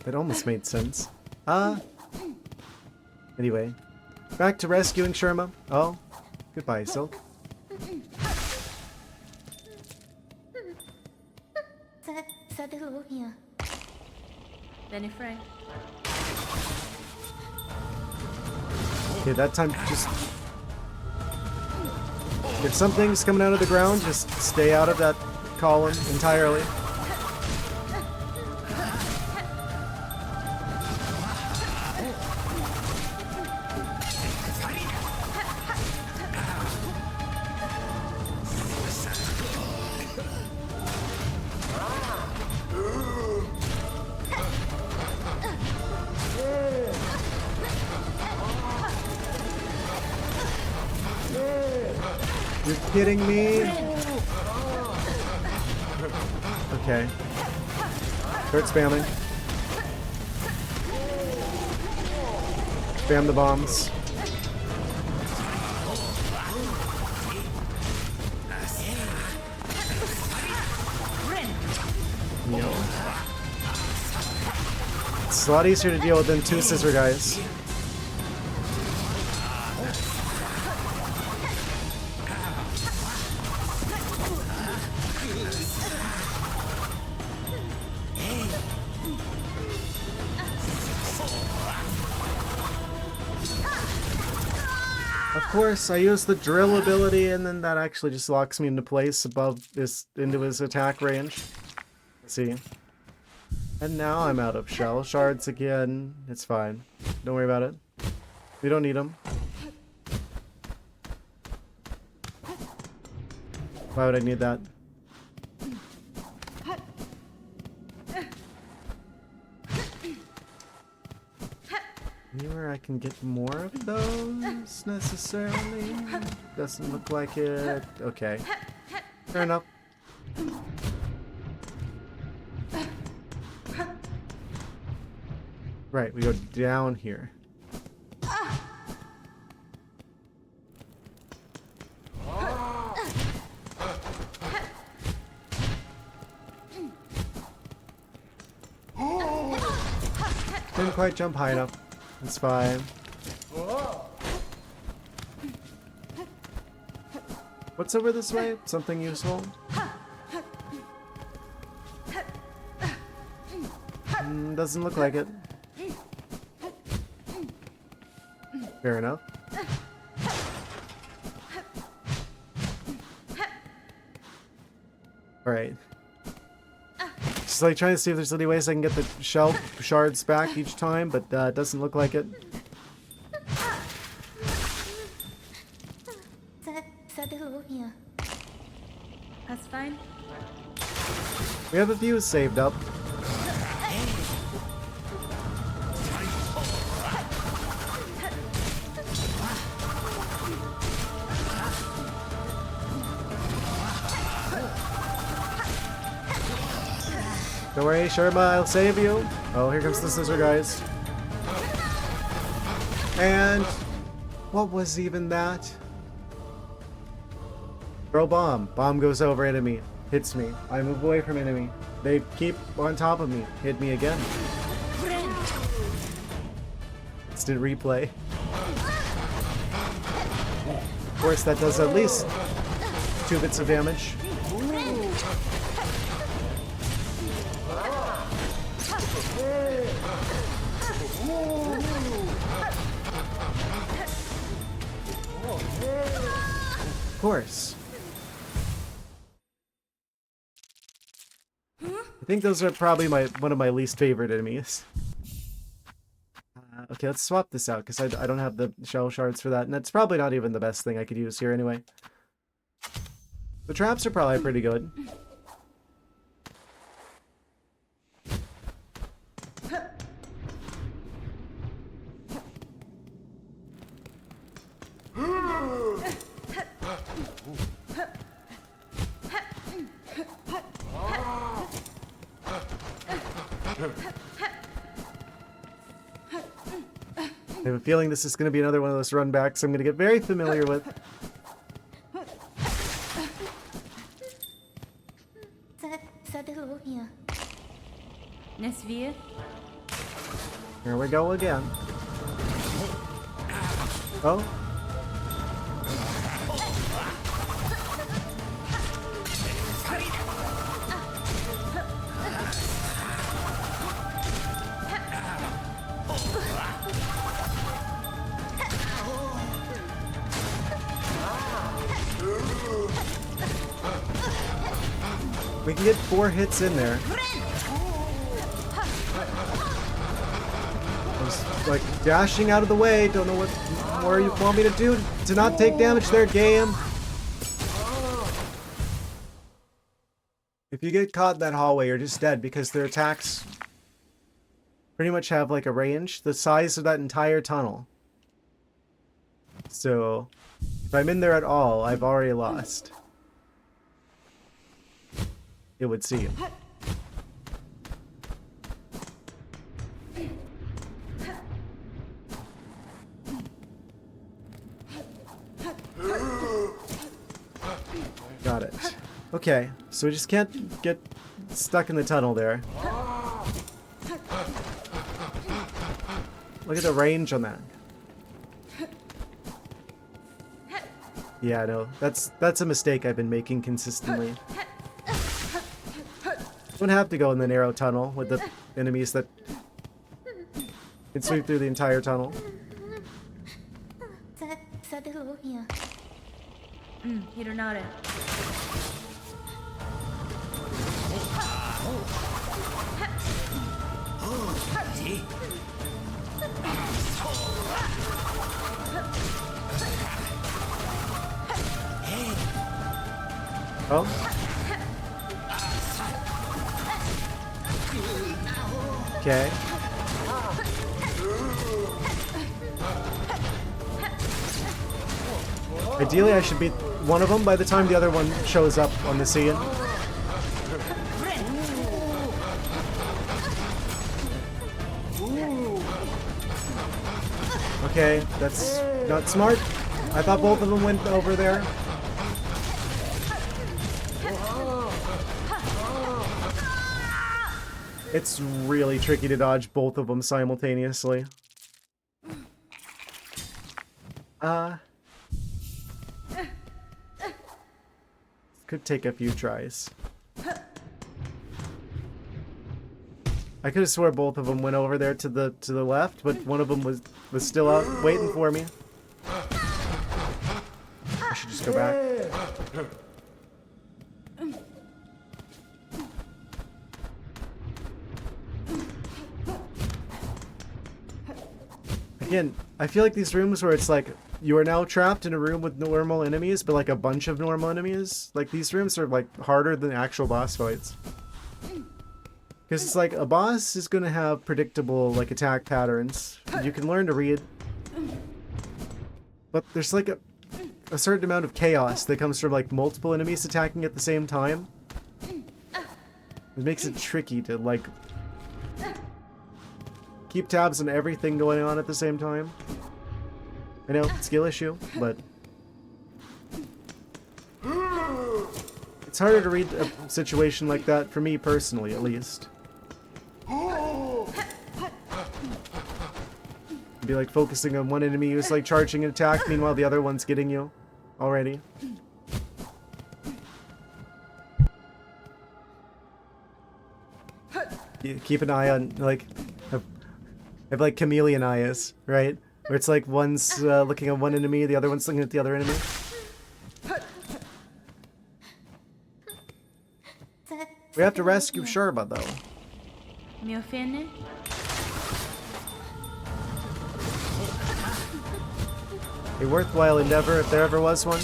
That almost made sense. Anyway. Back to rescuing Sherma. Oh. Goodbye, Silk. Okay, that time just... If something's coming out of the ground, just stay out of that column entirely. You're kidding me? Okay. Start spamming. Spam the bombs. Yo. It's a lot easier to deal with than 2 scissor guys. Of course, I use the drill ability, and then that actually just locks me into place above into his attack range. Let's see. And now I'm out of shell shards again. It's fine. Don't worry about it. We don't need them. Why would I need that? Anywhere I can get more of those, necessarily? Doesn't look like it. Okay. Fair enough. Right, we go down here. Didn't quite jump high enough. It's fine. What's over this way? Something useful? Doesn't look like it. Fair enough. Alright. Just like trying to see if there's any ways I can get the shell shards back each time, but it doesn't look like it. That's fine. We have a few saved up. Don't worry, Sherma, I'll save you. Oh, here comes the scissor guys. And what was even that? Throw bomb. Bomb goes over enemy. Hits me. I move away from enemy. They keep on top of me. Hit me again. Instant replay. Of course, that does at least 2 bits of damage. Of course. I think those are probably one of my least favorite enemies. Okay, let's swap this out because I don't have the shell shards for that, and that's probably not even the best thing I could use here anyway. The traps are probably pretty good. I have a feeling this is going to be another one of those runbacks I'm going to get very familiar with. Nesvir. Here we go again. Oh. We can get 4 hits in there. I was like dashing out of the way. Don't know what more you want me to do to not take damage there, game. If you get caught in that hallway, you're just dead because their attacks pretty much have like a range the size of that entire tunnel. So if I'm in there at all, I've already lost. It would seem. Got it. Okay, so we just can't get stuck in the tunnel there. Look at the range on that. Yeah, no, that's a mistake I've been making consistently. Don't have to go in the narrow tunnel with the enemies that can sweep through the entire tunnel. Hironare. Oh. Okay. Ideally, I should beat one of them by the time the other one shows up on the scene. Okay, that's not smart. I thought both of them went over there. It's really tricky to dodge both of them simultaneously. Could take a few tries. I could have swore both of them went over there to the left, but one of them was still out waiting for me. I should just go back. Again, I feel like these rooms where it's like you are now trapped in a room with normal enemies, but like a bunch of normal enemies. Like these rooms are like harder than actual boss fights. Because it's like a boss is going to have predictable like attack patterns. You can learn to read. But there's like a certain amount of chaos that comes from like multiple enemies attacking at the same time. It makes it tricky to, like, keep tabs on everything going on at the same time. I know, skill issue, but it's harder to read a situation like that, for me personally, at least. Be like wfocusing on one enemy who's like charging an attack, meanwhile the other one's getting you already. You keep an eye on, like, have like chameleon eyes, right? Where it's like one's looking at one enemy, the other one's looking at the other enemy. We have to rescue Sherba, though. Mi offende? A worthwhile endeavor if there ever was one.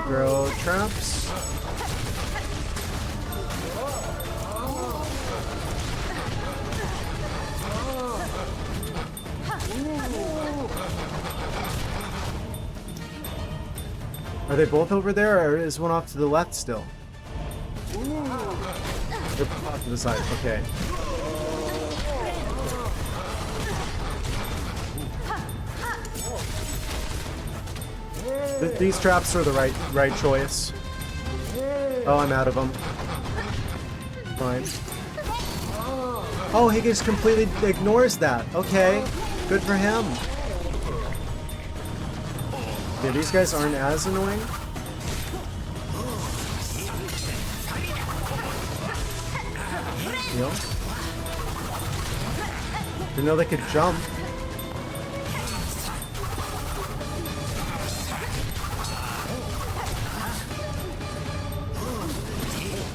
Throw traps. Are they both over there, or is one off to the left still? They're off to the side, okay. These traps are the right choice. Oh, I'm out of them. Fine. Oh, he just completely ignores that. Okay, good for him. Yeah, these guys aren't as annoying. Yep. Didn't know they could jump.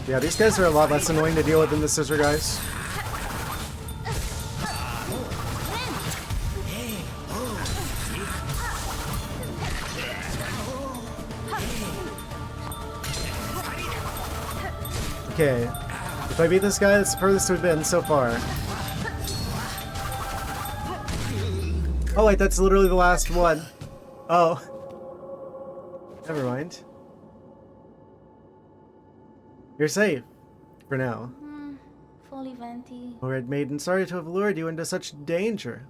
Yeah, these guys are a lot less annoying to deal with than the scissor guys. Okay, if I beat this guy, that's the furthest we've been so far. Oh wait, that's literally the last one. Oh. Never mind. You're safe. For now. Fully venti. O Red Maiden, sorry to have lured you into such danger.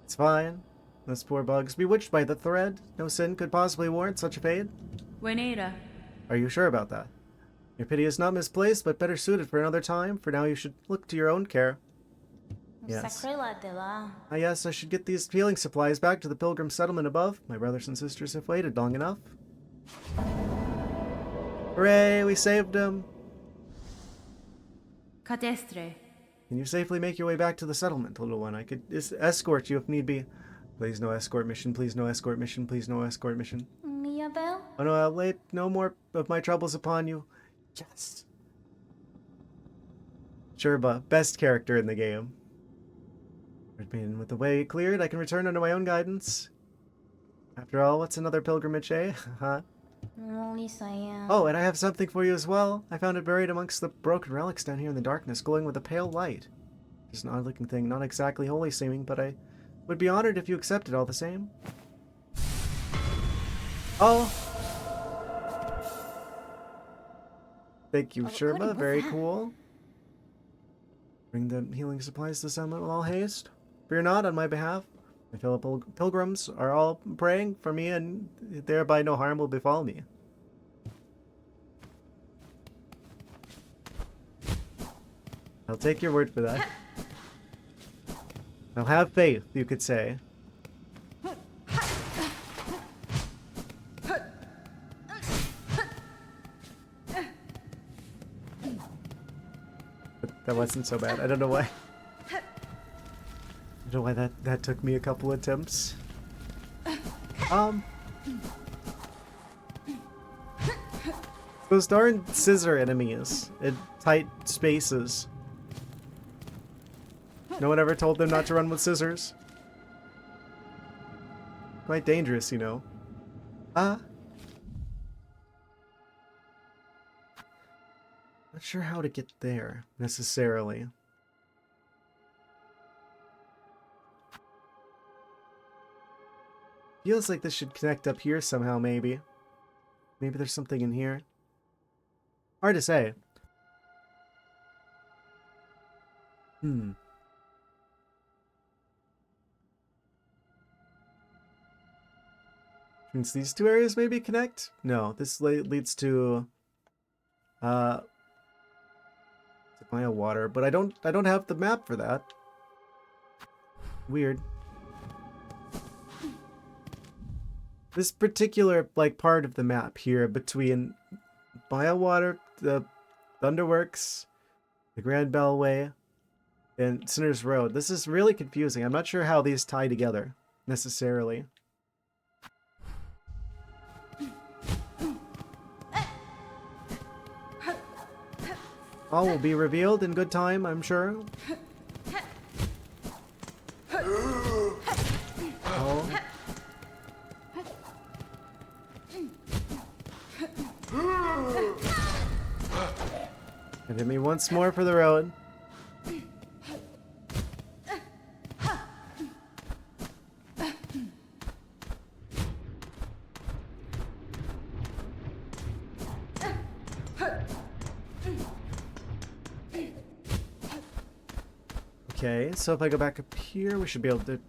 It's fine. Those poor bugs, bewitched by the thread. No sin could possibly warrant such a fate. Buenera. Are you sure about that? Your pity is not misplaced, but better suited for another time. For now, you should look to your own care. Yes. Ah, yes, I should get these healing supplies back to the pilgrim settlement above. My brothers and sisters have waited long enough. Hooray, we saved him! Catestre. Can you safely make your way back to the settlement, little one? I could escort you if need be. Please no escort mission, please no escort mission, please no escort mission. Miabel? Oh no, I'll lay no more of my troubles upon you. Yes! Sherba, best character in the game. With the way cleared, I can return under my own guidance. After all, what's another pilgrimage, eh? Huh? Oh, and I have something for you as well. I found it buried amongst the broken relics down here in the darkness, glowing with a pale light. It's an odd-looking thing, not exactly holy seeming, but I would be honored if you accepted all the same. Oh! Thank you, Sherba. Very cool. Bring the healing supplies to the settlement with all haste. Fear not on my behalf. My fellow pilgrims are all praying for me, and thereby no harm will befall me. I'll take your word for that. I'll have faith, you could say. But that wasn't so bad. I don't know why. I don't know why that took me a couple attempts. Those darn scissor enemies in tight spaces. No one ever told them not to run with scissors. Quite dangerous, you know. Not sure how to get there, necessarily. Feels like this should connect up here somehow, maybe. Maybe there's something in here. Hard to say. Means these two areas maybe connect? No, this leads to Maya water, but I don't have the map for that. Weird. This particular like part of the map here between Maya water, the Thunderworks, the Grand Bellway, and Sinner's Road. This is really confusing. I'm not sure how these tie together necessarily. All will be revealed in good time, I'm sure. Oh. And hit me once more for the road. Okay, so if I go back up here, we should be able to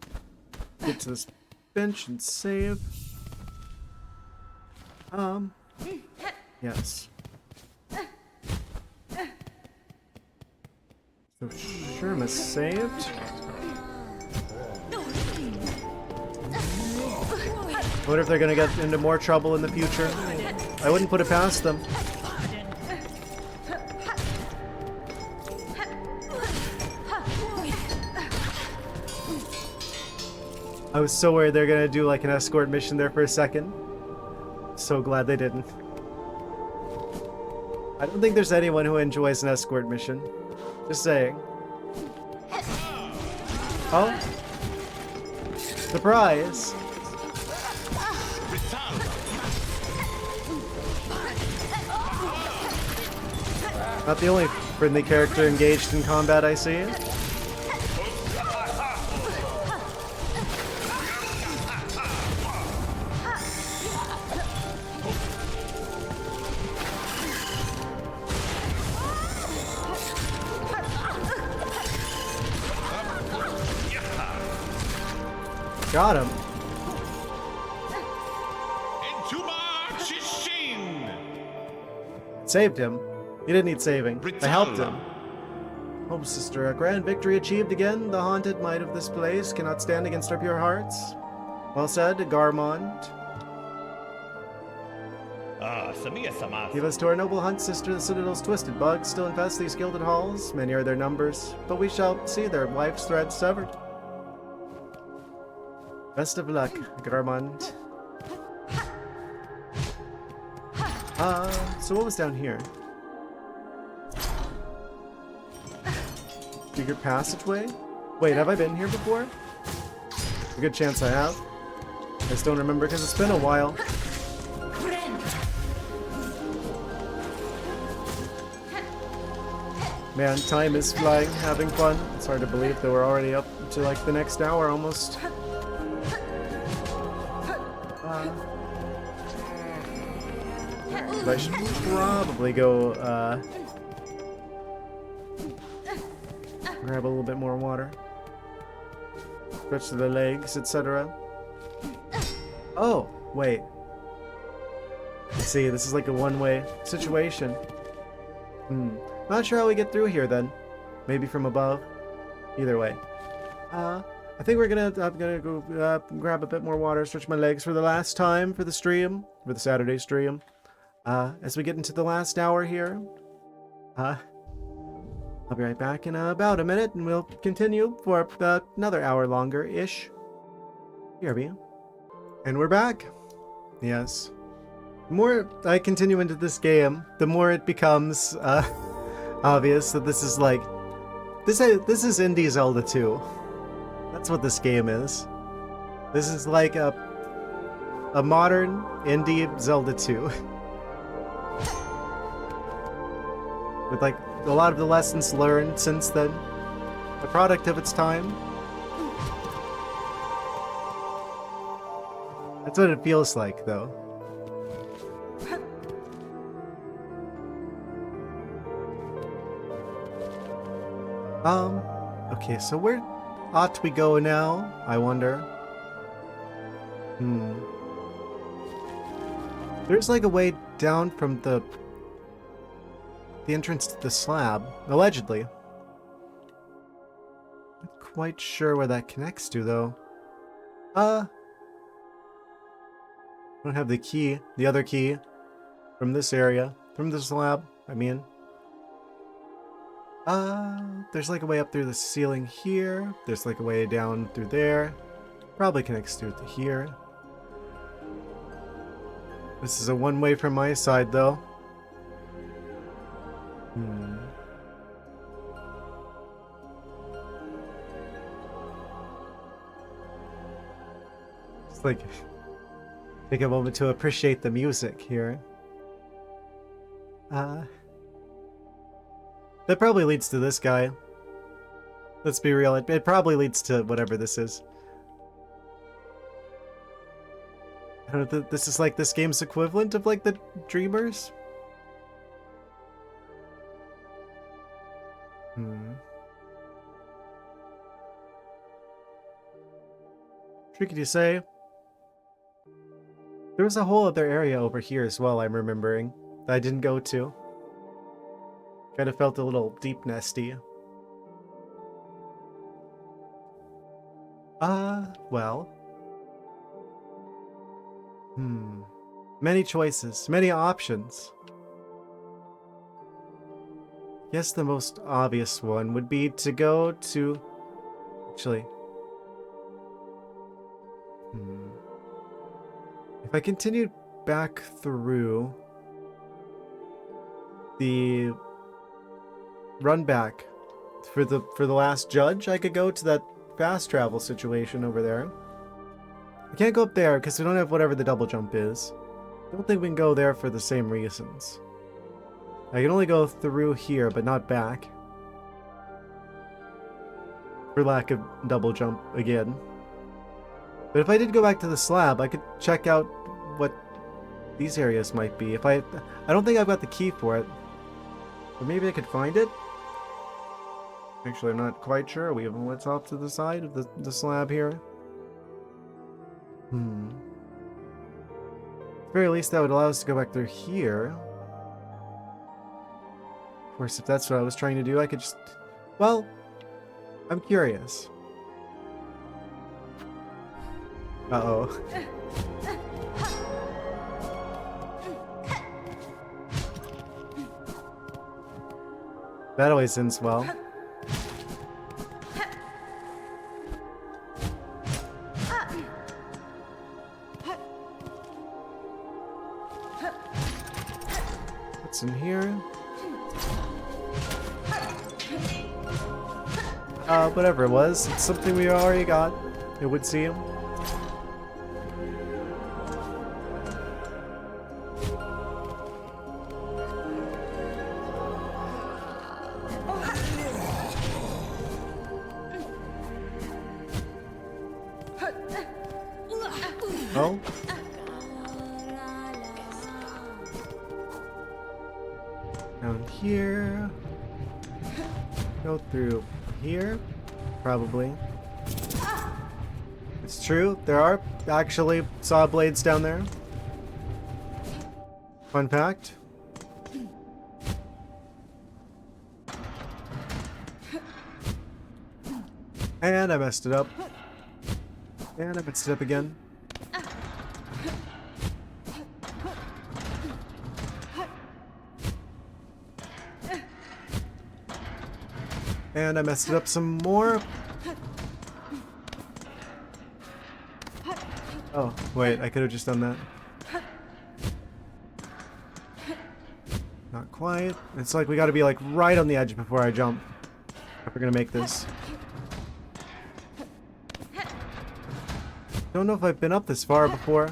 get to this bench and save. Yes. So Sherm is saved. I wonder if they're gonna get into more trouble in the future. I wouldn't put it past them. I was so worried they're gonna do like an escort mission there for a second. So glad they didn't. I don't think there's anyone who enjoys an escort mission. Just saying. Oh? Surprise! Not the only friendly character engaged in combat I see. Got him. Saved him. He didn't need saving. I helped him. Oh, sister, a grand victory achieved again. The haunted might of this place cannot stand against our pure hearts. Well said, Garmond. Give us to our noble hunt, sister. The Citadel's twisted bugs still infest these gilded halls. Many are their numbers, but we shall see their life's thread severed. Best of luck, Garmond. So what was down here? Bigger passageway? Wait, have I been here before? A good chance I have. I just don't remember because it's been a while. Man, time is flying, having fun. It's hard to believe that we're already up to like the next hour almost. But I should probably go grab a little bit more water. Stretch to the legs, etc. Oh, wait. Let's see, this is like a one-way situation. Not sure how we get through here then. Maybe from above. Either way. I think I'm gonna go grab a bit more water, stretch my legs for the last time for the stream, for the Saturday stream. As we get into the last hour here, I'll be right back in about a minute, and we'll continue for another hour longer-ish. BRB. And we're back. Yes. The more I continue into this game, the more it becomes obvious that this is like this is Indie Zelda 2. That's what this game is. This is like a modern indie Zelda 2. with like a lot of the lessons learned since then. A product of its time. That's what it feels like, though. Okay, so where ought we go now, I wonder? There's like a way down from the entrance to the slab, allegedly. Not quite sure where that connects to, though. I don't have the key, the other key, from this area, from the slab, I mean. There's like a way up through the ceiling here. There's like a way down through there. Probably connects through to here. This is a one-way from my side, though. Just like take a moment to appreciate the music here. That probably leads to this guy. Let's be real, it probably leads to whatever this is. I don't know, this is like this game's equivalent of like the Dreamers? Tricky to say. There was a whole other area over here as well, I'm remembering, that I didn't go to. Kind of felt a little deep nesty. Well. Many choices, many options. Guess the most obvious one would be to go to... Actually... If I continued back through the run back for the last judge, I could go to that fast travel situation over there. I can't go up there because we don't have whatever the double jump is. I don't think we can go there for the same reasons. I can only go through here, but not back. For lack of double jump again. But if I did go back to the slab, I could check out what these areas might be. I don't think I've got the key for it. But maybe I could find it? Actually, I'm not quite sure. We have what's off to the side of the slab here. At the very least, that would allow us to go back through here. Of course, if that's what I was trying to do, I could just... Well, I'm curious. Uh-oh. That always ends well. What's in here? Whatever it was, it's something we already got, it would seem. Oh. Down here. Go through here. Probably. It's true, there are actually saw blades down there. Fun fact. And I messed it up. And I messed it up again. And I messed it up some more. Oh, wait, I could have just done that. Not quite. It's like we gotta be like right on the edge before I jump. If we're gonna make this. Don't know if I've been up this far before.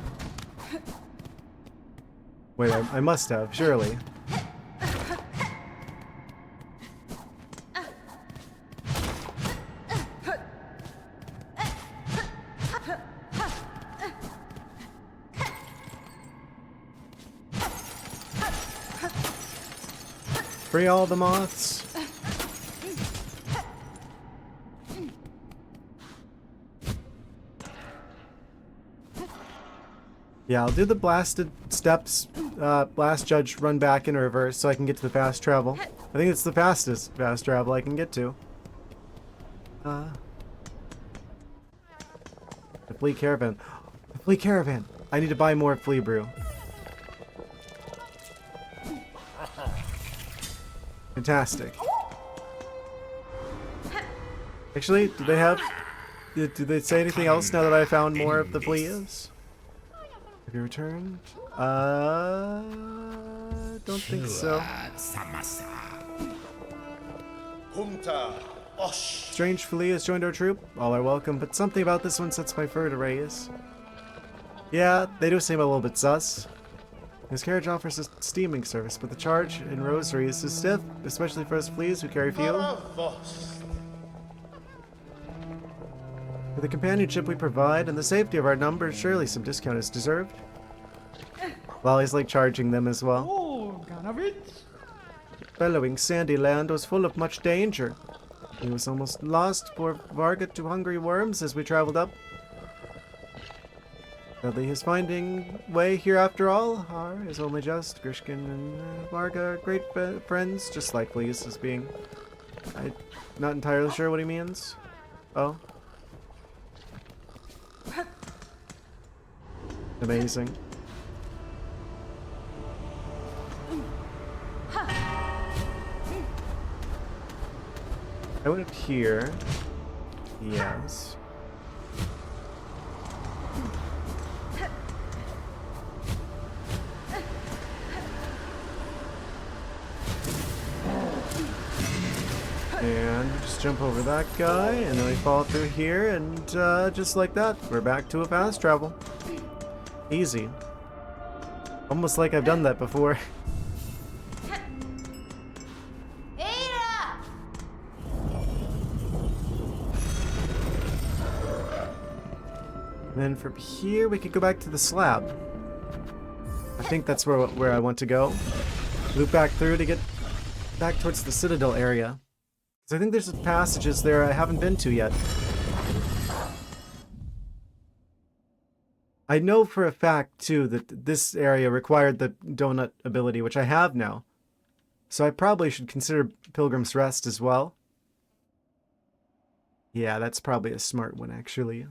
Wait, I must have, surely. Free all the moths. Yeah, I'll do the blasted steps, blast judge run back in reverse so I can get to the fast travel. I think it's the fastest fast travel I can get to. The flea caravan. The flea caravan! I need to buy more flea brew. Fantastic. Actually, do they have... Did they say anything else now that I found more of the fleas? Have you returned? Don't think so. Strange flea has joined our troop. All are welcome, but something about this one sets my fur to raise. Yeah, they do seem a little bit sus. His carriage offers a steaming service, but the charge in rosaries is stiff, especially for us fleas who carry fuel. For the companionship we provide and the safety of our numbers, surely some discount is deserved. Well, he's like charging them as well. Bellowing sandy land was full of much danger. He was almost lost for Varga to hungry worms as we traveled up. Sadly, his finding way here after all is only just. Grishkin and Varga are great friends, just like fleas as being. I'm not entirely sure what he means. Oh. Amazing. I went up here. Yes. And just jump over that guy, and then we fall through here, and just like that, we're back to a fast travel. Easy. Almost like I've done that before. And then from here, we could go back to the slab. I think that's where I want to go. Loop back through to get back towards the Citadel area. So I think there's passages there I haven't been to yet. I know for a fact, too, that this area required the donut ability, which I have now. So I probably should consider Pilgrim's Rest as well. Yeah, that's probably a smart one, actually.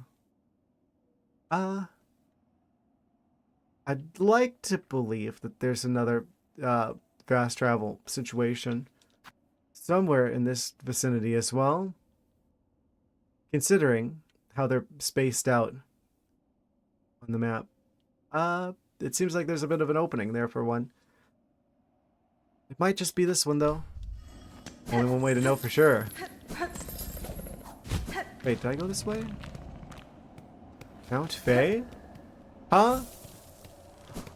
I'd like to believe that there's another fast travel situation somewhere in this vicinity as well, considering how they're spaced out on the map. It seems like there's a bit of an opening there for one. It might just be this one, though. Only one way to know for sure. Wait, did I go this way? Mount Faye? Huh?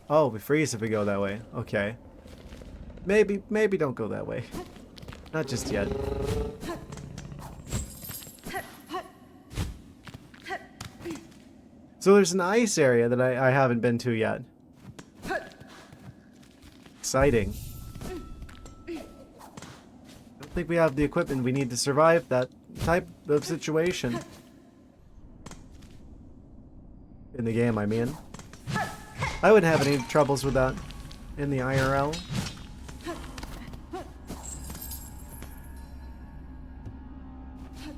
Oh, we freeze if we go that way. Okay. Maybe don't go that way. Not just yet. So there's an ice area that I haven't been to yet. Exciting. I don't think we have the equipment we need to survive that type of situation. In the game, I mean. I wouldn't have any troubles with that in the IRL.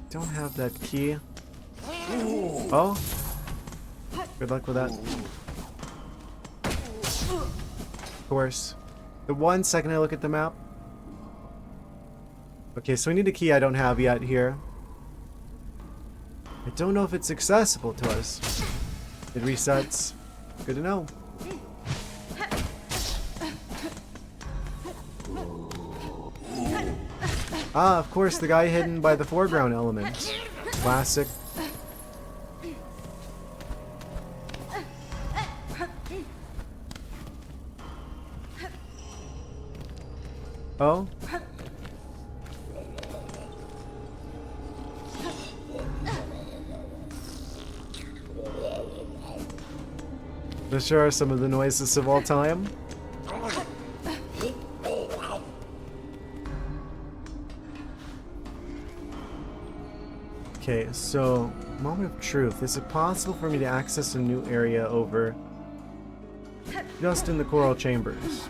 Don't have that key. Oh. Good luck with that. Of course. The 1 second I look at the map. Okay, so we need a key I don't have yet here. I don't know if it's accessible to us. It resets. Good to know. Ah, of course, the guy hidden by the foreground element. Classic. Oh? Those sure are some of the noises of all time. Okay, so, moment of truth. Is it possible for me to access a new area over just in the coral chambers?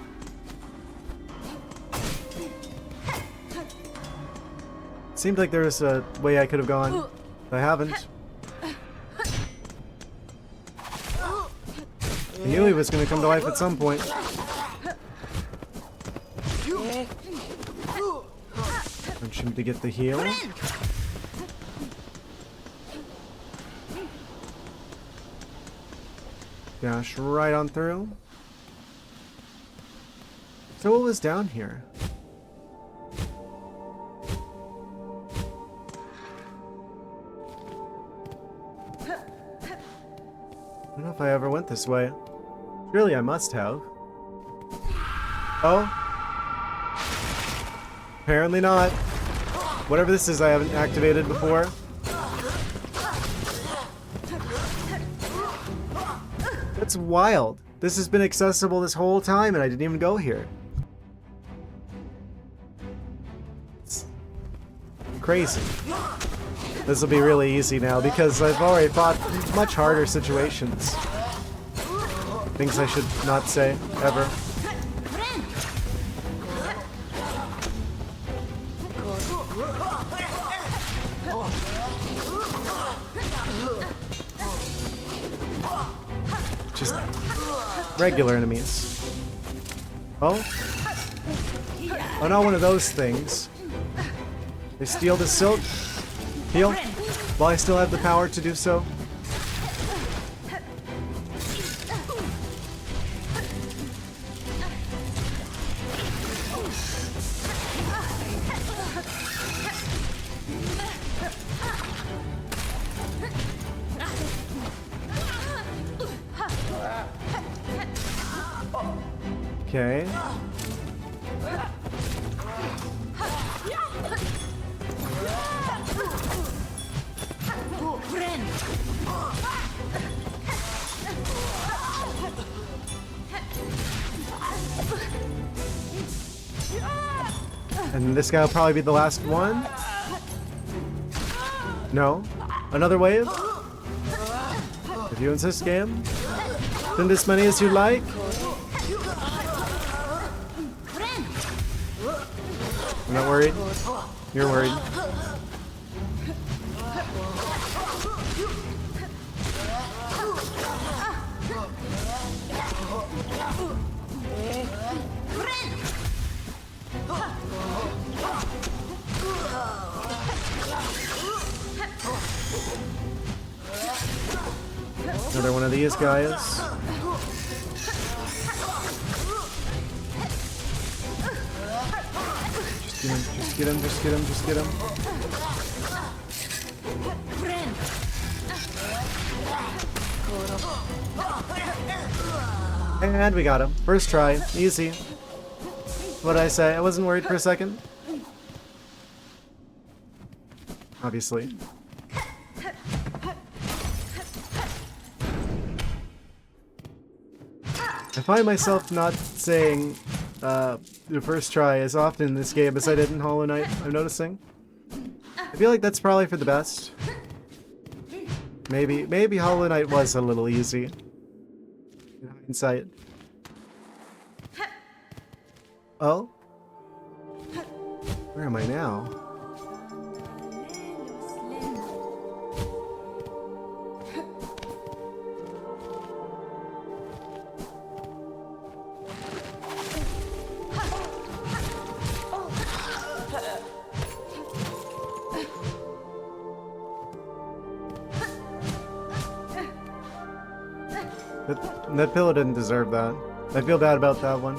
Seemed like there was a way I could have gone. I haven't. I knew he was going to come to life at some point. Punch him to get the heal. Dash right on through. So what was down here? I don't know if I ever went this way. Surely I must have. Oh? Apparently not. Whatever this is I haven't activated before. That's wild. This has been accessible this whole time and I didn't even go here. It's crazy. This will be really easy now because I've already fought much harder situations. Things I should not say, ever. Just regular enemies. Oh? Oh, not one of those things. They steal the silk. Heal. While I still have the power to do so. Okay. And this guy will probably be the last one? No? Another wave? If you insist, game? Send as many as you like? I'm not worried. You're worried. Another one of these guys. Just get him, just get him, just get him. And we got him. First try. Easy. What'd I say? I wasn't worried for a second. Obviously. I find myself not saying the first try as often in this game as I did in Hollow Knight, I'm noticing. I feel like that's probably for the best. Maybe Hollow Knight was a little easy. In hindsight. Oh? Where am I now? That pillow didn't deserve that. I feel bad about that one.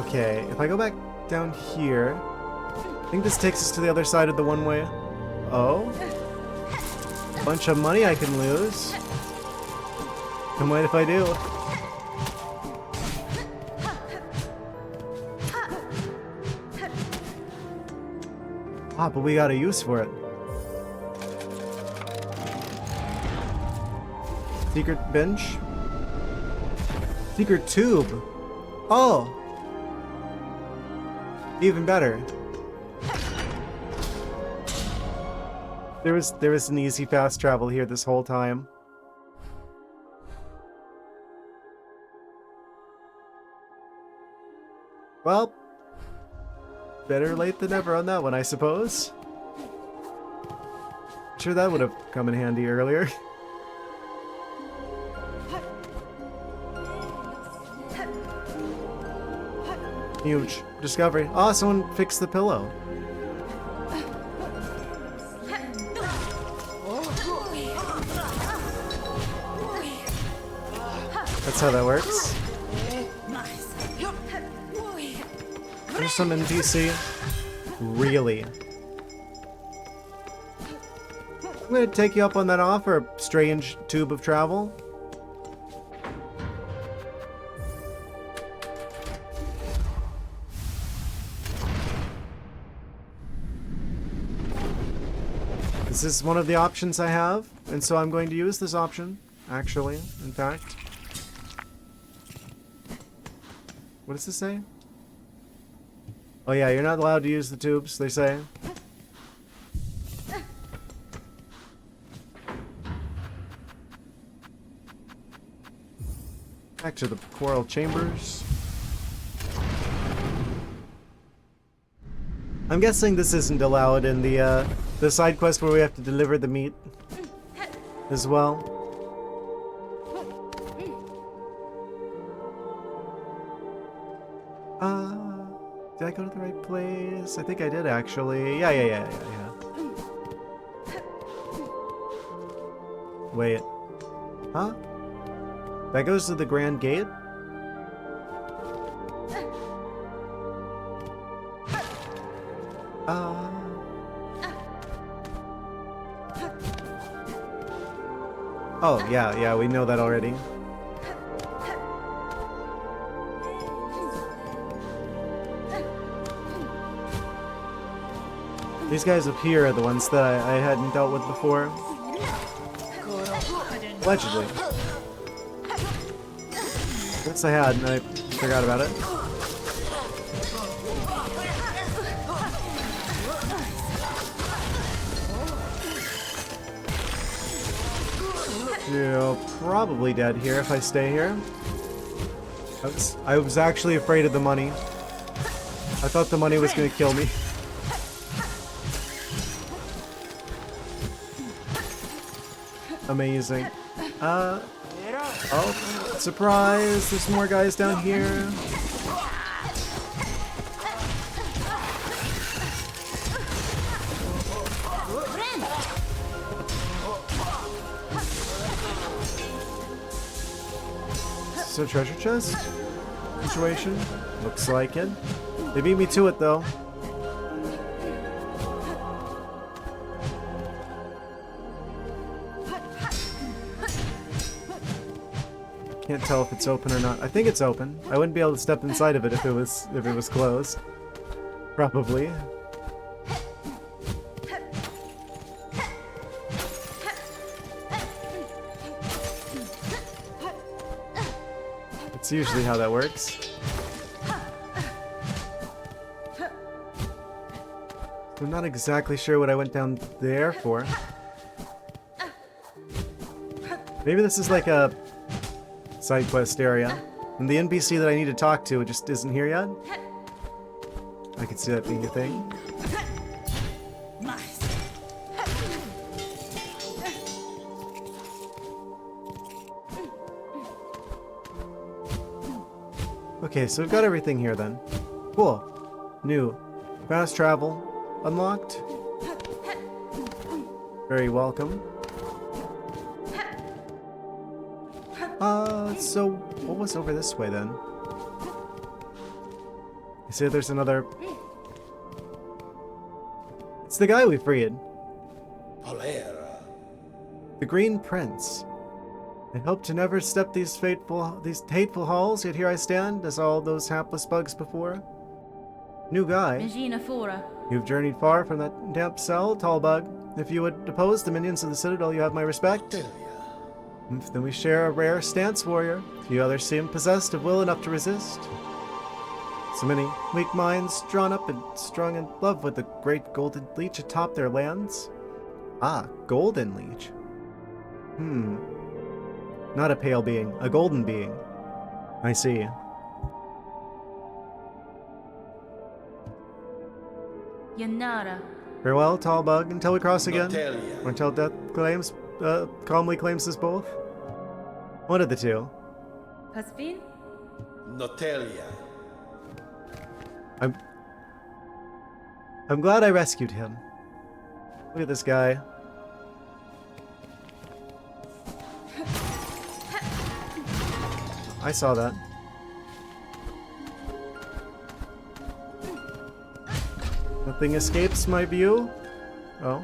Okay, if I go back down here, I think this takes us to the other side of the one-way. Oh? Bunch of money I can lose. Don't mind if I do. Ah, but we got a use for it. Secret bench? Secret tube. Oh! Even better. There was an easy fast travel here this whole time. Well, better late than never on that one, I suppose. Sure, that would have come in handy earlier. Huge discovery. Oh, someone fixed the pillow. That's how that works. There's some NPC. Really? I'm gonna take you up on that offer, strange tube of travel. This is one of the options I have, and so I'm going to use this option, actually, in fact. What does this say? Oh yeah, you're not allowed to use the tubes, they say. Back to the coral chambers. I'm guessing this isn't allowed in the side quest where we have to deliver the meat as well. Did I go to the right place? I think I did actually. Yeah. Wait. Huh? That goes to the Grand Gate? Oh, yeah, we know that already. These guys up here are the ones that I hadn't dealt with before. Allegedly. Yes, I had, and I forgot about it. You're probably dead here if I stay here. I was actually afraid of the money. I thought the money was gonna kill me. Amazing. Oh, surprise! There's more guys down here. So treasure chest situation? Looks like it. They beat me to it though. Can't tell if it's open or not. I think it's open. I wouldn't be able to step inside of it if it was closed. Probably. It's usually how that works. I'm not exactly sure what I went down there for. Maybe this is like a side quest area. And the NPC that I need to talk to just isn't here yet. I could see that being a thing. Okay, so we've got everything here then. Cool. New. Fast travel. Unlocked. Very welcome. So what was over this way then? You see there's another... It's the guy we freed. The Green Prince. I hope to never step these hateful halls, yet here I stand, as all those hapless bugs before. New guy. Regina Fora. You've journeyed far from that damp cell, tall bug. If you would oppose the minions of the Citadel, you have my respect. Then we share a rare stance, warrior. Few others seem possessed of will enough to resist. So many weak minds drawn up and strung in love with the great golden leech atop their lands. Ah, golden leech. Not a pale being, a golden being. I see. Yanara. Farewell, tall bug, until we cross again. Notelia. Or until death calmly claims us both. One of the two. Paspin? Notelia. I'm glad I rescued him. Look at this guy. I saw that. Nothing escapes my view. Oh.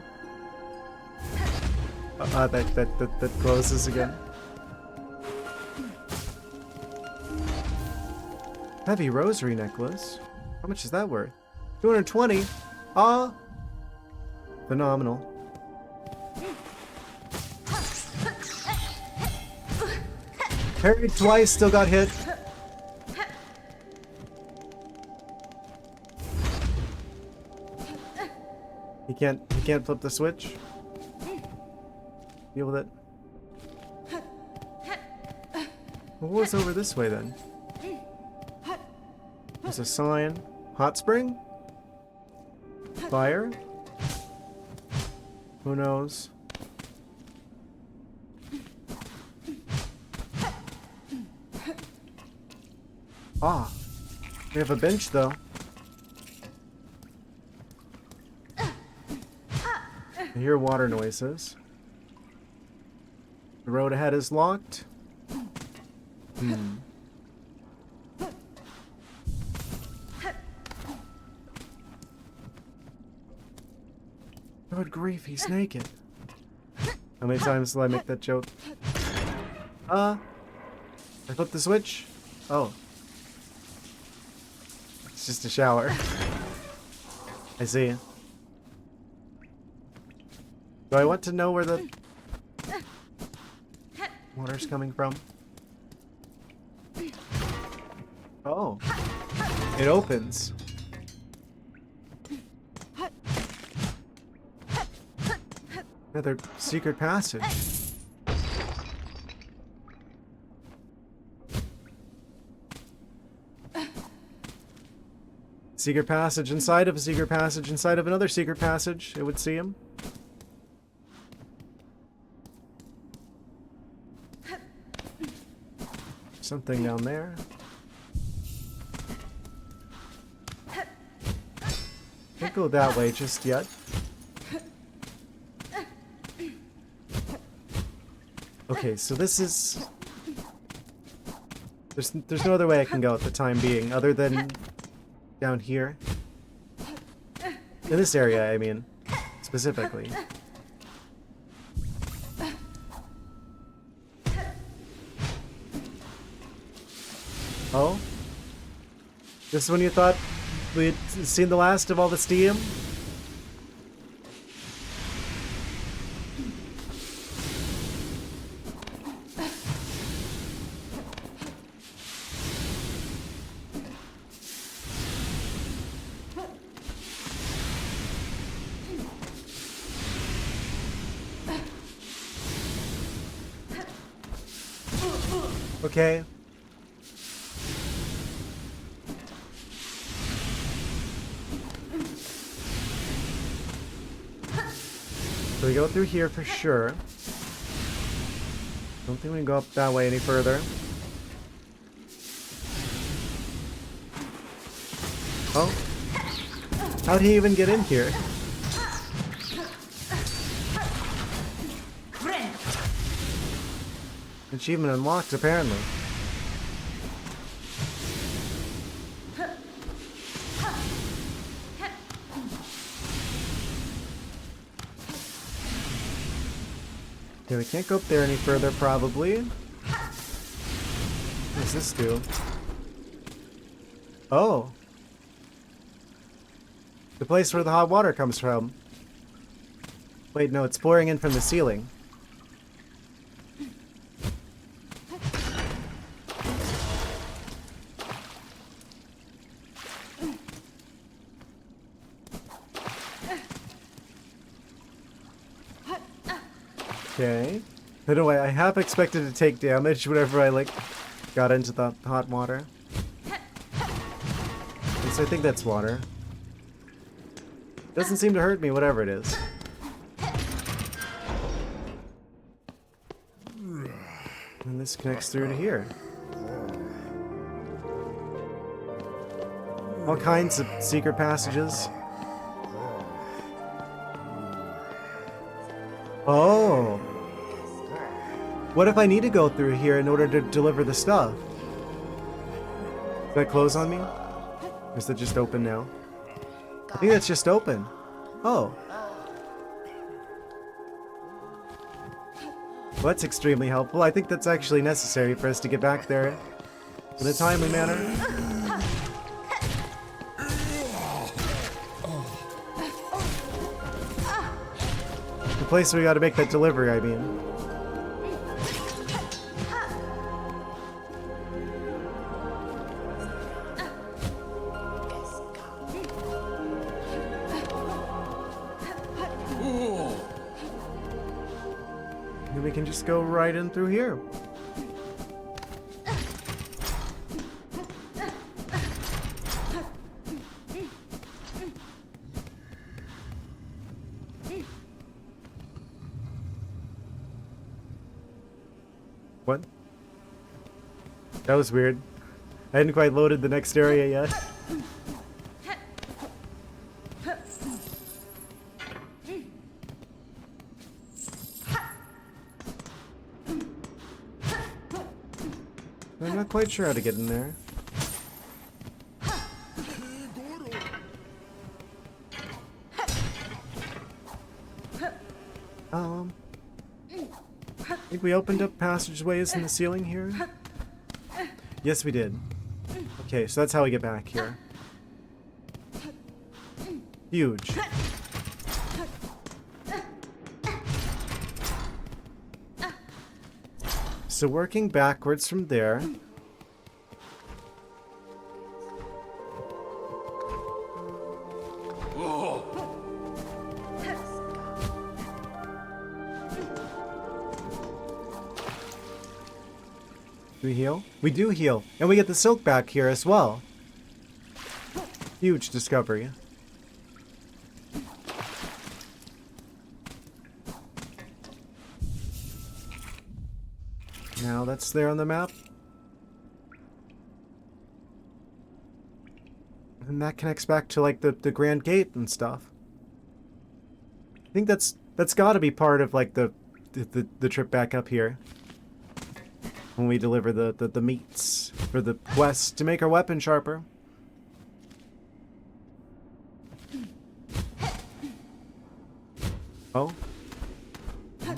That closes again. Heavy rosary necklace. How much is that worth? 220. Ah. Phenomenal. Parried twice, still got hit. He can't flip the switch. Deal with it. What was over this way then? There's a sign. Hot spring? Fire? Who knows? Ah, we have a bench though. I hear water noises. The road ahead is locked. Good grief, he's naked. How many times will I make that joke? I flipped the switch? Oh. It's just a shower. I see. Do I want to know where the water's coming from? Oh. It opens. Another secret passage. Secret passage inside of a secret passage inside of another secret passage, it would seem. Something down there. Can't go that way just yet. Okay, so this is... There's no other way I can go at the time being, other than down here. In this area, I mean, specifically. Oh? This is when you thought we'd seen the last of all the steam? Okay. So we go through here for sure. Don't think we can go up that way any further. Oh. How'd he even get in here? Achievement unlocked, apparently. Okay, we can't go up there any further, probably. What does this do? Oh. The place where the hot water comes from. Wait, no, it's pouring in from the ceiling. Okay. Anyway, I half expected to take damage whenever I, like, got into the hot water. At least I think that's water. Doesn't seem to hurt me, whatever it is. And this connects through to here. All kinds of secret passages. Oh. What if I need to go through here in order to deliver the stuff? Does that close on me? Or is it just open now? I think that's just open. Oh. Well, that's extremely helpful. I think that's actually necessary for us to get back there in a timely manner. The place we gotta make that delivery, I mean. And we can just go right in through here. What? That was weird. I hadn't quite loaded the next area yet. I'm not quite sure how to get in there. I think we opened up passageways in the ceiling here. Yes, we did. Okay, so that's how we get back here. Huge. So working backwards from there. Do we heal? We do heal. And we get the silk back here as well. Huge discovery. Now that's there on the map. And that connects back to like the Grand Gate and stuff. I think that's gotta be part of like the trip back up here. When we deliver the meats for the quest to make our weapon sharper. Oh.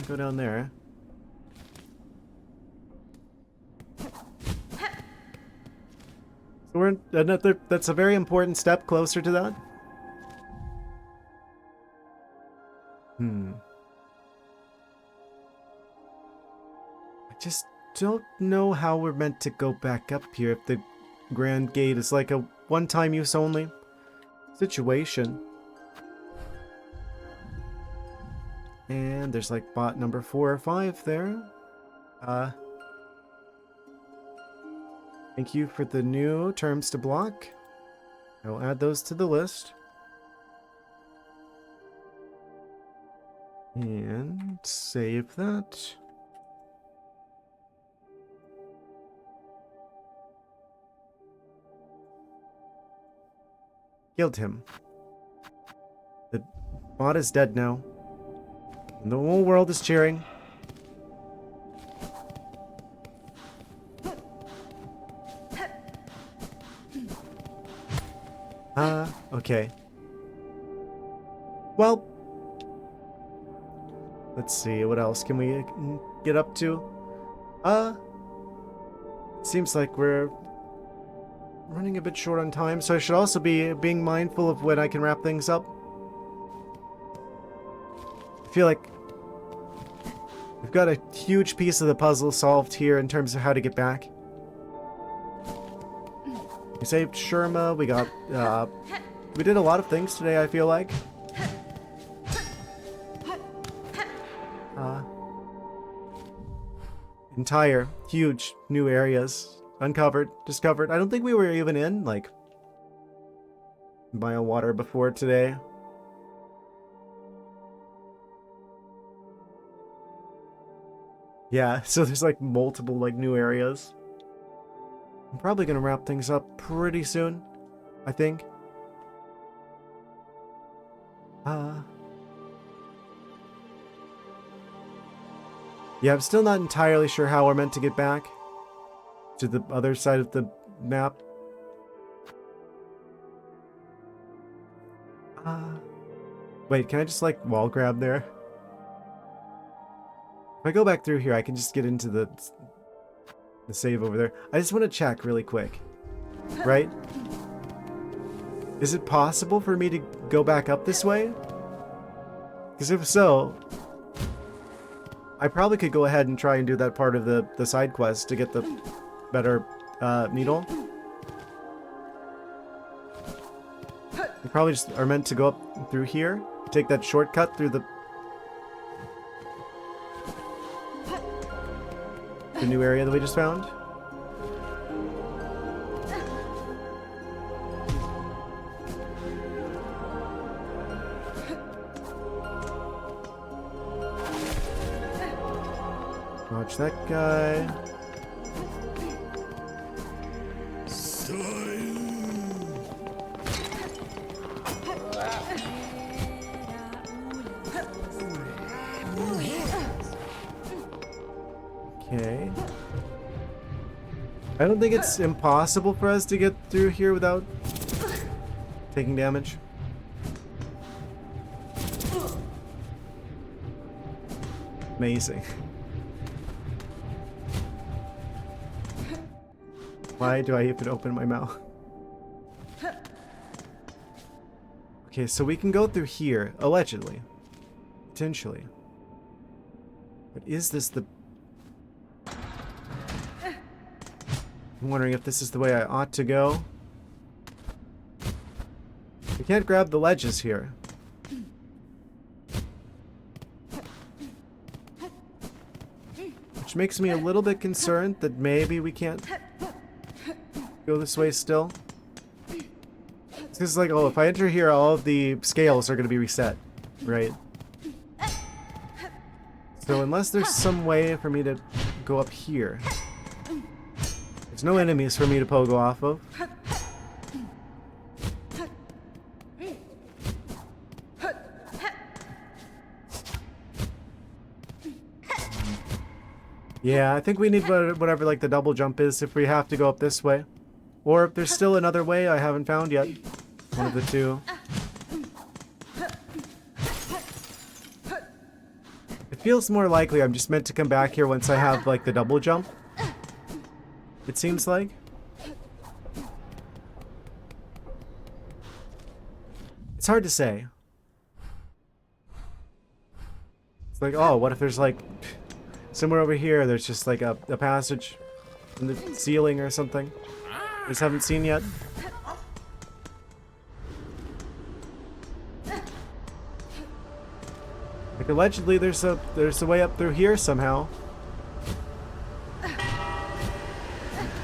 Go down there. So we're another, that's a very important step closer to that. I just don't know how we're meant to go back up here if the Grand Gate is like a one-time use only situation. And there's like bot number 4 or 5 there. Thank you for the new terms to block. I'll add those to the list. And save that. Killed him. The bot is dead now. And the whole world is cheering. Okay. Well, let's see, what else can we get up to? Seems like we're running a bit short on time, so I should also be being mindful of when I can wrap things up. I feel like we've got a huge piece of the puzzle solved here in terms of how to get back. We saved Sherma, we got, we did a lot of things today, I feel like. Entire, huge, new areas. Uncovered, discovered. I don't think we were even in, like, biowater before today. Yeah, so there's like multiple like new areas. I'm probably gonna wrap things up pretty soon, I think. Yeah, I'm still not entirely sure how we're meant to get back to the other side of the map. Wait, can I just like wall grab there? If I go back through here, I can just get into the save over there. I just want to check really quick. Right? Is it possible for me to go back up this way? Because if so, I probably could go ahead and try and do that part of the side quest to get the better needle. We probably just are meant to go up through here. Take that shortcut through the new area that we just found. Watch that guy. Okay. I don't think it's impossible for us to get through here without taking damage. Amazing. Why do I even open my mouth? Okay, so we can go through here, allegedly. Potentially. But is this the... I'm wondering if this is the way I ought to go. We can't grab the ledges here. Which makes me a little bit concerned that maybe we can't go this way still. It's like, oh, if I enter here, all of the scales are going to be reset, right? So unless there's some way for me to go up here. There's no enemies for me to pogo off of. Yeah, I think we need whatever like the double jump is if we have to go up this way. Or if there's still another way I haven't found yet. One of the two. It feels more likely I'm just meant to come back here once I have like the double jump. It seems like. It's hard to say. It's like, oh, what if there's like somewhere over here there's just like a passage in the ceiling or something I just haven't seen yet. Like allegedly there's a way up through here somehow.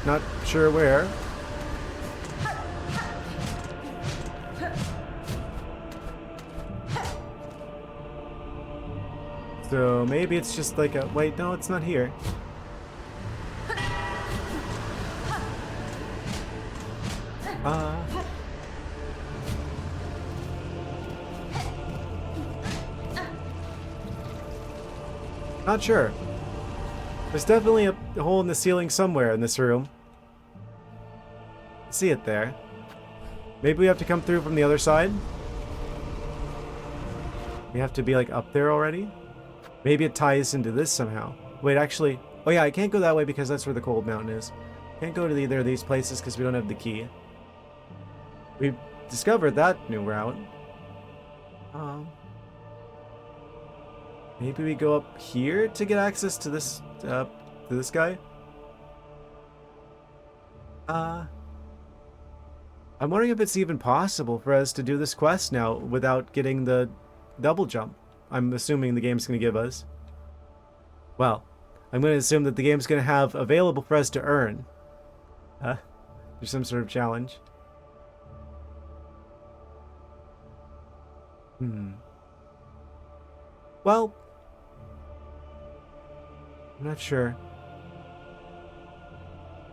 Not sure where. So maybe it's just like a... Wait, no, it's not here. Not sure. There's definitely a hole in the ceiling somewhere in this room. See it there. Maybe we have to come through from the other side? We have to be like up there already? Maybe it ties into this somehow. Wait, actually... Oh yeah, I can't go that way because that's where the cold mountain is. Can't go to either of these places because we don't have the key. We've discovered that new route. Maybe we go up here to get access to this guy? I'm wondering if it's even possible for us to do this quest now without getting the double jump. I'm assuming the game's going to give us. Well, I'm going to assume that the game's going to have available for us to earn. There's some sort of challenge. Well, I'm not sure.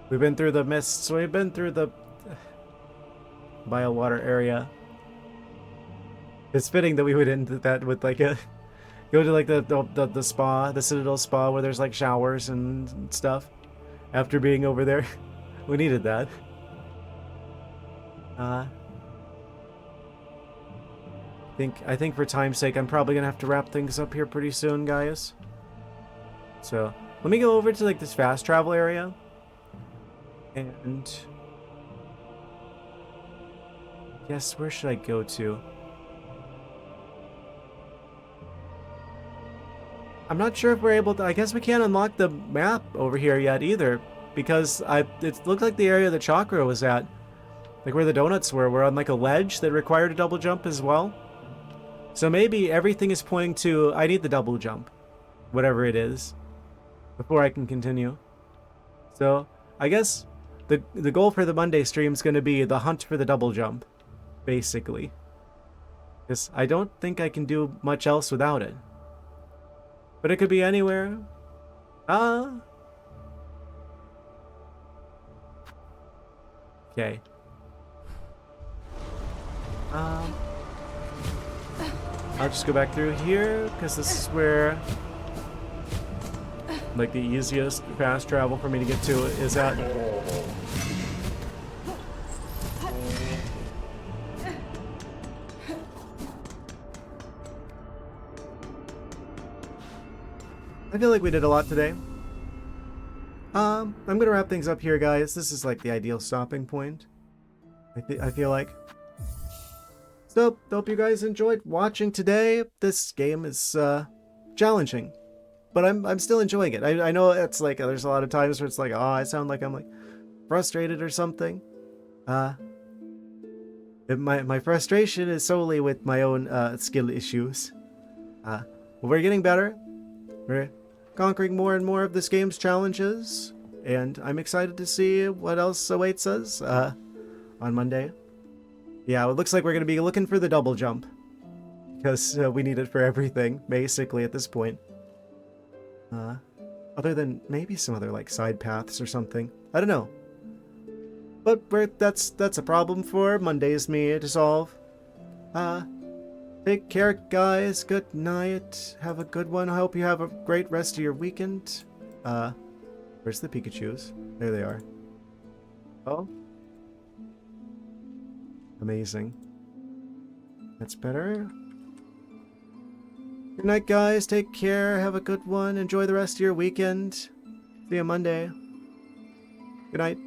We've been through the mists. We've been through the biowater area. It's fitting that we would end that with like a go to like the spa, the Citadel spa, where there's like showers and stuff. After being over there, we needed that. I think for time's sake, I'm probably gonna have to wrap things up here pretty soon, guys. So let me go over to like this fast travel area, and yes, where should I go to? I'm not sure if we're able to. I guess we can't unlock the map over here yet either, because it looked like the area the chakra was at, like where the donuts were on like a ledge that required a double jump as well. So maybe everything is pointing to I need the double jump, whatever it is, before I can continue. So I guess the goal for the Monday stream is going to be the hunt for the double jump, basically, because I don't think I can do much else without it. But it could be anywhere. Okay. I'll just go back through here, because this is where, like, the easiest fast travel for me to get to is at. I feel like we did a lot today. I'm gonna wrap things up here, guys. This is like the ideal stopping point, I feel like. So, hope you guys enjoyed watching today. This game is challenging, but I'm still enjoying it. I know it's like there's a lot of times where it's like, oh, I sound like I'm like frustrated or something. My frustration is solely with my own skill issues. But we're getting better. We're conquering more and more of this game's challenges, and I'm excited to see what else awaits us on Monday. Yeah, it looks like we're going to be looking for the double jump, because we need it for everything, basically, at this point. Other than maybe some other like side paths or something. I don't know. But that's a problem for Monday's me to solve. Take care, guys. Good night. Have a good one. I hope you have a great rest of your weekend. Where's the Pikachus? There they are. Oh. Amazing. That's better. Good night, guys. Take care. Have a good one. Enjoy the rest of your weekend. See you Monday. Good night.